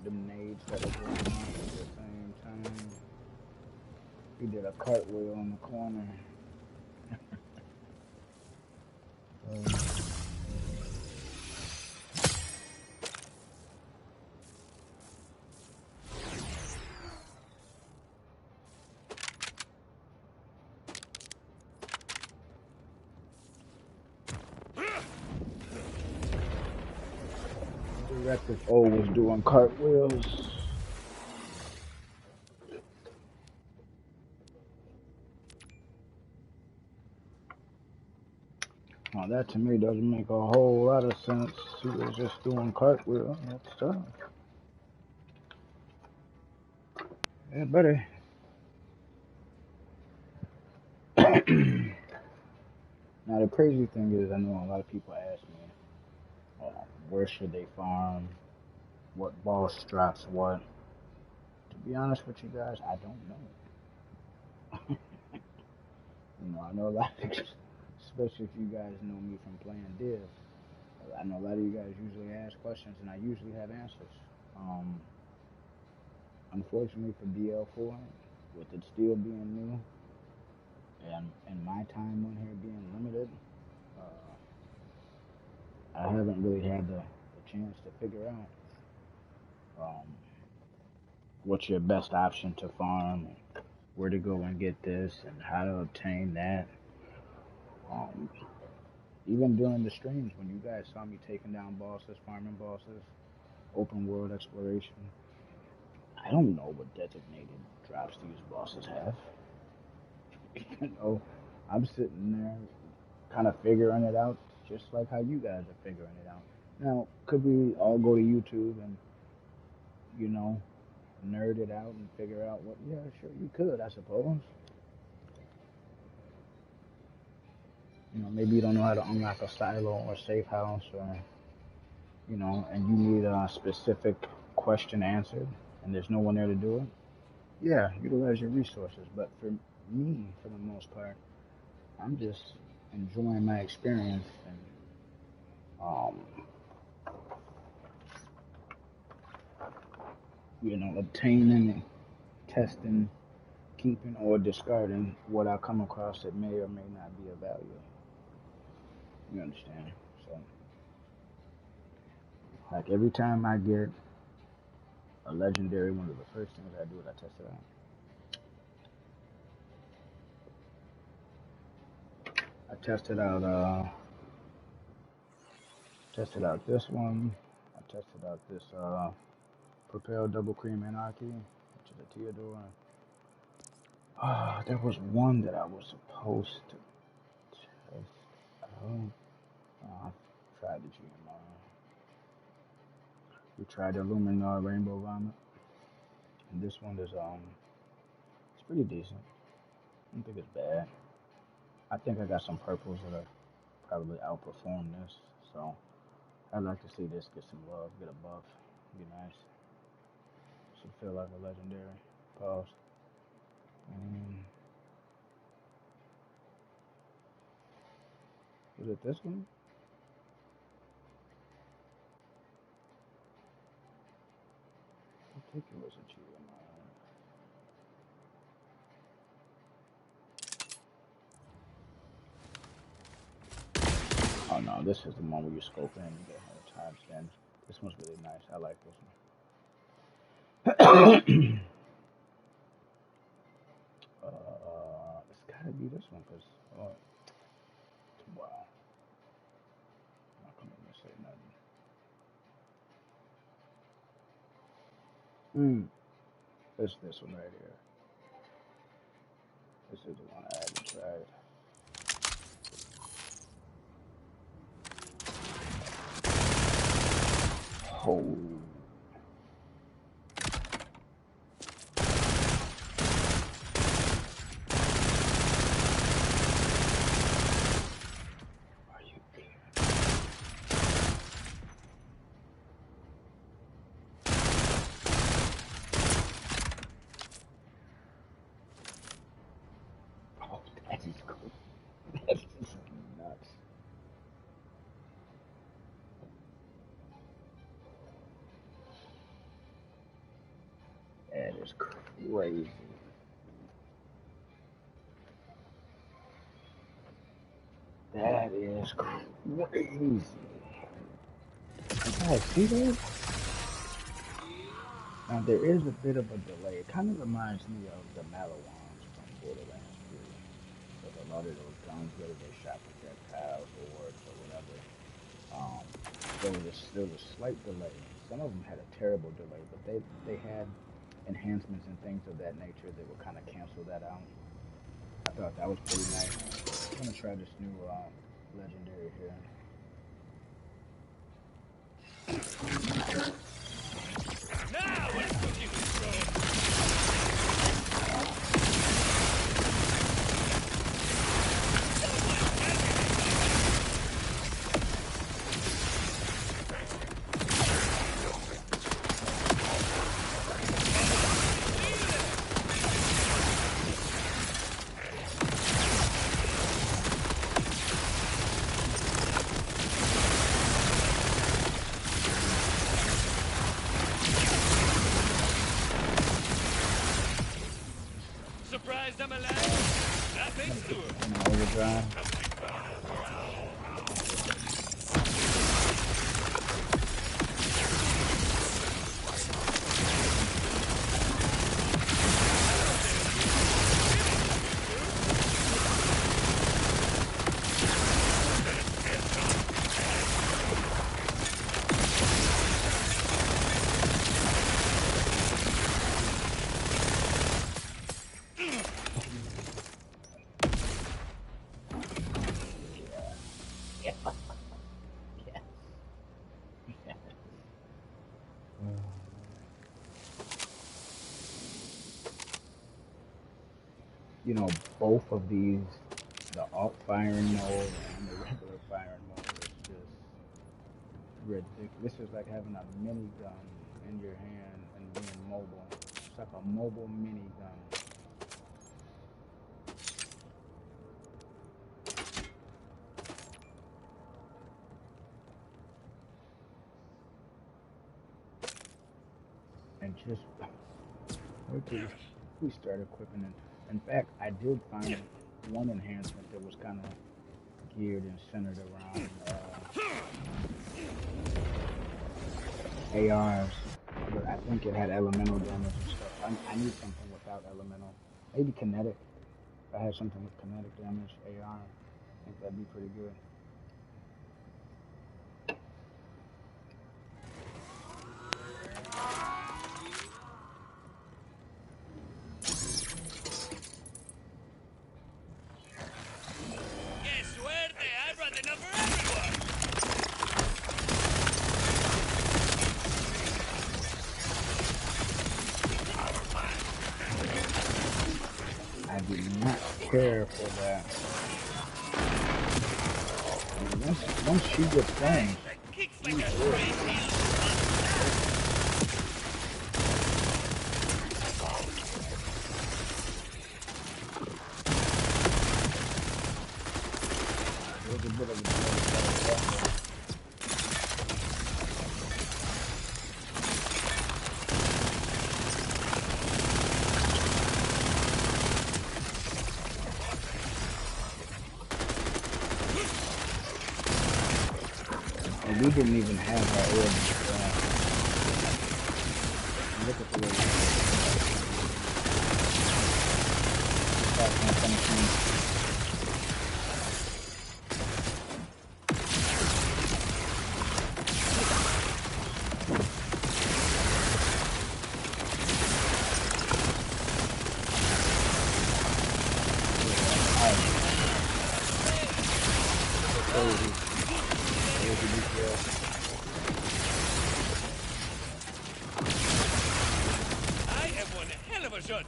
Them nades that are going on at the same time. He did a cartwheel in the corner. Directive O was doing cartwheels. Now that to me doesn't make a whole lot of sense. He was just doing cartwheel. That's tough. Yeah, buddy. Now the crazy thing is, I know a lot of people ask me, where should they farm? What boss drops what? To be honest with you guys, I don't know. I know a lot, especially if you guys know me from playing Div. I know a lot of you guys usually ask questions, and I usually have answers. Unfortunately for DL4, with it still being new, and my time on here being limited, I haven't really had the chance to figure out what's your best option to farm, where to go and get this, and how to obtain that. Even during the streams, when you guys saw me taking down bosses, farming bosses, open world exploration, I don't know what designated drops these bosses have. I'm sitting there kind of figuring it out just like how you guys are figuring it out. Now, could we all go to YouTube and, you know, nerd it out and figure out what? Yeah, sure, you could, I suppose. You know, maybe you don't know how to unlock a silo or safe house, or, you know, and you need a specific question answered, and there's no one there to do it. Yeah, utilize your resources. But for me, for the most part, I'm just enjoying my experience and you know, obtaining, testing, keeping, or discarding what I come across that may or may not be of value. You understand? So, like every time I get a legendary, one of the first things I do is I test it out. I tested out this one. I tested out this Propel Double Cream Anarchy, which is a Theodore. There was one that I was supposed to test out. I tried the GMR. We tried the Luminar Rainbow Vomit. And this one is it's pretty decent. I don't think it's bad. I think I got some purples that are probably outperform this. So I'd like to see this get some love, get a buff. Be nice. Should feel like a legendary. Pause. Was it this one? I think it was a GMI. Oh no, this is the one where you scope in and get 100 time spin. This one's really nice. I like this one. It's gotta be this one because, wow. I'm not gonna even say nothing. It's this one right here. This is the one I haven't tried. Oh. That is crazy. That is crazy. You guys see that? Now there is a bit of a delay. It kind of reminds me of the Malawans from Borderlands 3. With a lot of those guns, whether they shot projectiles or words or whatever. There was a slight delay. Some of them had a terrible delay, but they had enhancements and things of that nature that would kind of cancel that out. I thought that was pretty nice. I'm gonna try this new legendary here. Now we're cooking with Rome. Surprised I'm alive? Nothing to it. Overdrive. you know, both of these, the alt firing mode and the regular firing mode, is just ridiculous. This is like having a mini gun in your hand and being mobile. It's like a mobile mini gun. And just wait till we start equipping it. In fact, I did find one enhancement that was kind of geared and centered around ARs, but I think it had elemental damage and stuff. I need something without elemental. Maybe kinetic. If I had something with kinetic damage, AR, I think that'd be pretty good. I do not care for that. And once she gets going, there's a bit of a we didn't even have our air destroyed. Look at the way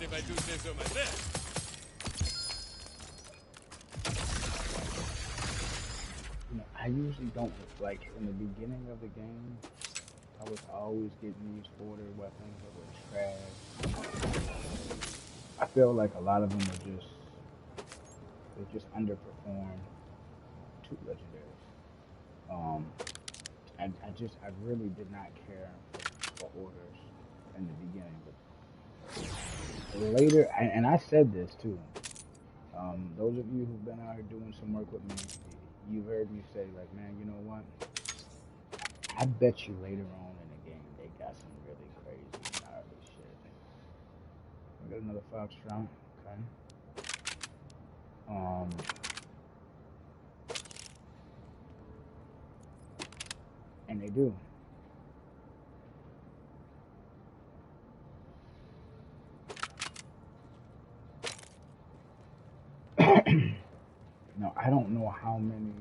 if I do say so myself. You know, I usually don't, like, in the beginning of the game, I was always getting these order weapons that were trash. I feel like a lot of them are they just underperform to legendaries. I really did not care for orders in the beginning, but later, and I said this too. Those of you who've been out here doing some work with me, you've heard me say, like, man, you know what? I bet you later on in the game they got some really crazy, gnarly shit. We got another Foxtrot, okay. And they do. Now, I don't know how many,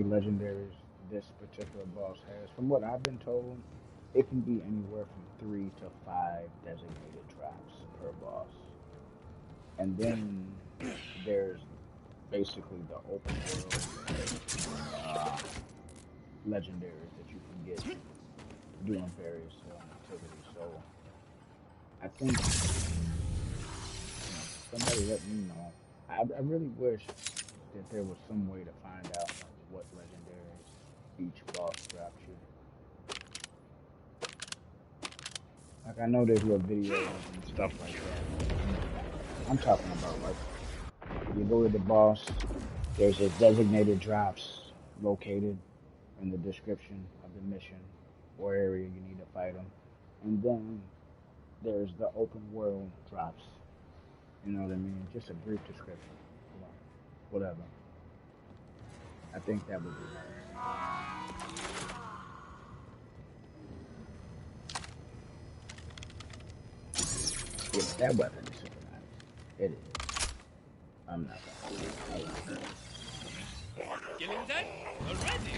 legendaries this particular boss has. From what I've been told, it can be anywhere from 3 to 5 designated drops per boss. And then there's basically the open world legendaries that you can get doing various activities. So I think somebody let me know. I really wish that there was some way to find out what legendaries each boss drops you. Like, I know there's little videos and stuff like that. I'm talking about, like, you go to the boss, there's a designated drops located in the description of the mission or area you need to fight them. And then there's the open world drops. You know what I mean? Just a brief description. You know, whatever. I think that would be nice. Yeah, that weapon is super nice. It is. I'm not gonna. Killing that already?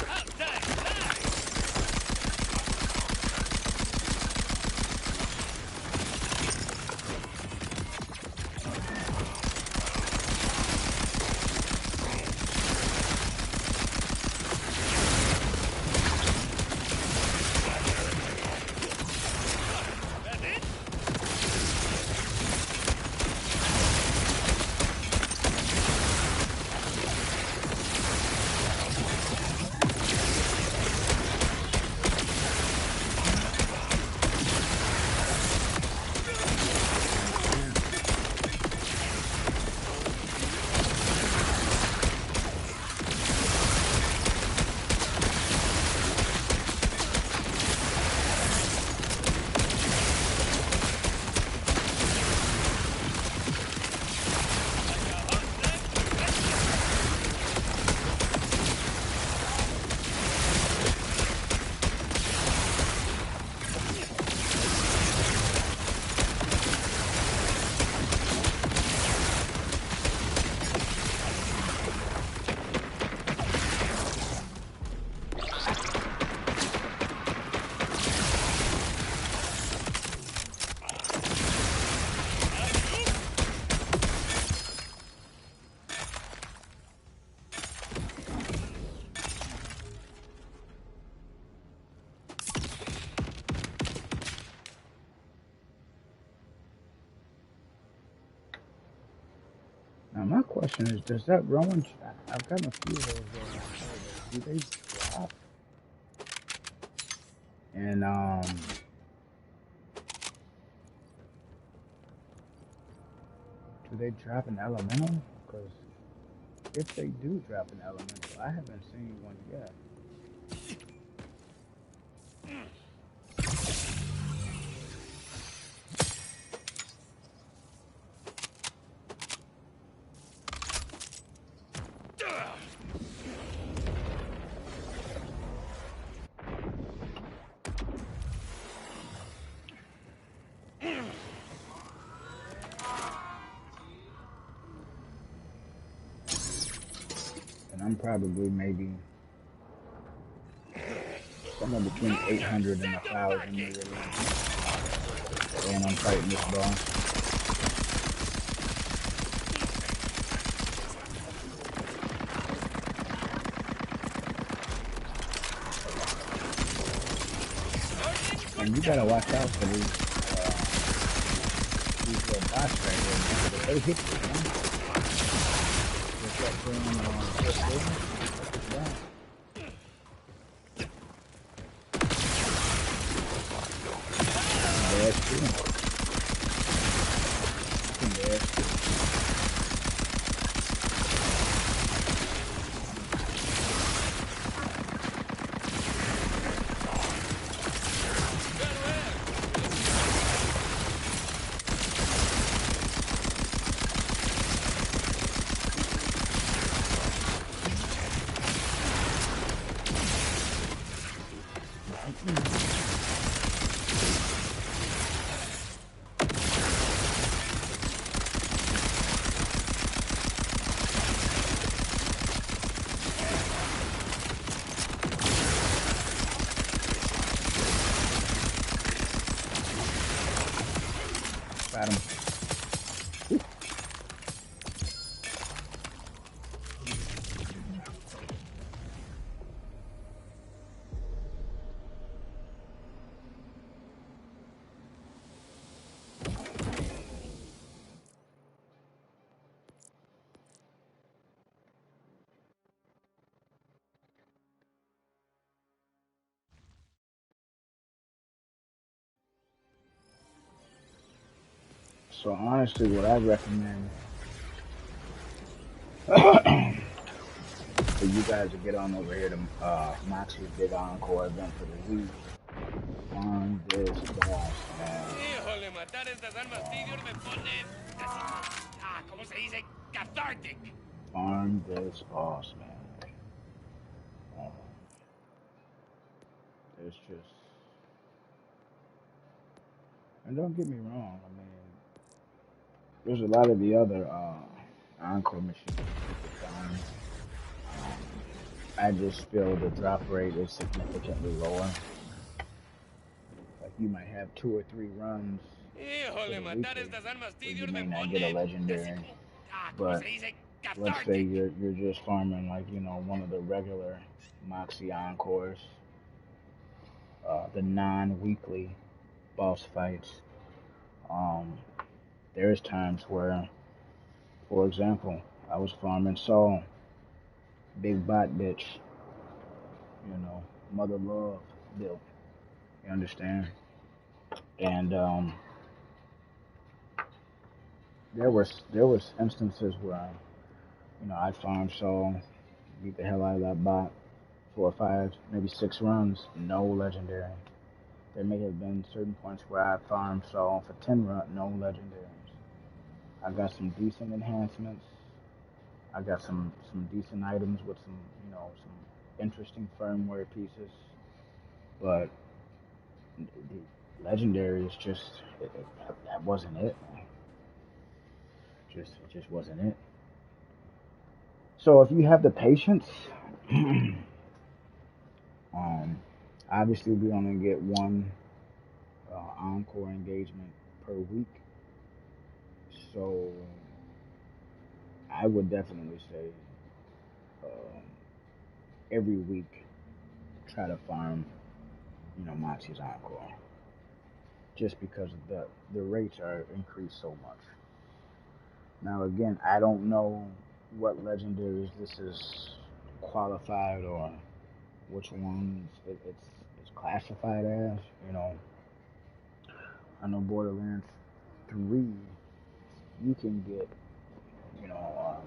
How time flies! Question is, does that Rowan? I've gotten a few of those Rowan shoulders. Do they drop? And do they drop an elemental? Because if they do drop an elemental, I haven't seen one yet. And I'm probably maybe somewhere between 800 and 1,000 maybe. And I'm fighting this boss. And you gotta watch out for these little bots right here, man. If they hit you, man. Just that thing, just there. Yeah. There's two. There's two. Got him. So honestly, what I recommend for you guys to get on over here to Moxie's big encore event for the Wii. Farm this boss, man. Híjole, matar estas almas Tidior me pone así, ¿cómo se dice? Cathartic. Farm this boss, man. There's just, and don't get me wrong. I mean, there's a lot of the other encore machines you could find. I just feel the drop rate is significantly lower. Like you might have 2 or 3 runs for Híjole, the matar weekly, estas almas where you Tidior may me not get a pone legendary. así, ¿cómo But se dice? let's say Cathartic. you're just farming like one of the regular Moxie encores, the non-weekly boss fights. Um, there's times where, for example, I was farming Saul, big bot bitch, mother love built. You understand? And there was instances where I farmed Saul, beat the hell out of that bot, 4 or 5, maybe 6 runs, no legendary. There may have been certain points where I farmed Saul for 10 runs, no legendaries. I got some decent enhancements. I got some decent items with some interesting firmware pieces, but the legendary is just that wasn't it, man. It just wasn't it. So if you have the patience, obviously we only get one encore engagement per week, so I would definitely say um, every week try to farm, Moxie's encore, just because the rates are increased so much. Now again, I don't know what legendaries this is qualified or which ones it's classified as. You know, I know Borderlands 3, you can get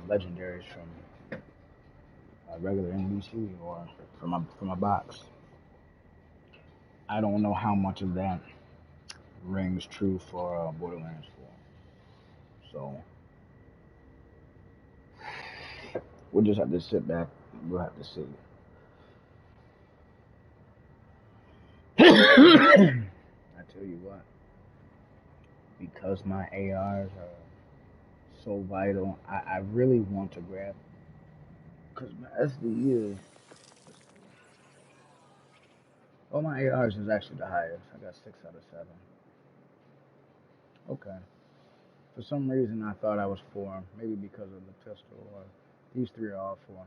legendaries from a regular NBC or from a box. I don't know how much of that rings true for Borderlands 4. So we'll just have to sit back. We'll have to see. I tell you what, because my ARs are so vital, I really want to grab. Because my SDE is. Oh, my ARs is actually the highest. I got 6 out of 7. Okay. For some reason, I thought I was 4. Maybe because of the pistol. Or these 3 are all 4.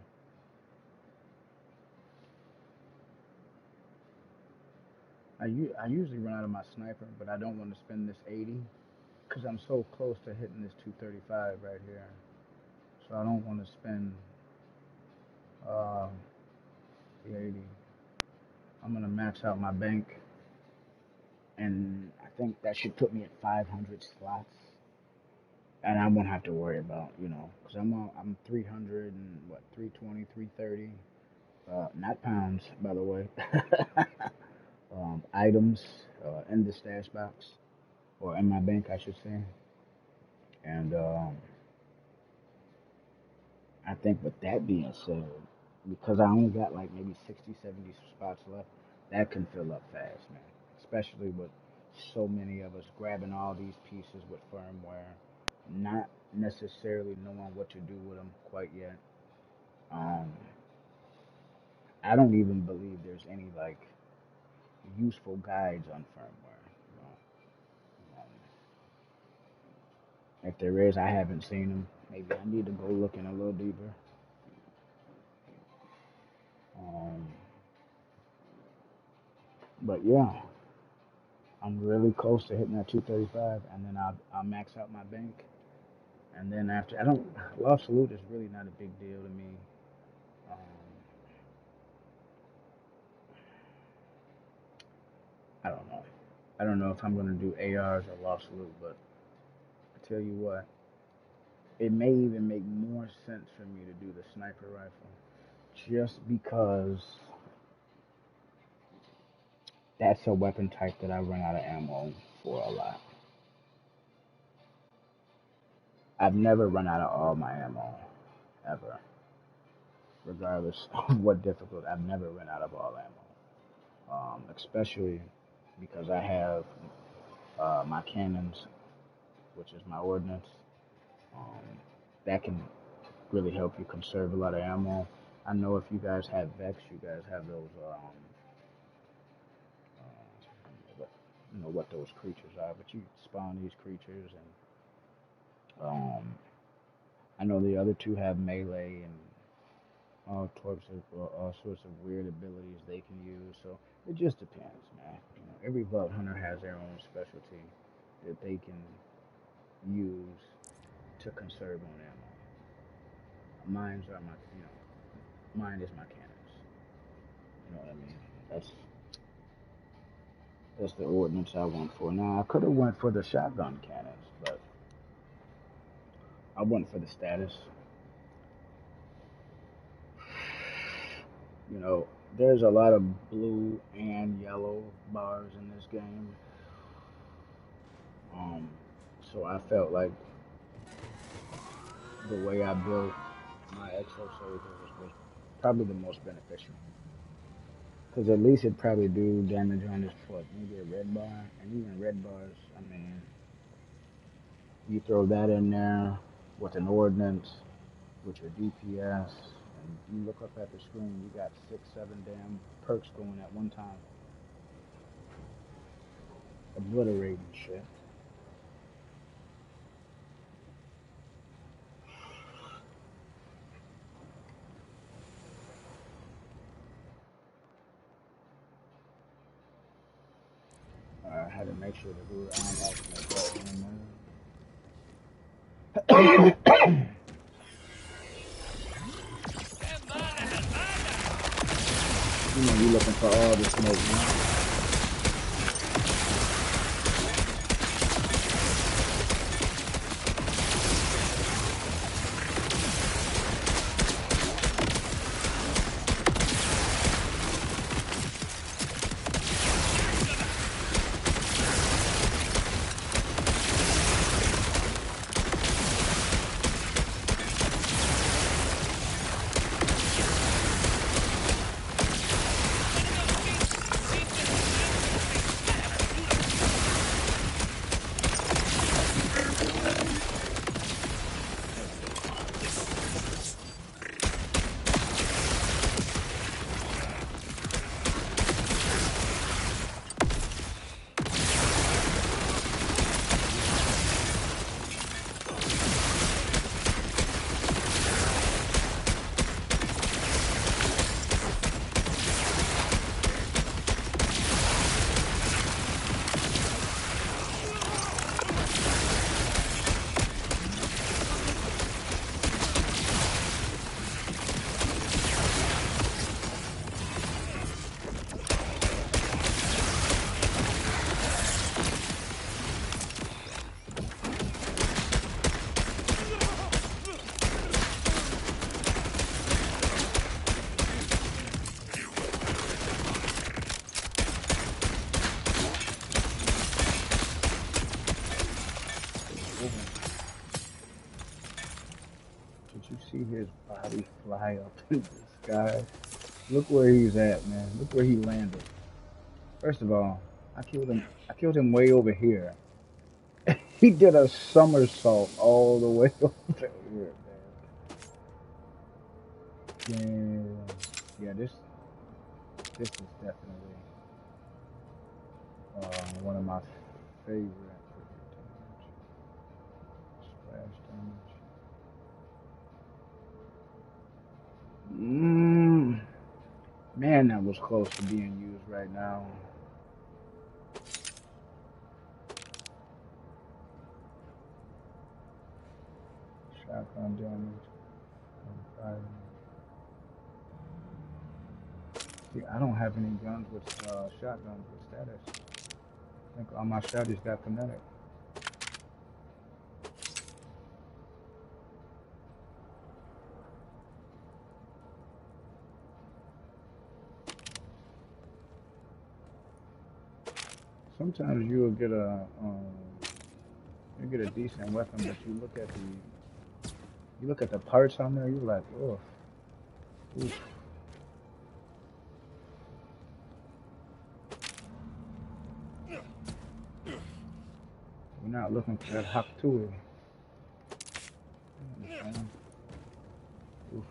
I usually run out of my sniper, but I don't want to spend this 80 because I'm so close to hitting this 235 right here. So I don't want to spend uh, the 80. I'm gonna max out my bank, and I think that should put me at 500 slots, and I won't have to worry about because I'm 300 and what 320, 330, not pounds by the way. Items in the stash box or in my bank, I should say, and I think with that being said, because I only got like maybe 60, 70 spots left, that can fill up fast, man. Especially with so many of us grabbing all these pieces with firmware, not necessarily knowing what to do with them quite yet. Um, I don't even believe there's any like useful guides on firmware. If there is, I haven't seen them. Maybe I need to go looking a little deeper. Um, but yeah, I'm really close to hitting that 235, and then I'll max out my bank. And then after, I don't, Love Salute is really not a big deal to me. Um, I don't know. I don't know if I'm going to do ARs or Love Salute, but I tell you what, it may even make more sense for me to do the sniper rifle. Just because that's a weapon type that I run out of ammo for a lot. I've never run out of all my ammo, ever. Regardless of what difficult, I've never run out of all ammo. Especially because I have my cannons, which is my ordnance. Um, that can really help you conserve a lot of ammo. I know if you guys have Vex, you guys have those, you know what those creatures are, but you spawn these creatures, and I know the other two have melee and all sorts of weird abilities they can use. So it just depends, man. Every vault hunter has their own specialty that they can use to conserve on ammo. Mine is my cannons. You know what I mean? That's the ordnance I went for. Now I could have went for the shotgun cannons, but I went for the status. There's a lot of blue and yellow bars in this game. Um, so I felt like the way I built my exo saver was probably the most beneficial. Because at least it probably do damage on this foot. Maybe a red bar, and even red bars, I mean, you throw that in there with an ordnance, with your DPS, and you look up at the screen, you got 6, 7 damn perks going at one time. Obliterating shit. I had to make sure to do it. I don't like You know, you looking for all the smoke, man. See his body fly up in the sky. Look where he's at, man. Look where he landed. First of all, I killed him. I killed him way over here. He did a somersault all the way over here, man. Yeah. This is definitely one of my favorite splash damage. Man, that was close to being used right now. Shotgun damage. See, I don't have any guns with shotguns with status. I think all my shotties got kinetic. Sometimes you'll get a decent weapon, but you look at the parts on there, you're like, oh, oof. We're not looking for that hop tool. Oof.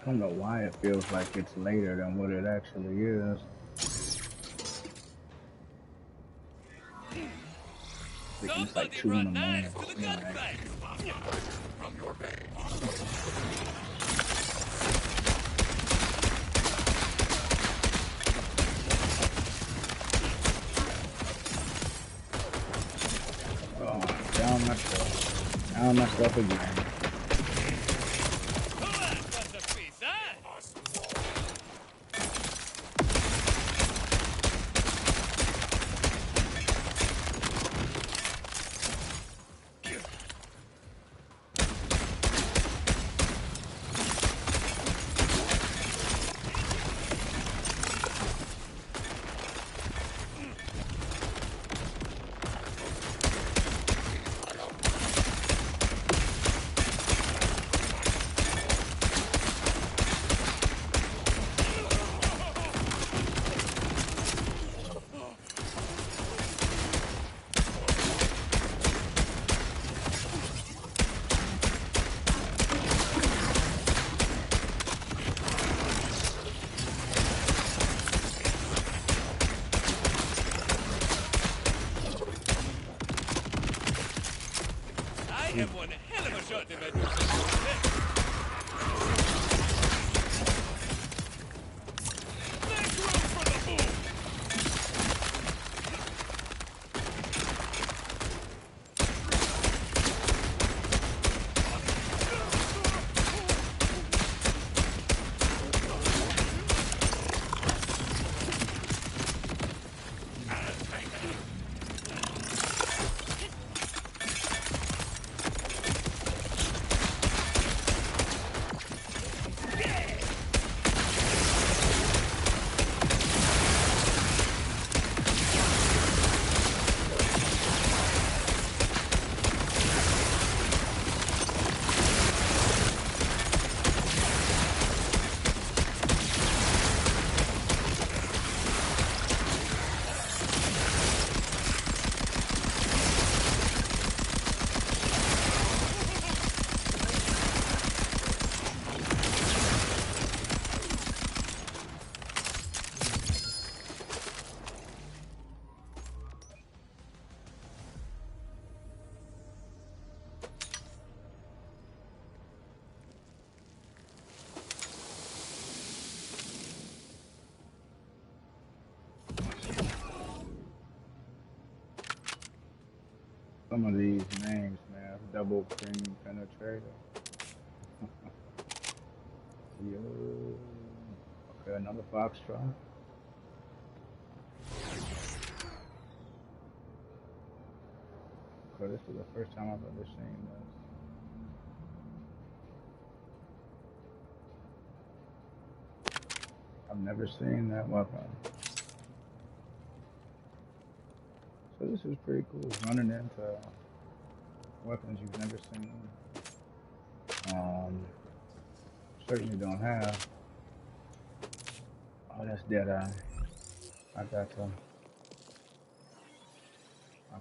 I don't know why it feels like it's later than what it actually is. It's like 2 in the morning. Oh, down myself again. have one hell of a shot if I do Some of these names, man. Double cream penetrator. Yo. Okay, another foxtrot. Okay, this is the first time I've ever seen this. I've never seen that weapon. So this is pretty cool, running into weapons you've never seen. Certainly don't have. Oh, that's dead eye. I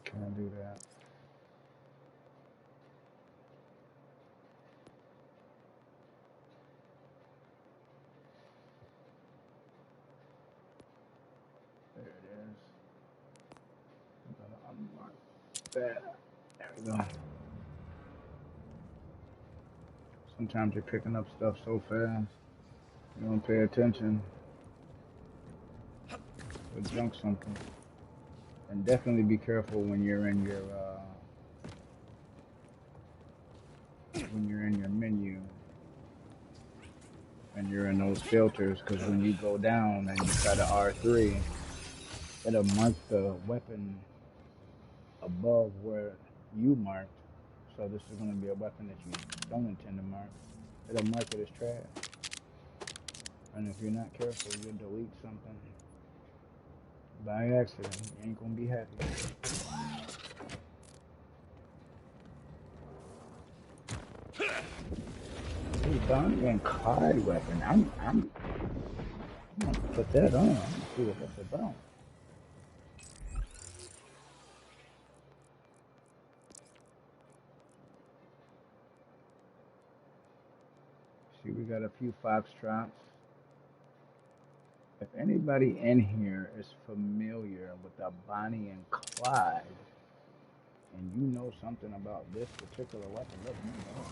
can't do that. There it is. I'm gonna unmark that. There we go. Sometimes you're picking up stuff so fast, you don't pay attention. You'll junk something. And definitely be careful when you're in your menu and you're in those filters, because when you go down and you try to R3, it'll mark the weapon above where you marked. So this is going to be a weapon that you don't intend to mark. It'll mark it as trash. And if you're not careful, you'll delete something by accident. You ain't going to be happy. Hey, Bonnie and Clyde weapon. I'm gonna put that on. I'm gonna see what that's about. See, we got a few foxtrots. If anybody in here is familiar with the Bonnie and Clyde, and you know something about this particular weapon, let me know.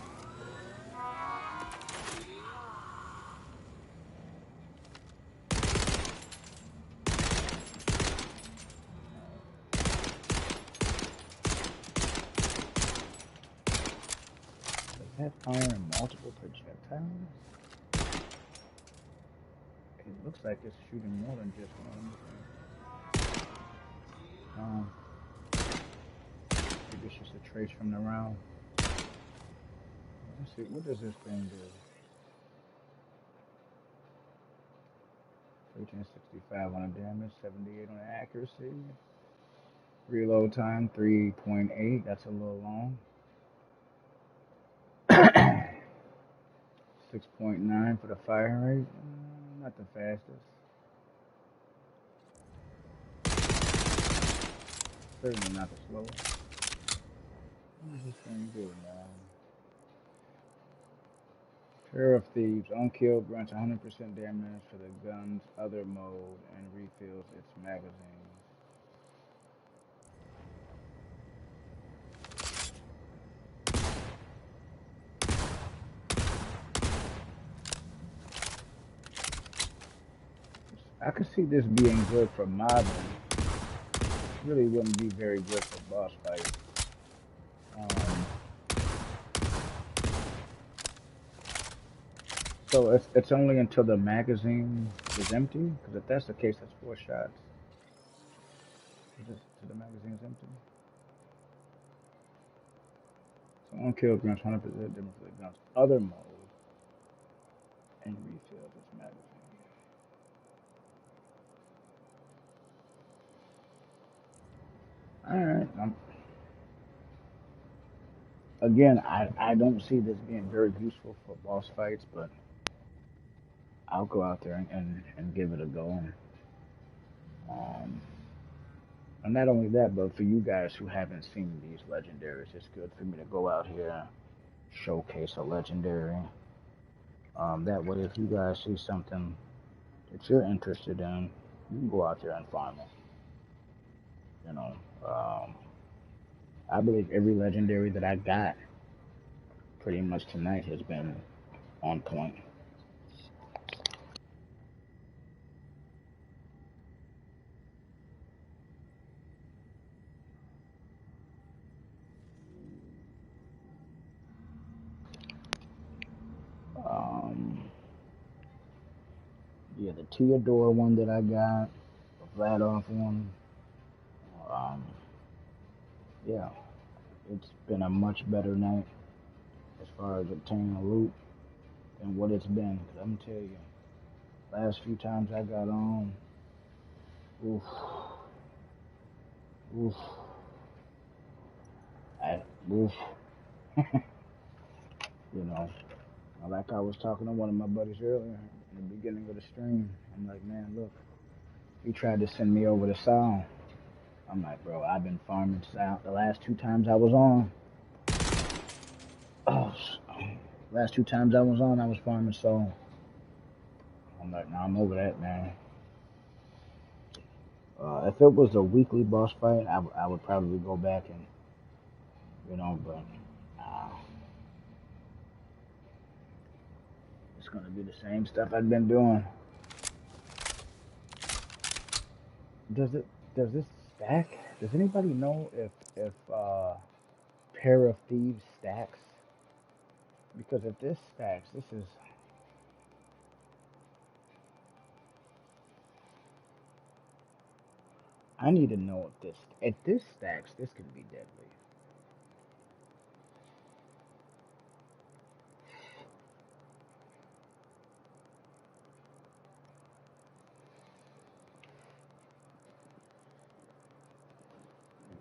Does that fire multiple projectiles? It looks like it's shooting more than just one. Maybe it's just a trace from the round. Let's see, what does this thing do? 1365 on the damage, 78 on the accuracy. Reload time 3.8. That's a little long. 6.9 for the fire rate. Not the fastest. Certainly not the slowest. What does this thing do, man? Pair of Thieves. Unkilled grants 100% damage for the gun's other mode and refills its magazines. I could see this being good for mobbing. Really wouldn't be very good for boss fights. So it's only until the magazine is empty? Because if that's the case, that's 4 shots. Just till the magazine is empty. So 1 kilogram, 100% different for the guns. Other mode and refill this magazine. Alright. Again, I don't see this being very useful for boss fights, but I'll go out there and give it a go. And not only that, but for you guys who haven't seen these legendaries, it's good for me to go out here and showcase a legendary. That way, if you guys see something that you're interested in, you can go out there and farm it. You know, I believe every legendary that I got pretty much tonight has been on point. Yeah, the Theodore one that I got, the Vladoff one. Yeah, it's been a much better night as far as obtaining loot than what it's been. Cause I'm gonna tell you, last few times I got on, oof, oof, oof. You know, like I was talking to one of my buddies earlier in the beginning of the stream. I'm like, man, look, he tried to send me over to Sal. I'm like, bro, I've been farming Sal the last 2 times I was on. Oh, last 2 times I was on, I was farming Soul. I'm like, nah, I'm over that, man. If it was a weekly boss fight, I would probably go back and, you know, but it's gonna be the same stuff I've been doing. Does this stack? Does anybody know if Pair of Thieves stacks? Because if this stacks, this is. I need to know if this stacks, this could be deadly.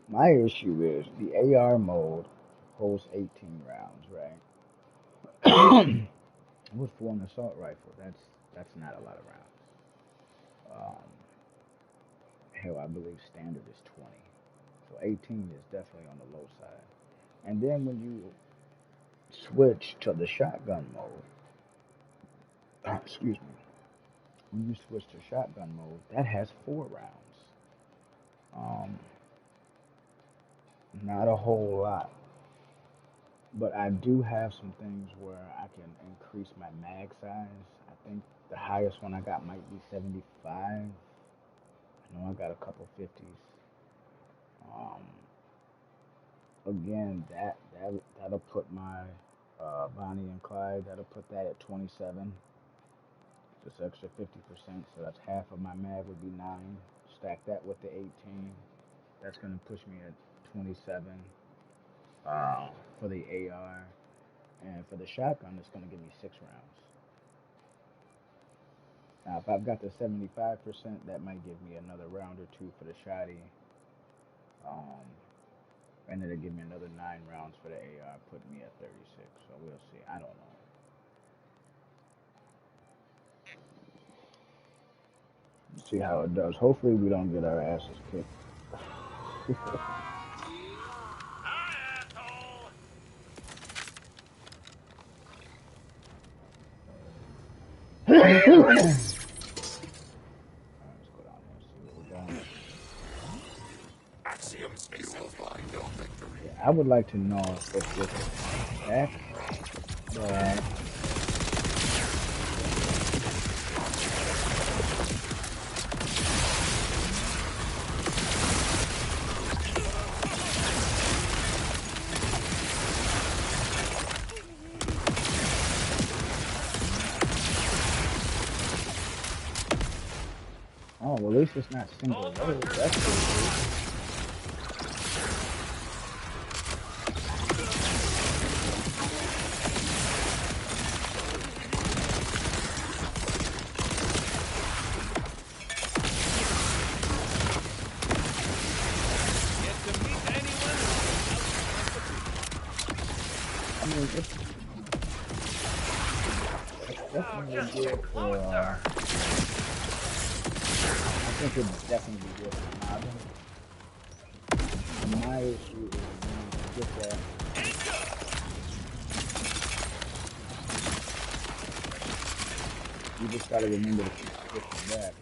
My issue is the AR mode holds 18 rounds, right? With for an assault rifle, that's not a lot of rounds. Hell, I believe standard is 20, so 18 is definitely on the low side. And then when you switch to the shotgun mode, excuse me, when you switch to shotgun mode, that has 4 rounds. Not a whole lot. But I do have some things where I can increase my mag size. I think the highest one I got might be 75. I know I got a couple 50s. Again, that'll put my Bonnie and Clyde. That'll put that at 27. Just extra 50%. So that's half of my mag would be 9. Stack that with the 18. That's gonna push me at 27. For the AR. And for the shotgun, it's going to give me 6 rounds. Now, if I've got the 75%, that might give me another round or 2 for the shotty. And it'll give me another 9 rounds for the AR, putting me at 36. So we'll see. I don't know. Let's see how it does. Hopefully we don't get our asses kicked. I would like to know if this is back, but least it's not single load. That's pretty cool. I mean, it's definitely good for. I think it'd definitely be good for mobbing. My issue is when you get that. You just gotta remember to keep switching back.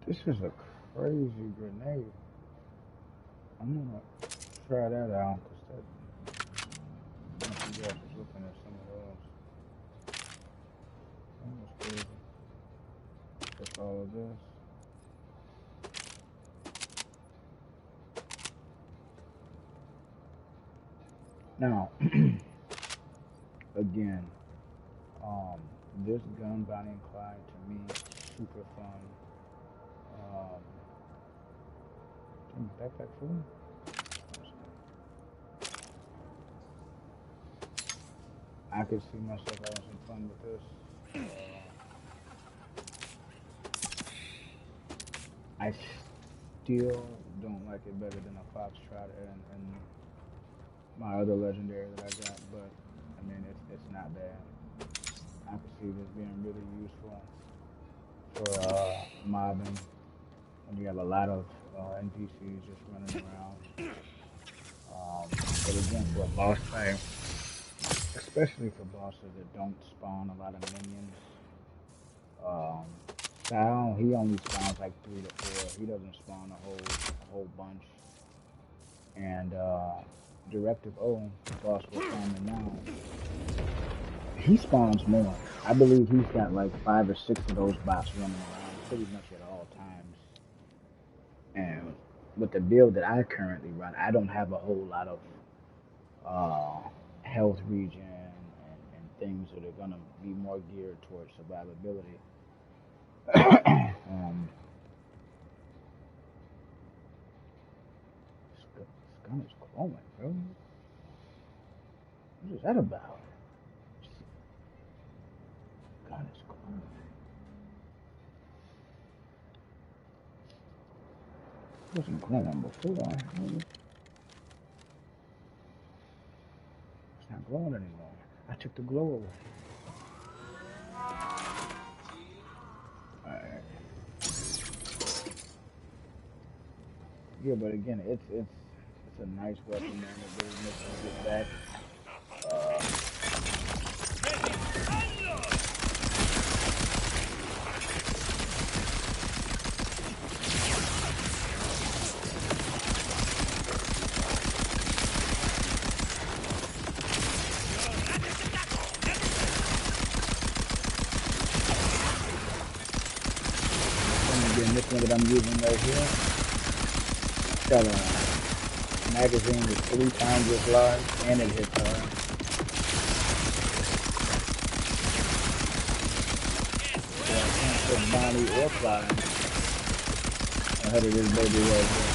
This is a crazy grenade. I'm gonna try that out because that. I don't know if you guys was looking at some of those. That was crazy. That's all of this. Now, again, this gun Bonnie and Clyde to me super fun. Backpack full. I could see myself having some fun with this. I still don't like it better than a Foxtrot and my other legendary that I got, but I mean it's not bad. I could see this being really useful for mobbing when you have a lot of NPCs just running around. But again, for a boss fight, especially for bosses that don't spawn a lot of minions, Sal, he only spawns like 3 to 4. He doesn't spawn a whole bunch. And Directive O, the boss we're farming now, he spawns more. I believe he's got like 5 or 6 of those bots running around pretty much at all times. And with the build that I currently run, I don't have a whole lot of health regen and things that are gonna be more geared towards survivability. This gun is glowing, bro. What is that about? Gun is glowing. It wasn't glowing before. It's not glowing anymore. I took the glow away. Alright. Yeah, but again, it's a nice weapon, man. It really makes me get back. And again, this one that I'm using right here, it's got a magazine with 3 times its life, and it hits hard. So I can't put Bonnie or Clyde ahead of this baby right here.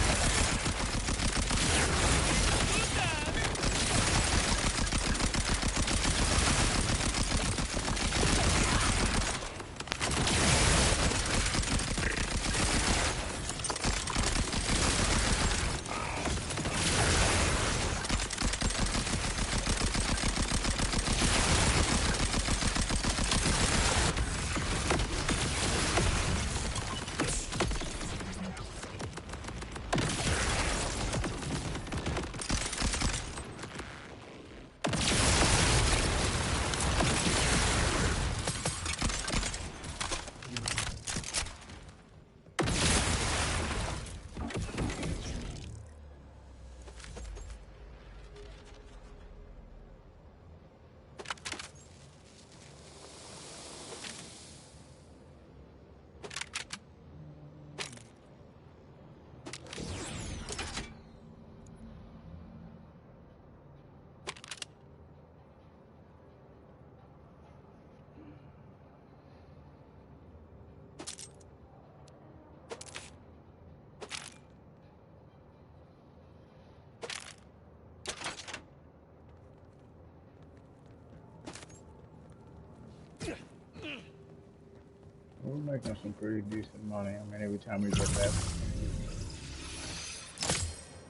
We're making some pretty decent money. I mean, every time we get that,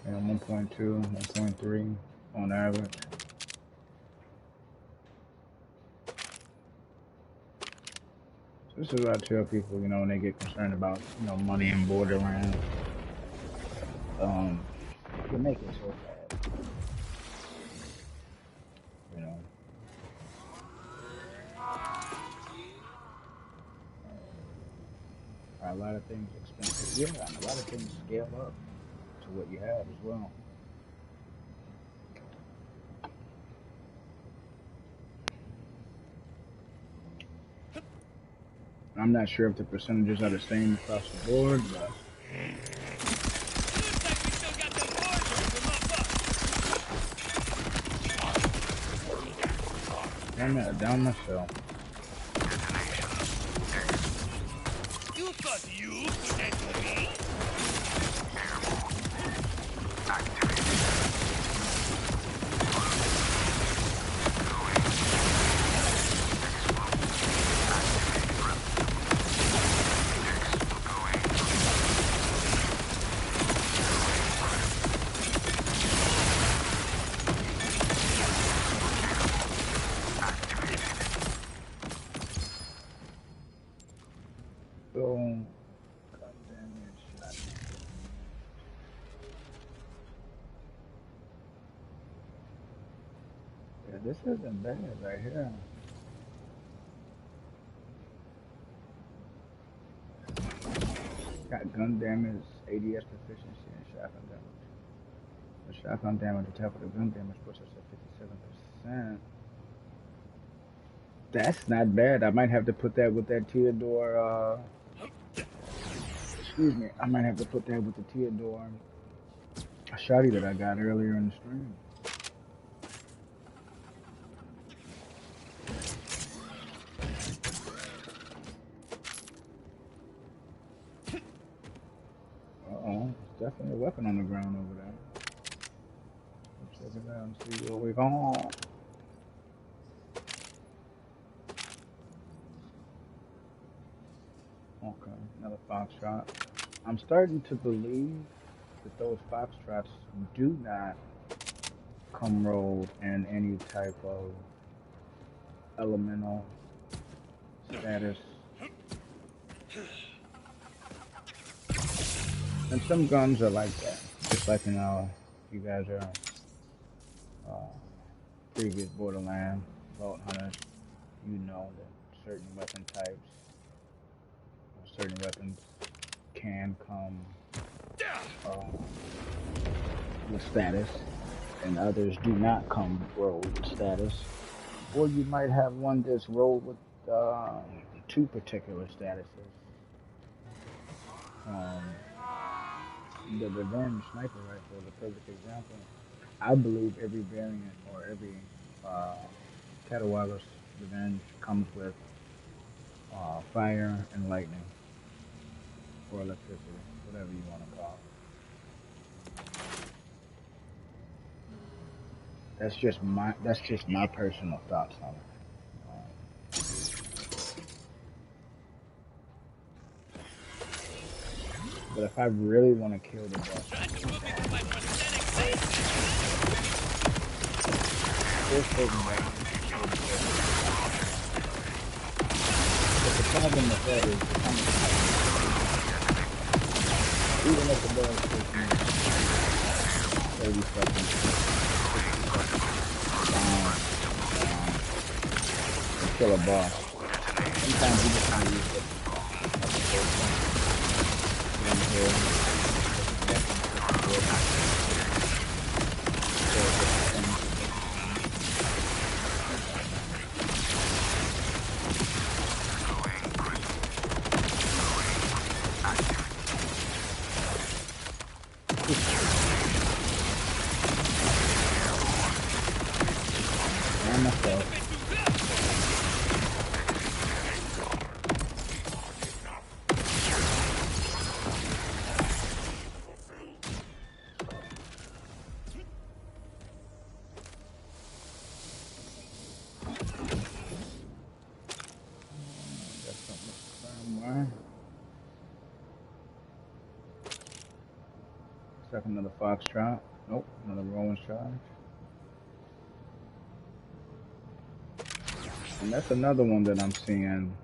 1.2, 1.3 on average. So this is what I tell people, when they get concerned about, money in Borderlands. You make it so fast. A lot of things expensive. Yeah, and a lot of things scale up to what you have as well. I'm not sure if the percentages are the same across the board, but I'm not down myself. You thought you could enter me? This isn't bad right here. Got gun damage, ADS proficiency, and shotgun damage. The shotgun damage on top of the gun damage puts us at 57%. That's not bad. I might have to put that with that Theodore, excuse me, I might have to put that with the Theodore shotty that I got earlier in the stream. Uh-oh, there's definitely a weapon on the ground over there. Let's check it out and see what we're on. Okay, another 5 shot. I'm starting to believe that those foxtrots do not come rolled in any type of elemental status. And some guns are like that. Just like you guys are previous Borderlands, Vault Hunters, you know that certain weapon types or certain weapons can come with status, and others do not come rolled with status. Or you might have one that's rolled with two particular statuses. The Revenge Sniper Rifle is a perfect example. I believe every variant or every Catawaga's Revenge comes with fire and lightning, or electricity, whatever you want to call it. That's just my personal thoughts on it. But if I really want to kill the boss, there's certain ways. But the problem with that is even if the boss takes me 30 seconds, 60 seconds to kill a boss, sometimes you just want to use it. Second another foxtrot. Nope, another rolling charge. And that's another one that I'm seeing.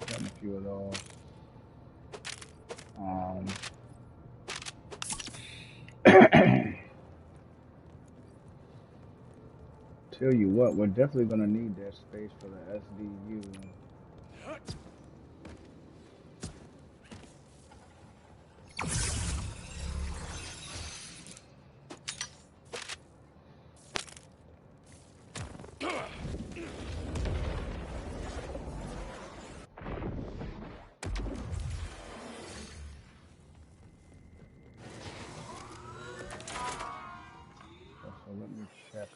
Getting a few of those. Tell you what, we're definitely gonna need that space for the SDU. So let me check.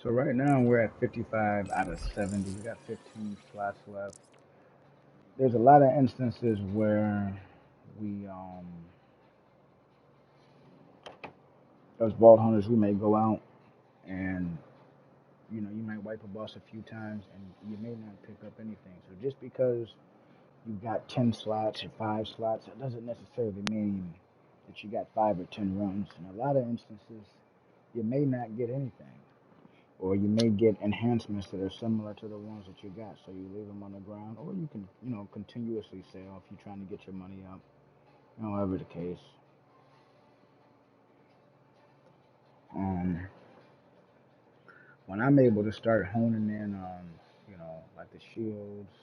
So right now we're at 55 out of 70. We got 15 slots left. There's a lot of instances where we, as Vault Hunters, we may go out and, you know, you might wipe a boss a few times and you may not pick up anything. So just because you've got 10 slots or 5 slots, it doesn't necessarily mean that you got 5 or 10 runs. In a lot of instances, you may not get anything. Or you may get enhancements that are similar to the ones that you got, so you leave them on the ground, or you can, you know, continuously sell if you're trying to get your money up, however the case. When I'm able to start honing in on, you know, like the shields,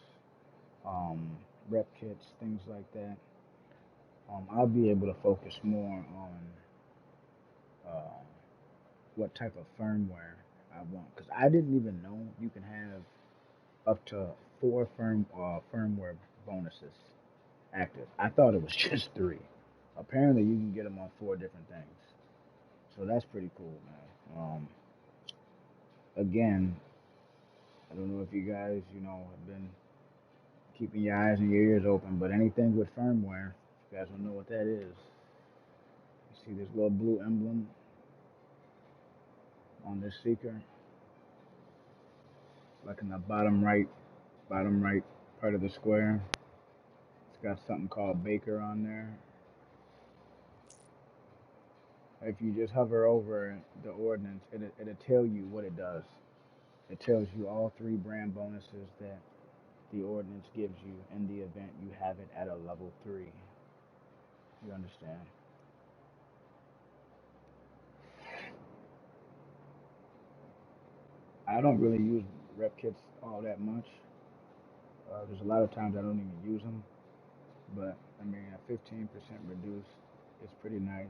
rep kits, things like that, I'll be able to focus more on what type of firmware I want, because I didn't even know you can have up to 4 firmware bonuses active. I thought it was just 3. Apparently, you can get them on 4 different things. So that's pretty cool, man. Again, I don't know if you guys, you know, have been keeping your eyes and your ears open, but anything with firmware, you guys don't know what that is. You see this little blue emblem on this Seeker? Like in the bottom right part of the square. It's got something called Baker on there. If you just hover over the ordinance, it'll tell you what it does. It tells you all three brand bonuses that the ordinance gives you in the event you have it at a level 3. You understand? I don't really use rep kits all that much. There's a lot of times I don't even use them. But, I mean, a 15% reduce is pretty nice.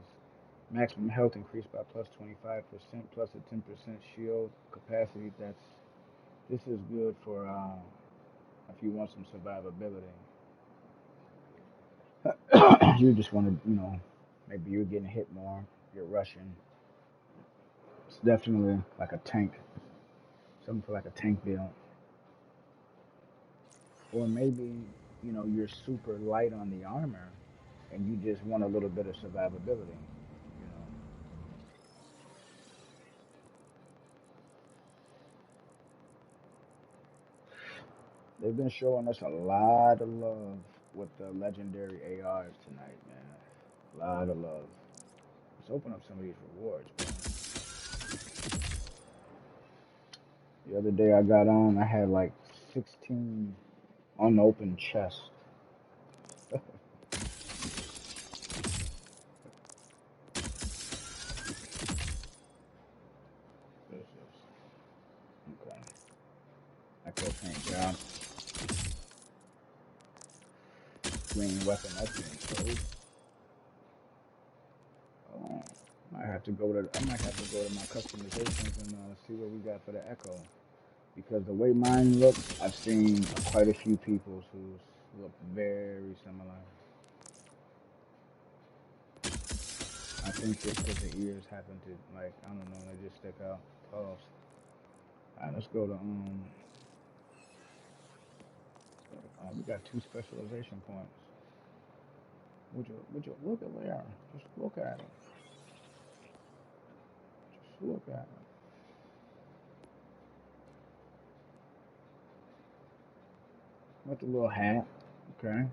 Maximum health increased by plus 25%, plus a 10% shield capacity. This is good for if you want some survivability. You just want to, maybe you're getting hit more, you're rushing. It's definitely like a tank, something for like a tank build. Or maybe, you're super light on the armor and you just want a little bit of survivability. They've been showing us a lot of love with the legendary ARs tonight, man. A lot of love. Let's open up some of these rewards, man. The other day I got on, I had like 16 unopened chests. Okay. Echo paint job. Green weapon, that's being sold. I might have to go to my customizations and see what we got for the Echo. Because the way mine looks, I've seen quite a few people's who look very similar. I think just because the ears happen to, like, I don't know, they just stick out. Pause. Alright, let's go to, we got 2 specialization points. Would you look at there? Just look at it. Just look at it. With the little hat, okay.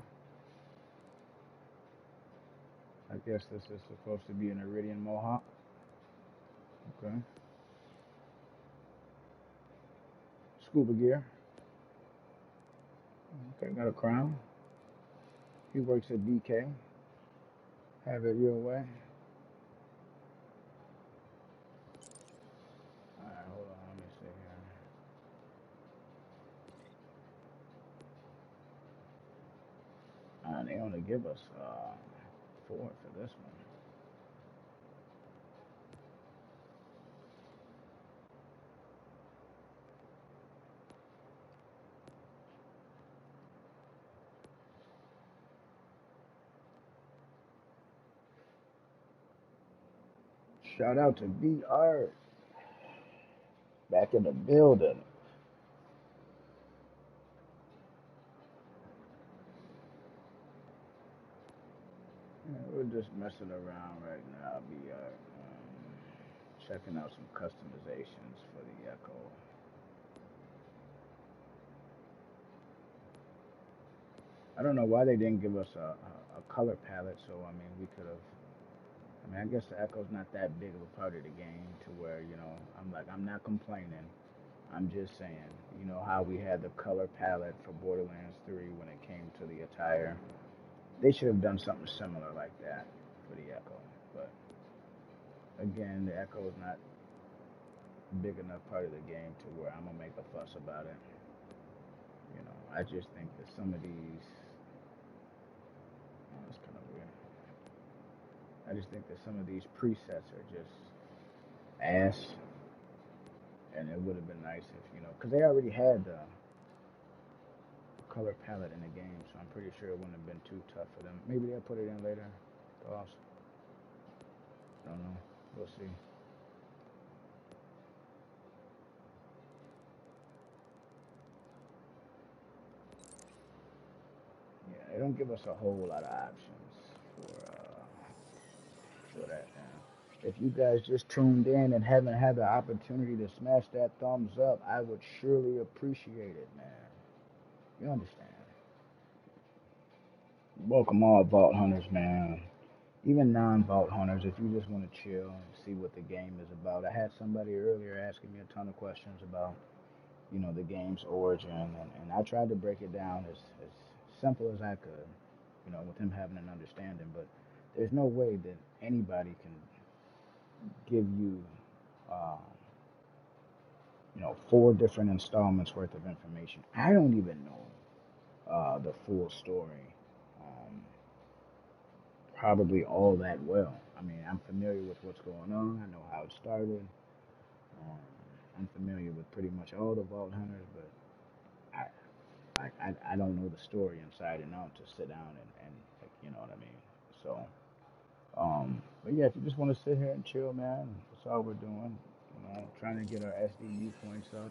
I guess this is supposed to be an Iridian Mohawk. Okay. Scuba gear. Okay, got a crown. He works at BK. Have it your way. Alright, hold on, let me see here. They only give us 4 for this one. Shout out to B Art. Back in the building. Yeah, we're just messing around right now, B Art. Checking out some customizations for the Echo. I don't know why they didn't give us a color palette, so I mean we could have. I mean, I guess the Echo's not that big of a part of the game to where I'm not complaining. I'm just saying, how we had the color palette for Borderlands 3 when it came to the attire. They should have done something similar like that for the Echo. But again, the Echo is not big enough part of the game to where I'm gonna make a fuss about it. I just think that some of these, it's kind of weird. I just think that some of these presets are just ass, and it would have been nice if because they already had the color palette in the game, so I'm pretty sure it wouldn't have been too tough for them. Maybe they'll put it in later. Thoughts? I don't know. We'll see. Yeah, they don't give us a whole lot of options for that now. If you guys just tuned in and haven't had the opportunity to smash that thumbs up, I would surely appreciate it, man. You understand? welcome all Vault Hunters, man. Even non-Vault Hunters, if you just want to chill and see what the game is about. I had somebody earlier asking me a ton of questions about, the game's origin, and I tried to break it down as simple as I could, with him having an understanding. But there's no way that anybody can give you, uh, four different installments worth of information. I don't even know the full story, probably all that well. I mean, I'm familiar with what's going on. I know how it started. Um, I'm familiar with pretty much all the Vault Hunters, but I don't know the story inside and out to sit down and like, you know what I mean. So, but yeah, if you just want to sit here and chill, man, that's all we're doing. Trying to get our SDU points up.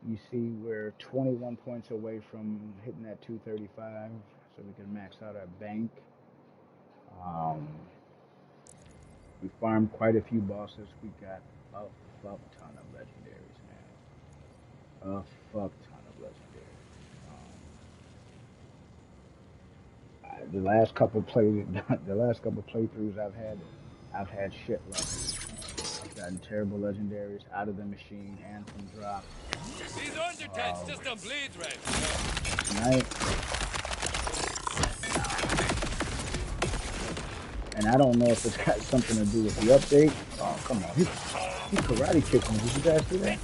You see, we're 21 points away from hitting that 235, so we can max out our bank. Um, we farmed quite a few bosses. We got a fuck ton of legendaries, man. A fuck ton of legendaries. The last couple the last couple playthroughs I've had shit luck. I've gotten terrible legendaries out of the machine and from drops. These Undertales just don't bleed right. Tonight, and I don't know if it's got something to do with the update. Oh, come on. He karate kicked me. Did you guys see that?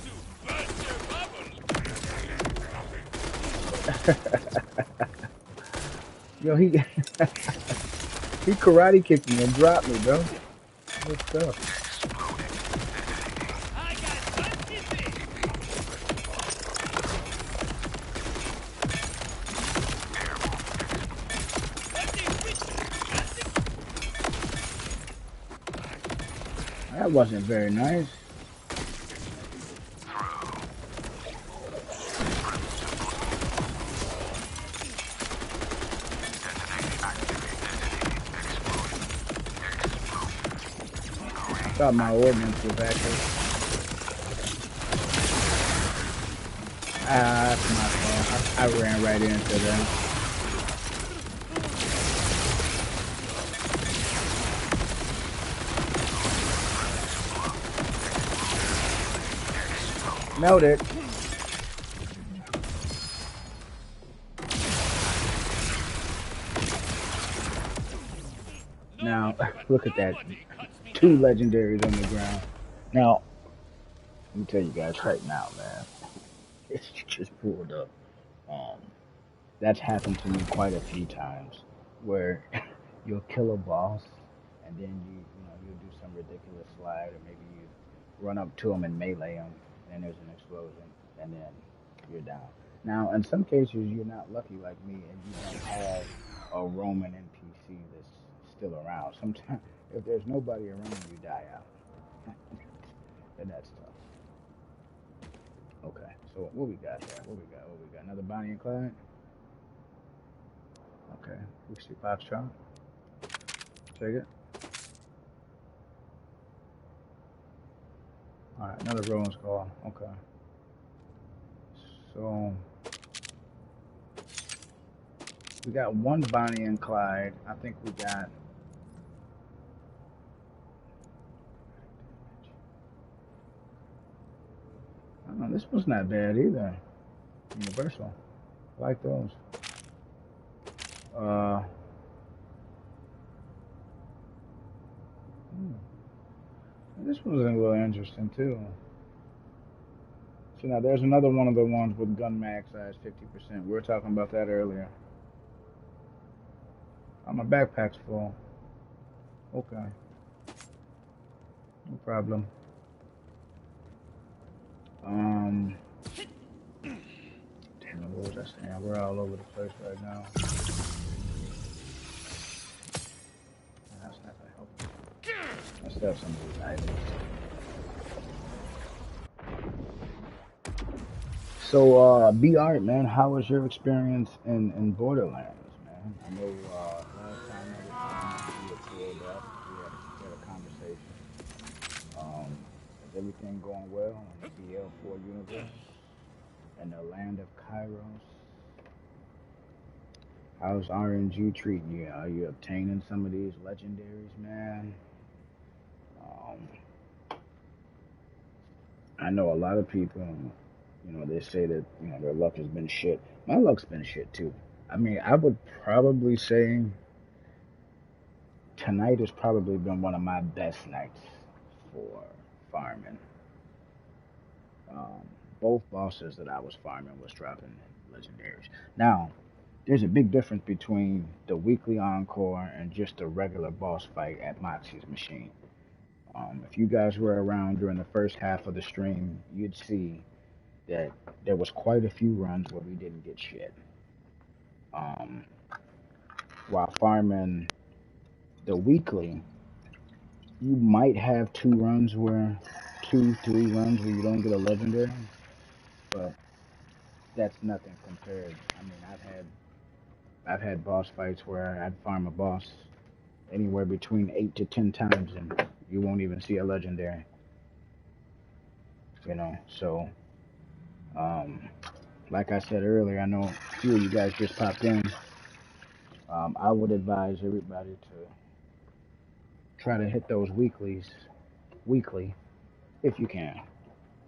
Yo, he he karate kicked me and dropped me, bro. Good stuff. That wasn't very nice. I thought my ordnance was active. That's my fault. I ran right into them. Melted. Now, look at that. 2 legendaries on the ground. Now, let me tell you guys right now, man. It's just pulled up. That's happened to me quite a few times where you'll kill a boss and then you'll do some ridiculous slide, or maybe you run up to him and melee him and there's an explosion and then you're down. Now, in some cases, you're not lucky like me and you don't have a Roman NPC that's still around. Sometimes, if there's nobody around, you die out. And that's tough. Okay, so what we got here? What we got? Another Bonnie and Clyde? Okay, we see Foxtrot. Take it. Alright, another Rowan's Call. Okay. So, we got one Bonnie and Clyde. I think we got... Oh, this one's not bad either. Universal. I like those. This one's a little interesting too. So now there's another one of the ones with gun mag size 50%. We were talking about that earlier. Oh, my backpack's full. Okay. No problem. Damn it, what was I saying? We're all over the place right now. That's not gonna help. Let's have some of these items. So, B Art, man, how was your experience in Borderlands, man? I know last time I was on, you had pulled up, we had a conversation. Is everything going well in the BL4 universe? In the land of Kairos? How's RNG treating you? Are you obtaining some of these legendaries, man? Um, I know a lot of people, they say that, their luck has been shit. My luck's been shit too. I mean, I would probably say tonight has probably been one of my best nights for farming. Um, both bosses that I was farming was dropping legendaries. Now, there's a big difference between the weekly encore and just a regular boss fight at Moxie's machine. If you guys were around during the first half of the stream, you'd see that there was quite a few runs where we didn't get shit. Um, while farming the weekly, you might have two, 3 runs where you don't get a legendary, but that's nothing compared. I mean, I've had boss fights where I'd farm a boss anywhere between 8 to 10 times, and you won't even see a legendary. So um, like I said earlier, I know a few of you guys just popped in. I would advise everybody to try to hit those weeklies weekly if you can.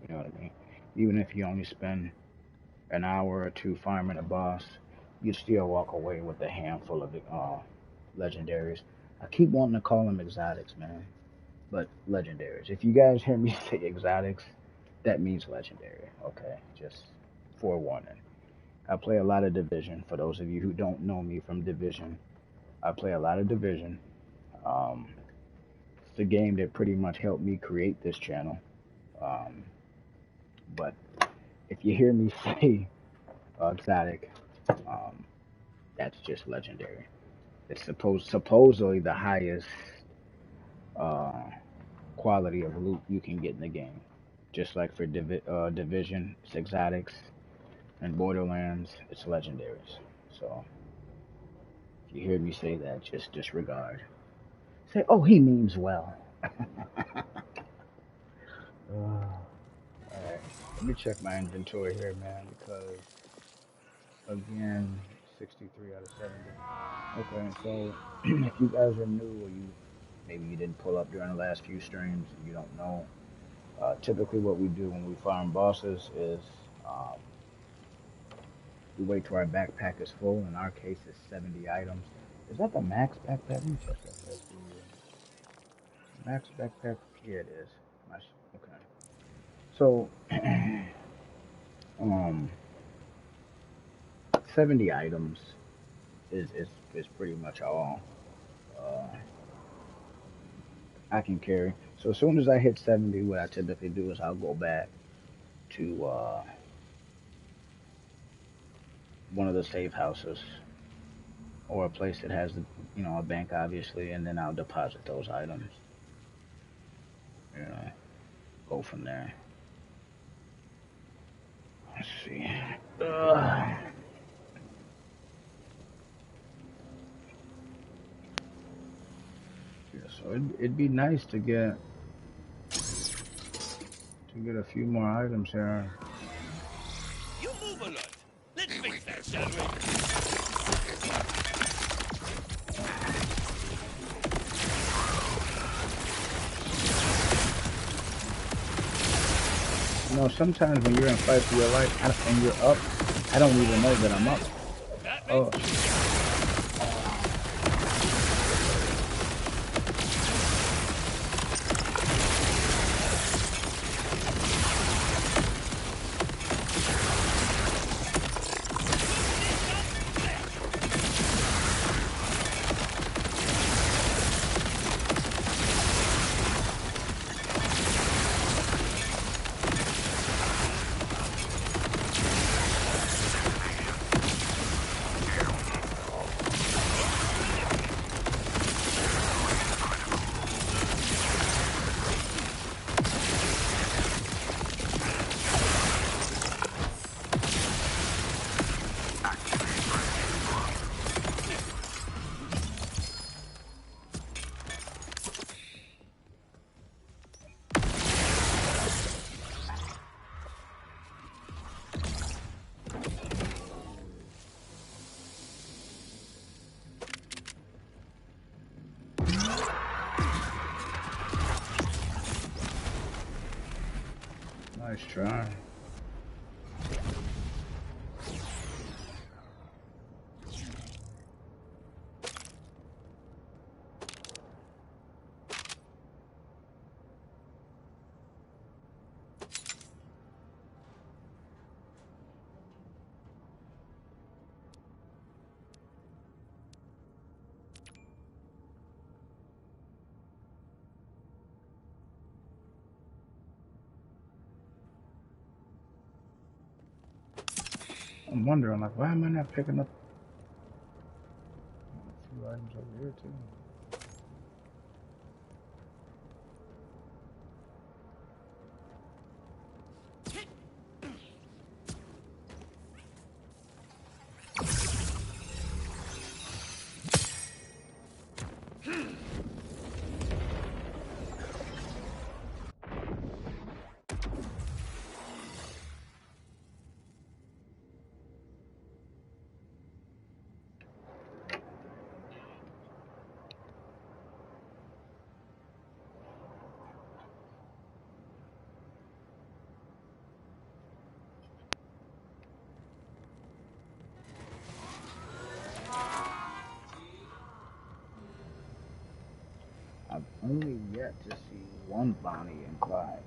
You know what I mean? Even if you only spend an hour or two farming a boss, you still walk away with a handful of legendaries. I keep wanting to call them exotics, man, but legendaries. If you guys hear me say exotics, that means legendary. Okay, just forewarning. I play a lot of Division. For those of you who don't know me from Division, I play a lot of Division. Um, it's the game that pretty much helped me create this channel. Um, but if you hear me say exotic, um, that's just legendary. It's supposedly the highest uh, quality of loot you can get in the game. Just like for Division, it's exotics, and Borderlands, it's legendaries. So if you hear me say that, just disregard. Say, oh, he means well. Alright, let me check my inventory here, man, because again, 63 out of 70. Okay, so if you guys are new or maybe you didn't pull up during the last few streams and you don't know, typically what we do when we farm bosses is um, we wait till our backpack is full. In our case, it's 70 items. Is that the max backpack? Let me check that. That's the max backpack. Yeah, it is. Okay. So, um, 70 items is pretty much all uh, I can carry. So as soon as I hit 70, what I typically do is I'll go back to one of the safe houses or a place that has a bank, obviously, and then I'll deposit those items. Go from there. Let's see. Yeah, so it'd be nice to get a few more items here. You move a lot. Let's fix that, shall we? Sometimes when you're in fight for your life and you're up, I don't even know that I'm up. Oh. Nice try. I'm wondering, like, why am I not picking up a few items over here, too? I've only yet to see one Bonnie and Clyde.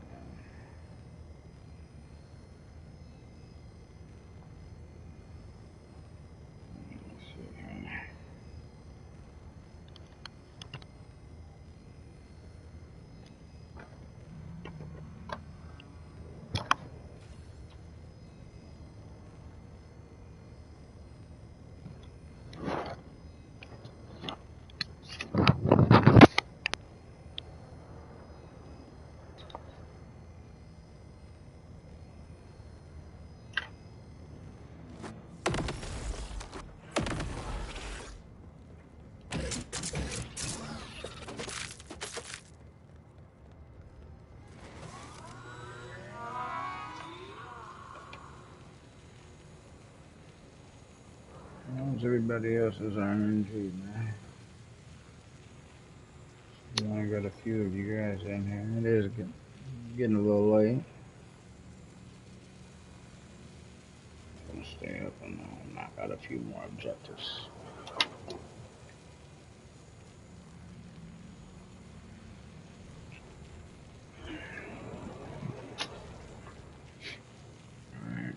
Let's see here. How's everybody else's RNG, man? We only got a few of you guys in here. It is getting a little late. I'm gonna stay up and knock out a few more objectives. Alright.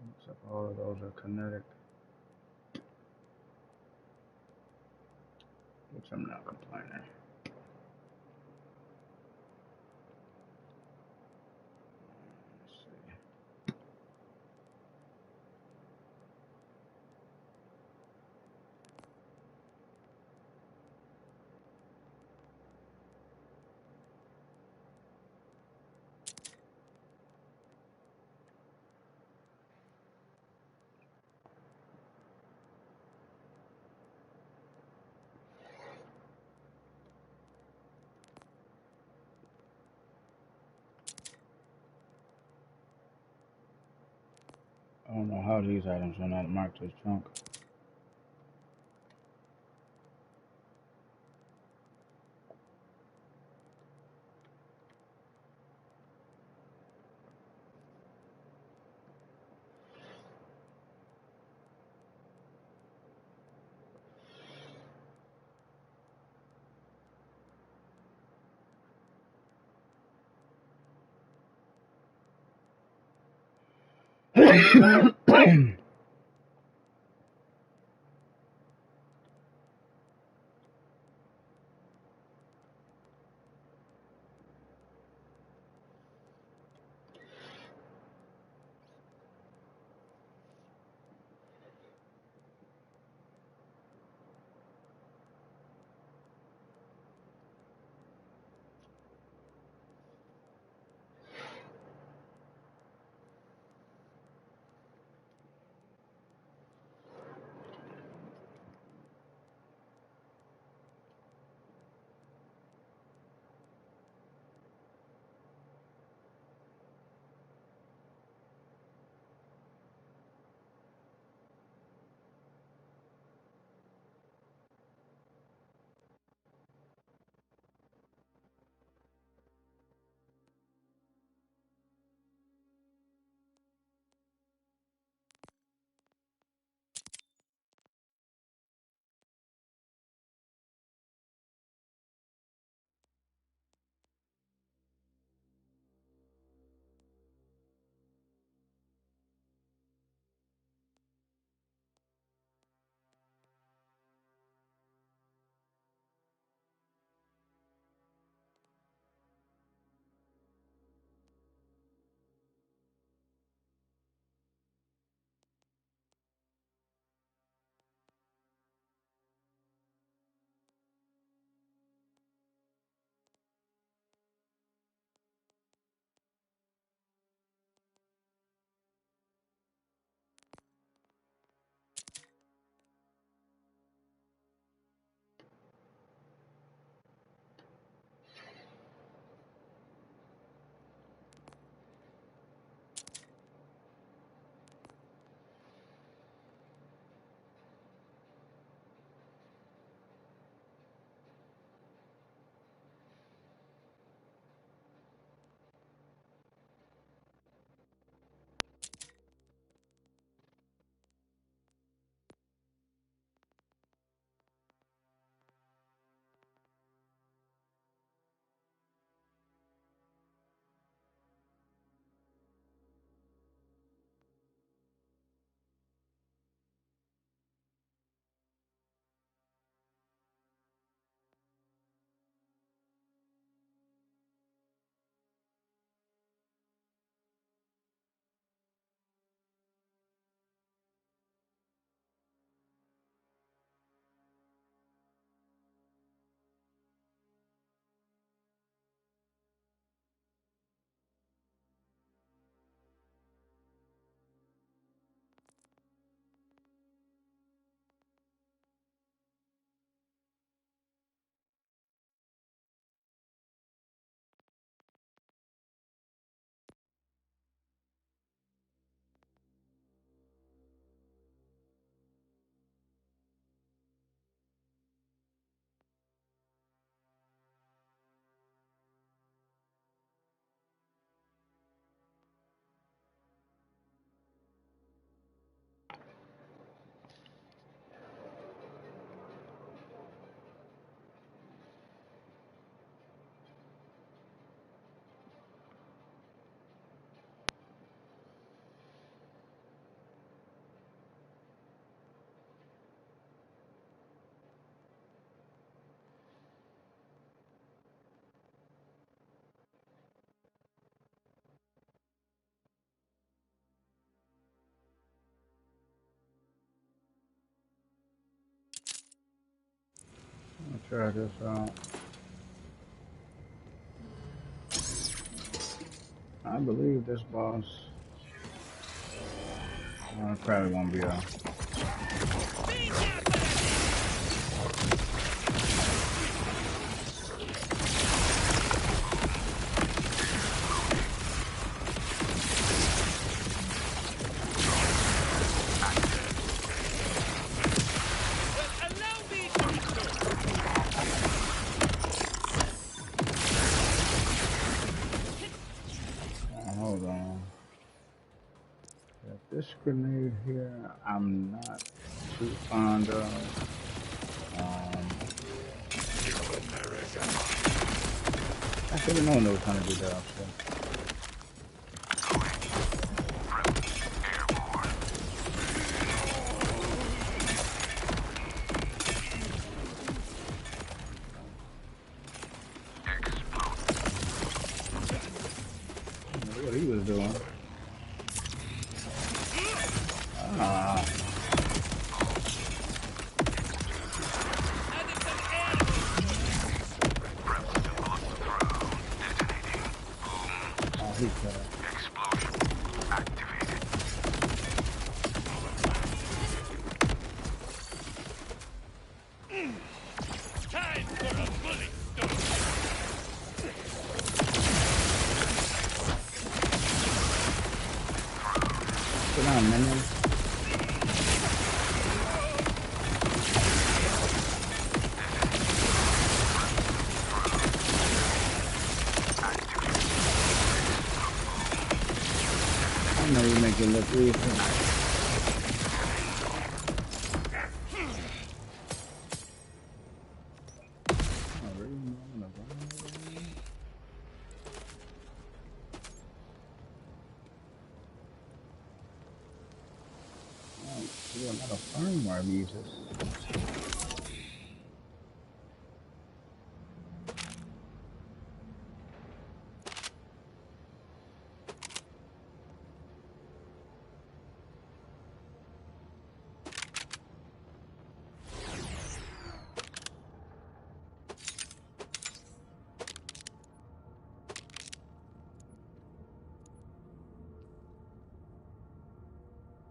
Looks like all of those are kinetic, which I'm not complaining. don't know how these items are not marked as junk. Let's try this out. I believe this boss probably won't be a This grenade here, I'm not too fond of. I should have known they were trying to do that. So. What he was doing. Ah. Oh, he cut it. Sit down, minion. I know you make it look easy. Not a firmware uses.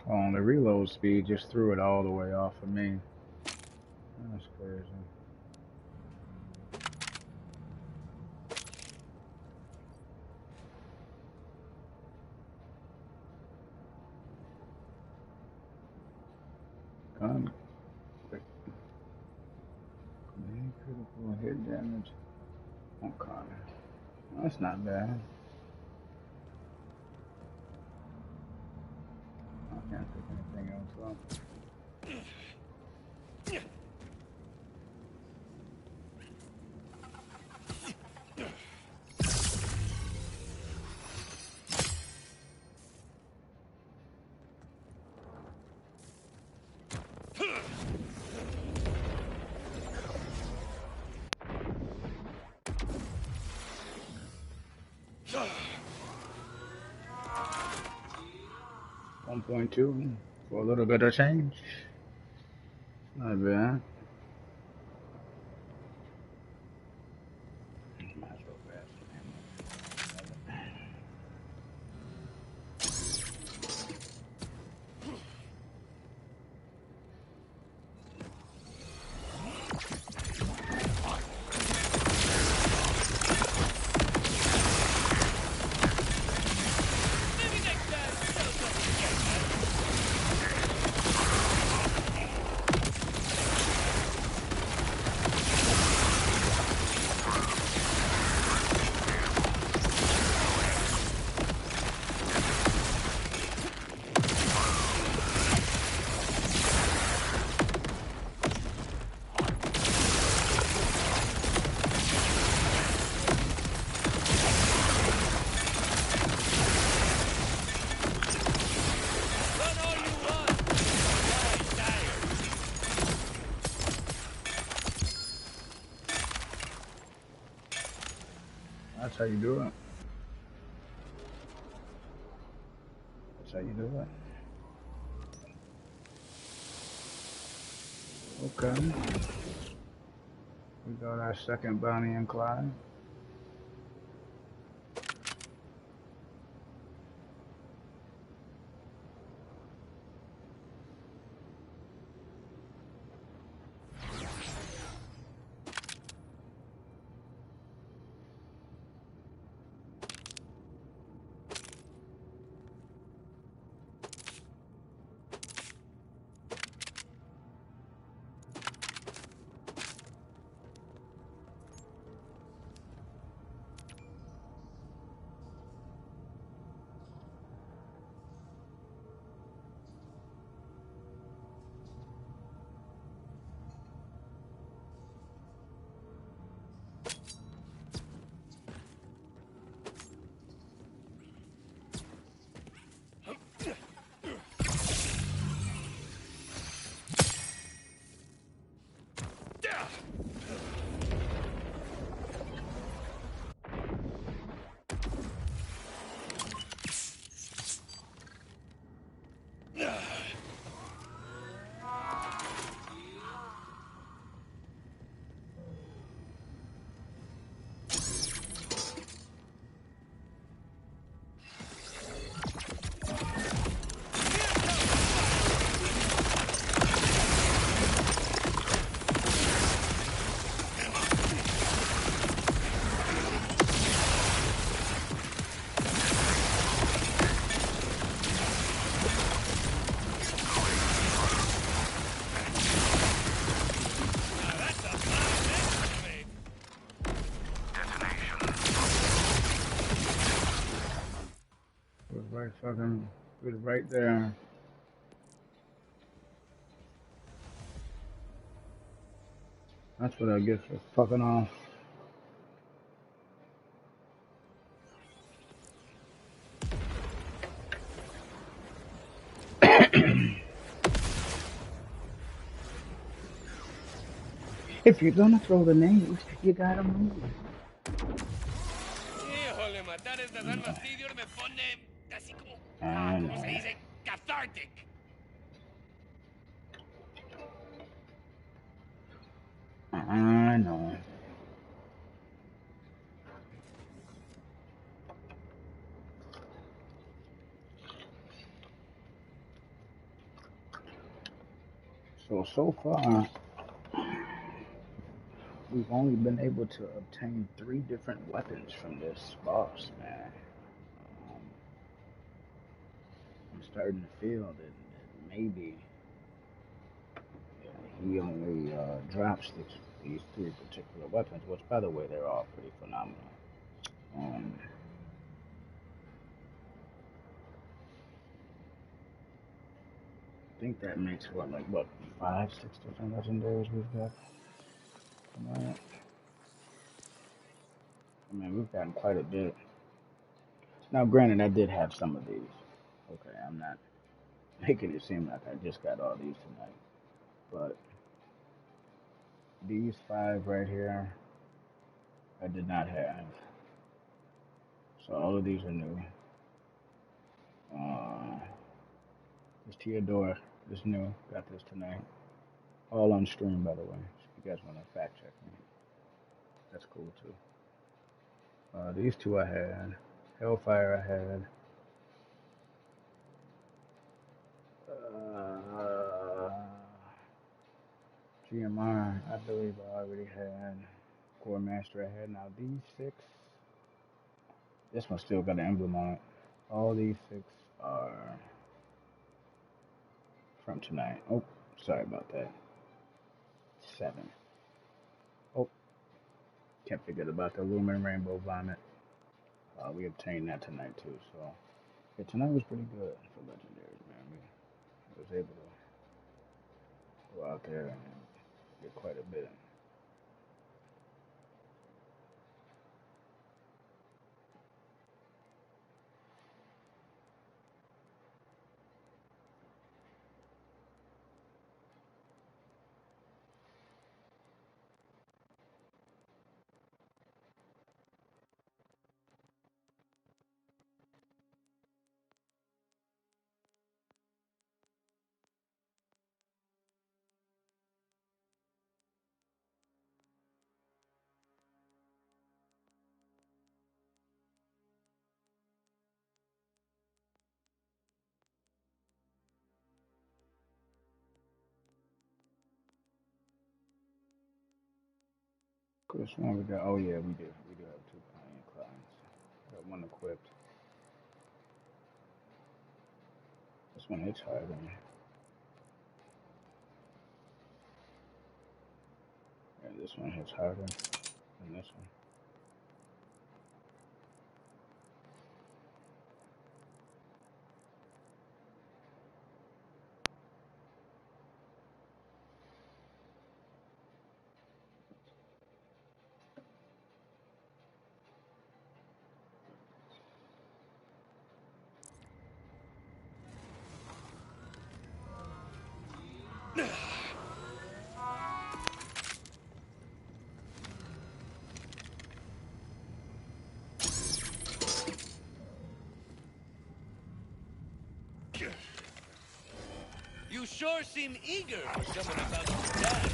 On the reload speed, just threw it all the way off of me. That's crazy. Gun quick. Critical hit damage. Okay. That's not bad. I can't pick anything else up. .2 for a little bit of change. Not bad. That's how you do it. That's how you do it. Okay. We got our second Bonnie and Clyde. right fucking, put it right there. That's what I get for fucking off. If you're gonna throw the nades, you gotta move. Híjole, matar estas armas Tidior me pone así como, I ¿cómo se know. dice? Cathartic. I know. So far, we've only been able to obtain 3 different weapons from this boss, man. I'm starting to feel that maybe he only drops these 3 particular weapons, which, by the way, they're all pretty phenomenal. I think that makes what 5, 6 different legendaries we've got tonight. I mean, we've gotten quite a bit. Now, granted, I did have some of these. Okay, I'm not making it seem like I just got all these tonight, but these 5 right here, I did not have. So all of these are new. This Theodora is new. Got this tonight. All on stream, by the way. If you guys want to fact check me, that's cool too. These 2 I had. Hellfire I had. GMR I believe I already had. Core Master I had. Now these 6. This one still got an emblem on it. All these 6 are from tonight. Oh, sorry about that. 7. Oh, can't forget about the Lumen Rainbow Vomit. We obtained that tonight too. So yeah, tonight was pretty good for legendaries, man. We was able to go out there and get quite a bit. Which one we got? Oh yeah, we do. We do have 2 Pioneer clients. Got 1 equipped. This one hits harder. And this one hits harder than this one. You sure seem eager for someone about to die.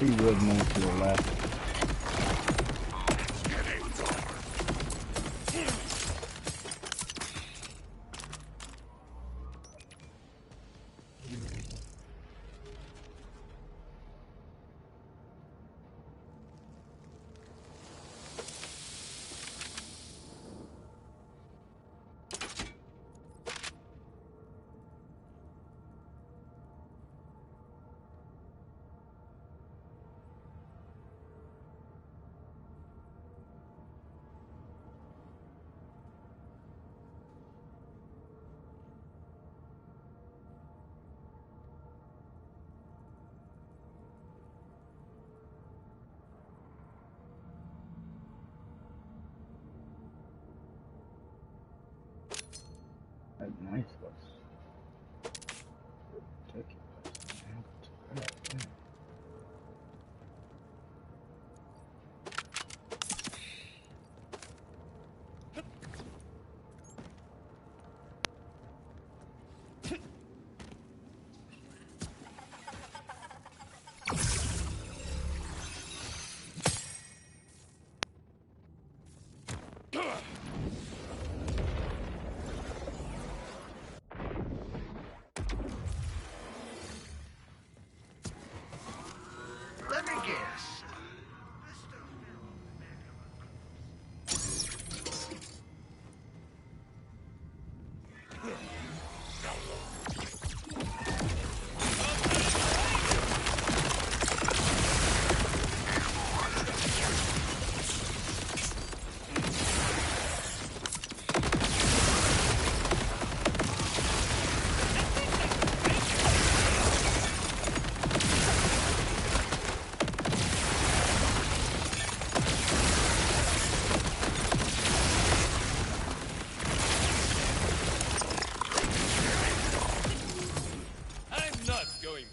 He would move to the left. Nice bus. Ridiculous. Let me guess.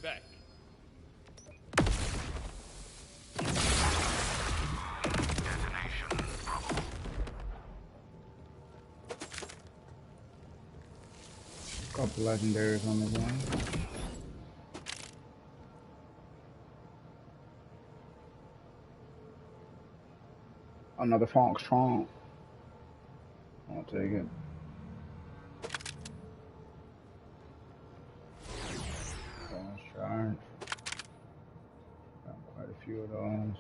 Back. Couple legendaries on the game. Another Fonk Strong. I'll take it. Charge. Got quite a few of those.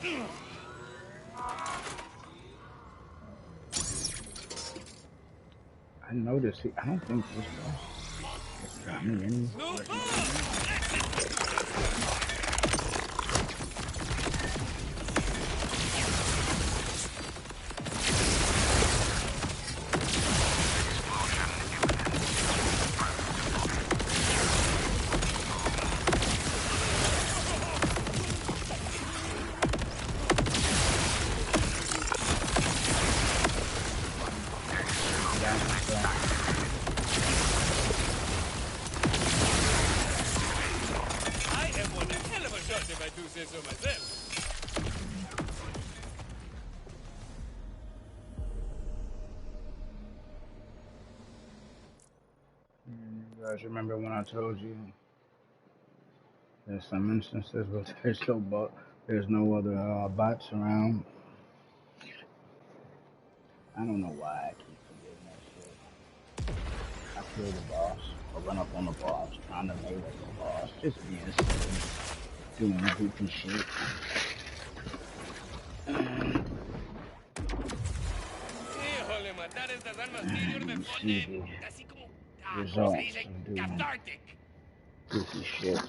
I noticed I don't think this boss has got me anywhere. You guys remember when I told you there's some instances where there's no other bots around? I don't know why I keep forgetting that shit. I kill the boss, or run up on the boss, trying to melee the boss, just being silly, doing goofy shit. You see the results of doing goofy shit.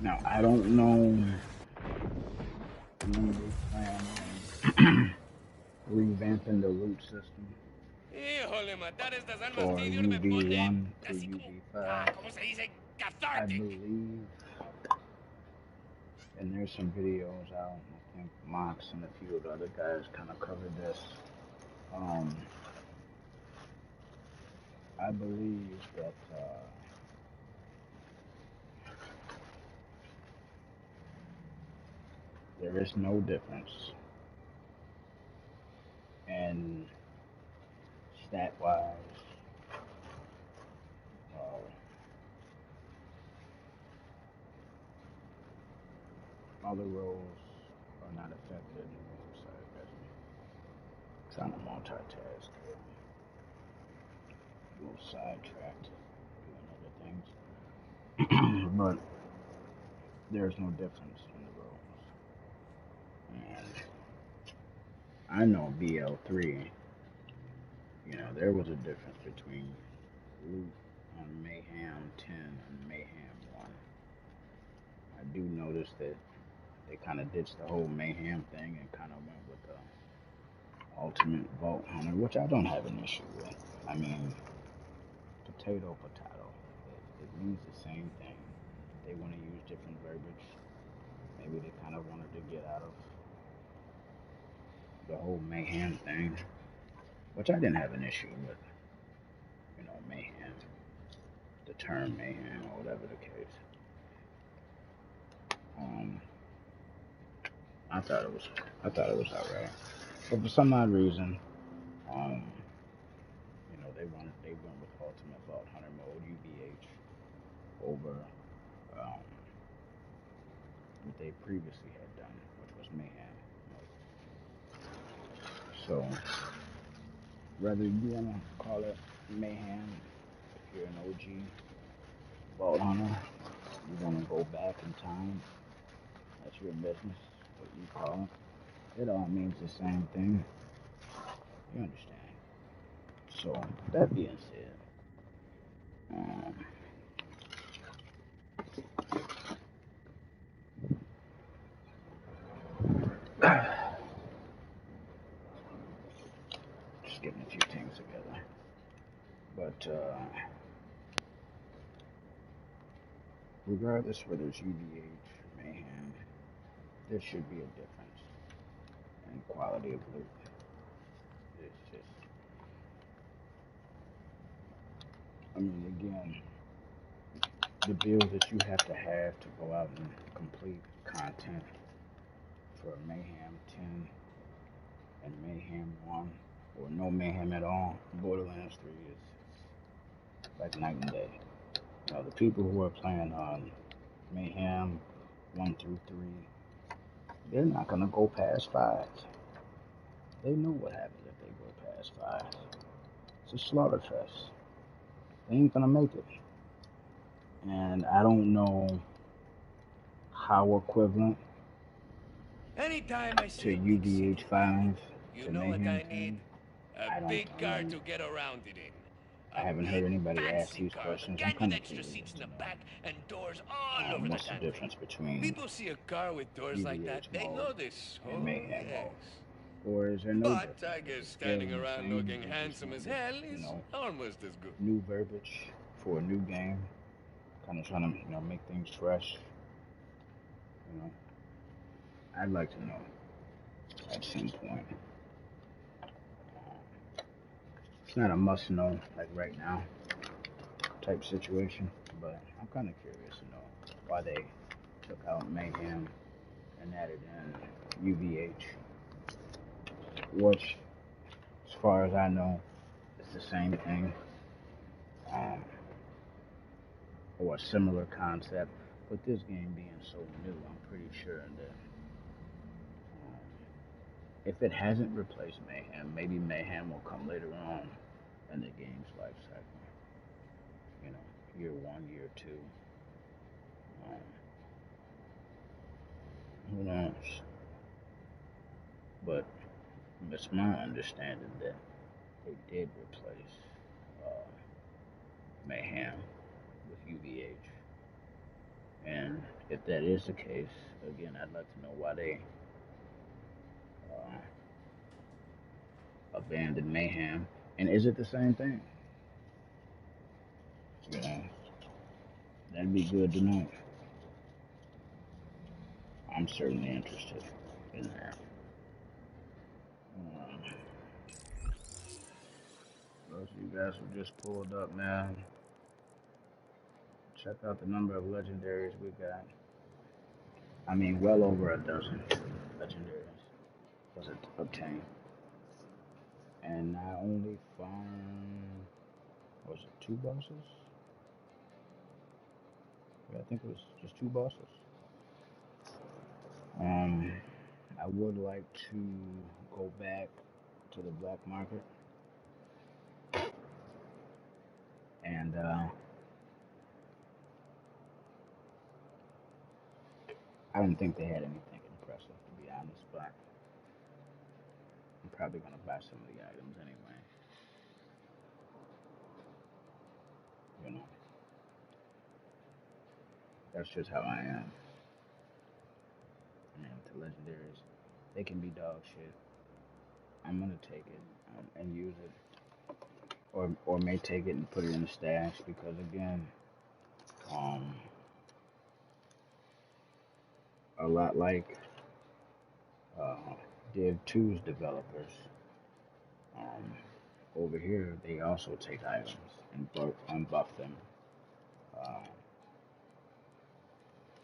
Now, I don't know when they plan on revamping the loot system for UV1 through UV5. I believe, and there's some videos out, I think Mox and a few of the other guys kind of covered this. I believe that there is no difference in stat-wise, other roles are not affected. Sorry, guys, I'm trying to multitask. A little sidetracked doing other things, but there's no difference in the roles. And I know BL3. You know, there was a difference between loot on Mayhem 10 and Mayhem 1. I do notice that they kind of ditched the whole Mayhem thing and kind of went with the Ultimate Vault Hunter, which I don't have an issue with. I mean, potato. It means the same thing. They want to use different verbiage. Maybe they kind of wanted to get out of the whole Mayhem thing, which I didn't have an issue with. You know, Mayhem, the term Mayhem, or whatever the case. I thought it was alright, but for some odd reason, you know, they went with Ultimate Vault Hunter mode UVH over what they previously had done, which was Mayhem mode. So whether you wanna call it Mayhem, if you're an OG Vault Hunter, you wanna go back in time, that's your business. What you call it all means the same thing. You understand? So that being said, just getting a few things together. But regardless whether it's UVH or Mayhem, there should be a difference in quality of loot. It's just, I mean, again, the build that you have to go out and complete content for Mayhem 10 and Mayhem Mayhem 1 or no Mayhem at all. Borderlands 3 is like night and day. You know, the people who are playing on Mayhem 1 through 3, they're not gonna go past 5. They know what happens if they go past 5. It's a slaughter fest. They ain't gonna make it. And I don't know how equivalent Anytime I see to a big city UVH 5 you to know what Mayhem I 10. need? A big car to get around it in. I A haven't heard big, anybody ask fancy these car, the questions. I'm kind with kind of extra curious seats in to the know back and doors all over the what's the canopy. difference between People see a car with doors like that, UVH they mode know this. and Oh, Mayhem yes. mode. Or is there no But difference? I Is guess the scale standing the around same? looking They just handsome as wanted, hell is almost as good. new verbiage for a new game. Kind of trying to, make things fresh. I'd like to know at some point. It's not a must know, like right now, type situation, but I'm kind of curious to know why they took out Mayhem and added in UVH, which, as far as I know, is the same thing, or a similar concept. But this game being so new, I'm pretty sure that if it hasn't replaced Mayhem, maybe Mayhem will come later on in the game's life cycle. Year 1, year 2. Who knows? But it's my understanding that they did replace Mayhem with UVH. And if that is the case, again, I'd like to know why they abandoned Mayhem. And is it the same thing? That'd be good to know. I'm certainly interested in that. Those of you guys who just pulled up, man, check out the number of legendaries we got. I mean, well over a dozen legendaries was obtained. And I only found, was it 2 bosses? Yeah, I think it was just 2 bosses. I would like to go back to the black market and I don't think they had anything impressive, to be honest, but I'm probably gonna buy some of the items anyway. That's just how I am. And the legendaries, they can be dog shit. I'm gonna take it and use it, or may take it and put it in the stash because again, a lot like Div 2's developers, over here they also take items and buff them.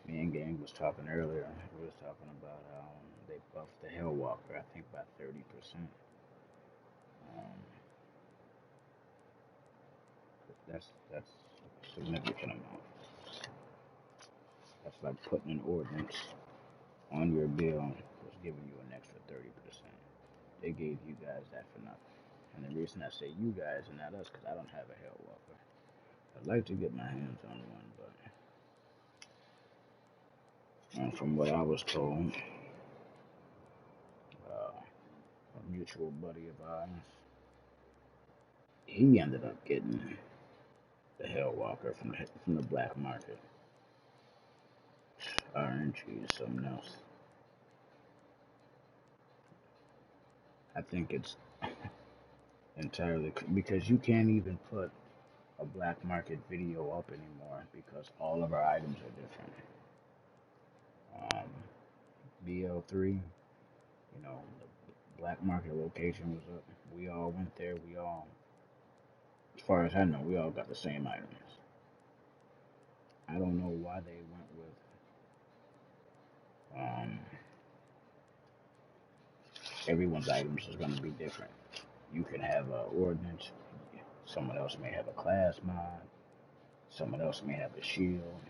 Me and Gang was talking earlier. We was talking about how they buffed the Hellwalker, I think by 30%. That's a significant amount. That's like putting an ordinance on your bill was giving you an extra 30%. They gave you guys that for nothing. And the reason I say you guys and not us, because I don't have a Hellwalker. I'd like to get my hands on one, but from what I was told, a mutual buddy of ours, he ended up getting the Hellwalker from the black market. RNG is something else. I think it's entirely because you can't even put a black market video up anymore because all of our items are different. BL3, the black market location was up. We all went there. As far as I know, we all got the same items. I don't know why they went with everyone's items is going to be different. You can have an ordnance, someone else may have a class mod, someone else may have a shield.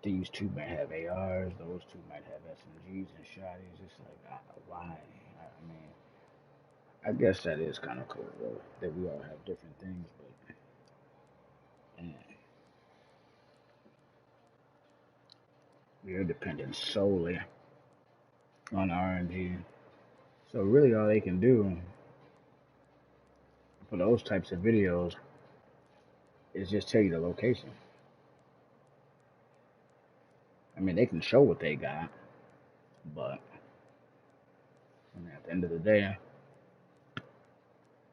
These two might have ARs, those two might have SMGs and shotties. It's like, why? I mean, I guess that is kind of cool, though, that we all have different things, but we are dependent solely on RNG. So really all they can do for those types of videos is just tell you the location. I mean, they can show what they got, but I mean, at the end of the day,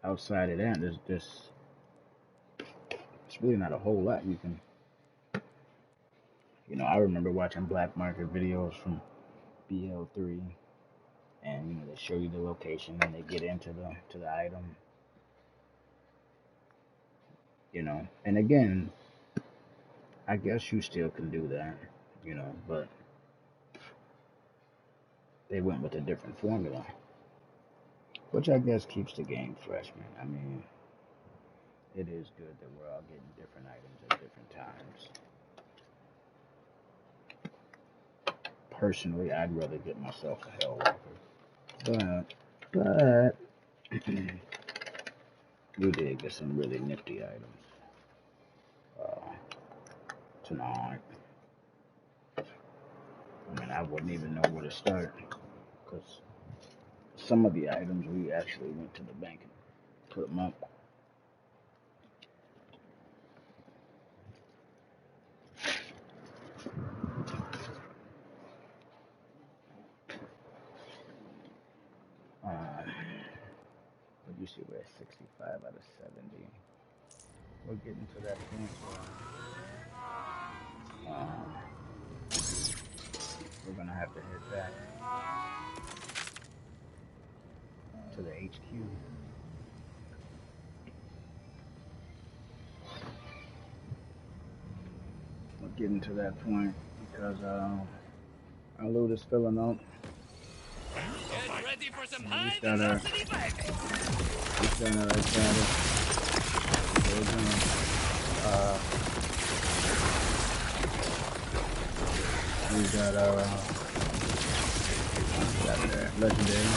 outside of that, it's really not a whole lot you can. You know, I remember watching black market videos from BL3, and you know they show you the location and they get into the item. You know, and again, I guess you still can do that. You know, but they went with a different formula, which I guess keeps the game fresh, man. I mean, it is good that we're all getting different items at different times. Personally, I'd rather get myself a Hellwalker, but we did get some really nifty items tonight. I mean, I wouldn't even know where to start, because some of the items we actually went to the bank and put them up. But you see, we're at 65 out of 70. We're getting to that point where we're gonna have to head back to the HQ. We're getting to that point because our loot is filling up. Get ready for some high velocity biting. We got legendary.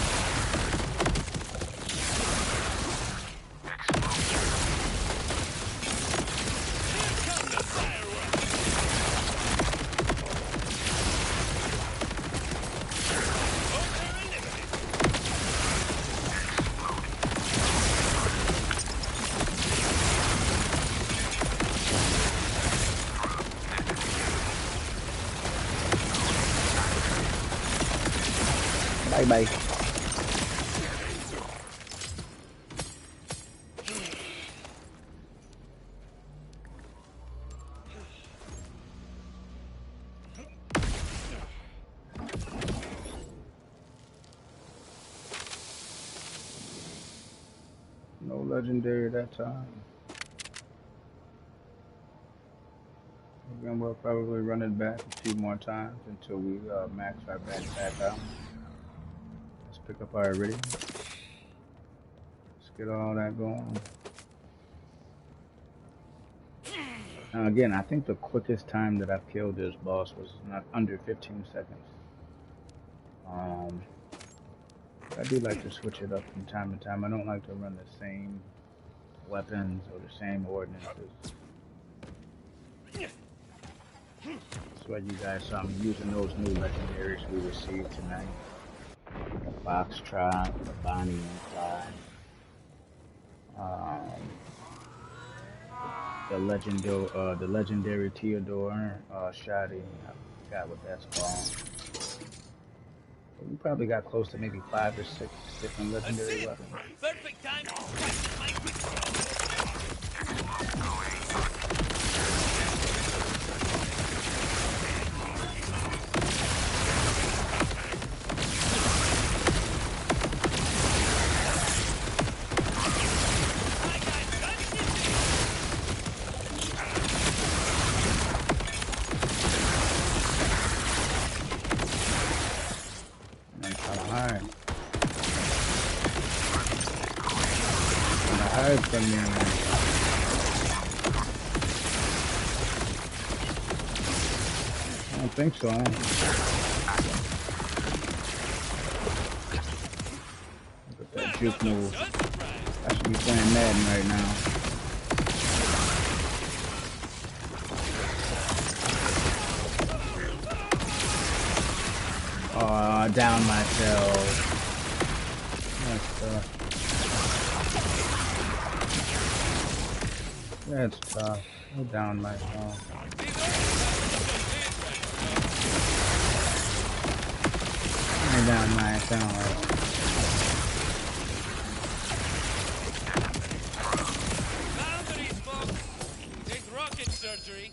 Bye. No legendary that time. Again, we'll probably run it back a few more times until we max our backpack out. Let's pick up our iridium. Let's get all that going. Now again, I think the quickest time that I've killed this boss was not under 15 seconds. I do like to switch it up from time to time. I don't like to run the same weapons or the same ordinances. That's why you guys saw me using those new legendaries we received tonight. The Foxtrot, the Bonnie and Clyde, the legendary Theodore, Shoddy, I forgot what that's called. But we probably got close to maybe 5 or 6 different legendary weapons. Perfect time to practice my quick Alright. hide from me. I don't think so. Look at that juke move. I should be playing Madden right now. Oh, down myself. That's tough. Go down myself. Go down myself. Boundaries, folks. Take rocket surgery.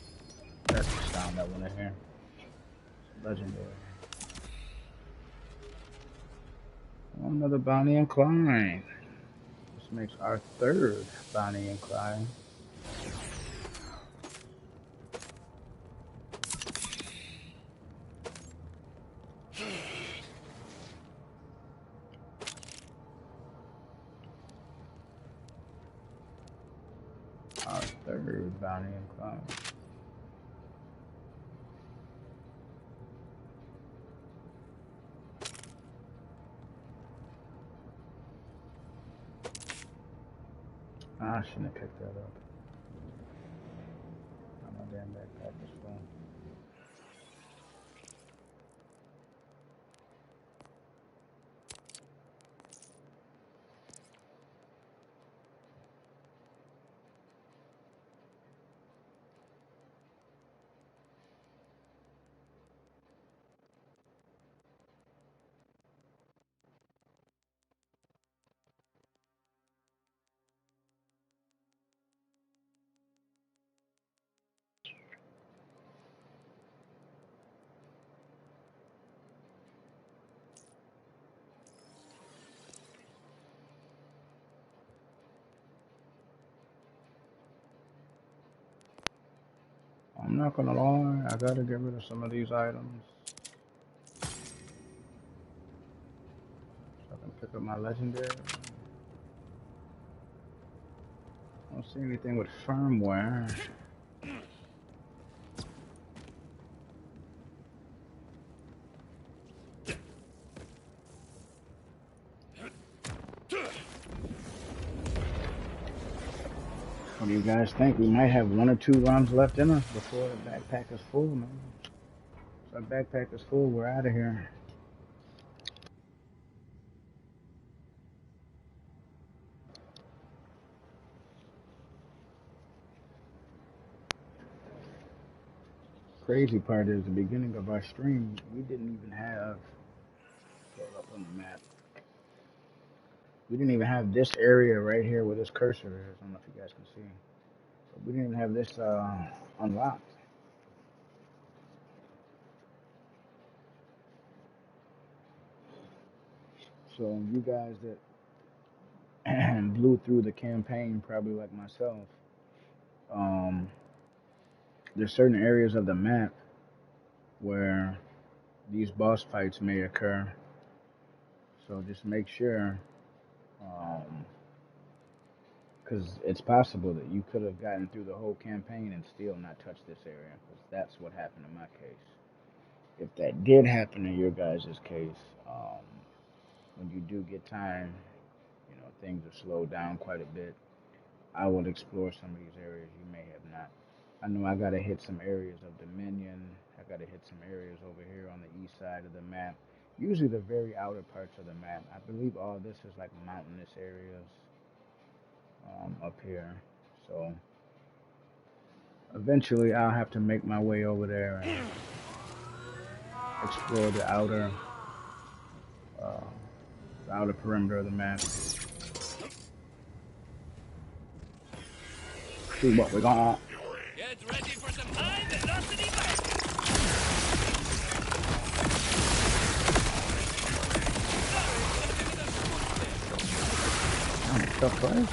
That's the sound I want to hear. Legendary. Another Bonnie and Clyde. This makes our third Bonnie and Clyde. Our third Bonnie and Clyde. I shouldn't have picked that up. My damn backpack is full. I'm not gonna lie, I gotta get rid of some of these items so I can pick up my legendary. I don't see anything with firmware. What do you guys think? We might have 1 or 2 runs left in us before the backpack is full, man. So our backpack is full, we're out of here. Crazy part is the beginning of our stream, we didn't even have, pull it up on the map. We didn't even have this area right here where this cursor is. I don't know if you guys can see. But we didn't even have this unlocked. So you guys that blew through the campaign, probably like myself, there's certain areas of the map where these boss fights may occur. So just make sure, because it's possible that you could have gotten through the whole campaign and still not touched this area, because that's what happened in my case. If that did happen in your guys' case, when you do get time, you know, things are slowed down quite a bit. I would explore some of these areas you may have not. I know I gotta hit some areas of Dominion. I gotta hit some areas over here on the east side of the map. Usually the very outer parts of the map. I believe all this is like mountainous areas up here. So eventually I'll have to make my way over there and explore the outer perimeter of the map. See what we got. Get ready for some high velocity fight. Tough play.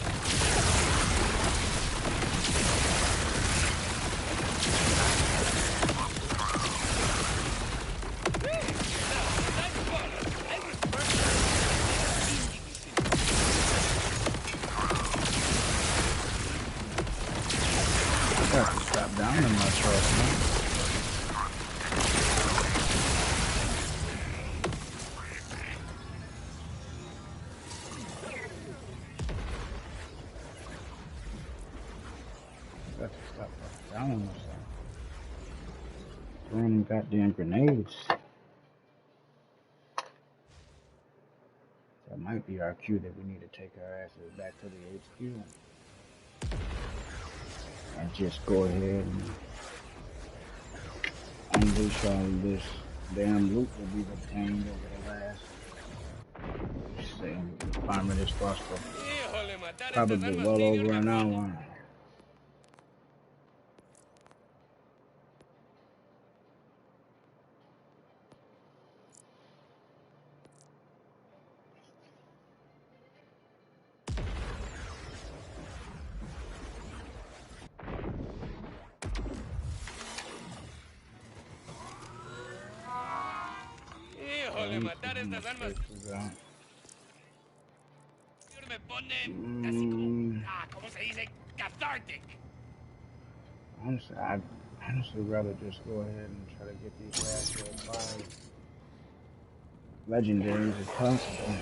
drop down in my truck, man. Got to stop down in myself. Throwing them goddamn grenades. That might be our cue that we need to take our asses back to the HQ. And just go ahead and unleash all of this damn loot that we've obtained over the last, say, farming this boss for probably well over an hour. Híjole, matar estas armas. Me pone casi como, ¿cómo se dice? Cathartic. Honestly, I'd rather just go ahead and try to get these last 5 legendaries as possible.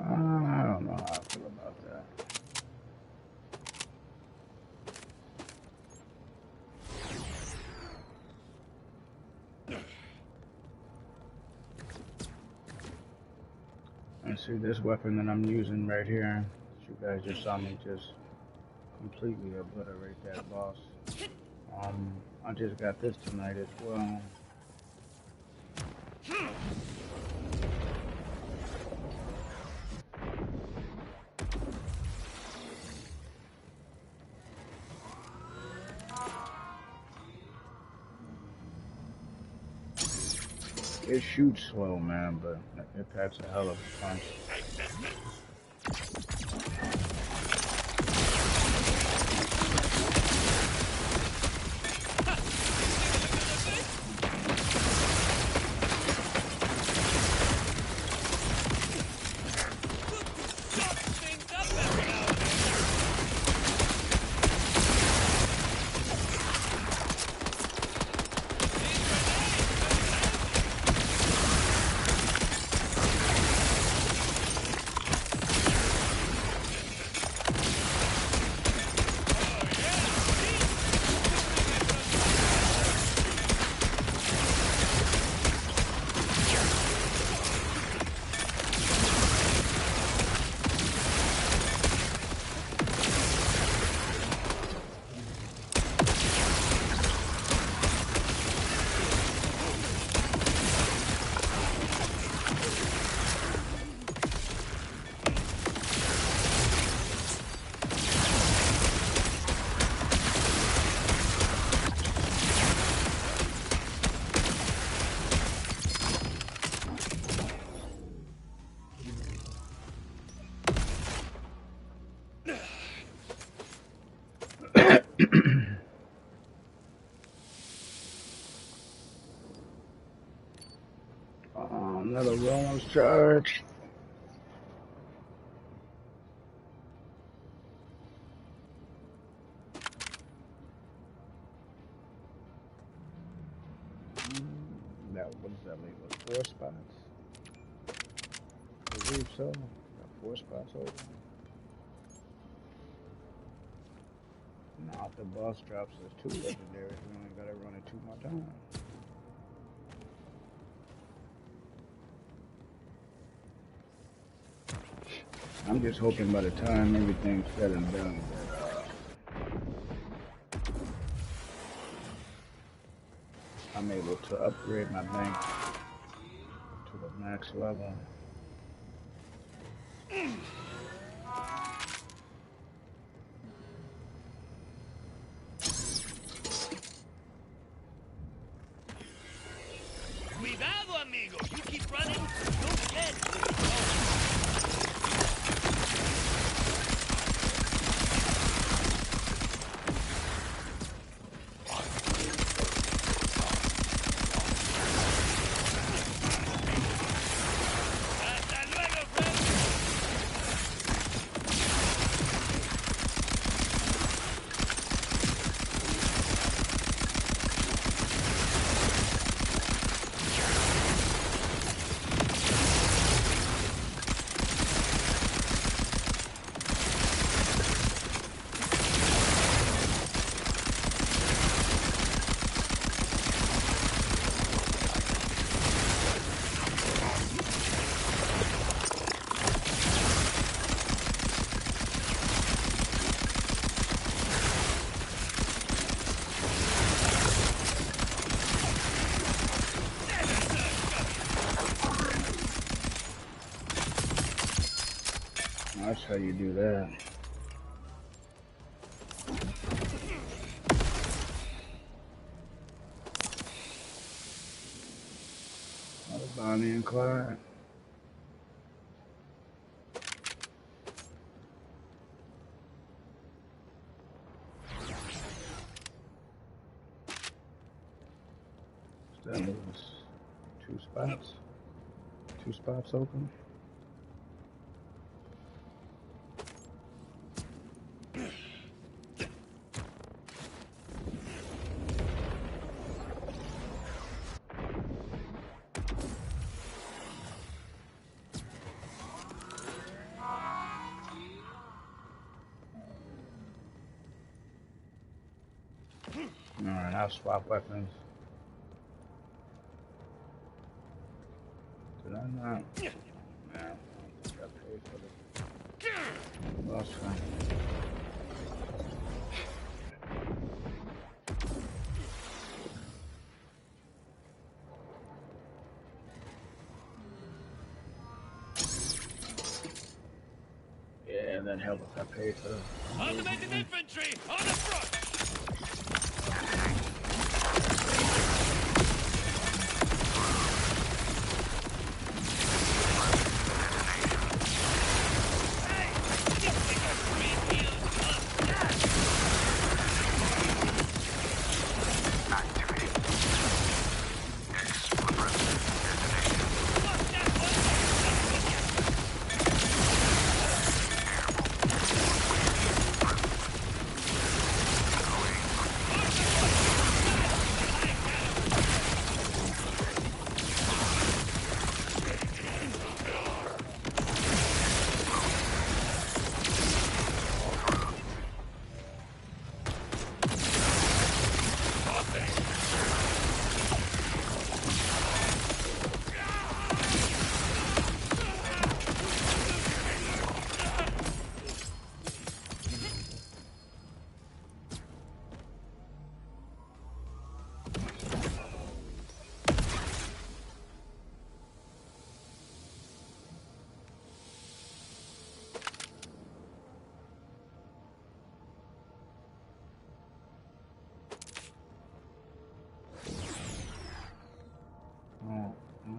I don't know how I feel about that. And see this weapon that I'm using right here. You guys just saw me just completely obliterate that boss. I just got this tonight as well. It shoots slow, man, but it packs a hell of a punch. Another Roland's charge. 4 spots. I believe so. Got 4 spots open. Now if the boss drops us 2 legendaries, we only gotta run it 2 more times. I'm just hoping by the time everything's said and done that I'm able to upgrade my bank to the max level. Cuidado, amigo. You keep running, you'll get where you're going. Hasta luego, friend. That's how you do that. Another Bonnie and Clyde. That leaves 2 spots. 2 spots open. Alright, I'll swap weapons. Did I not? No, I don't think I paid for the boss fight. Yeah, that helped if I paid for the Automated infantry on the front.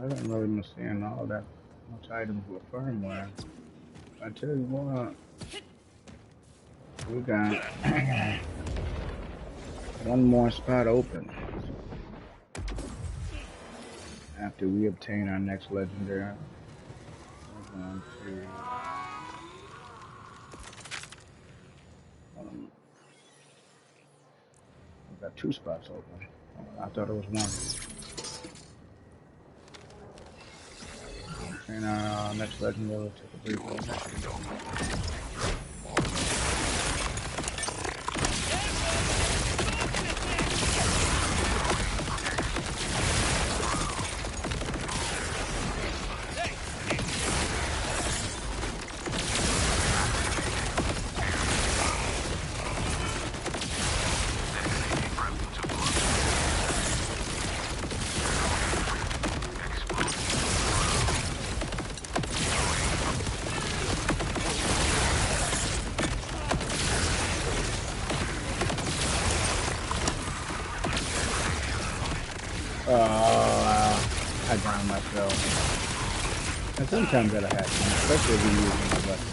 I didn't really miss seeing all that much items with firmware. I tell you what, we got one more spot open after we obtain our next legendary. We're going to we got 2 spots open. I thought it was 1. train our next legend will take a brief I drown myself. And sometimes that'll happen, especially if you're using a weapon.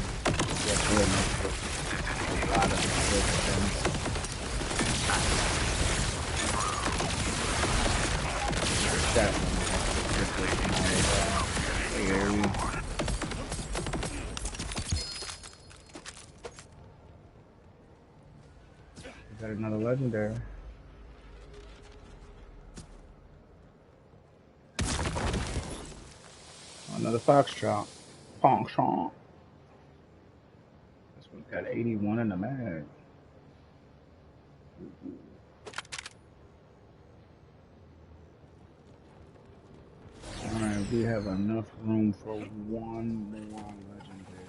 That's really makes a lot of things. We got another legendary. Another foxtrot. Foxtrot. This one's got 81 in the mag. Alright, we have enough room for one more legendary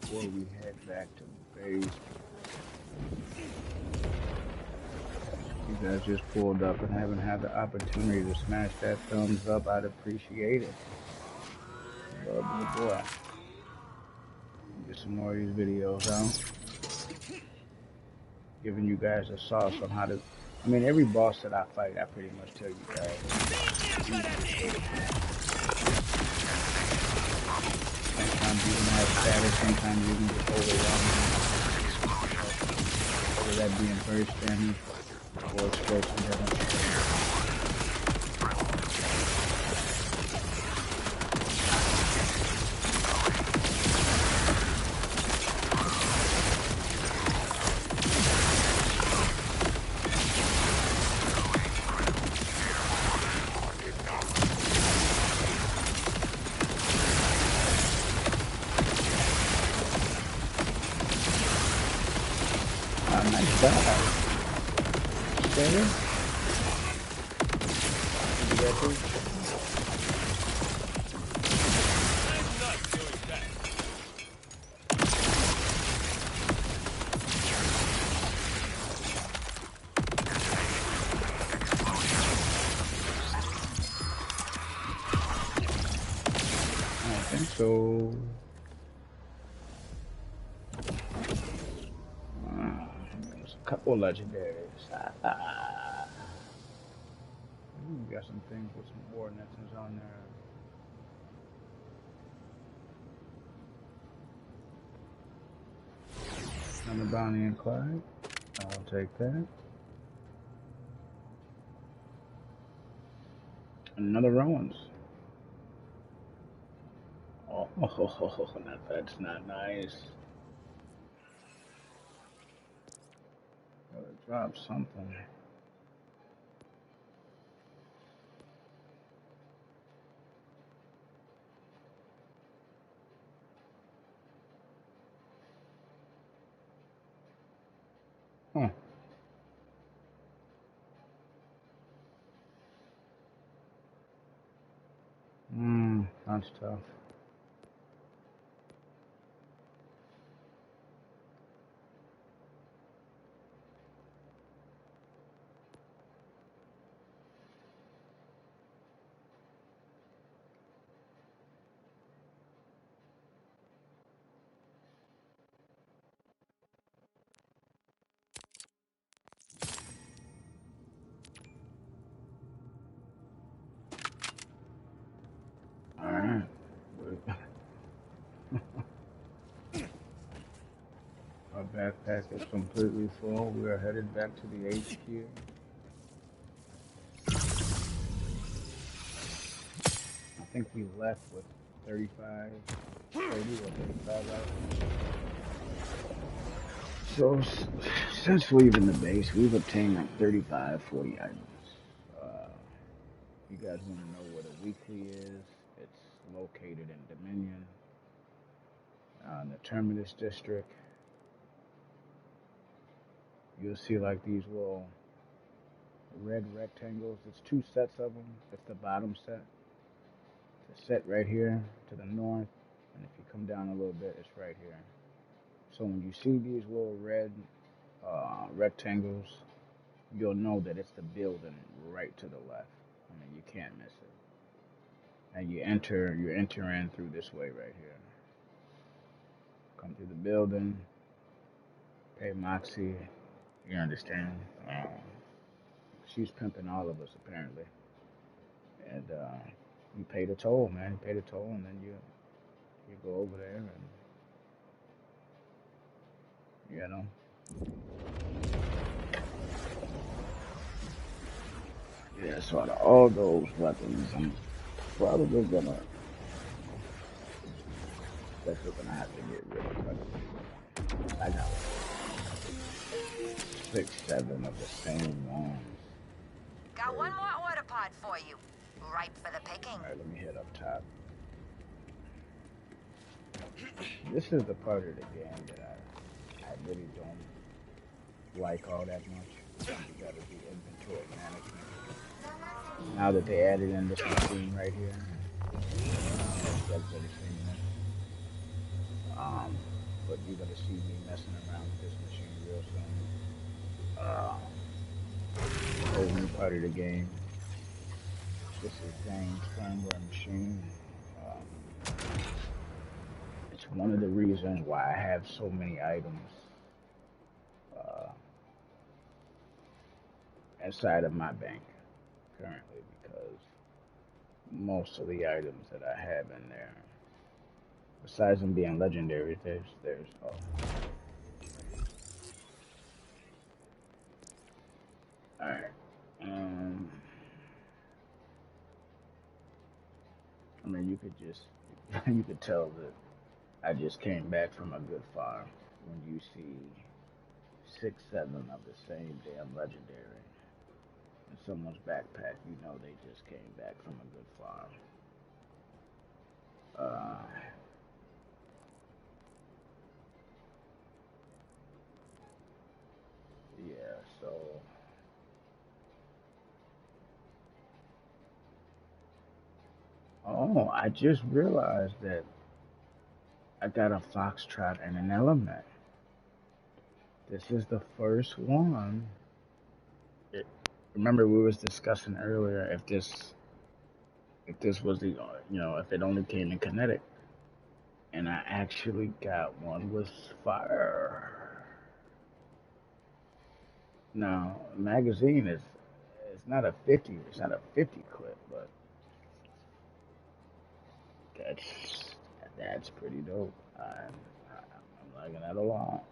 before we head back to base. You guys just pulled up and haven't had the opportunity to smash that thumbs up, I'd appreciate it. Love the boy. Get some more of these videos out. Giving you guys a sauce on how to... I mean, every boss that I fight, I pretty much tell you guys. Sometimes you can have status, sometimes you can get overwhelmed. Whether that being burst damage or explosion damage. So, there's a couple legendaries. We got some things with some ordinances on there. Another Bonnie and Clyde. I'll take that. Another Rowan's. Oh, that's not nice. Gotta drop something. Huh. That's tough. Alright. Our backpack is completely full. We are headed back to the HQ. I think we left with 30 or 35 items. So, since leaving the base, we've obtained like 35, 40 items. You guys want to know what a weekly is? It's located in Dominion, in the Terminus District. You'll see like these little red rectangles. It's two sets of them. It's the bottom set. It's a set right here to the north, and if you come down a little bit, it's right here. So when you see these little red rectangles, you'll know that it's the building right to the left. I mean, you can't miss it. And you enter in through this way right here. Come through the building, pay Moxie. You understand? She's pimping all of us apparently, and you pay the toll, man. You pay the toll, and then you go over there, and you know. Yeah, so out of all those weapons, I'm probably gonna have to get rid of. I got 6, 7 of the same ones. Got one more order pod for you. Ripe for the picking. Alright, let me head up top. This is the part of the game that I really don't like all that much. You gotta do inventory management. Now that they added in this machine right here, but you're gonna see me messing around with this machine real soon. Whole new part of the game. This is Zane's firmware machine. It's one of the reasons why I have so many items inside of my bank currently, because most of the items that I have in there, besides them being legendary, there's alright. I mean, you could just you could tell that I just came back from a good farm when you see 6, 7 of the same damn legendary in someone's backpack. You know they just came back from a good farm. Yeah, so I just realized that I got a foxtrot and an element. This is the first one. Remember we was discussing earlier if this was the if it only came in kinetic, and I actually got one with fire. Now magazine is it's not a 50 clip, but that's pretty dope. I'm liking that a lot.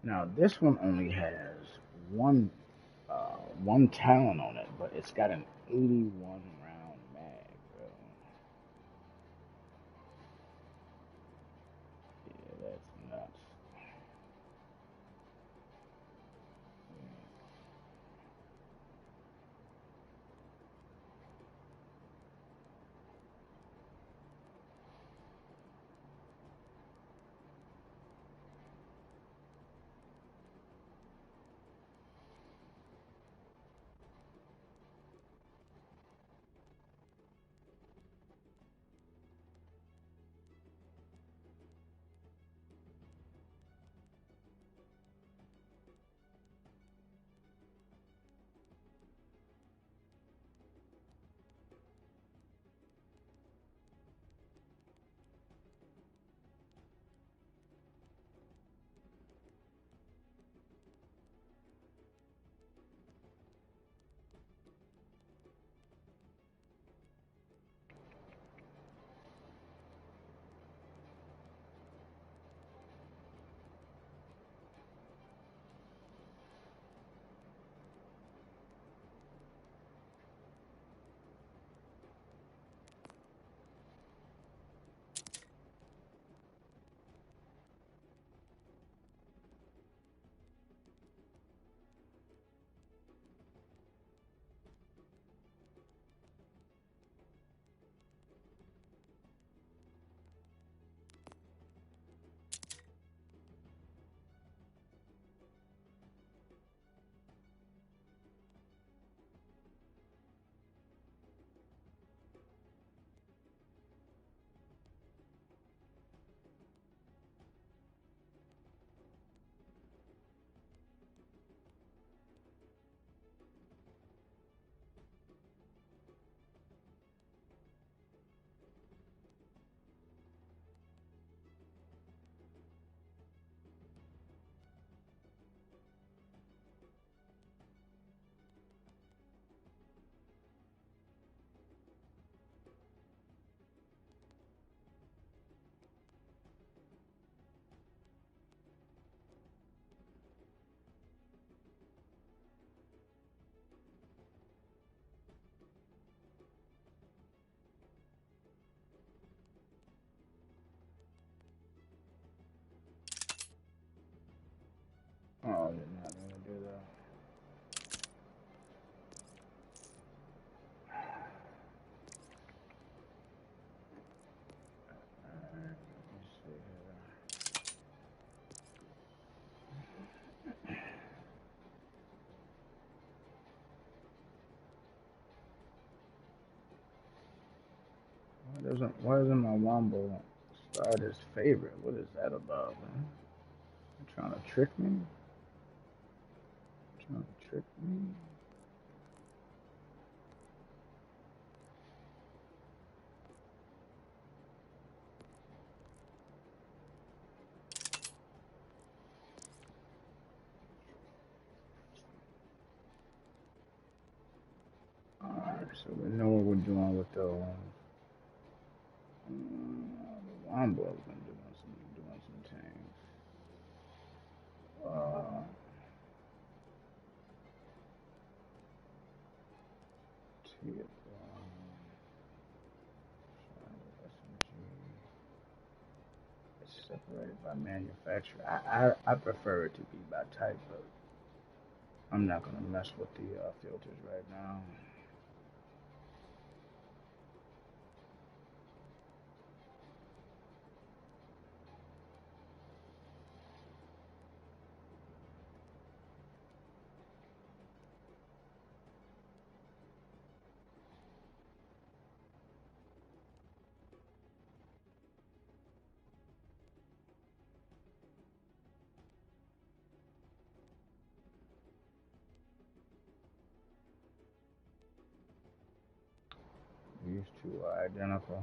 Now this one only has one talent on it, but it's got an 81 round mag, bro. Yeah, that's nuts. Why isn't my Wombo start as favorite? What is that about, man? You trying to trick me? Trying to trick me? Alright, so we know what we're doing with the Wombo's been doing some things. T- it's separated by manufacturer. I prefer it to be by type, but I'm not gonna mess with the filters right now. These two are identical.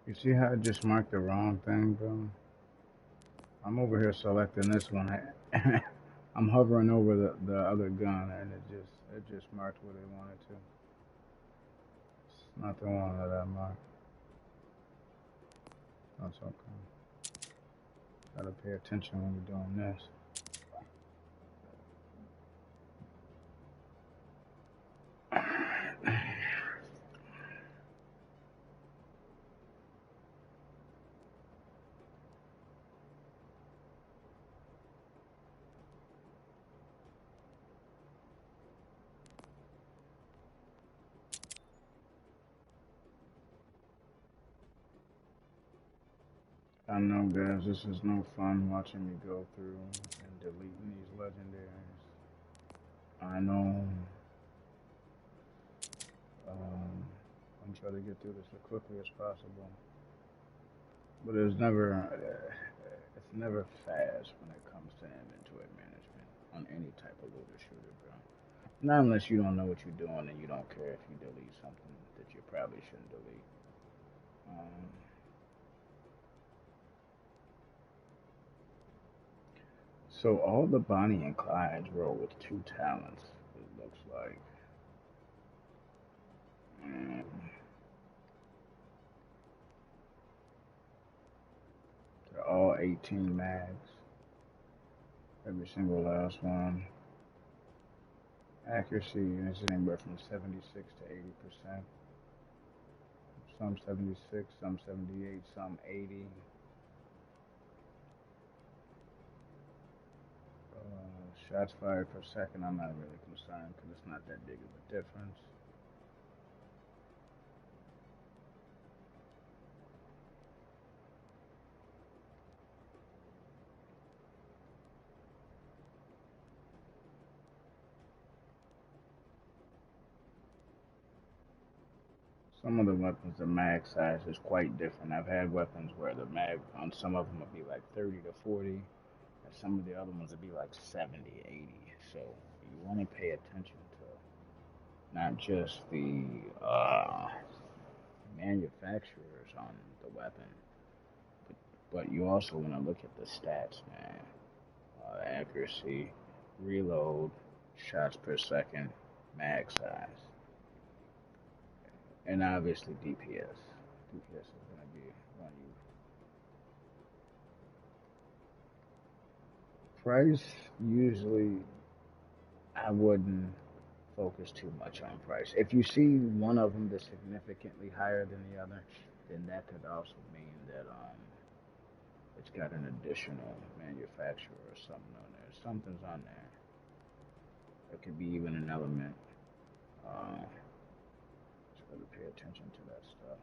You see how I just marked the wrong thing, bro? I'm over here selecting this one. I'm hovering over the other gun, and it just marked what it wanted to. It's not the one that I marked. That's okay. Gotta pay attention when you're doing this. I know, guys, this is no fun watching me go through and deleting these legendaries. I know. I'm trying to get through this as quickly as possible, but it's never fast when it comes to inventory management on any type of looter shooter, bro. Not unless you don't know what you're doing and you don't care if you delete something that you probably shouldn't delete. So all the Bonnie and Clydes roll with 2 talents, it looks like. They're all 18 mags. Every single last one. Accuracy is anywhere from 76 to 80%. Some 76, some 78, some 80. Shots fired per second, I'm not really concerned because it's not that big of a difference. Some of the weapons, the mag size is quite different. I've had weapons where the mag on some of them would be like 30 to 40, and some of the other ones would be like 70, 80. So you want to pay attention to not just the manufacturers on the weapon, but you also want to look at the stats, man. Accuracy, reload, shots per second, mag size, and obviously DPS. DPS is going to be one you. Price, usually, I wouldn't focus too much on price. If you see one of them that's significantly higher than the other, then that could also mean that it's got an additional manufacturer or something on there. Something's on there. It could be even an element. Just gotta pay attention to that stuff.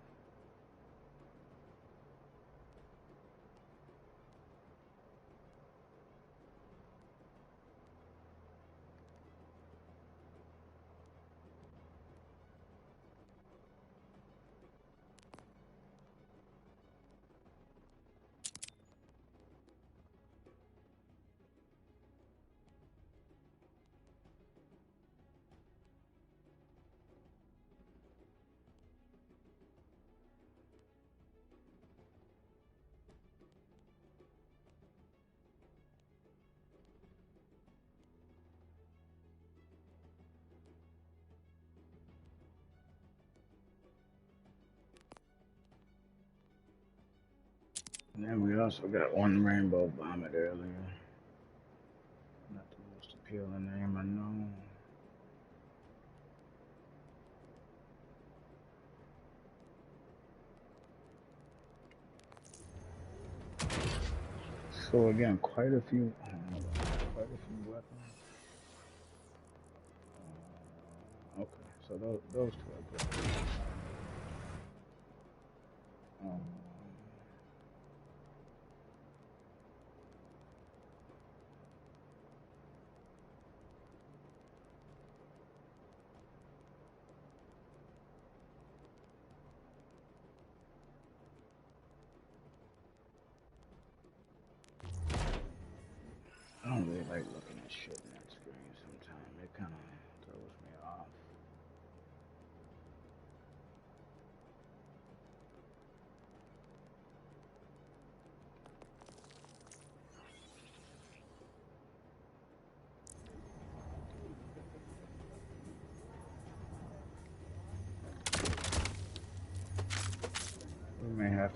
And then we also got one Rainbow Vomit earlier. Not the most appealing name I know. So again, quite a few weapons. Okay, so those two are good. I don't really like looking at shit in that screen sometimes. It kind of throws me off.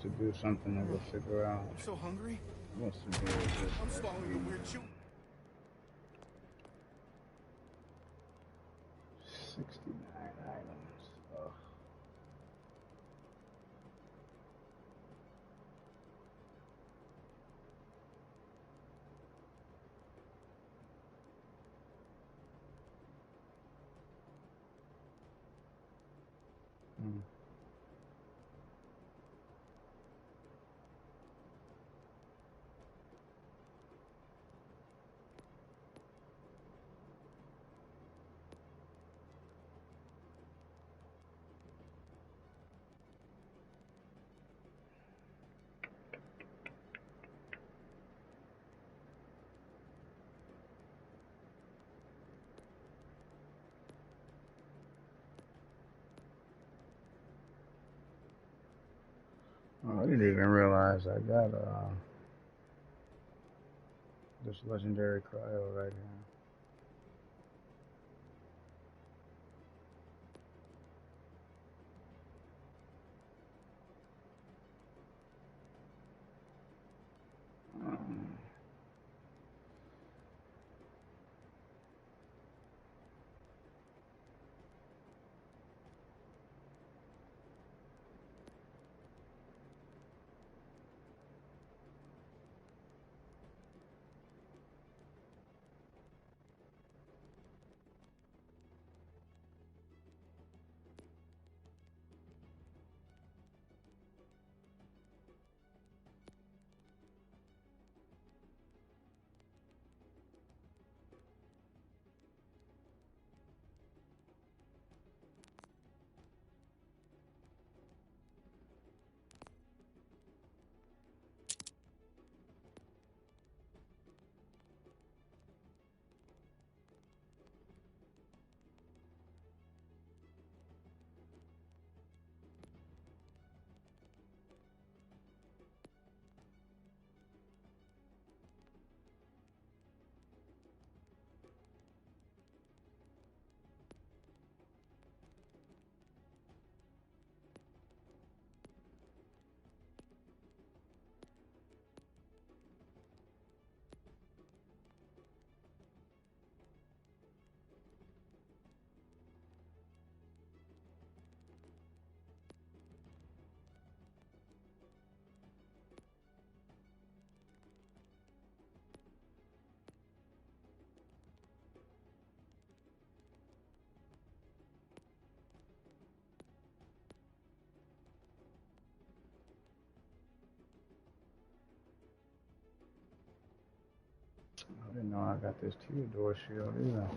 to do something to go figure out I'm so hungry. what's to do with this. I'm swallowing a weird chew. 69 items. Ugh. Oh, I didn't even realize I got this legendary cryo right here. I didn't know I got this Theodore shield either.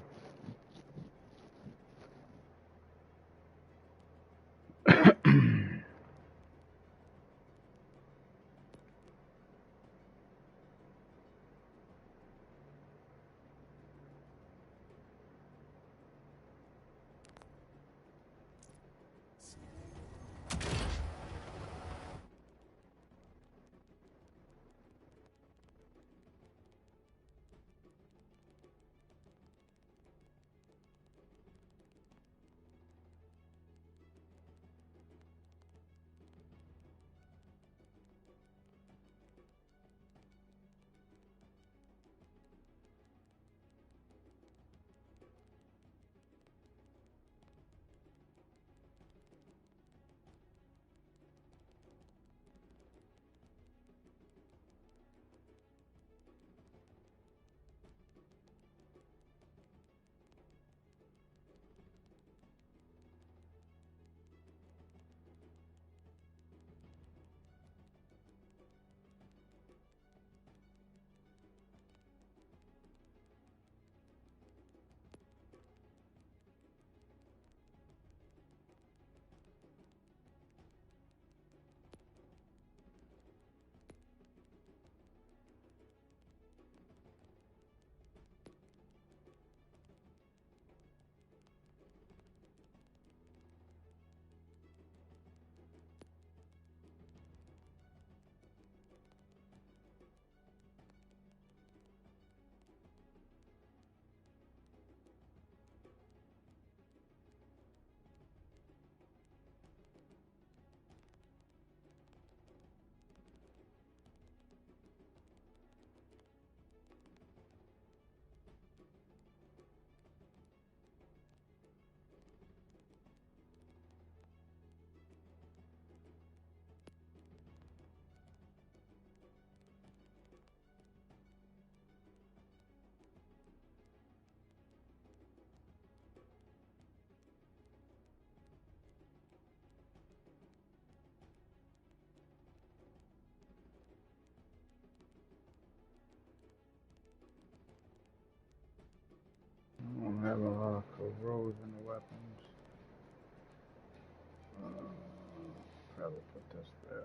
Yeah.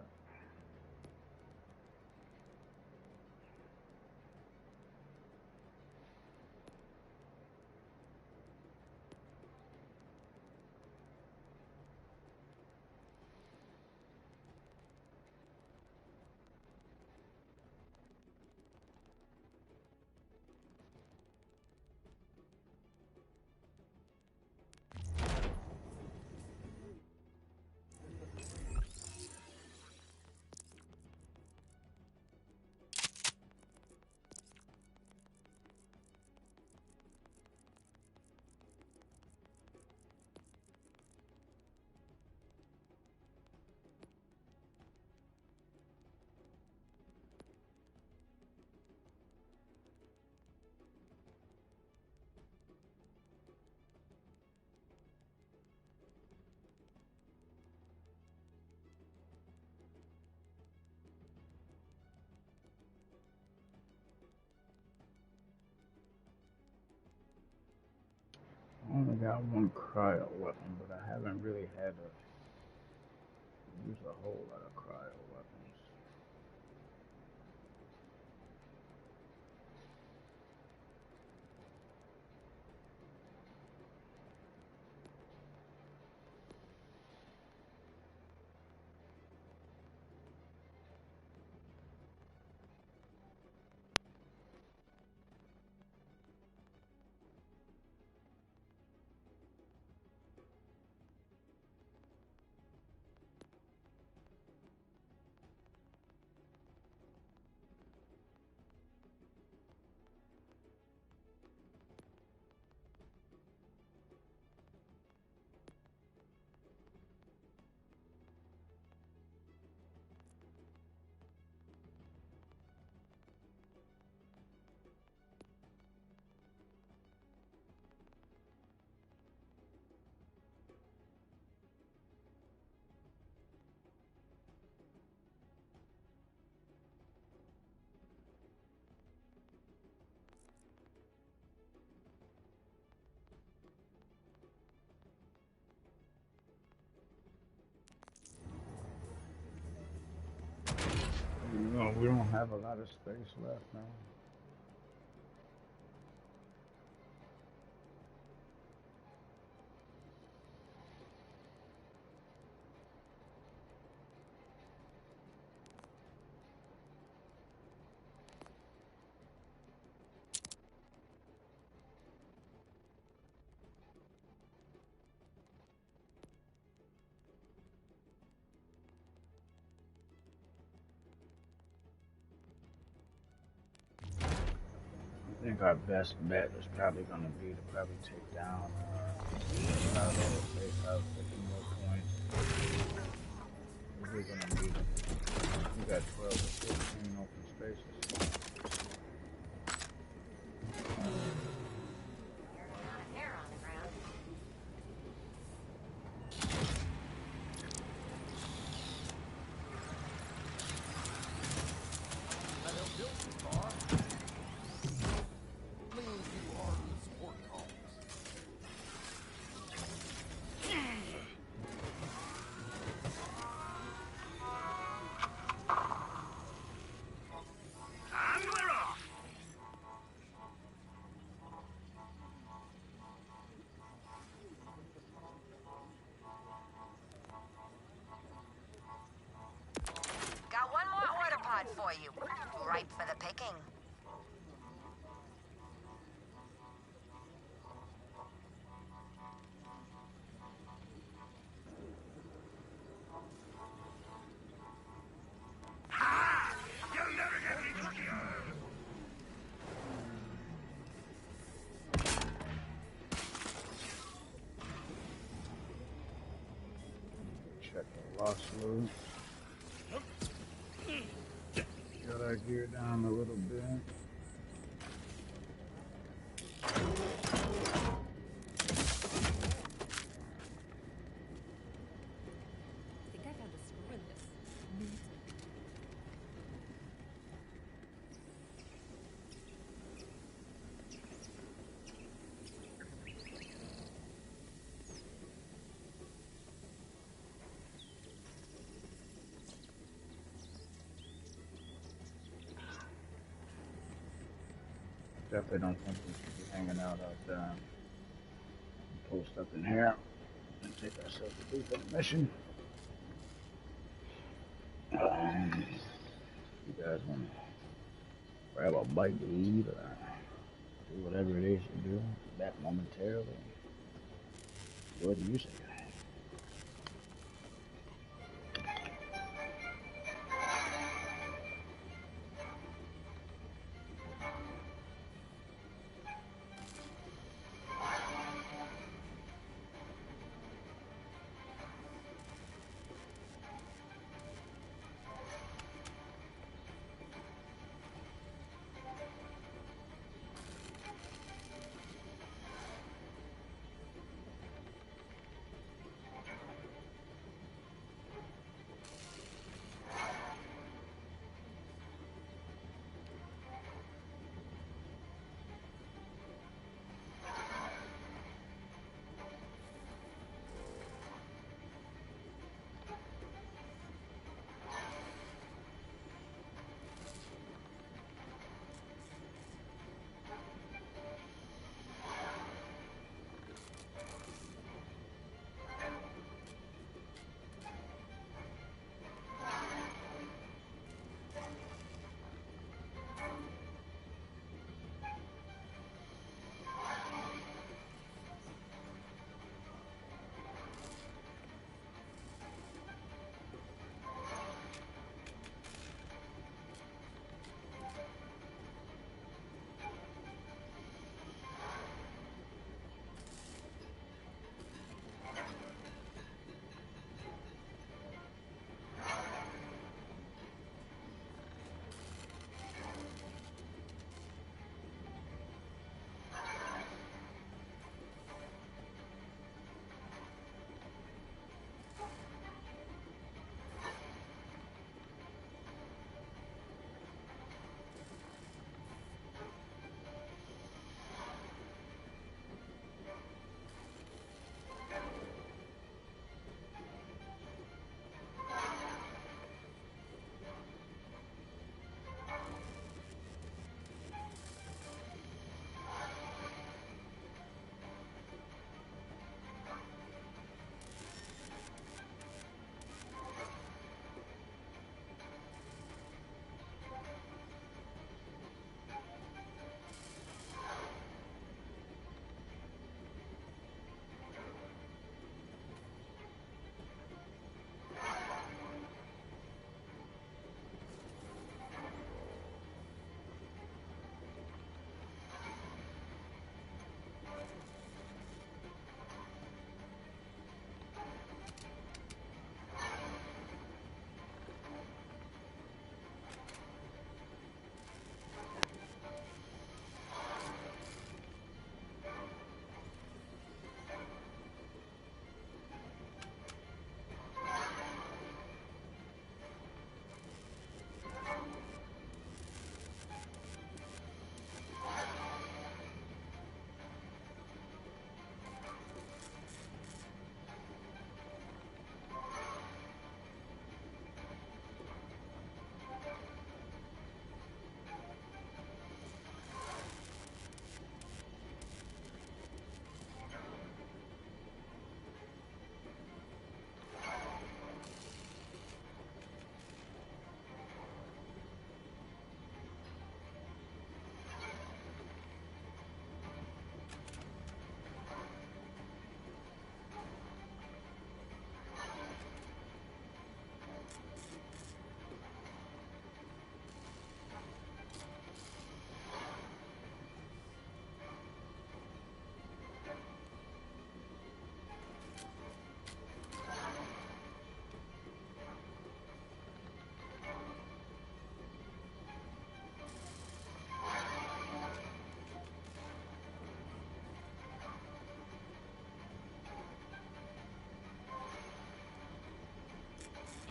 I only got one cryo weapon, but I haven't really had to use a whole lot of cryo weapons. You know, we don't have a lot of space left now. I think our best bet is probably going to be to probably take down Chicago, take out 50 more points. We're going to need them. We got 12 to 15 open spaces. I helped build this bar. Lean too hard on the support columns. And we're off! Got one more order pod for you. Ripe for the picking. Ha! You'll never get me cookies! Check the lost loot. Got our gear down a little bit. I think I found a screw in this. Neat. Definitely don't think we should be hanging out there. Post up in here and take ourselves a brief intermission. You guys want to grab a bite to eat or do whatever it is you do? Be back momentarily. Enjoy the music.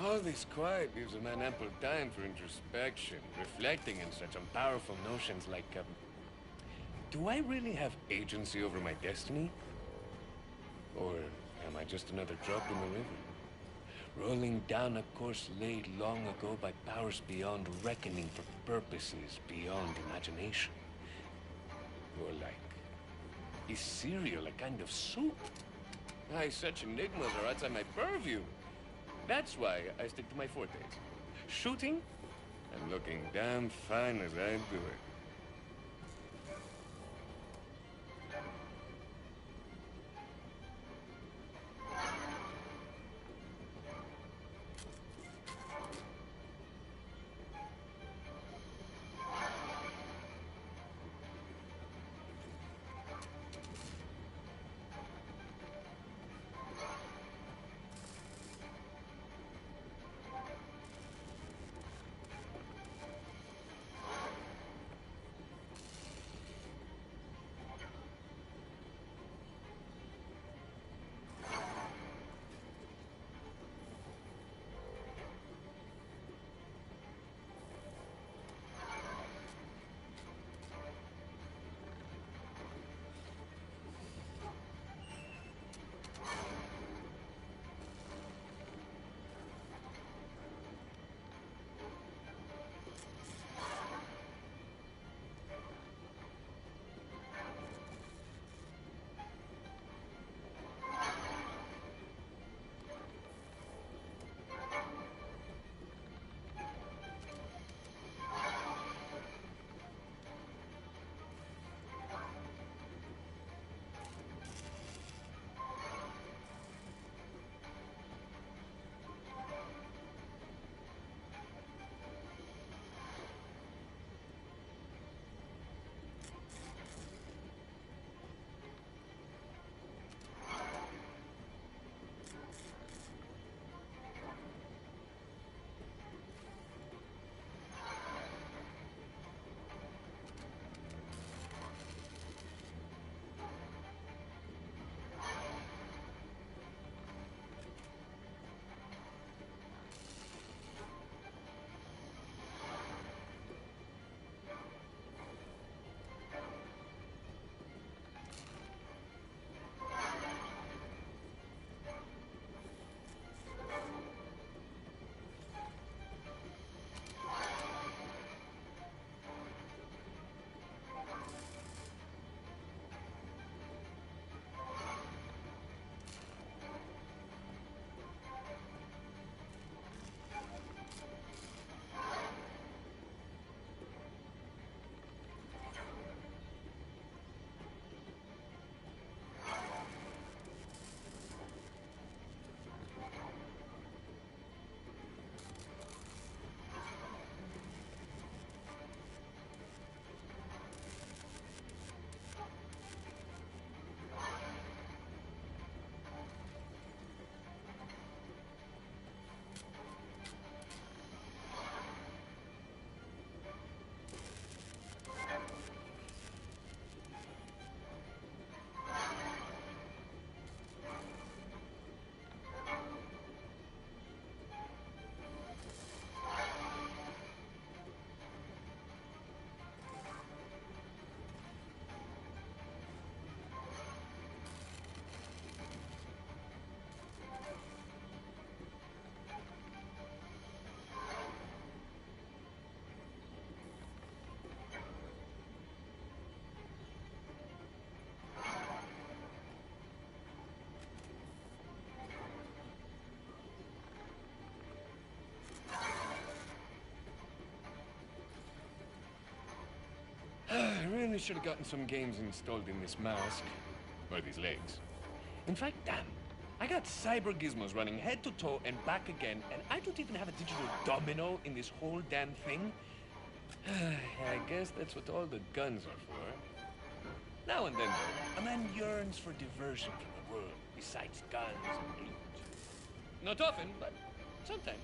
All this quiet gives a man ample time for introspection, reflecting in such powerful notions like, do I really have agency over my destiny? Or am I just another drop in the river? Rolling down a course laid long ago by powers beyond reckoning for purposes beyond imagination. Or like, is cereal a kind of soup? Aye, such enigmas are outside my purview. That's why I stick to my fortes. Shooting and looking damn fine as I do it. I really should have gotten some games installed in this mask. Or these legs. In fact, damn. I got cyber gizmos running head to toe and back again, and I don't even have a digital domino in this whole damn thing. I guess that's what all the guns are for. Now and then, a man yearns for diversion from the world, besides guns and loot. Not often, but sometimes.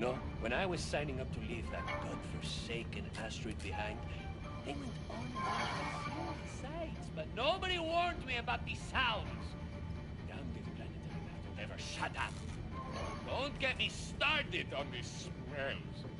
know, when I was signing up to leave that godforsaken asteroid behind, they went on and on about the sights, but nobody warned me about the sounds. Damn these planetary maps don't ever shut up. Don't get me started on these smells.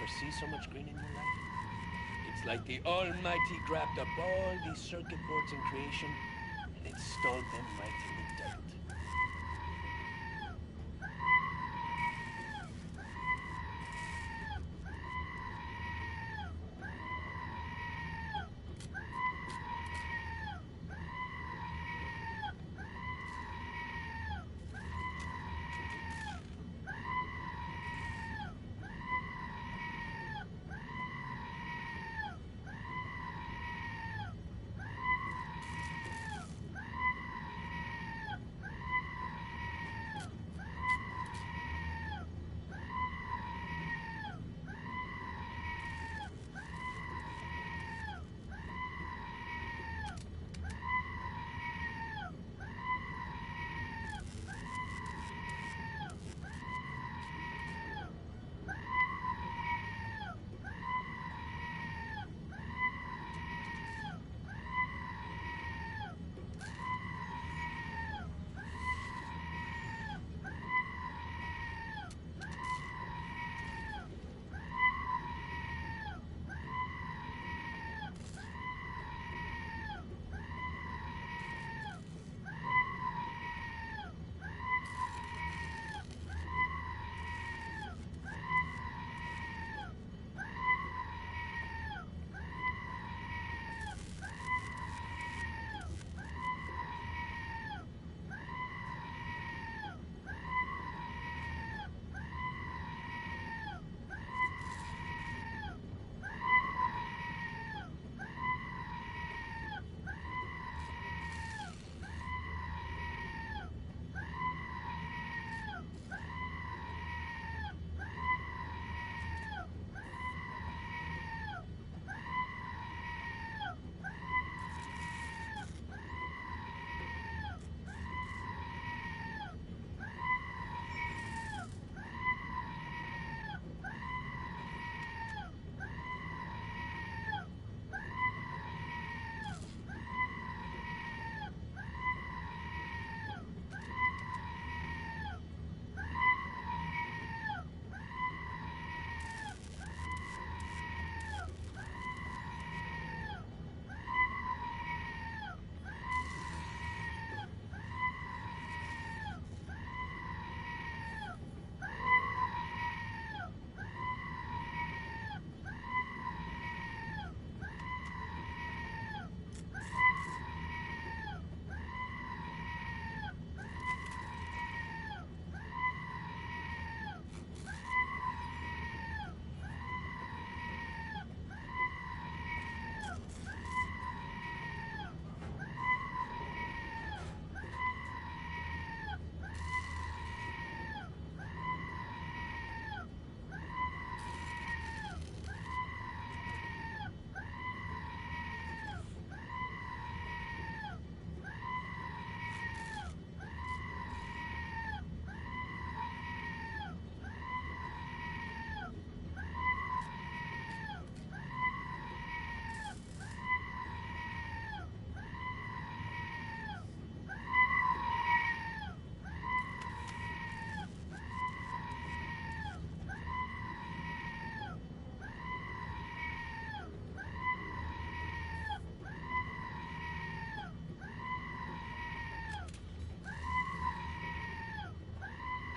ever see so much green in your life? It's like the Almighty grabbed up all these circuit boards in creation and installed them right in the dirt.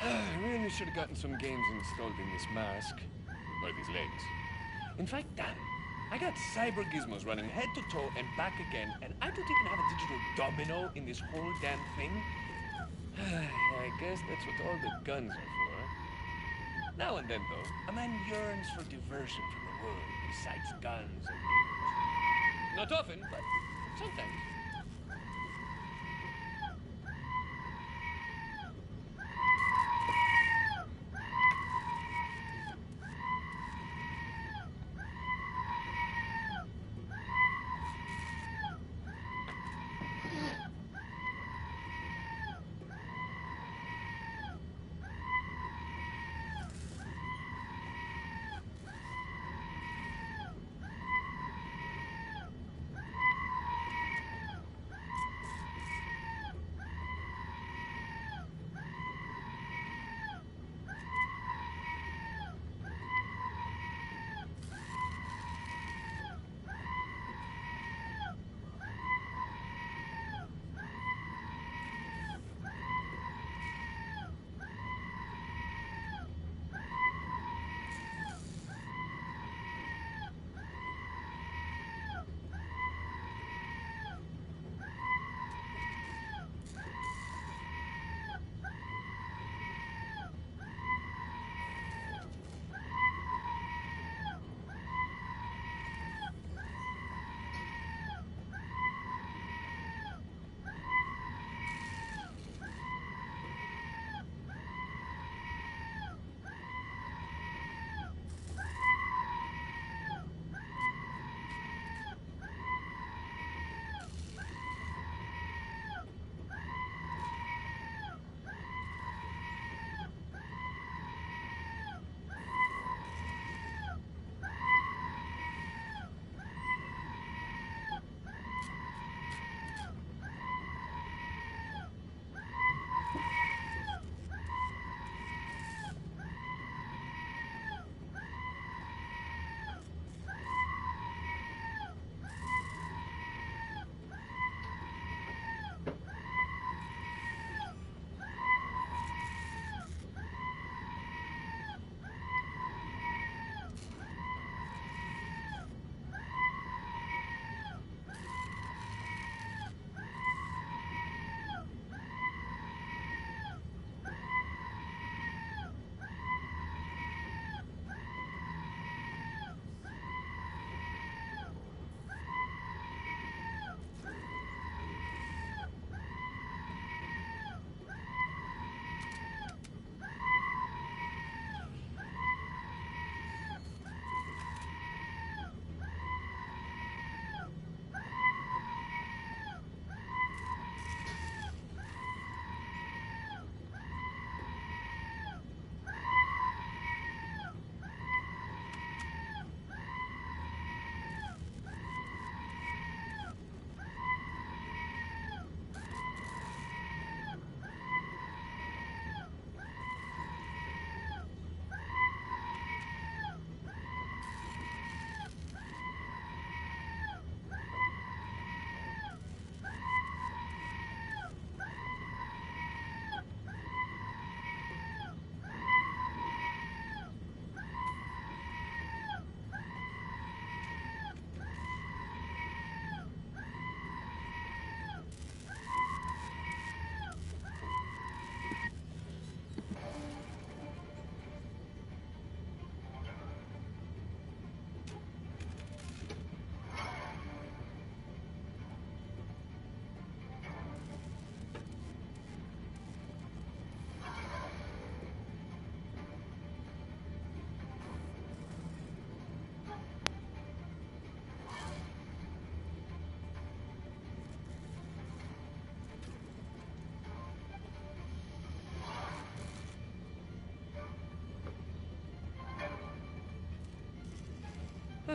I really should have gotten some games installed in this mask. Or these legs. In fact, damn, I got cyber gizmos running head to toe and back again, and I don't even have a digital domino in this whole damn thing. I guess that's what all the guns are for. Now and then, though, a man yearns for diversion from the world besides guns and beers. Not often, but sometimes.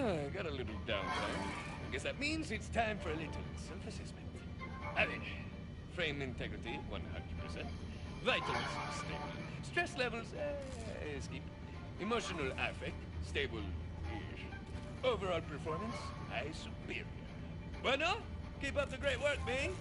Got a little downtime. I guess that means it's time for a little self-assessment. I mean, frame integrity, 100%. Vitals, stable. Stress levels, skip. Emotional affect, stable-ish. Overall performance, high superior. Bueno, keep up the great work, Bing.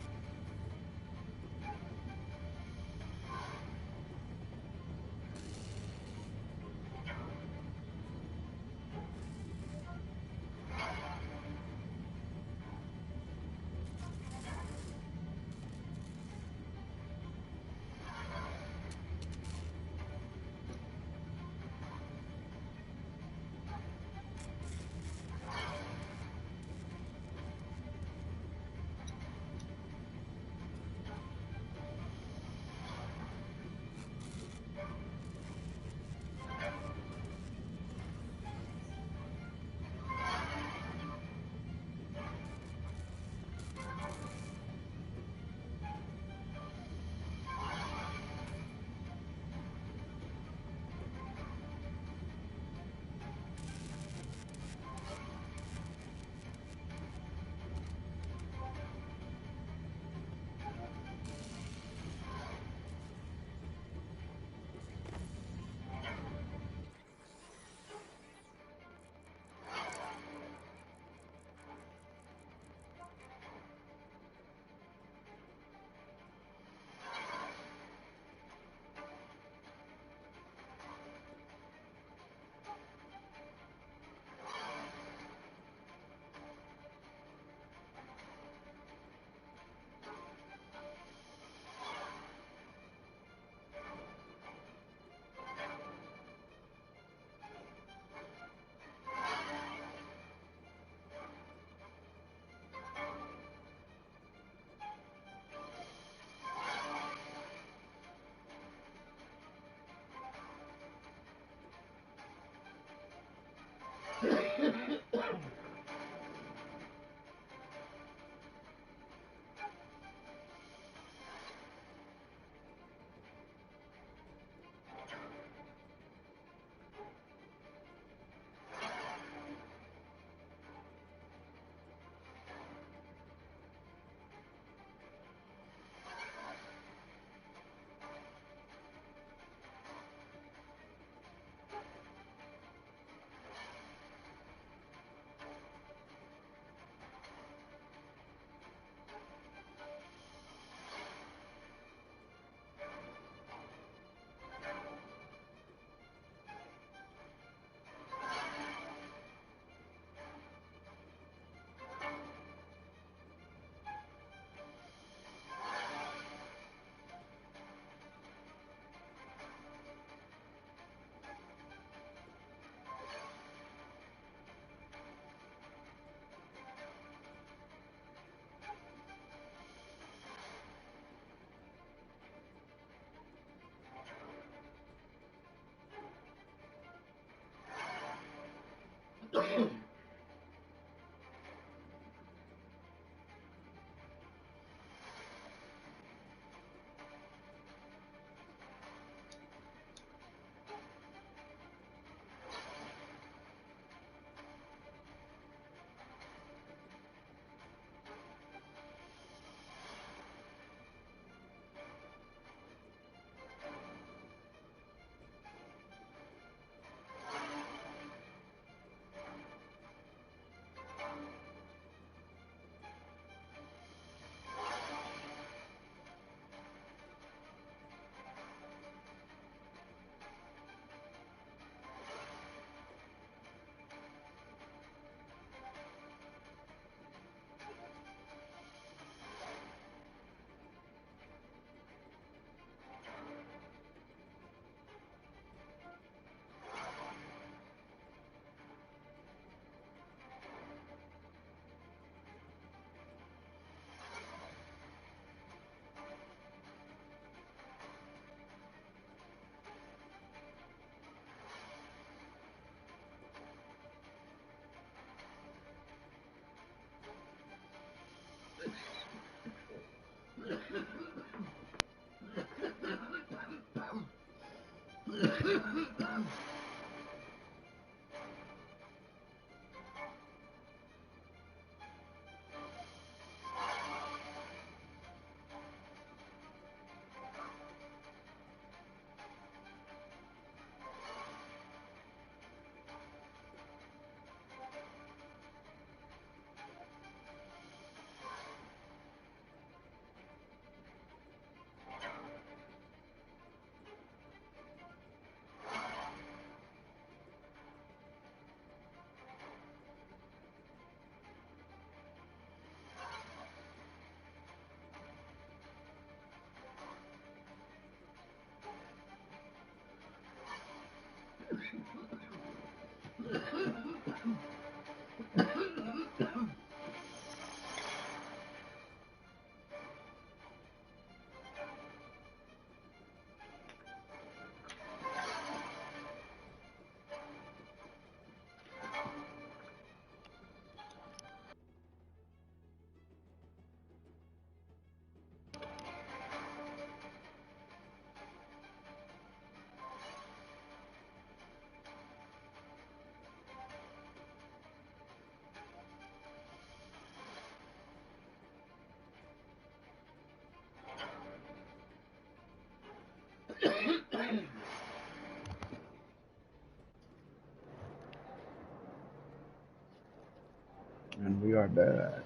are back.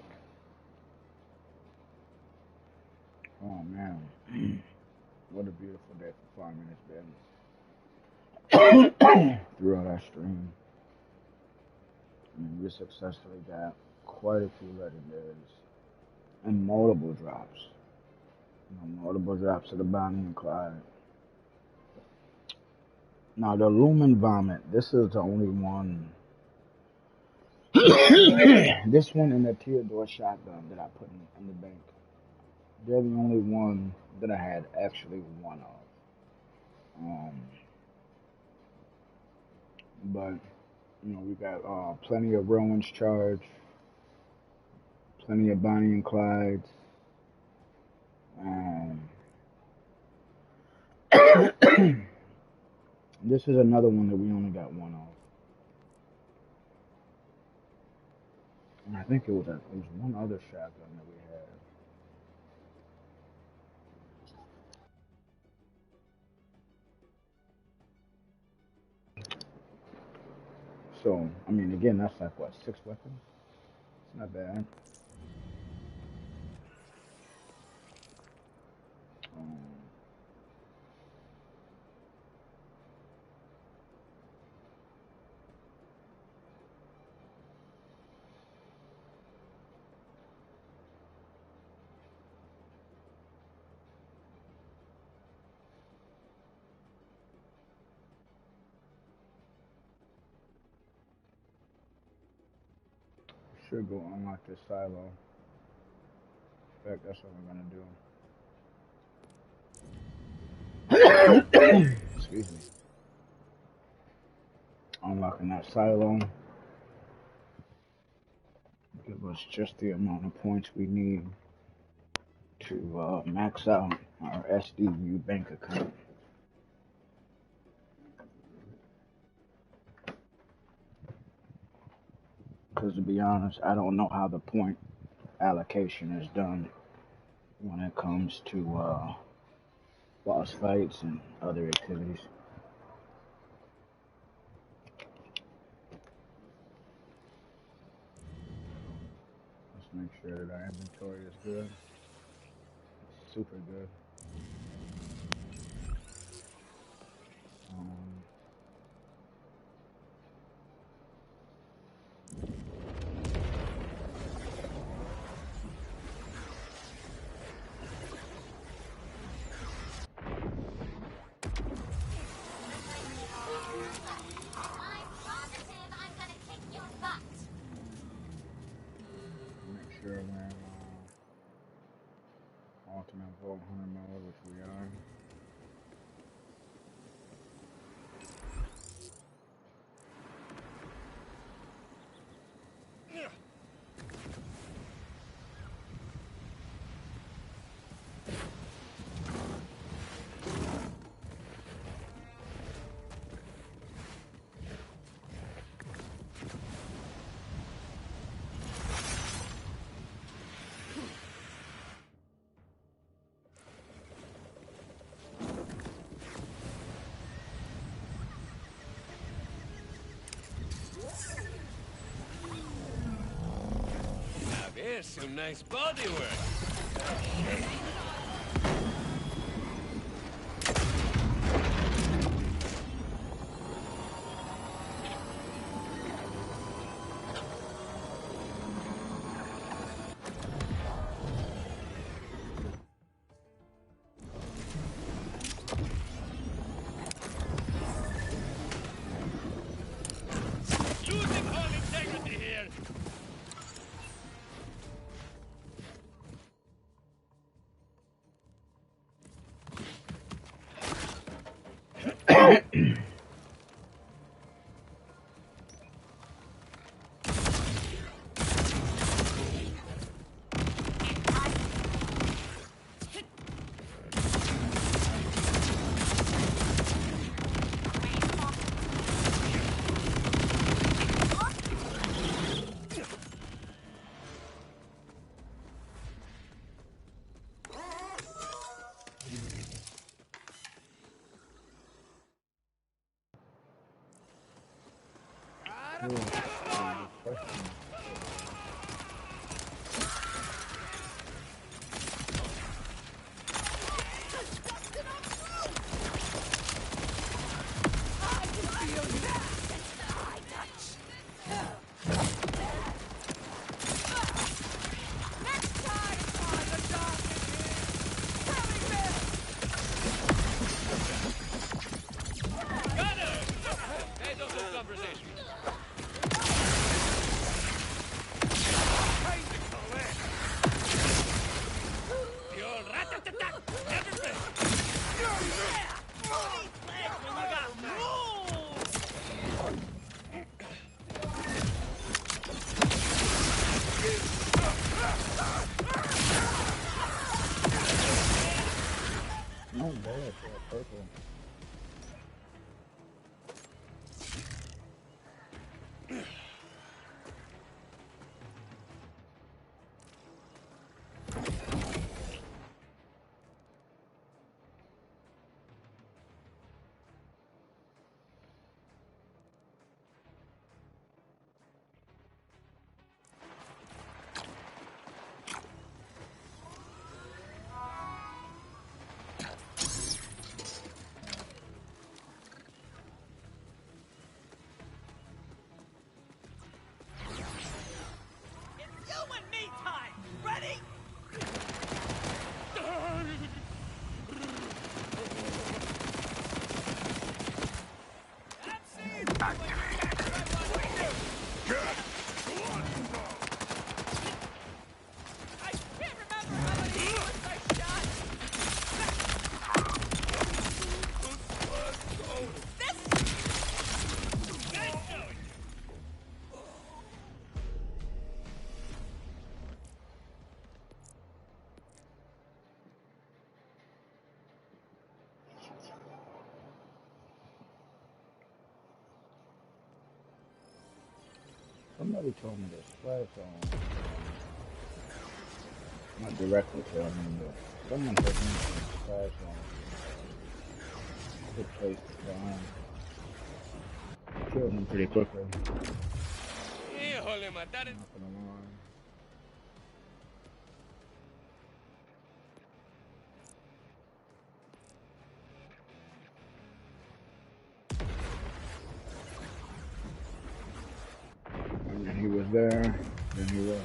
Oh man, what a beautiful day for farming it's been. Throughout our stream, I mean, we successfully got quite a few legendaries and multiple drops. Multiple drops of the Bonnie and Clyde. Now the Lumen Vomit, this is the only one. This one and the Theodore shotgun that I put in the bank. They're the only one that I had actually one of. But we got plenty of Rowan's Charge, plenty of Bonnie and Clyde's. This is another one that we only got one of. And I think it was one other shotgun that we had. So, I mean, again, that's like, what, 6 weapons? It's not bad. Should go unlock this silo. In fact, that's what we're gonna do. Excuse me. Unlocking that silo. Give us just the amount of points we need to max out our SDU bank account. Because to be honest, I don't know how the point allocation is done when it comes to boss fights and other activities. Let's make sure that our inventory is good. It's super good. Make sure we're in ultimate Vault Hunter mode, which we are. There's some nice body work. Losing all integrity here. No bullets, purple. Somebody told me this splash zone. Not directly told me, but someone told me this splash zone. Good place to climb. Killed him pretty quickly. Híjole, matar es... And then he was there, then he was.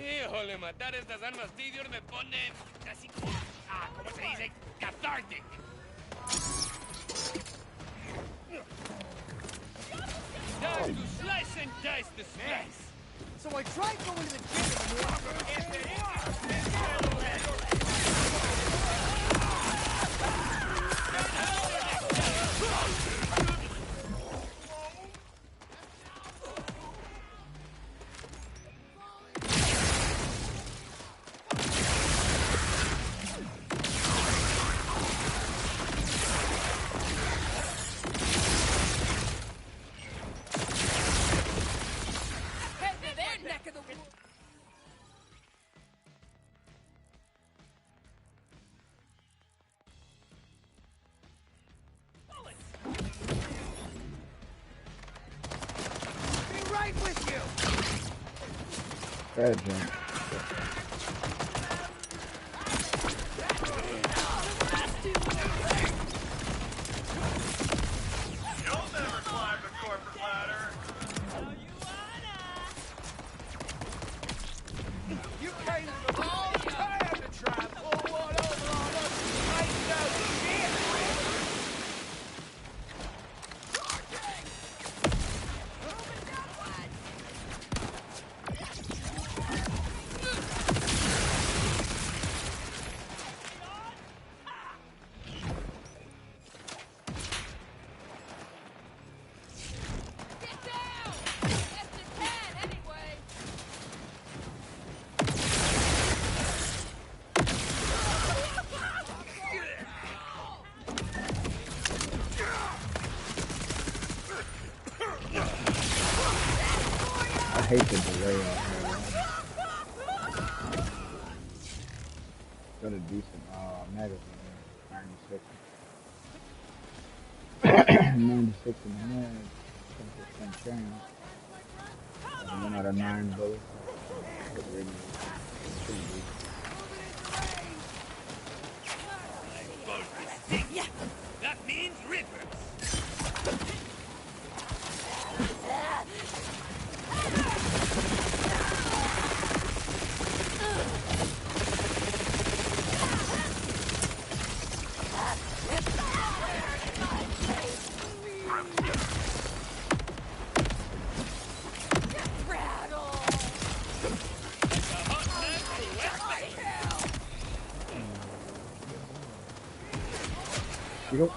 Híjole, matar estas armas tibios me pone casi... ¿cómo se dice? Cathartic. Time to slice and dice the space. So I tried going to the gym in the morning. Bad jump. I hate the delay on here. Got a decent magazine, 96. 96 and a half, 10% chance. 1 out of 9 bullets. That means rippers. You go.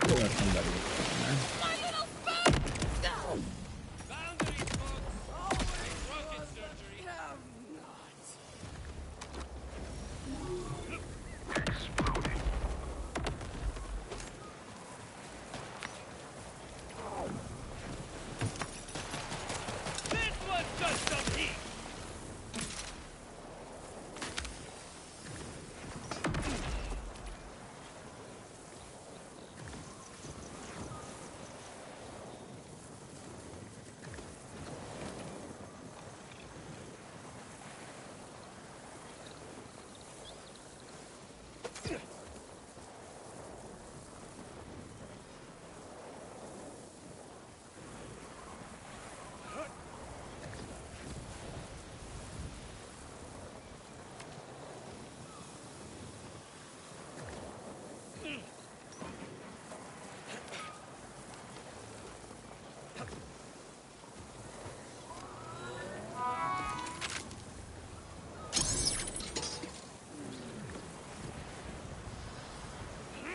We'll let somebody get in there. My little foot! No! Boundaries, folks! Always Rocket was, surgery. but have not. This one's just some heat!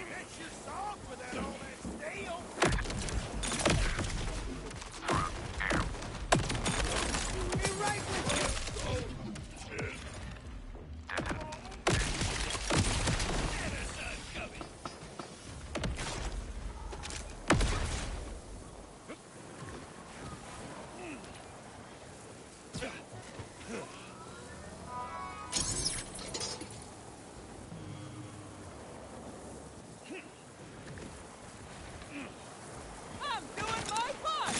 Get your song for that old man steel! Be right with you! I'm doing my part!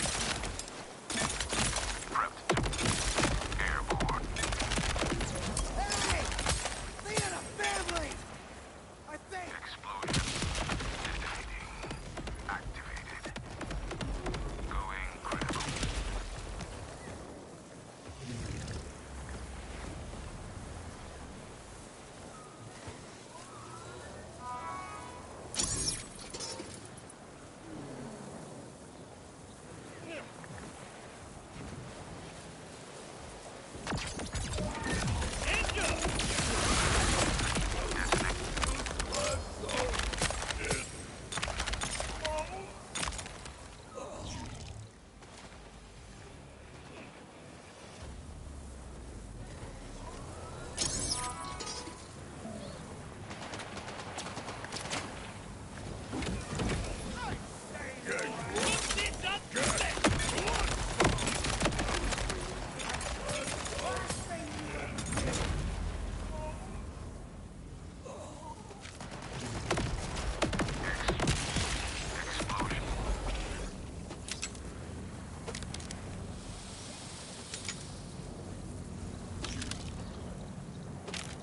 Hey! Being a family! I think...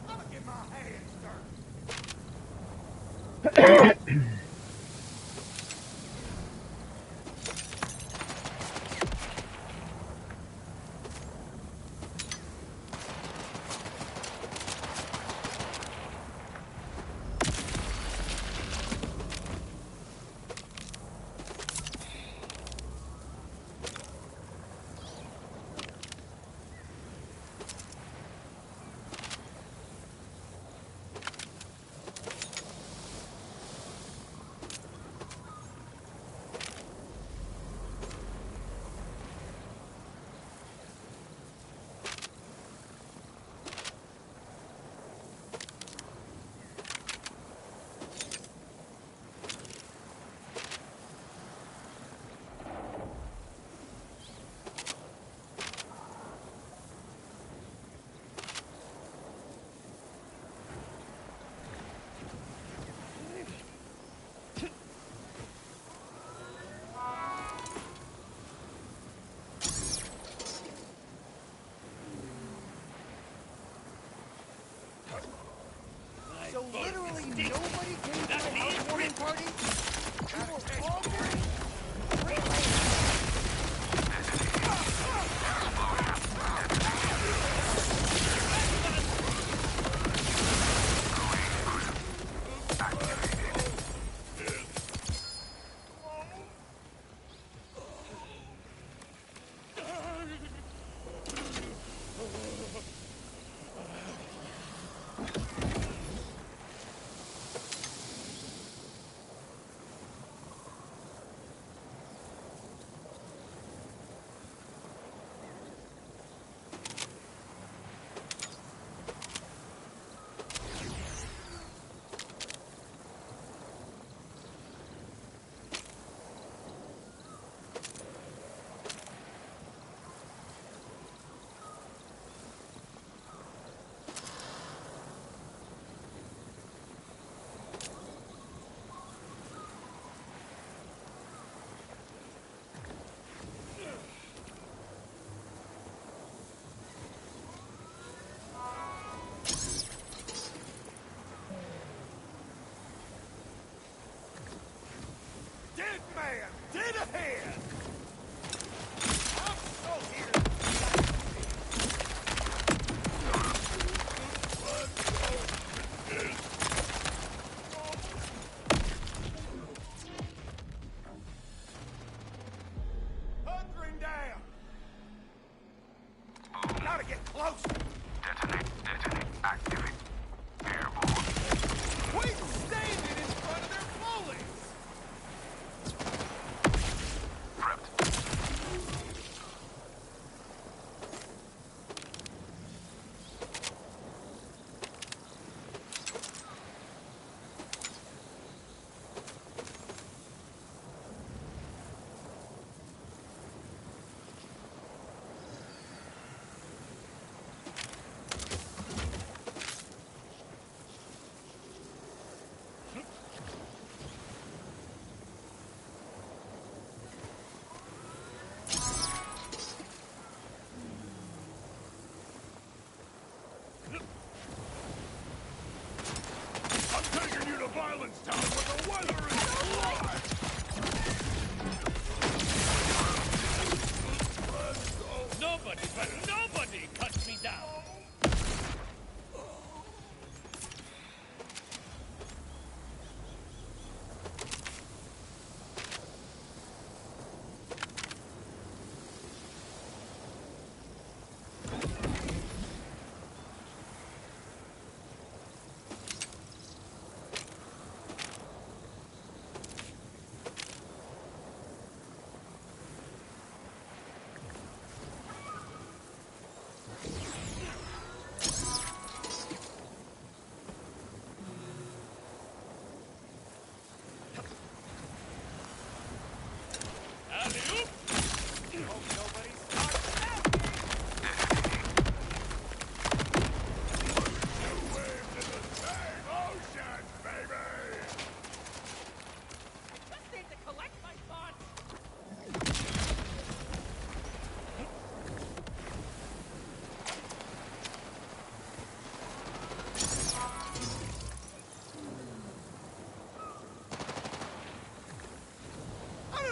I'ma get my hands dirty!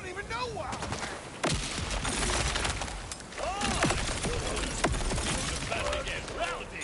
don't even know why. About to get rowdy.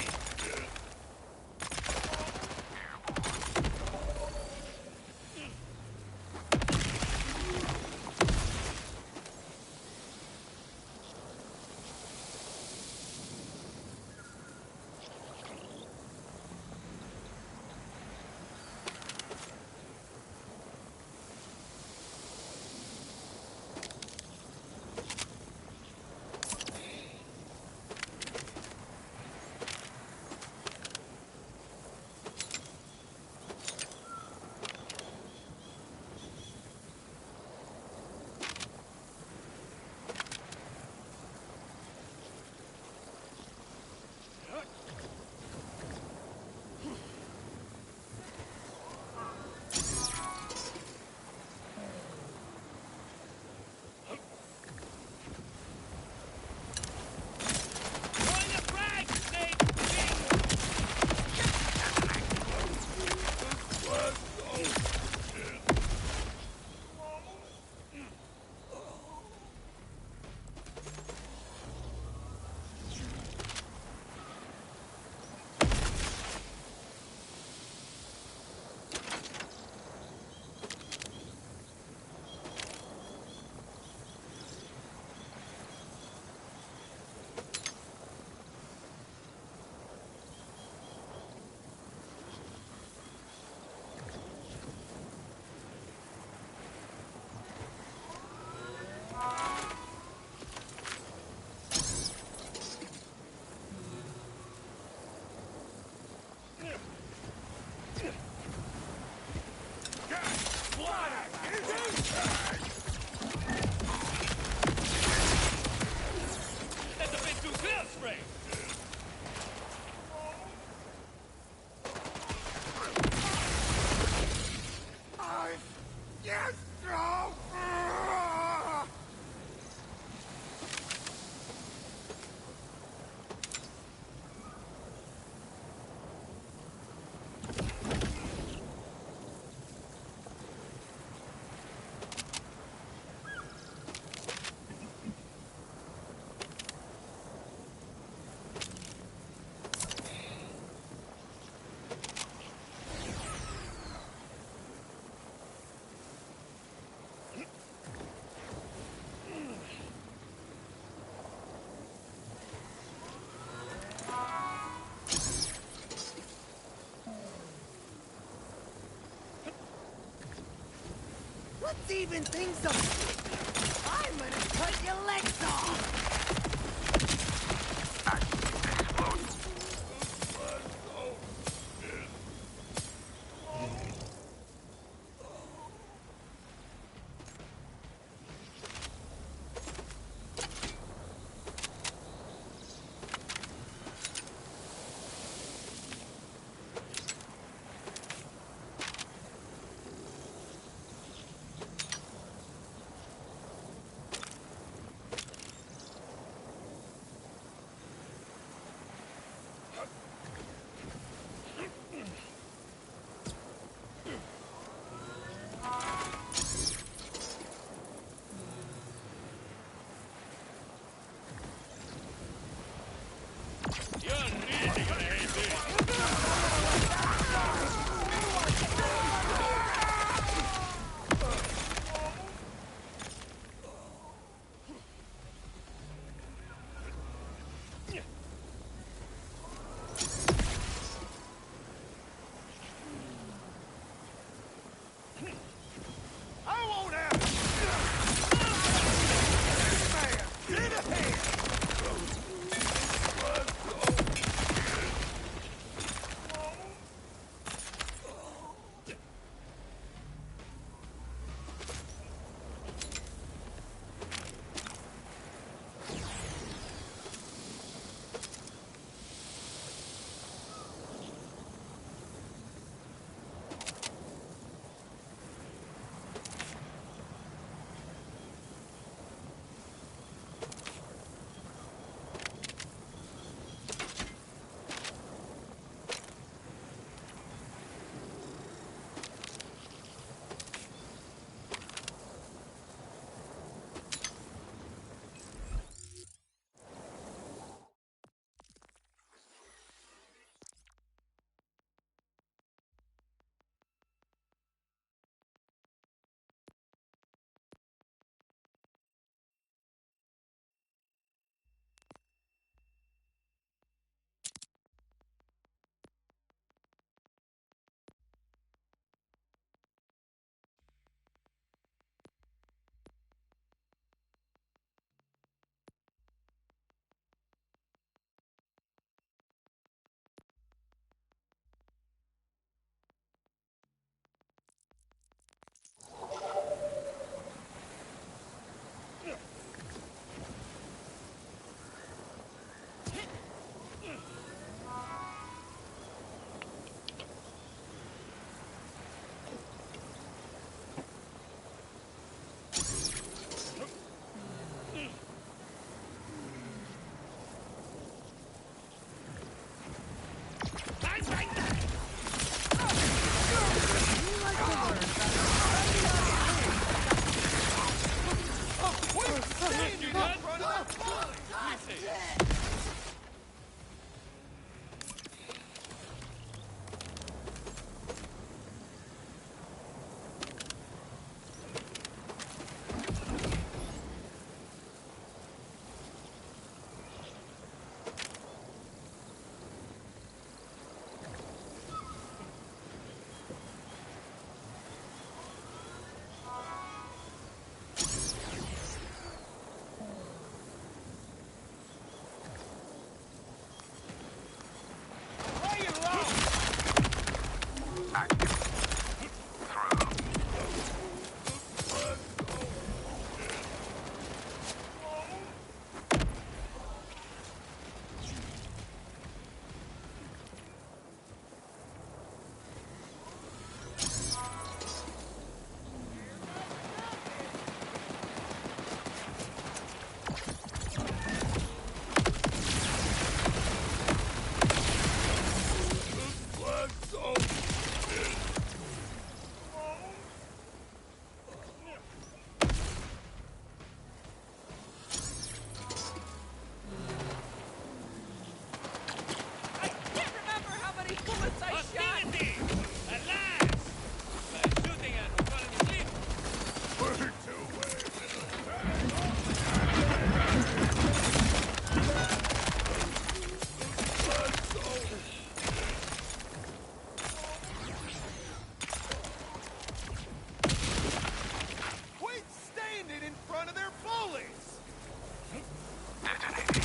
That's a bit too clear, Spray. Yes, no. Let's even things up. I'm gonna cut your legs off. front of their bullets! Detonating.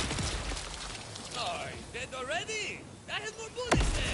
Oh, he's dead already? I had more bullets there!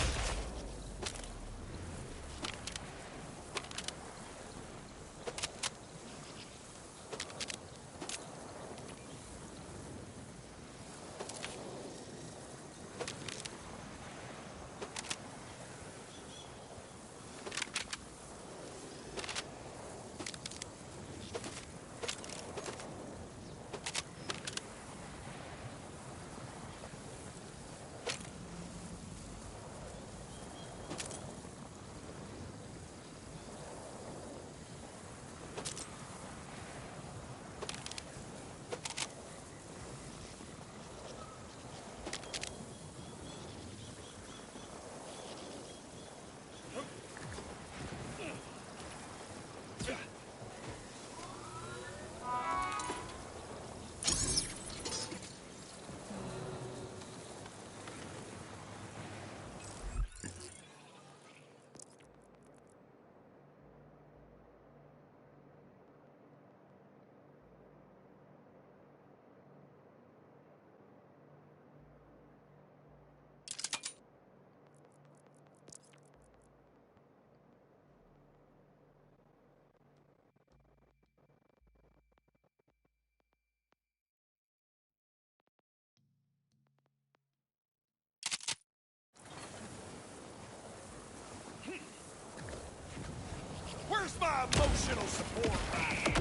Where's my emotional support right here?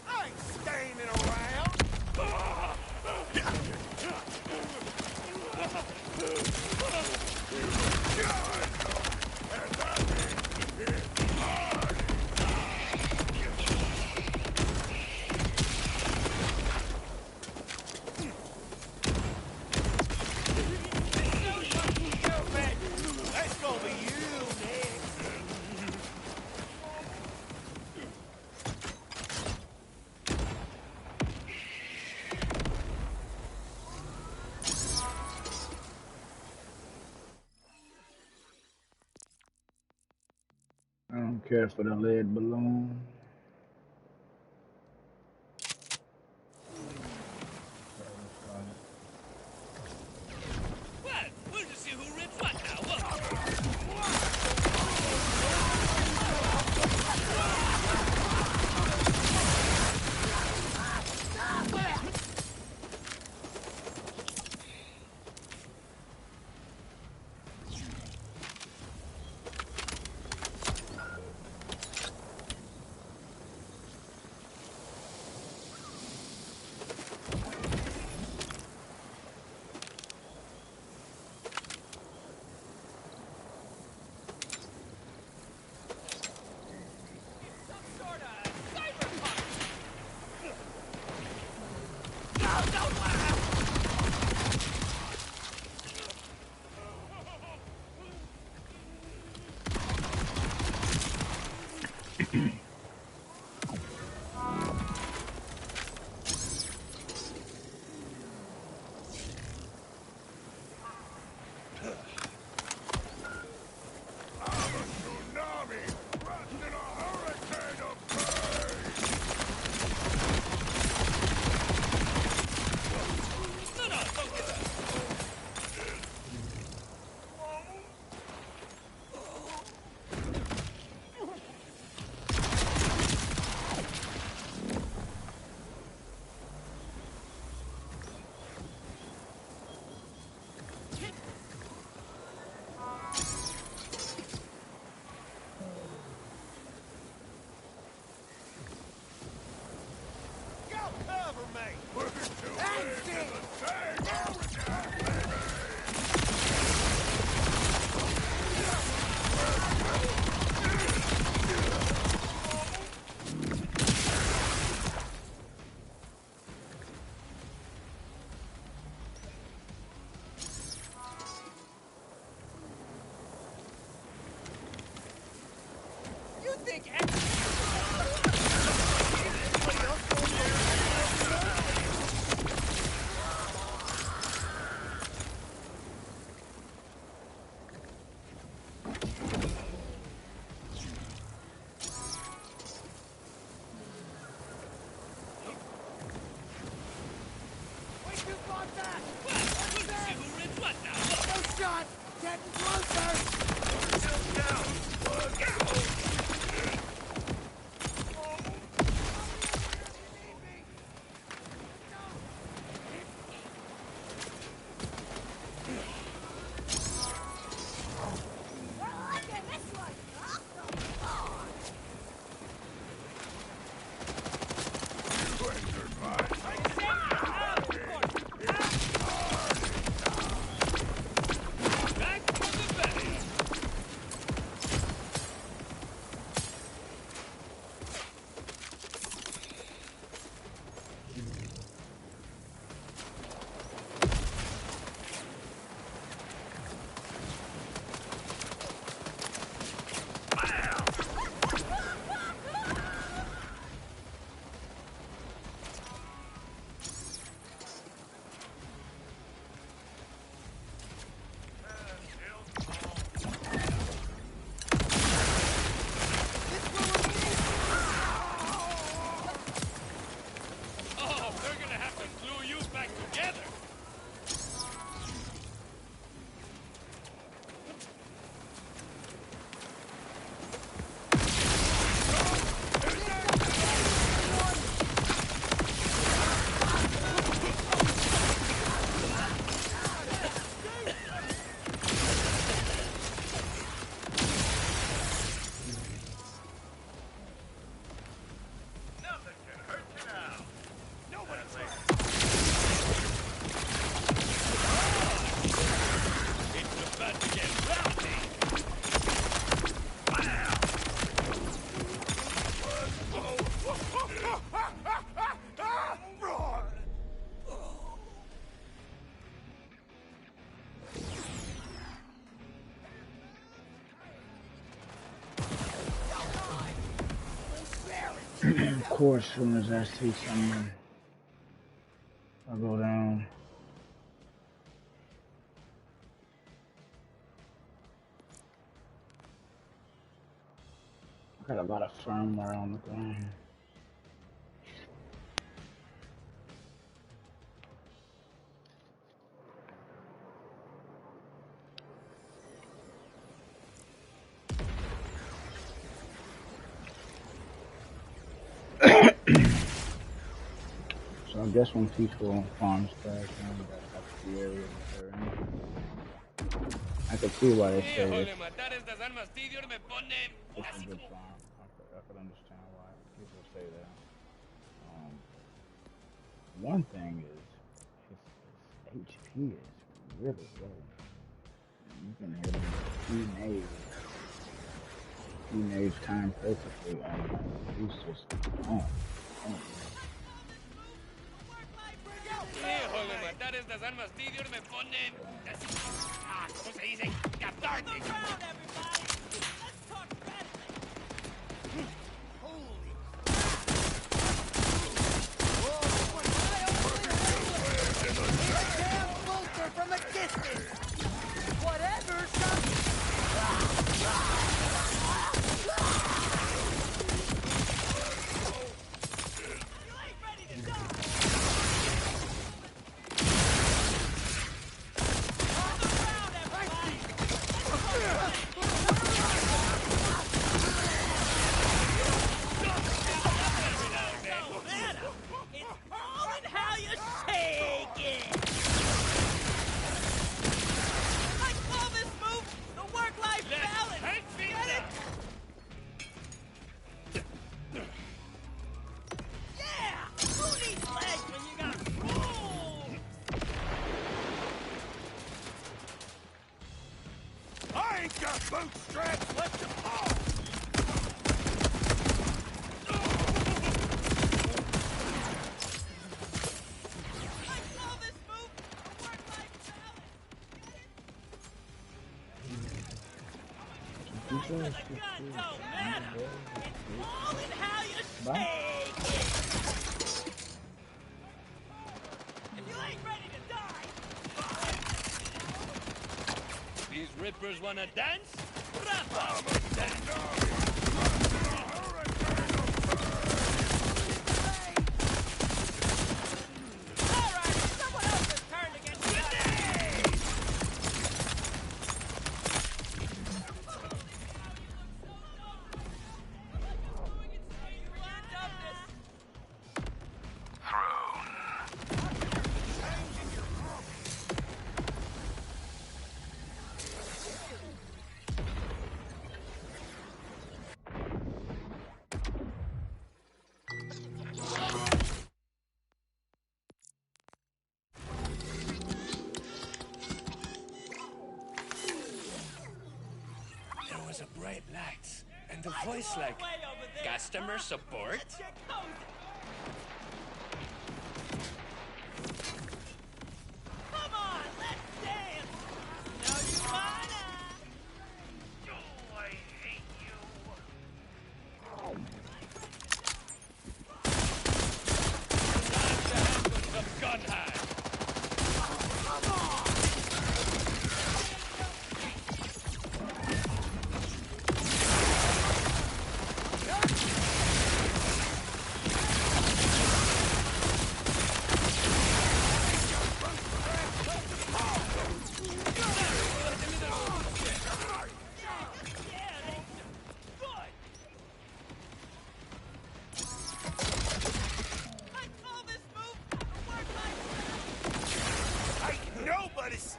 I ain't standing around! That's gonna be you next. I don't care for the lead balloon. What? We'll just see who rips what now. getting closer! Of course, as soon as I see someone, I'll go down. I got a lot of firmware on the ground. So I guess when people farms back in, that's the area that they're in. I could see why they say it's a good farm. I could understand why people say that. One thing is his HP is really low. You can hit him with teenage time perfectly, and he's just on. Híjole, matar estas armas Tidior me pone... ¿cómo se dice? Catártico. From a distance! Whatever, Bootstraps left to fall! These rippers wanna dance? Wrap up! lights and the voice like customer support. Come on, let's dance! Know you wanna? Oh, I hate you. Time to handle some gun hide. Come on! Nobody's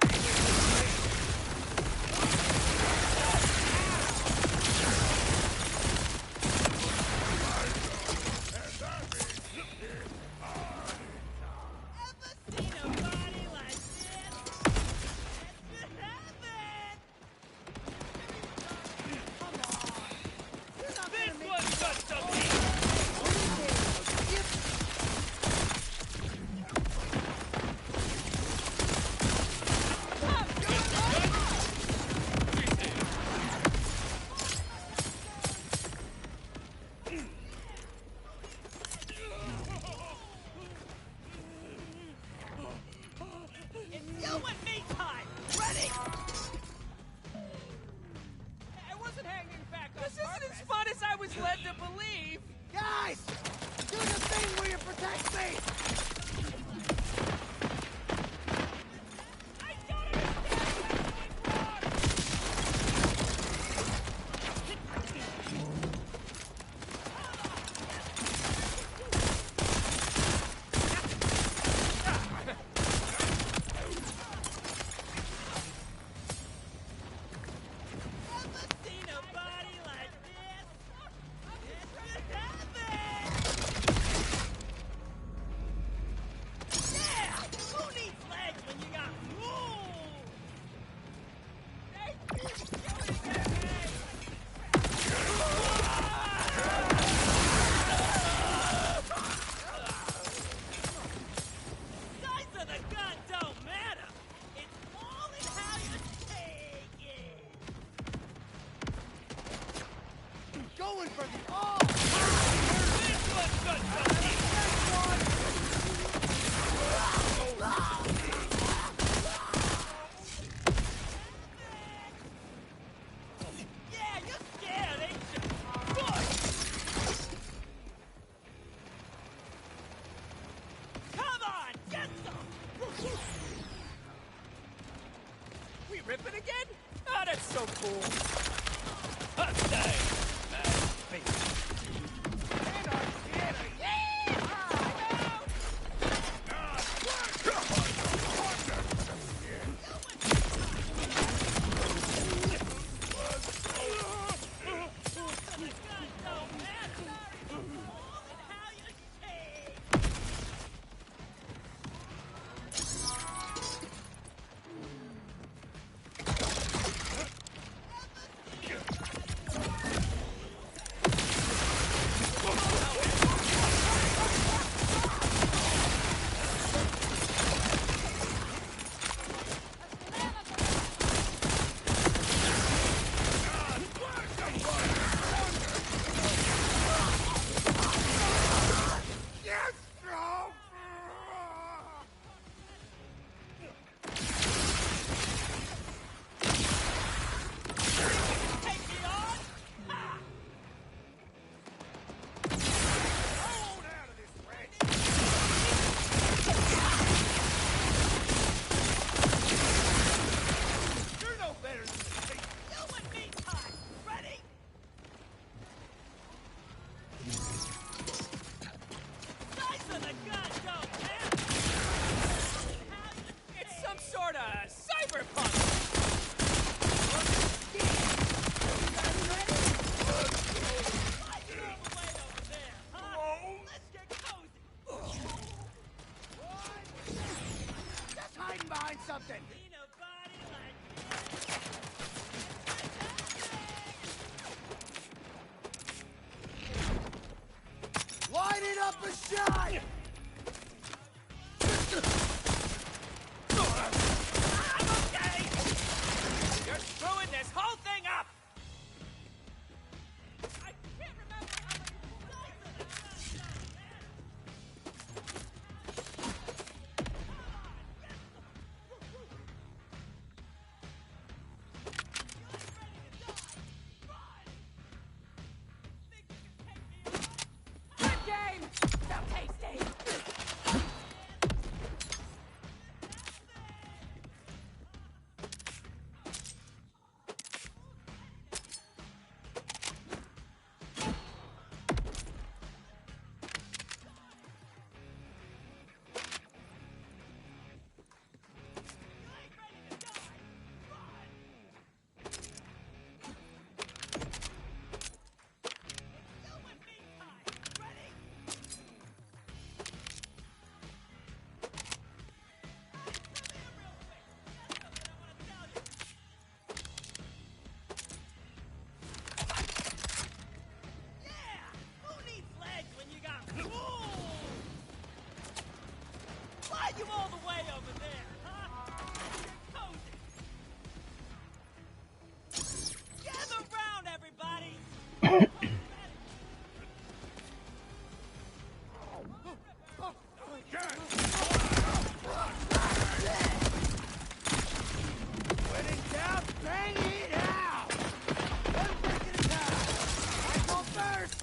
You and me time! Ready? I wasn't hanging back on This isn't as fun as I was led to believe! Guys! Do the thing where you protect me! I don't understand what I'm doing wrong! Ever seen a body like this? It's heaven! Yeah! Who needs legs when you got rules? They keep shooting at me! Size of the gun don't matter. It's all in how you take it. Going for the all. This one's got something. Yeah, you're scared, ain't you? Good. Come on, get some! We ripping again? Oh, that's so cool. Hot day! Nice face. lighting up a shot! I'm okay! You're screwing this whole thing up! I can't remember how many Good game! So tasty! Who needs legs when you got rules? Why you all the way over there, huh? You're cozy. Gather round, everybody! When in doubt, bang it out! One drink at a time. I go first!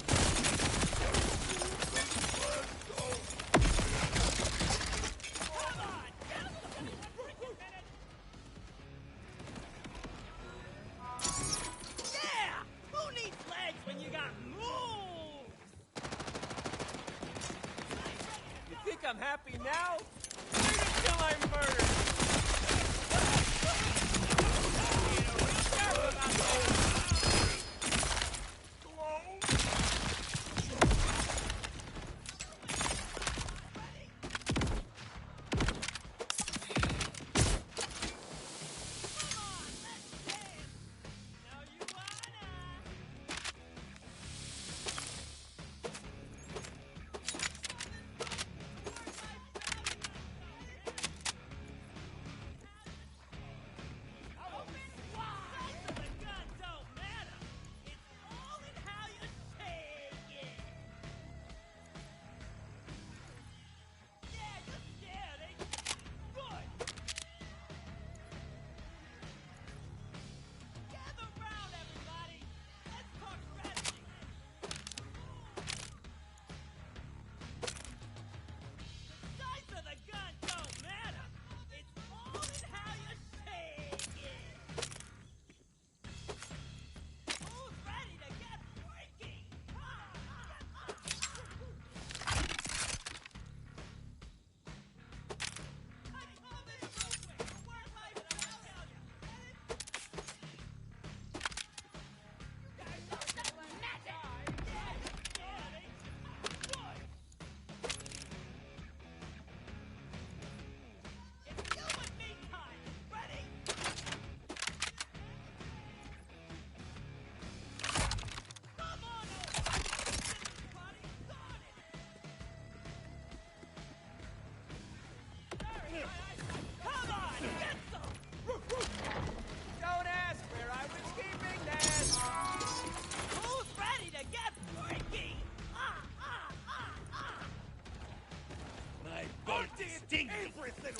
Yeah! Who needs legs when you got moves? You think I'm happy now? Wait until I'm murdered!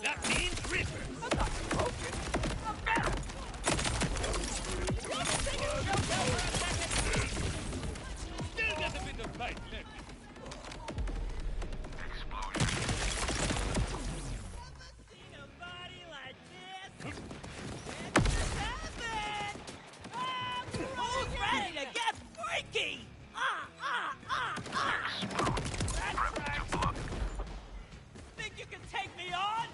That means Ripper. I'm not broken. I'm better. Still got a bit of fight left. Who's ready to get freaky? That's right. Think you can take me on?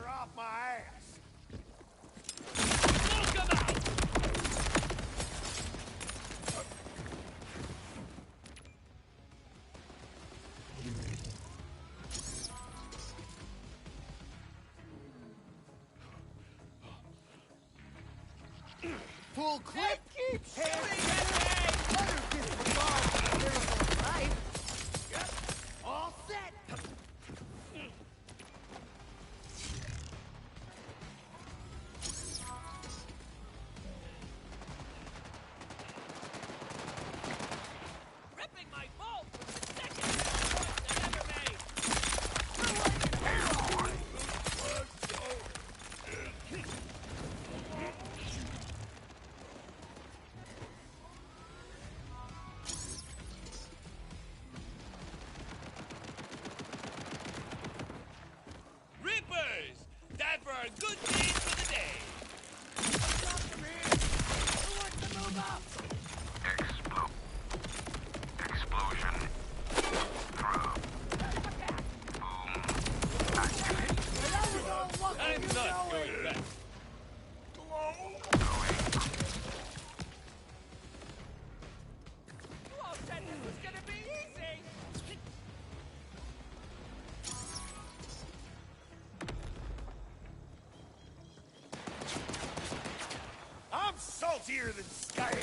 off my ass. Smoke 'em out! Full clip. Keep shooting at me! Other disregard miracle life. Yep. All set. Ripping my bolt with the second best choice I ever made! Reapers! Time for our good deed for the day! Who wants to move up? Explosion. Throw. That was all luck. I'm You not know going it. back. You all said this was gonna be easy! I'm saltier than Sky.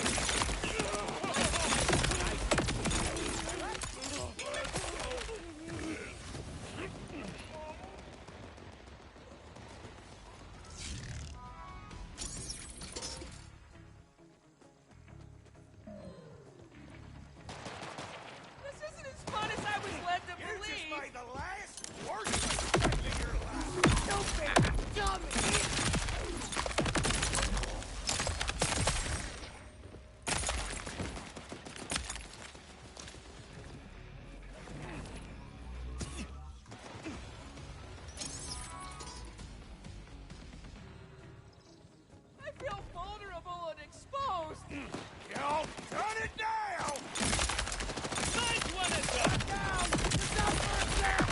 This isn't as fun as I was led to You just believe! made the last worst mistake of your life. Stupid. Dummy. I feel vulnerable and exposed! Y'all turn it down! Nice one, Asa! Down. It's up for a sec.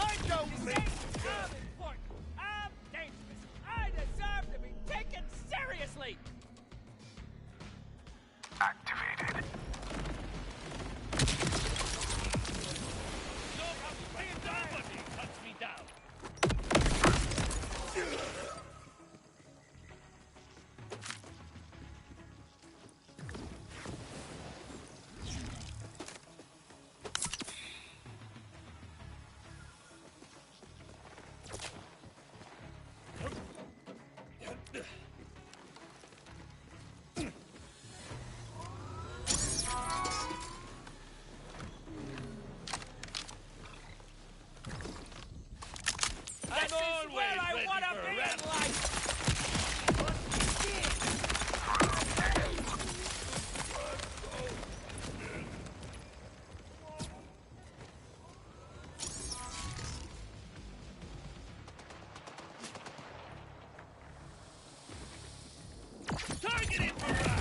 I don't Say I'm important. I'm dangerous. I deserve to be taken seriously! Activated. Nobody cuts me down. I'm This is always where I ready wanna for a be rap. in life! Targeted for ride.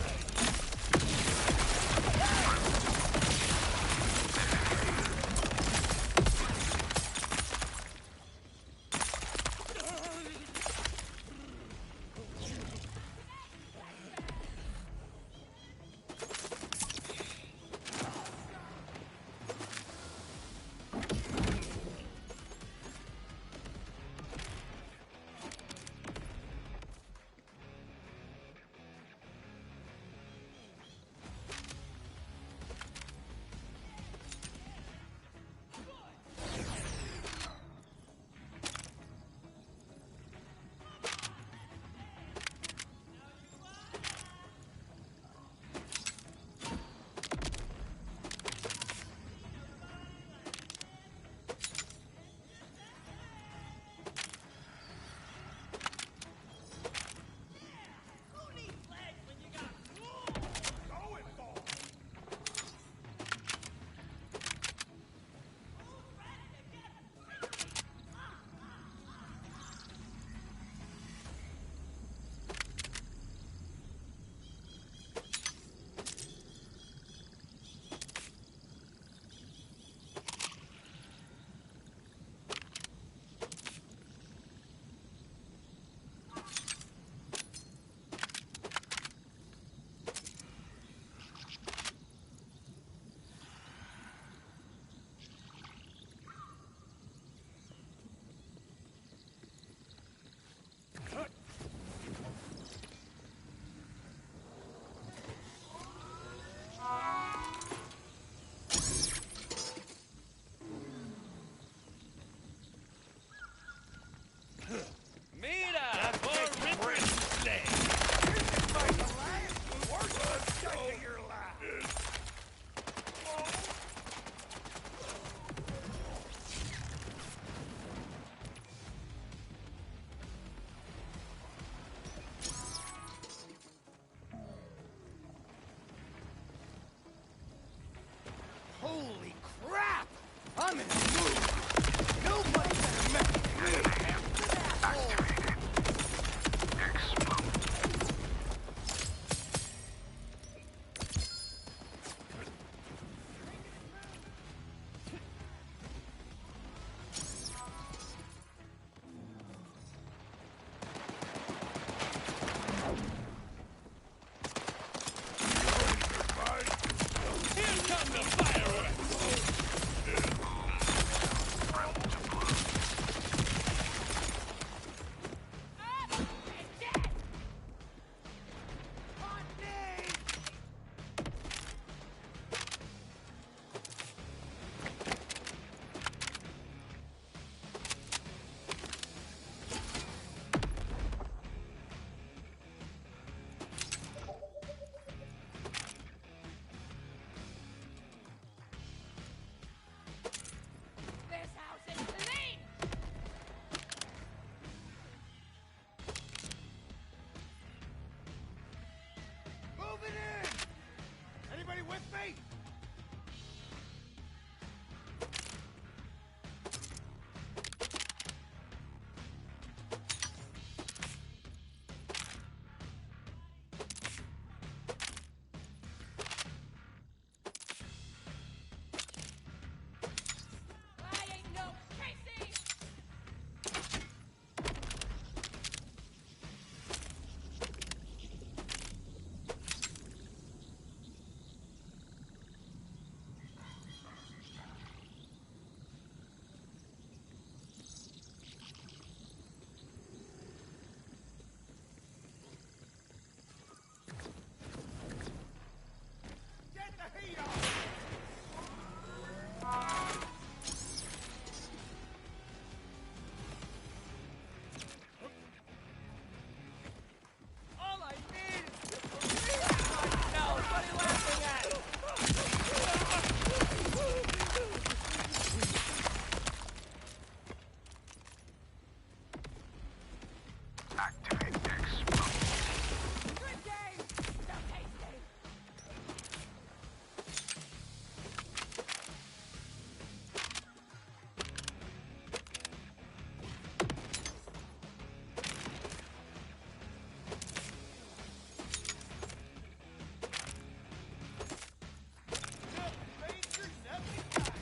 me! I ain't no Casey! Get the heat on! All I need is to believe myself! What are you laughing at? Activate explode. Good game! So tasty! Major nothing back.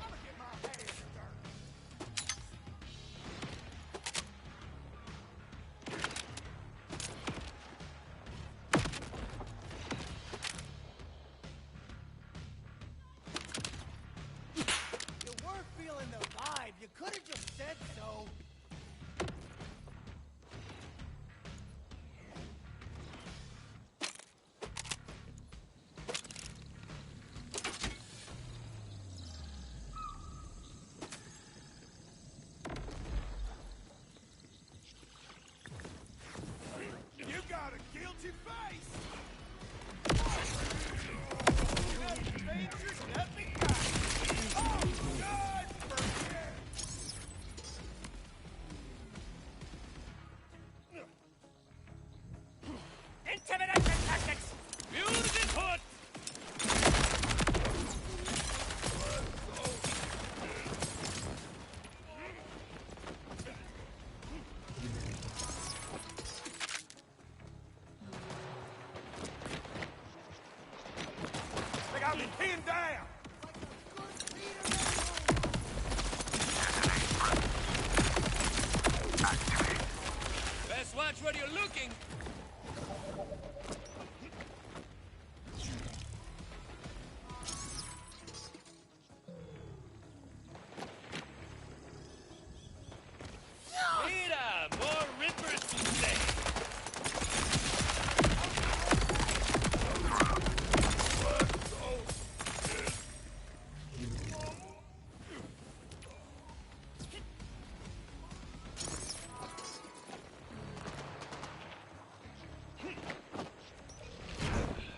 I'ma get my hands dirty. You weren't feeling the vibe. You could have just said so. You got a guilty face! Major nothing back. Oh, God, forget! Intimidation tactics! Music hot! They got me pinned down! Best watch where you're looking. Mira, more rippers today.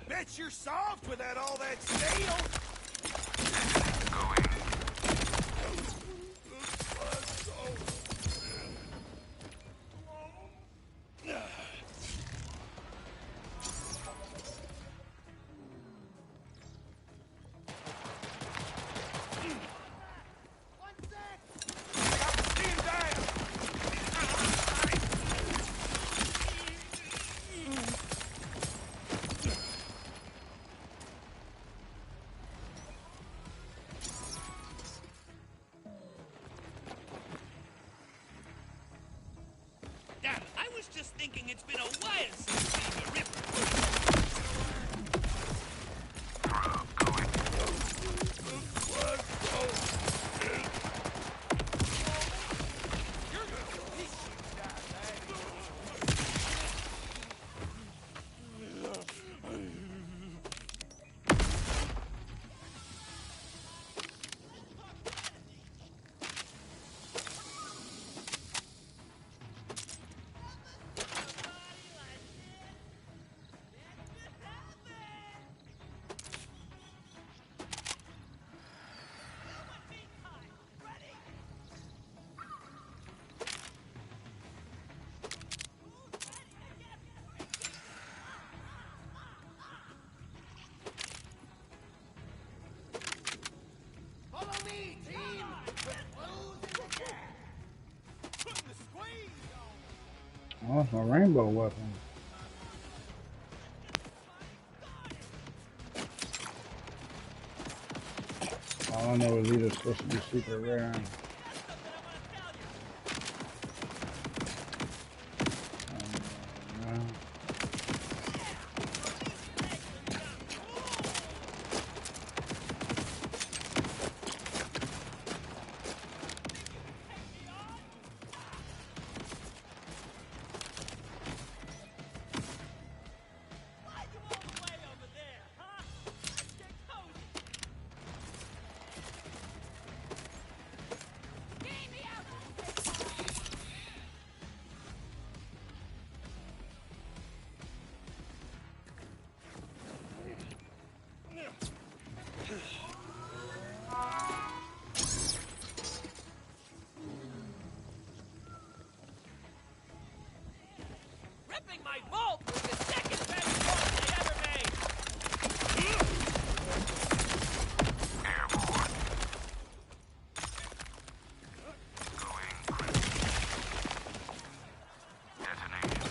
Bet you're soft without all that steel! They got me pinned down! Damn, I was just thinking it's been a while since being a ripper. You're gonna at least shoot that thing! That's my rainbow weapon. All I know is these are supposed to be super rare. No. Ripping my vault was the second best vault I ever made! Airborne. Going critical. Detonation.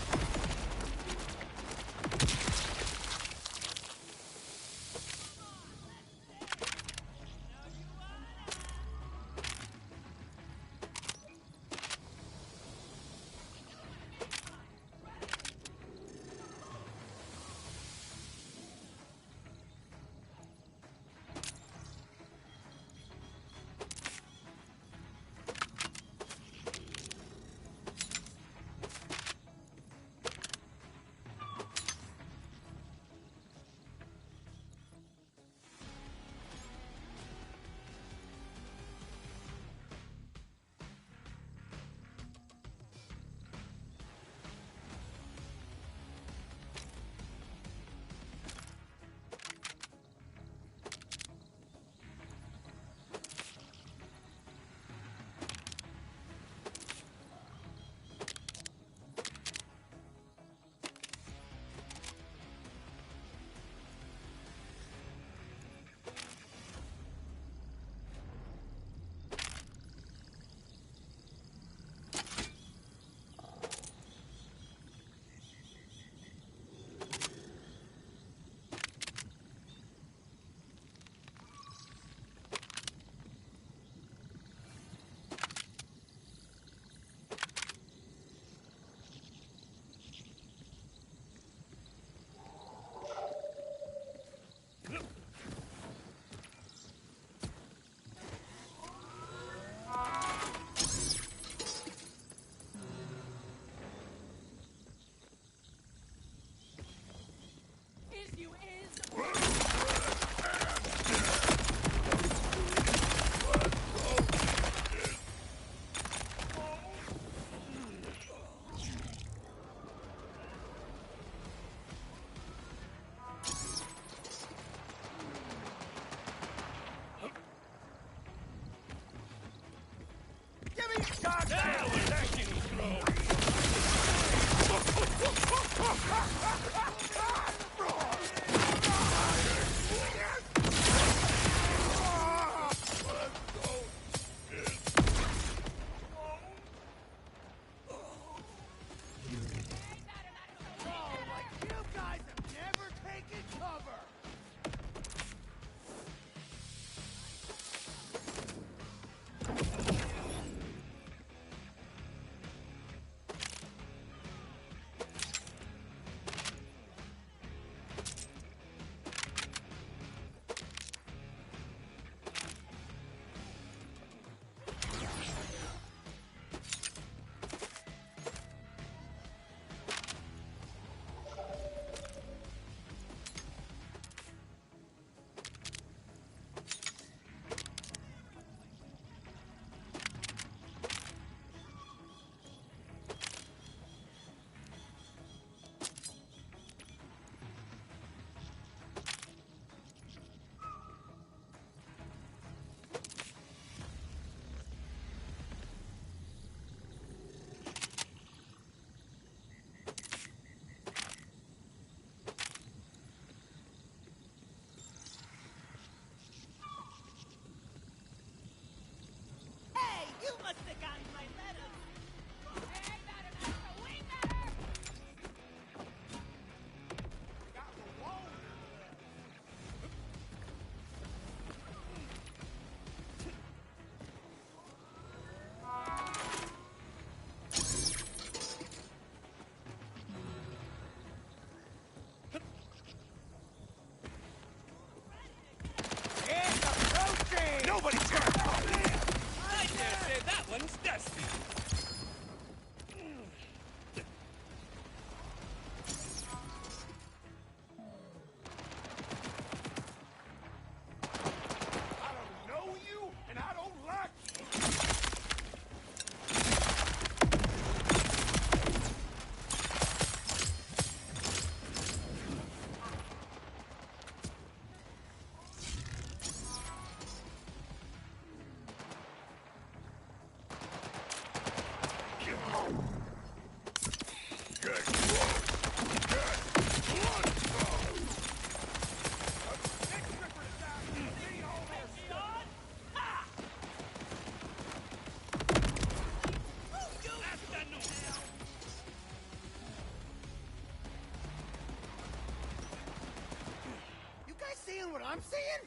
seeing what I'm seeing?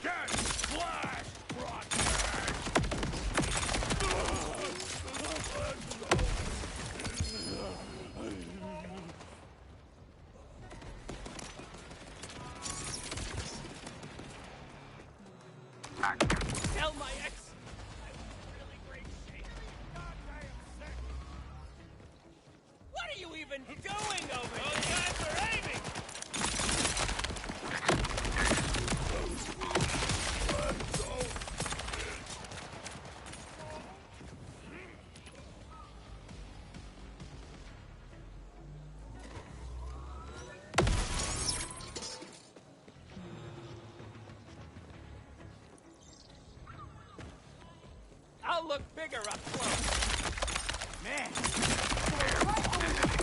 Get flash, Tell my ex I was in really great shape. What are you even doing over there? Those guys are aiming! I'll look bigger up close. Man,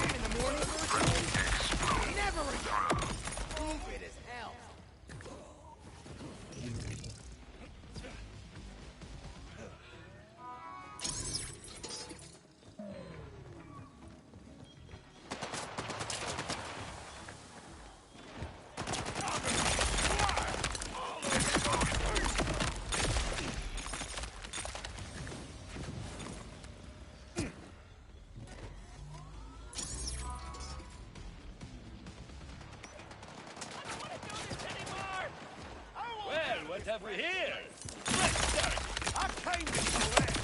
in the morning never again. Stupid as hell. Well, what have we here? Let's start. I came to collect.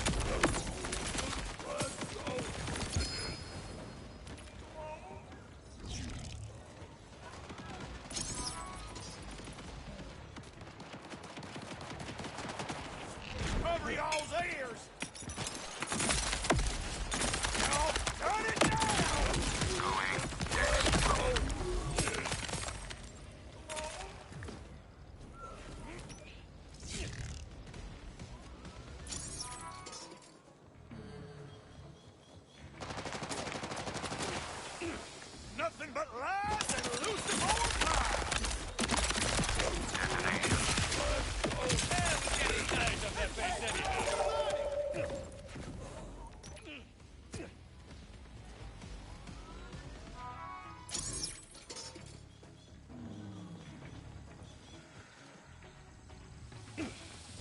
Cover y'all's ears. Now, turn it down. Nothing but lies and elusive old pies. Tired of that face anyhow.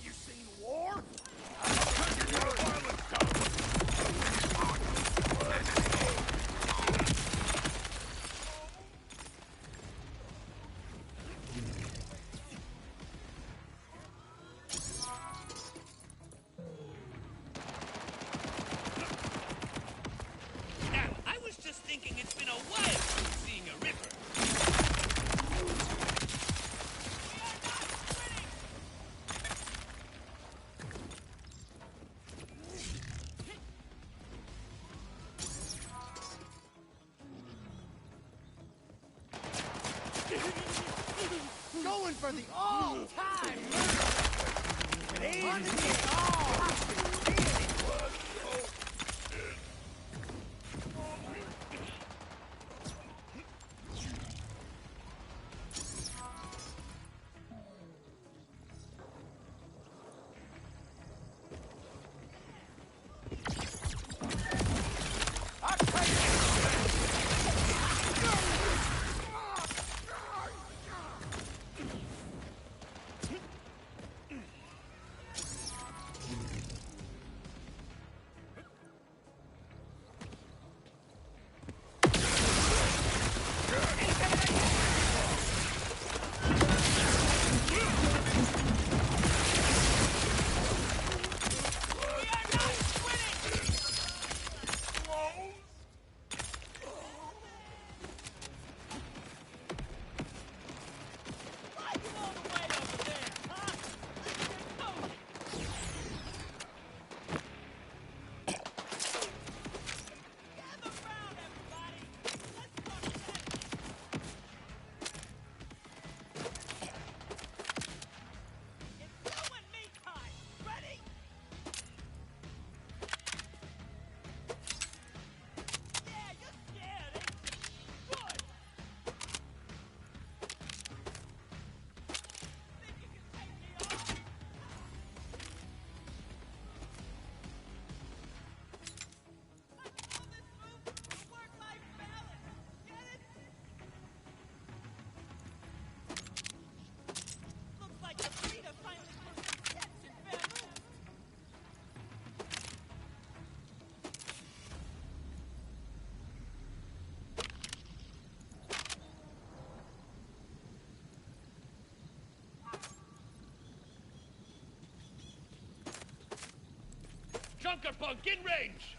You seen war? You're a violent coward. Now, I was just thinking it's been a while since seeing a ripper. Going for the all-time murder. Hunting it all. chunker punk in range!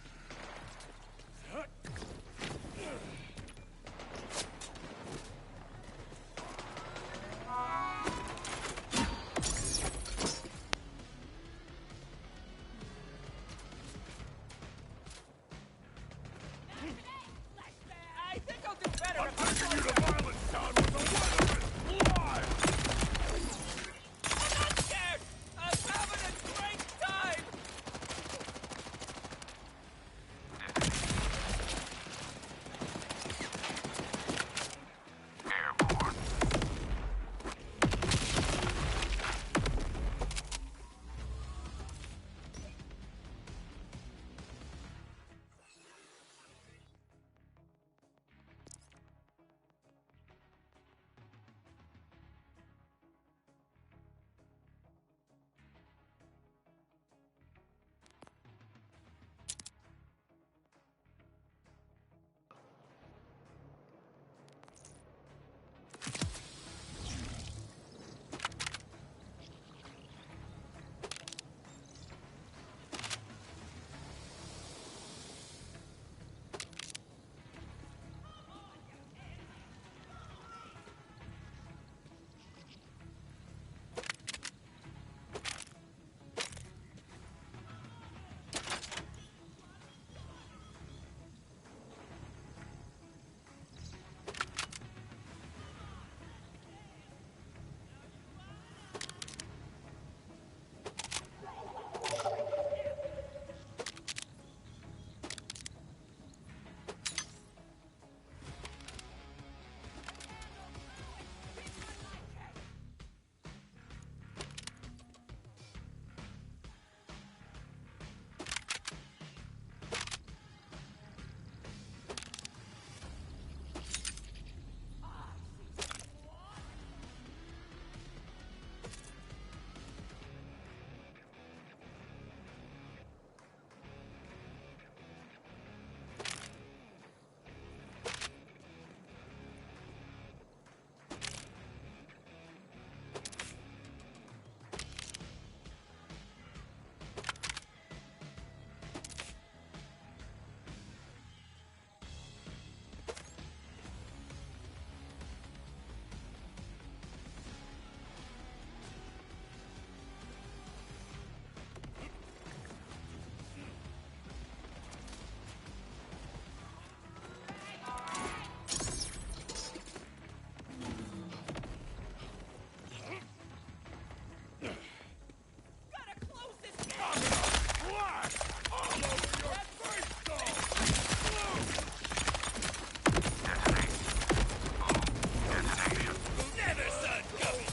I think I'll do better if I'm taking you to Violence Town with the weather live! I'm not scared! I'm having a great time! Airborne. Gotta close this gap! Blast! All over your face, though! Never saw it coming!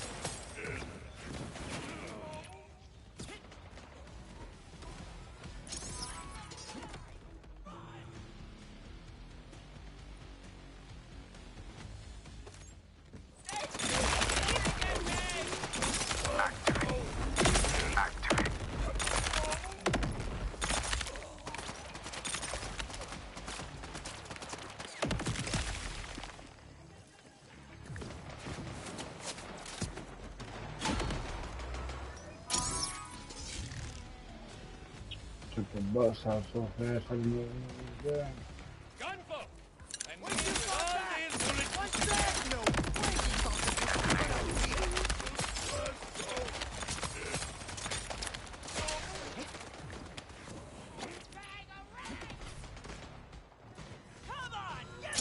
Took the bus out so fast I didn't even know it was there. Gunfo! I'm Wait, you needing come all back! the bullets. What's that? No, come on! Yes!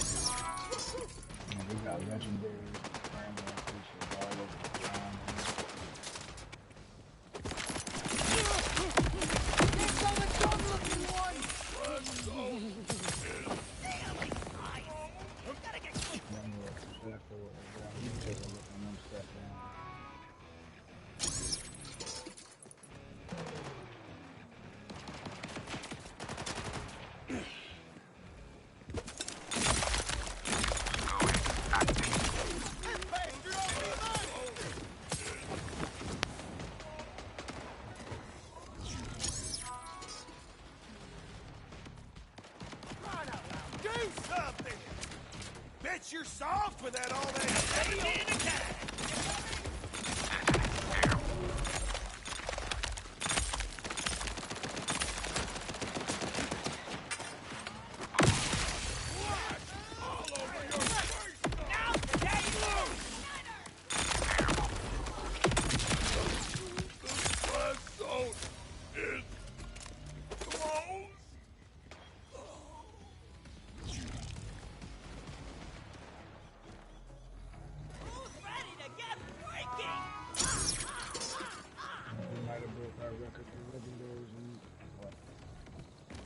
Man, we got legendary framework features all over the ground. Here come a dumb-looking one! Gotta get quick! I know exactly what we're doing. You can take a look and one step down. Do something! Bet you're soft without all that steel!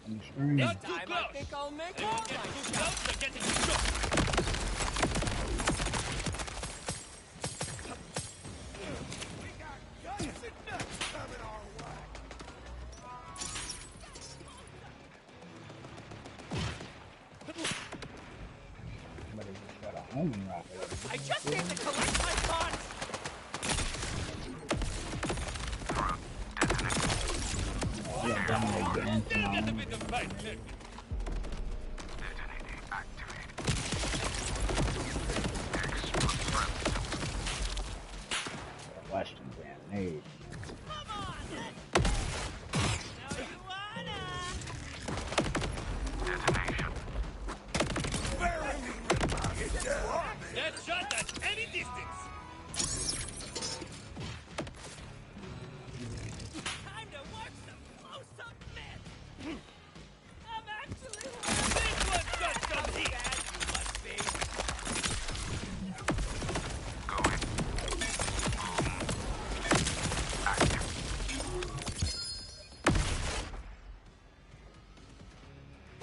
on the stream. This time I think I'll make all my stuff. We got guns and nuts coming our way. Somebody just got a homing rocket. I just need to collect my thoughts. Oh, yeah, dominate gun town. Western grenade. Come on, let's now you wanna. That shot at any distance. Time to watch some close-up men. I'm actually This one's got some heat. bad you must be.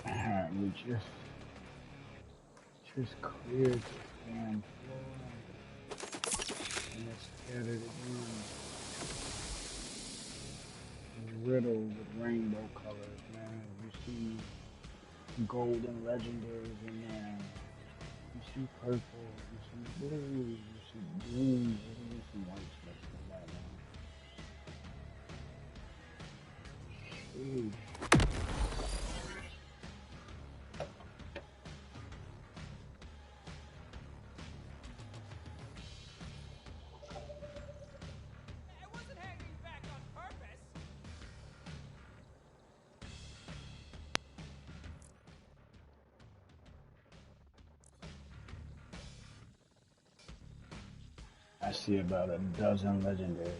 Alright, we just cleared the damn floor. And it's scattered again. Riddled with rainbow colors, man. You see gold and legendaries in there. You see purple, you see blue, you see green, you see white stuff in that one. Sheesh. I wasn't hanging back on purpose. I see about a dozen legendaries.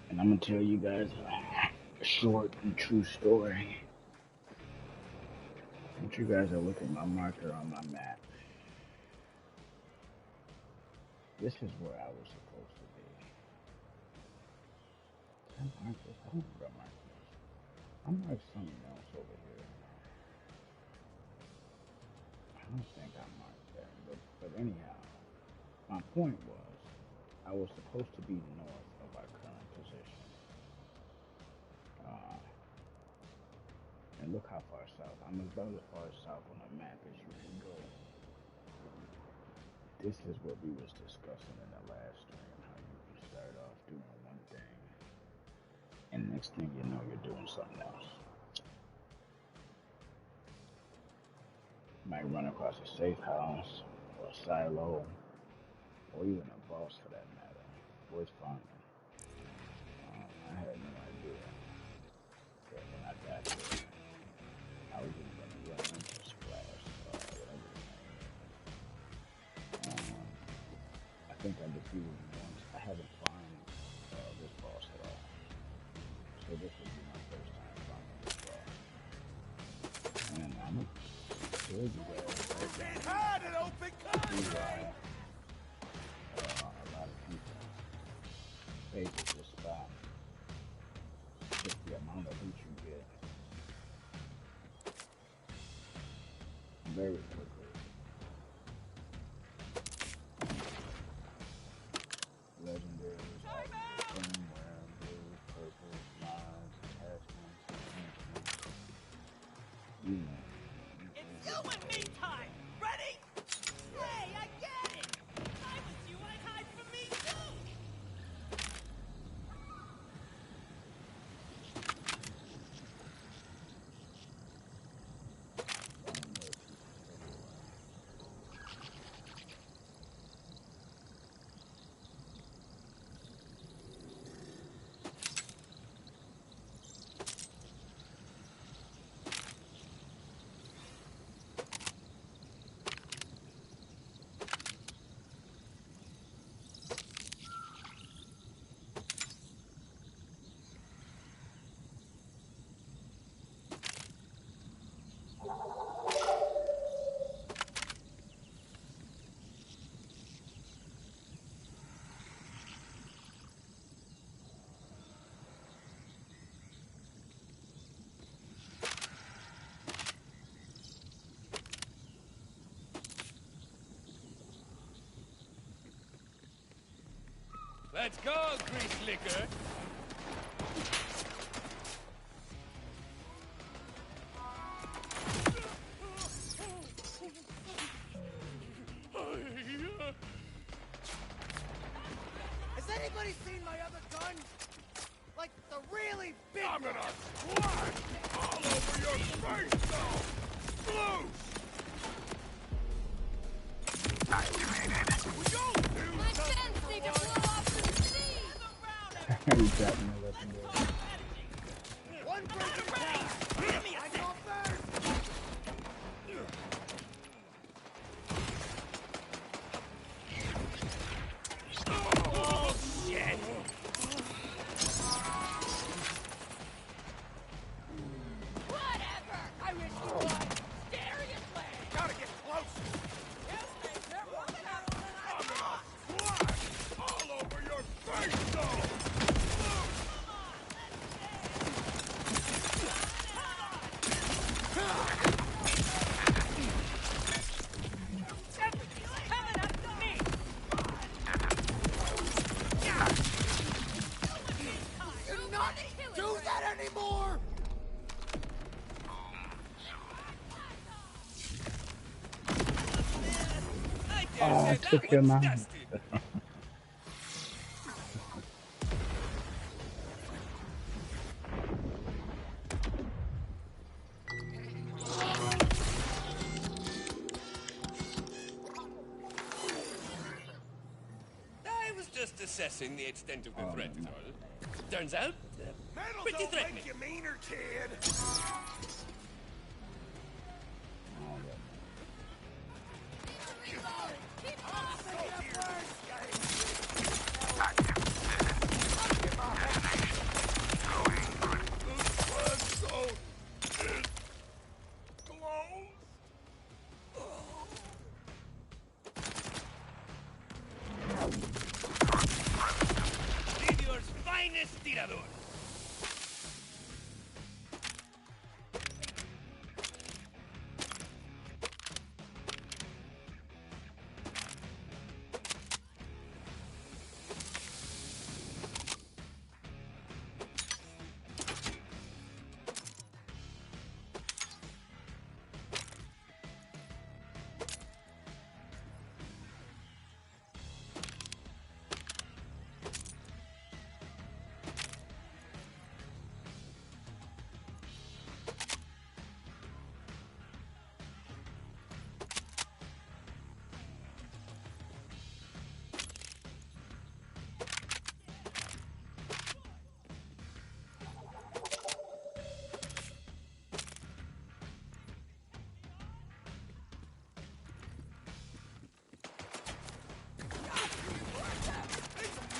And I'm gonna tell you guys a short and true story. I want you guys to look at my marker on my map. This is where I was supposed to be. Did I mark this? I don't think I marked this. I marked something else over here. I don't think I marked that. But anyhow, my point was, I was supposed to be north of our current position. And look how far south. I'm about as far south on the map as you can go. This is what we was discussing in the last stream, how you can start off doing one thing, and next thing you know, you're doing something else. You might run across a safe house, or a silo, or even a boss for that matter. Worth finding. I had no idea that when I got there, I was even going to run into Splash, whatever his name is. I think I defeated him once. I haven't found this boss at all. So this would be my first time finding this boss. And I'm going to show you guys Can't hide an open why a lot of people favor this spot. Just the amount of loot you get. Very quickly. Legendaries, firmware, blue, purple, mods, attachments, enhancements. You know. It's you and me time. Ready? Hey, I get it. If I was you, I'd hide from me too. Let's go, grease liquor. Has anybody seen my other gun? Like the really big I'm one. gonna splash all over your face, though! Blue! Activated. Would you do My something chins for need to once? blow off to the sea. You got me legendary. One person down. Give me a I go first. Oh, shit! Whatever. I wish you would. Seriously. Gotta get closer! Yes, they're working out than I I'm gonna thought. splash all over your face, though! Coming up to me. Do not do that anymore. Oh, I took him out. I was just assessing the extent of the threat, is all. Turns out, Metal pretty don't threatening. make you meaner, kid! Meteor's finest tirador.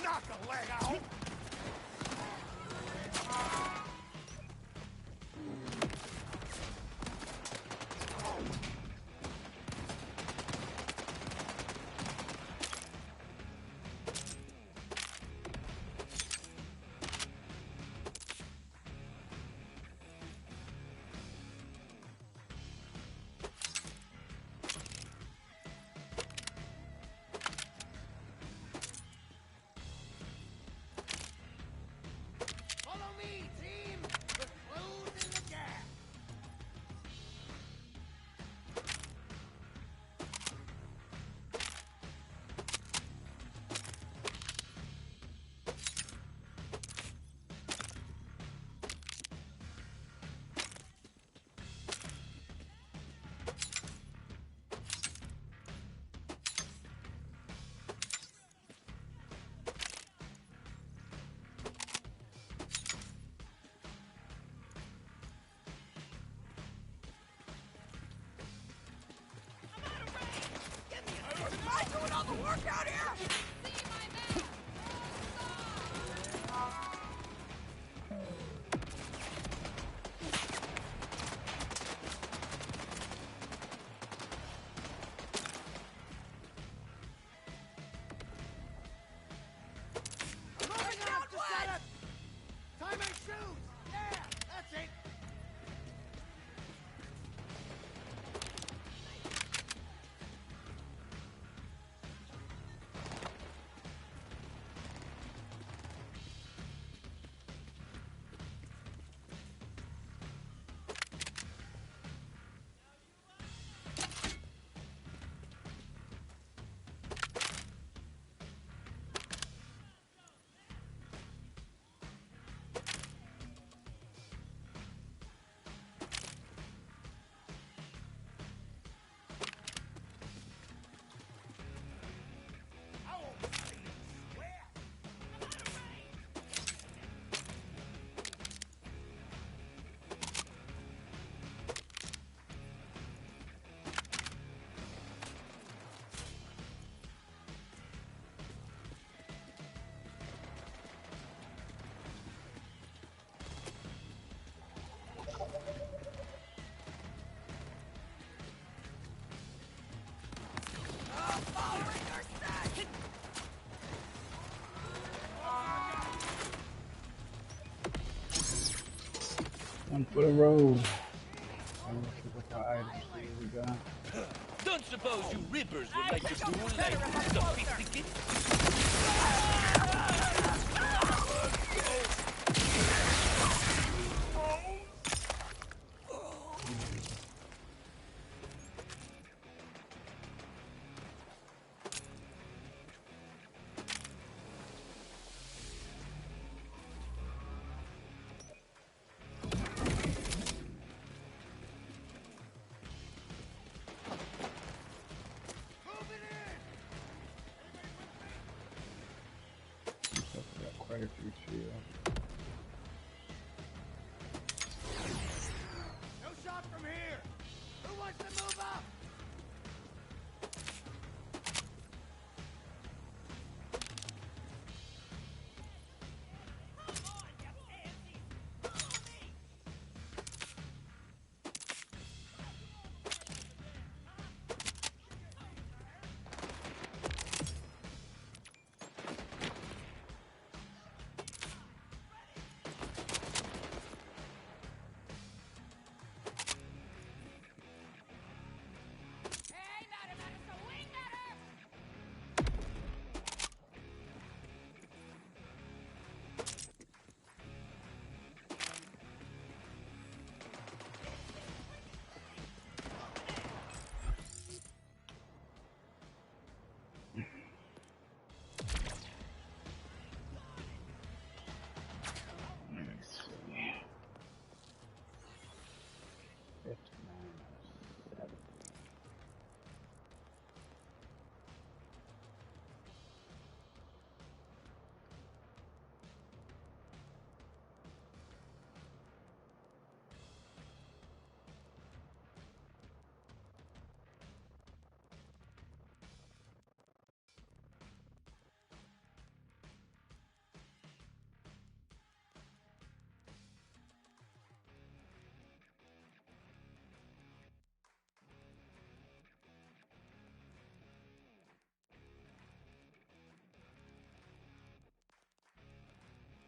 Knock a leg out! One for the road. Let's look at our items, see what we got. Don't suppose you rippers would like to duel like sophisticated? Quite a few shields. No shot from here. Who wants to move up?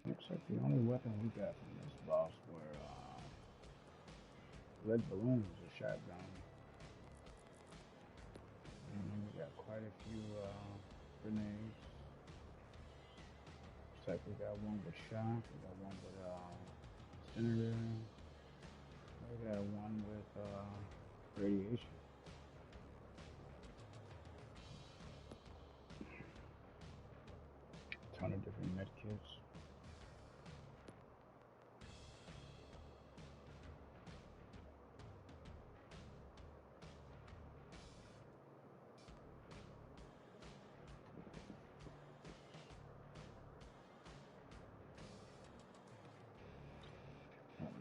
Looks like the only weapon we got from this boss were red balloons, a shotgun. And then we got quite a few grenades. Looks like we got one with shock, we got one with incinerator, we got one with radiation. Ton of different med kits.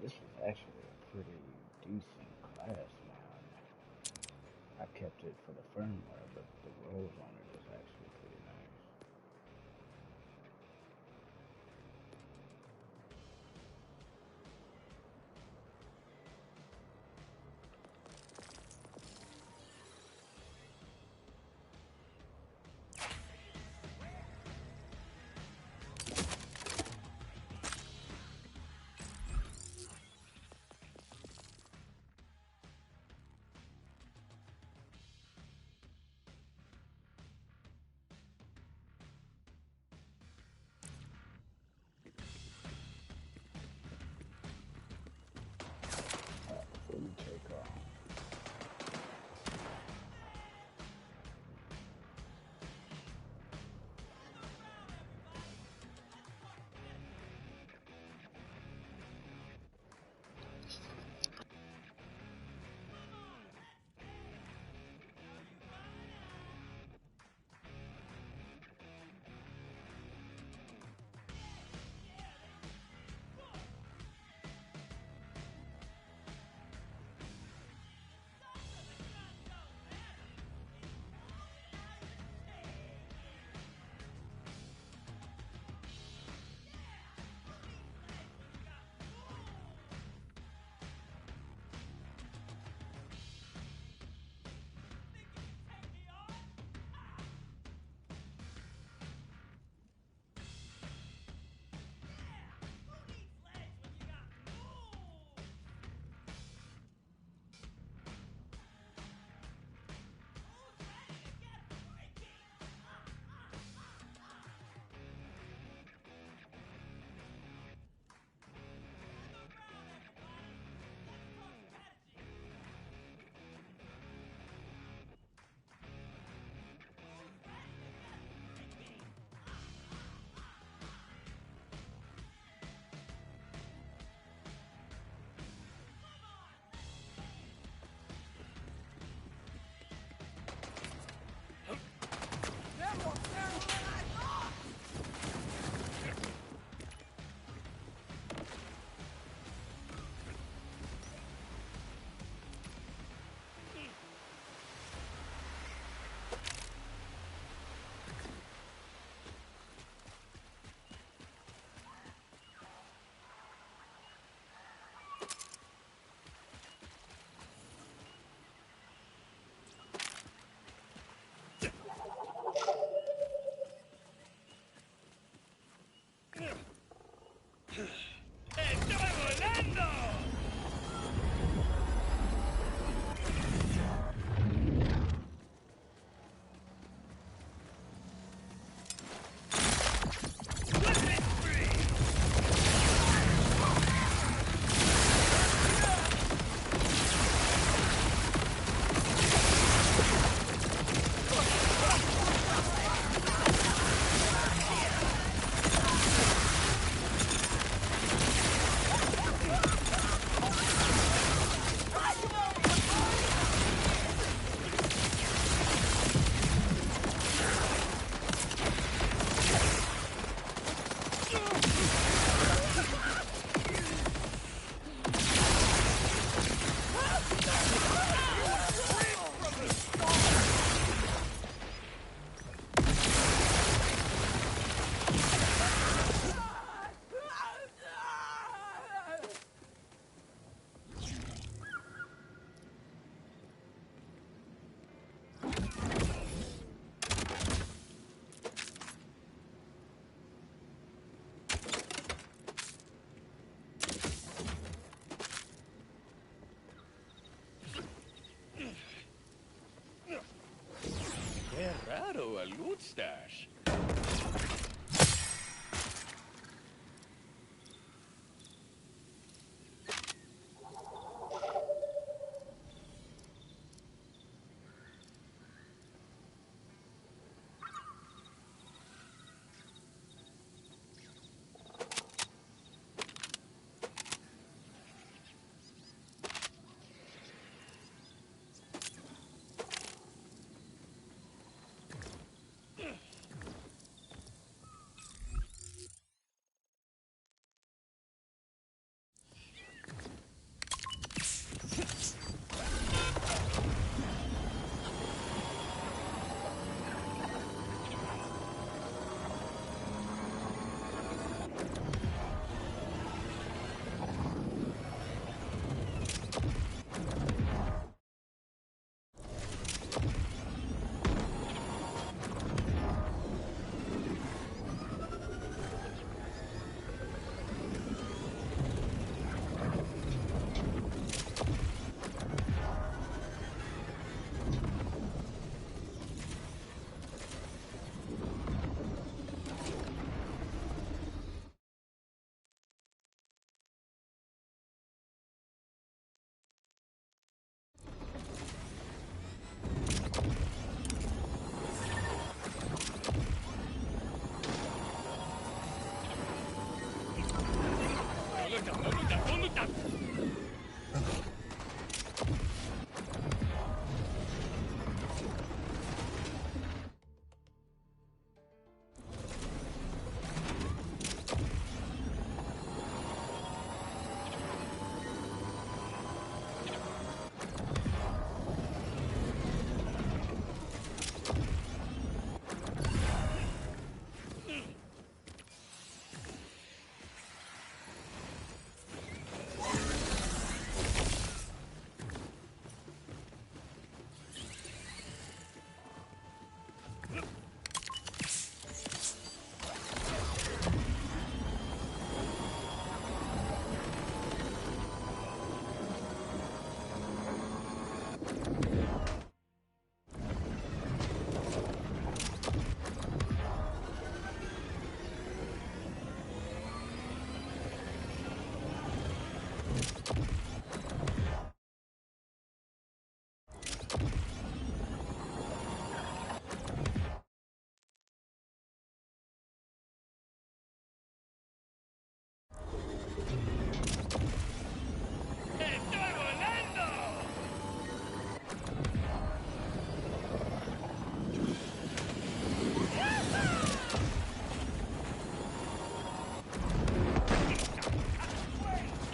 This was actually a pretty decent class, man. I kept it for the firmware, but the rolls on it was actually pretty nice. that or a loot stash?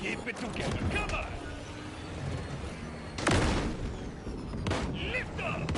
Keep it together, come on! Lift up!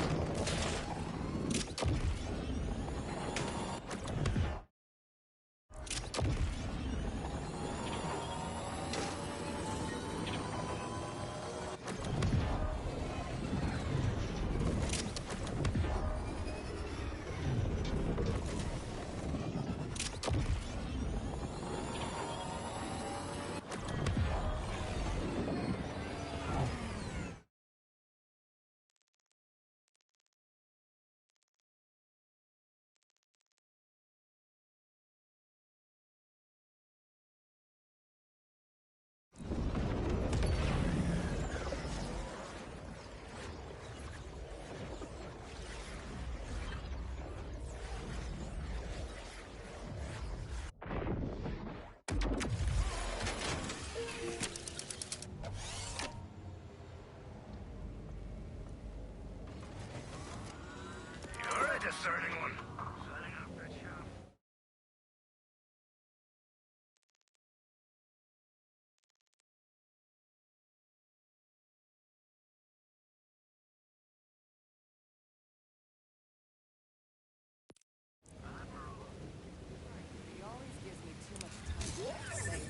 You're a discerning one. Setting up that shop. He always gives me too much time to think.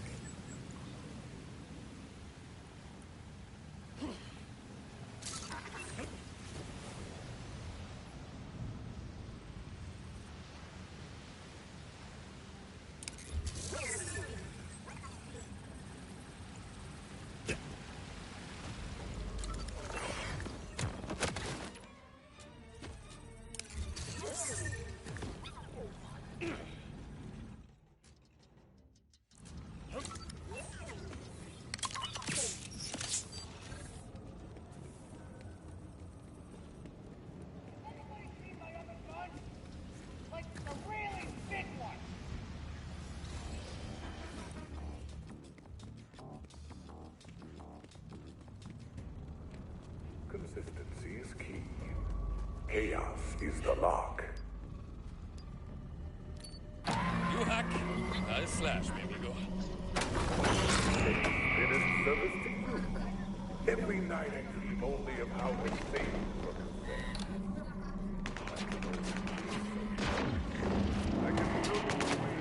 Consistency is key. Chaos is the lock. You hack, I'll slash, mi amigo. In service to you. Every night I dream only of how to save you from yourself. I can show you the way.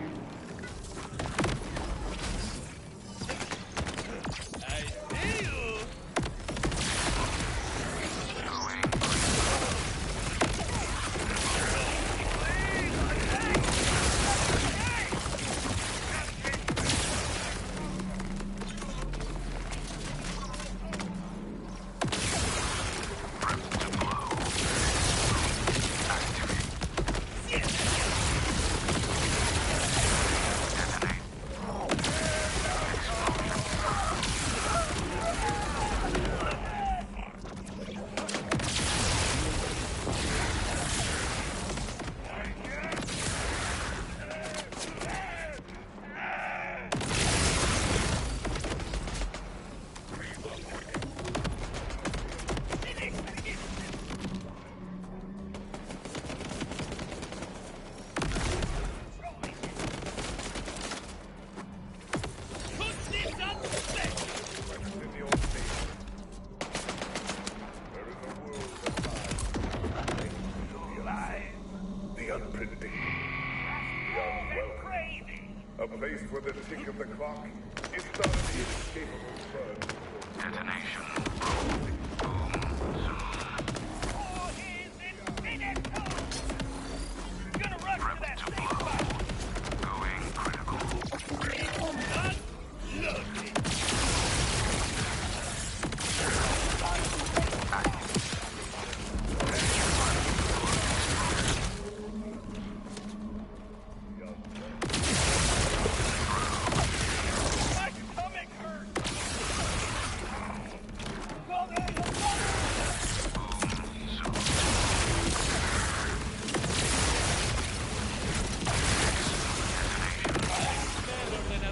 I see you! A place where the tick of the clock is not an inescapable flood. Detonation. Gonna rush to that safe spot. Going critical.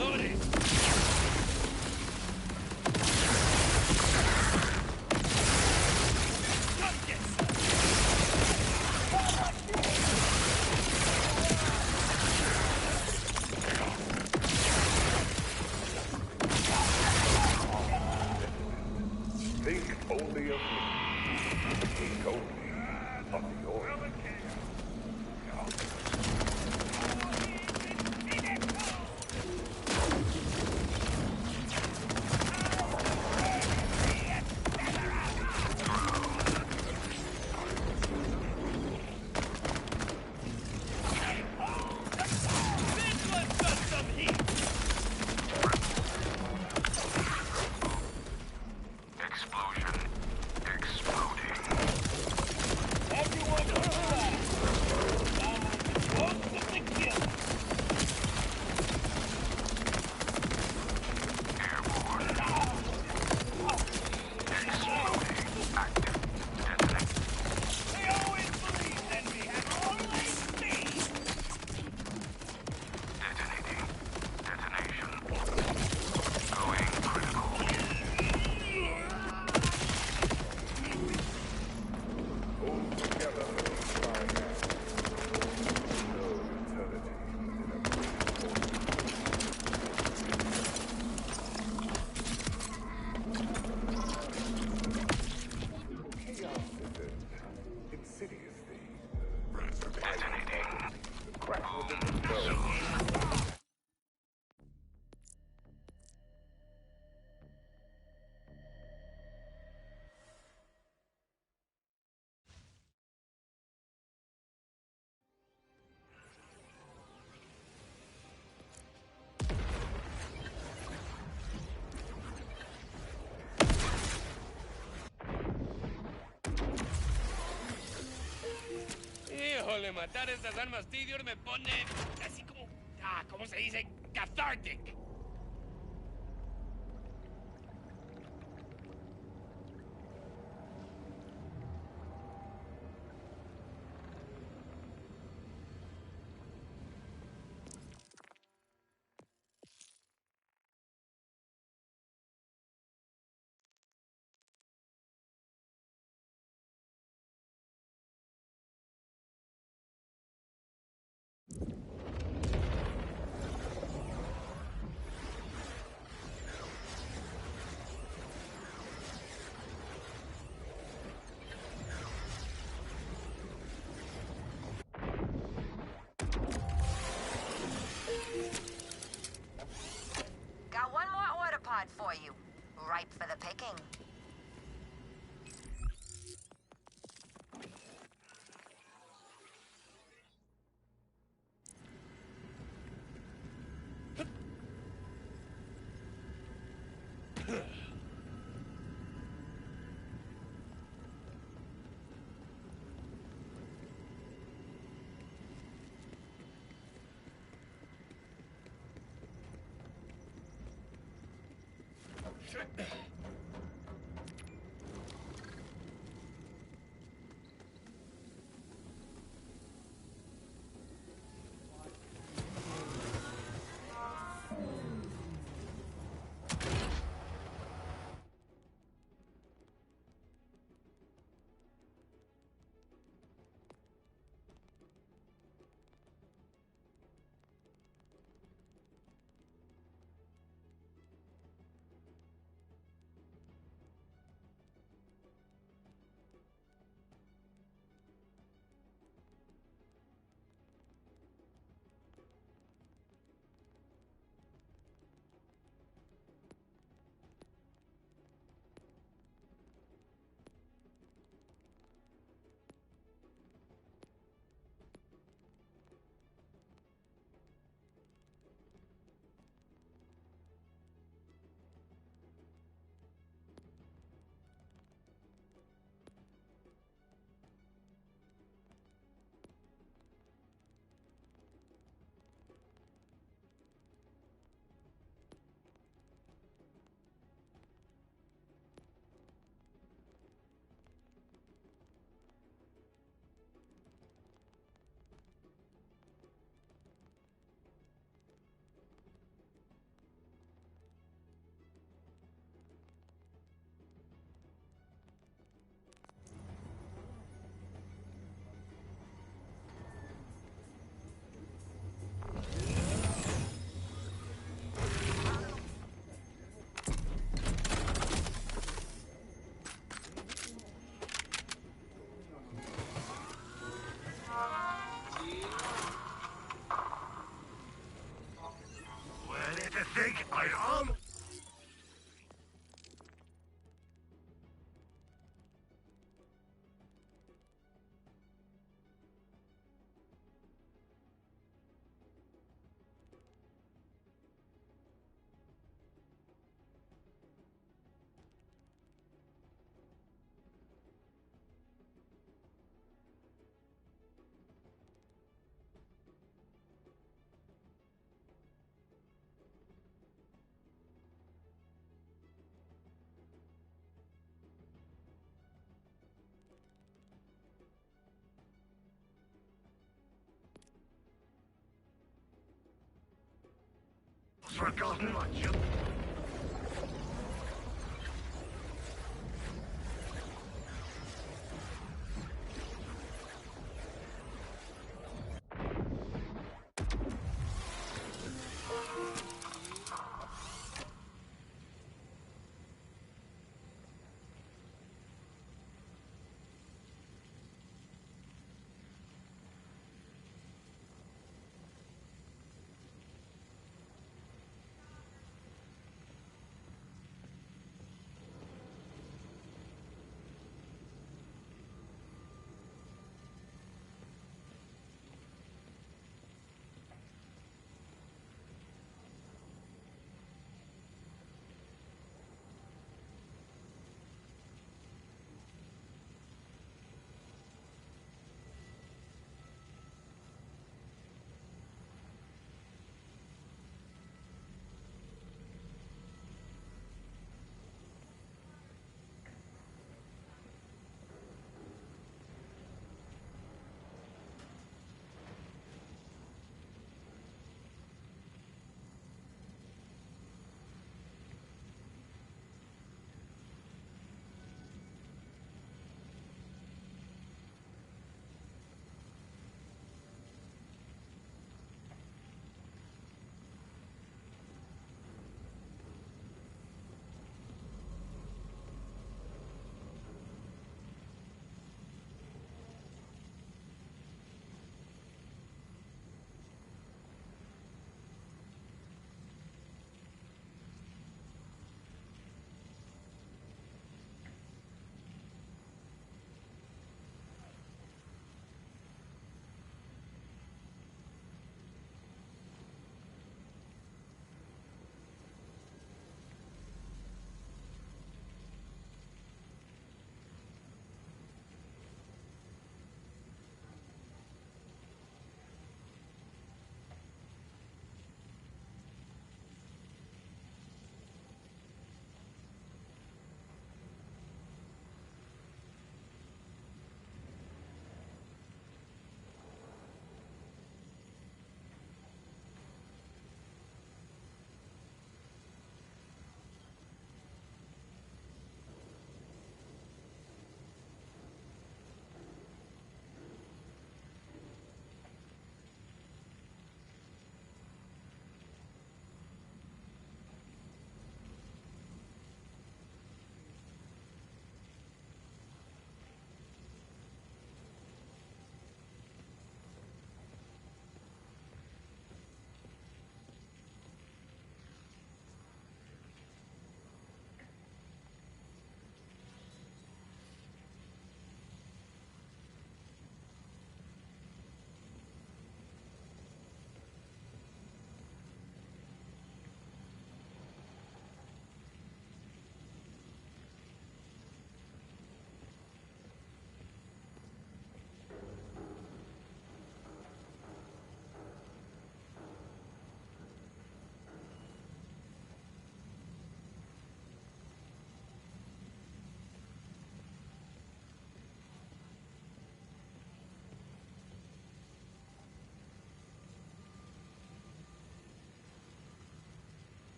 Unloaded. Think only of me. Think only of your Híjole, matar estas armas Tidior me pone así como... ¿cómo se dice? Cathartic. Where did you think I'd on? Forgotten much.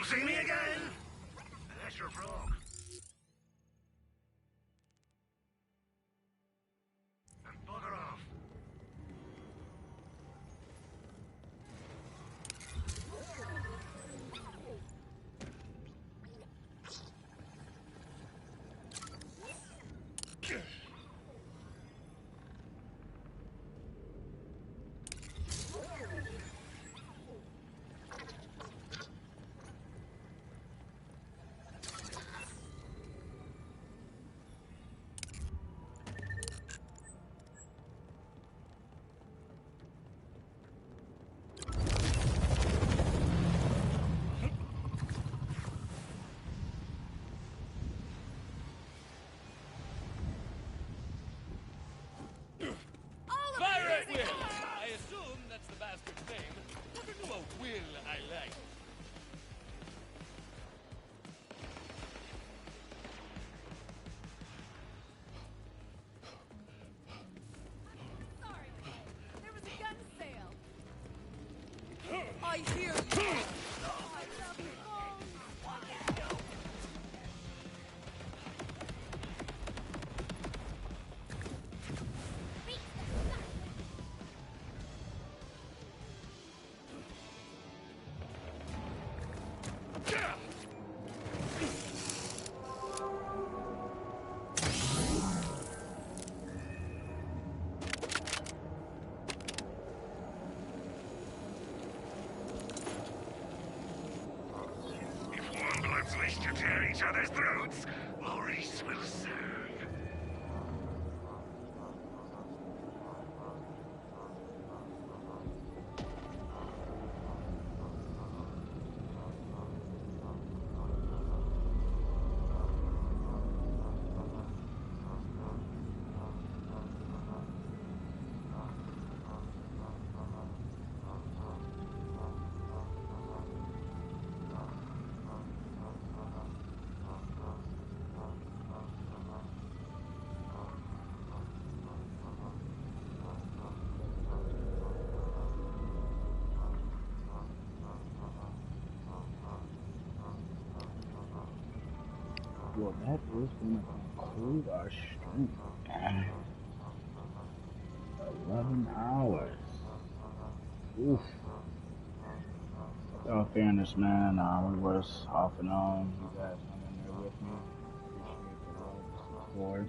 see me again? That's your frog. And bugger off. Fire at will! I assume that's the bastard's name. What a new will I like. Sorry, there was a gun sale. I hear you. I love you both. If warmbloods wish to tear each other's throats, Maurice will serve. Well, that is going to conclude our stream. 11 hours. Oof. In all fairness, man, we was off and on. You guys hung in there with me. Appreciate the love, the support.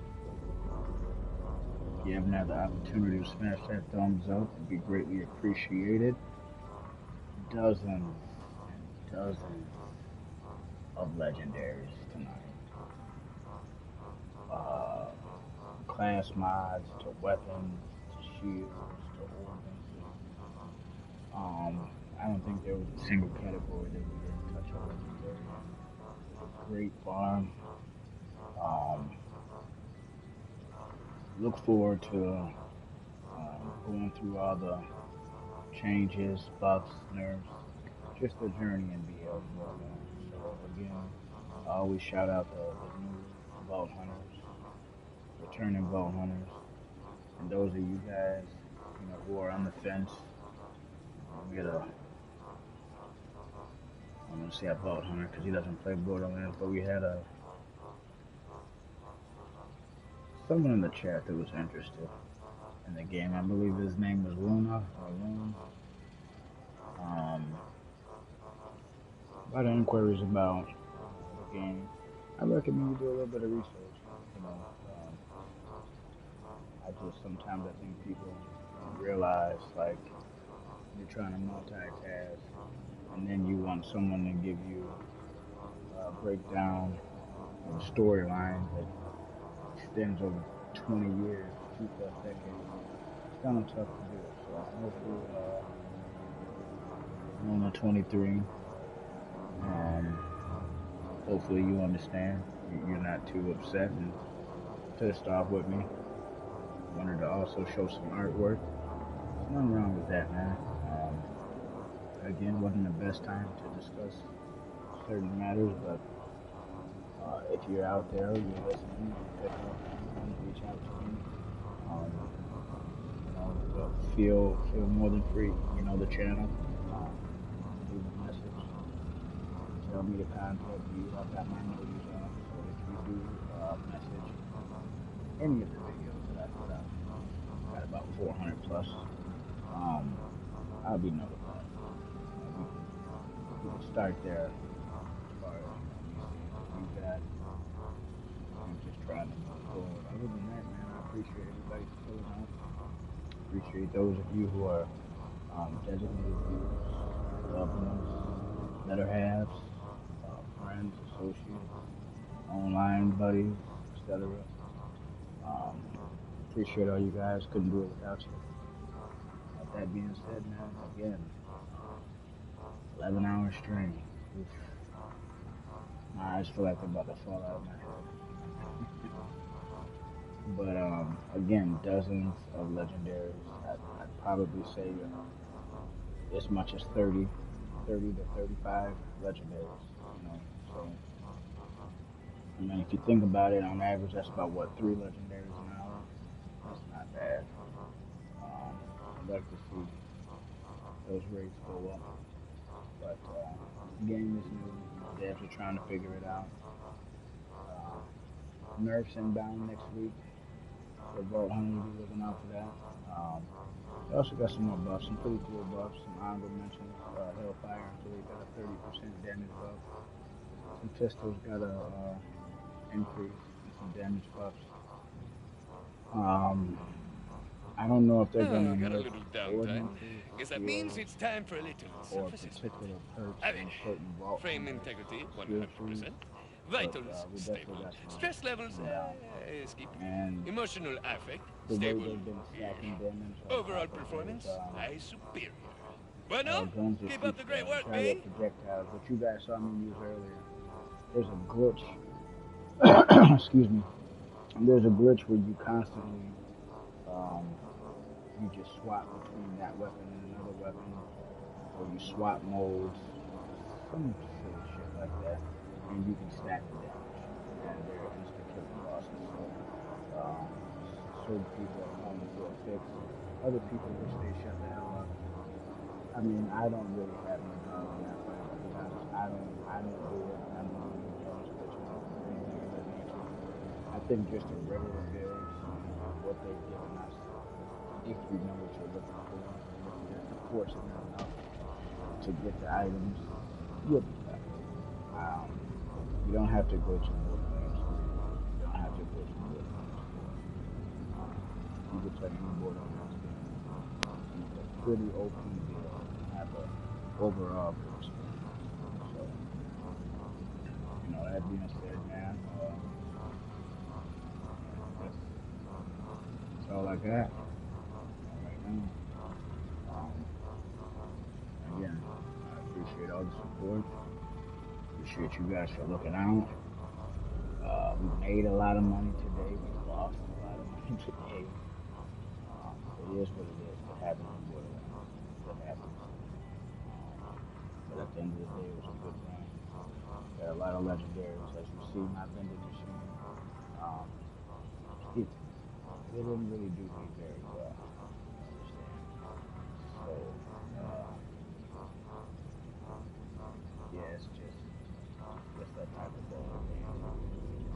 If you haven't had the opportunity to smash that thumbs up, it'd be greatly appreciated. Dozens and dozens of legendaries tonight. Class mods to weapons to shields to organs. I don't think there was a single category that we didn't touch on legendary. It's a great farm. Look forward to going through all the changes, buffs, nerfs, just the journey in BL. So again, I always shout out the new vault hunters, returning vault hunters, and those of you guys, who are on the fence. We had I'm gonna say a vault hunter because he doesn't play Borderlands, but we had someone in the chat that was interested in the game. I believe his name was Luna or Loon. A lot of inquiries about the game. I recommend you do a little bit of research. I just sometimes I think people don't realize like you're trying to multitask, and then you want someone to give you a breakdown of a storyline that extends over 20 years, 2+ decades. It's kind of tough to do. So hopefully, Luna 23. Hopefully you understand. You're not too upset and pissed off with me. Wanted to also show some artwork. There's nothing wrong with that, man. Again, wasn't the best time to discuss certain matters, but if you're out there, you're listening, pick up, reach out to me. Feel more than free. The channel. Leave a message. Tell want me to contact you, I've got my notice on. So if you do message any of the videos that I put out, got about 400 plus, I'll be notified. We can start there as far as me seeing what you got. I'm just trying to move forward. Other than that, man, I appreciate everybody for pulling out. Appreciate those of you who are designated viewers, loved ones, better halves, friends, associates, online buddies, etc. Appreciate all you guys. Couldn't do it without you. That being said, man, again, 11-hour stream. Oof. My eyes feel like they're about to fall out of my head. But again, dozens of legendaries. I'd probably say as much as 30 to 35 legendaries. You know, so I mean, if you think about it, on average, that's about what, 3 legendaries an hour. That's not bad. I'd like to see those rates go up. But the game is new. Devs are trying to figure it out. Nerfs inbound next week. So Vault Hunter will be looking out for that. They also got some more buffs, some pretty cool buffs. Some honorable mentions. Hellfire, I believe, got a 30% damage buff. Some pistols got a increase in some damage buffs. I don't know if they're gonna got a nerf little downtime. Guess that means skills it's time for a little or self-assessment. particular perks I in mean, certain Vault frame Hunter integrity, skill trees. 100%. But Vitals, we stable. definitely got some Stress levels, inbound. skip. And Emotional affect, the way stable. they've been stacking damage on Overall top of performance, those, high superior. Bueno, guns that keep shoot up the great work, gyro B. projectiles, what you guys saw me use earlier. There's a glitch. Excuse me. There's a glitch where you constantly you just swap between that weapon and another weapon, or you swap modes, some silly shit like that, and you can stack the damage, and they're instant killing bosses. So, certain people are calling for a fix. Other people wish they shut the hell up. I mean, I don't really have any dog in that fight, to be honest. I don't do it. I don't do any bonus glitching or anything of that nature. I think just a regular build, what they've given us, if you know what you're looking for, and if you're fortunate enough to get the items, you'll be better. You don't have to glitch in Borderlands 3. You don't have to glitch in Borderlands 4. You can play any Borderlands game. And it's a pretty OP build and have a overall good experience. So, you know, that being said, man, that's all I got. Again, I appreciate all the support. Appreciate you guys for looking out. We made a lot of money today. We lost a lot of money today. It is what it is. It happens in Borderlands. It happens. But at the end of the day, it was a good run. Got a lot of legendaries. As you see, my vending machine, it didn't really do me very well. So, yeah, it's just that type of thing.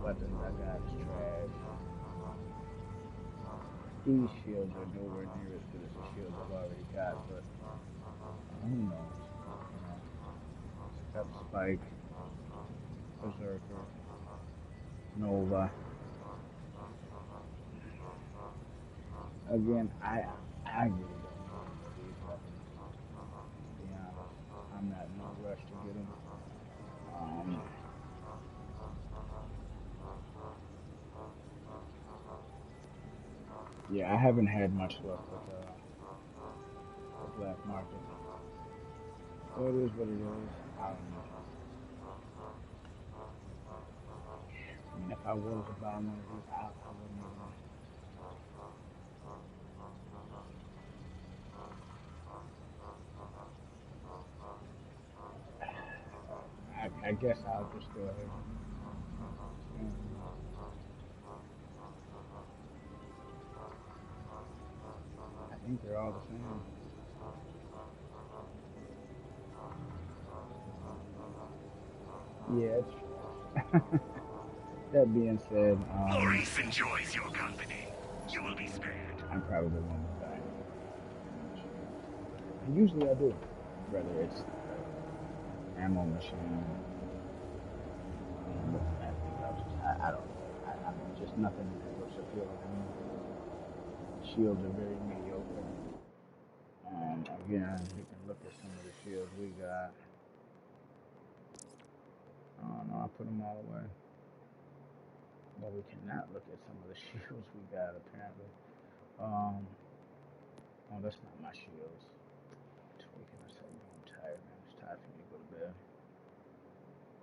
Weapons I got is trash. These shields are nowhere near as good as the shields I've already got, but who knows? You know, got Spike, Berserker, Nova. Again, I really don't need these weapons. To be honest, I'm not in no rush to get them. Yeah, I haven't had much luck with the black market. So it is what it is. I don't know. I mean, if I was to buy one of these, I wouldn't even. I guess I'll just go ahead and I think they're all the same. Yeah. That being said, Maurice enjoys your company. You will be spared. I'm probably one to die. And usually I do. Whether it's ammo machine, looking at things, I don't know. I'm just nothing that looks appealing to me. Shields are very mediocre. Again, we can look at some of the shields we got. Oh no, I put them all away. But we cannot look at some of the shields we got apparently. Oh, that's not my shields. Tweaking. I said, I'm tired, man. It's time for me to go to bed.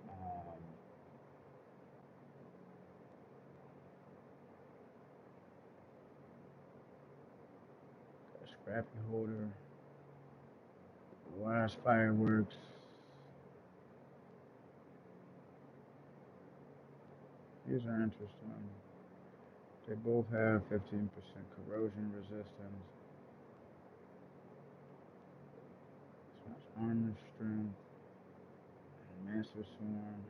Um, got a scrappy holder. Wise fireworks. These are interesting. They both have 15% corrosion resistance. This one's armor strength. Master swarm.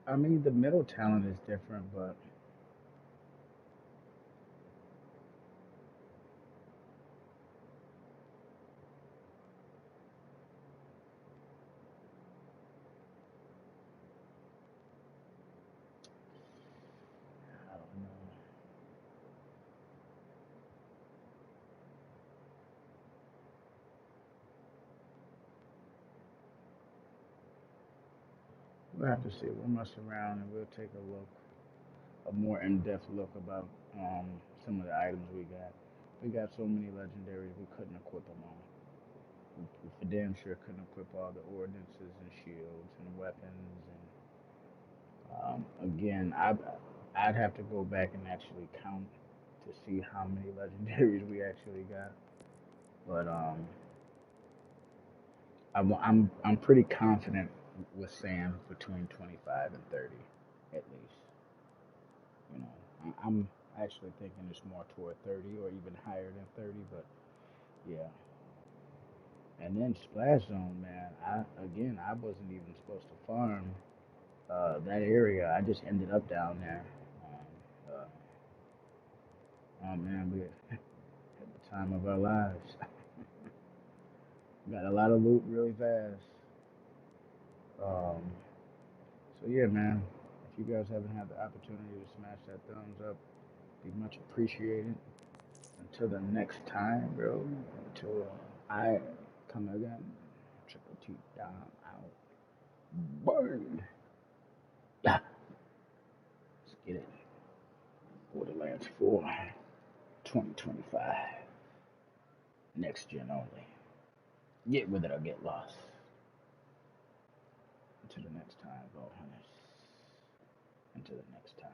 I mean, the middle talent is different, but I don't know. We'll have to see. We'll mess around and we'll take a more in-depth look about some of the items we got. We got so many legendaries we couldn't equip them all. We for damn sure couldn't equip all the ordinances and shields and weapons and again, I'd have to go back and actually count to see how many legendaries we actually got. But I'm pretty confident with saying between 25 and 30, at least. You know, I'm actually thinking it's more toward 30 or even higher than 30. But yeah. And then Splash Zone, man. I wasn't even supposed to farm that area. I just ended up down there. Oh man, we had the time of our lives. Got a lot of loot really fast. Um, so yeah, man. If you guys haven't had the opportunity to smash that thumbs up, be much appreciated. Until the next time, bro. Until I come again. Triple T down out. Burn. Yeah. Let's get it. Borderlands 4, 2025. Next gen only. Get with it or get lost. Until the next time, go hunters. Until the next time.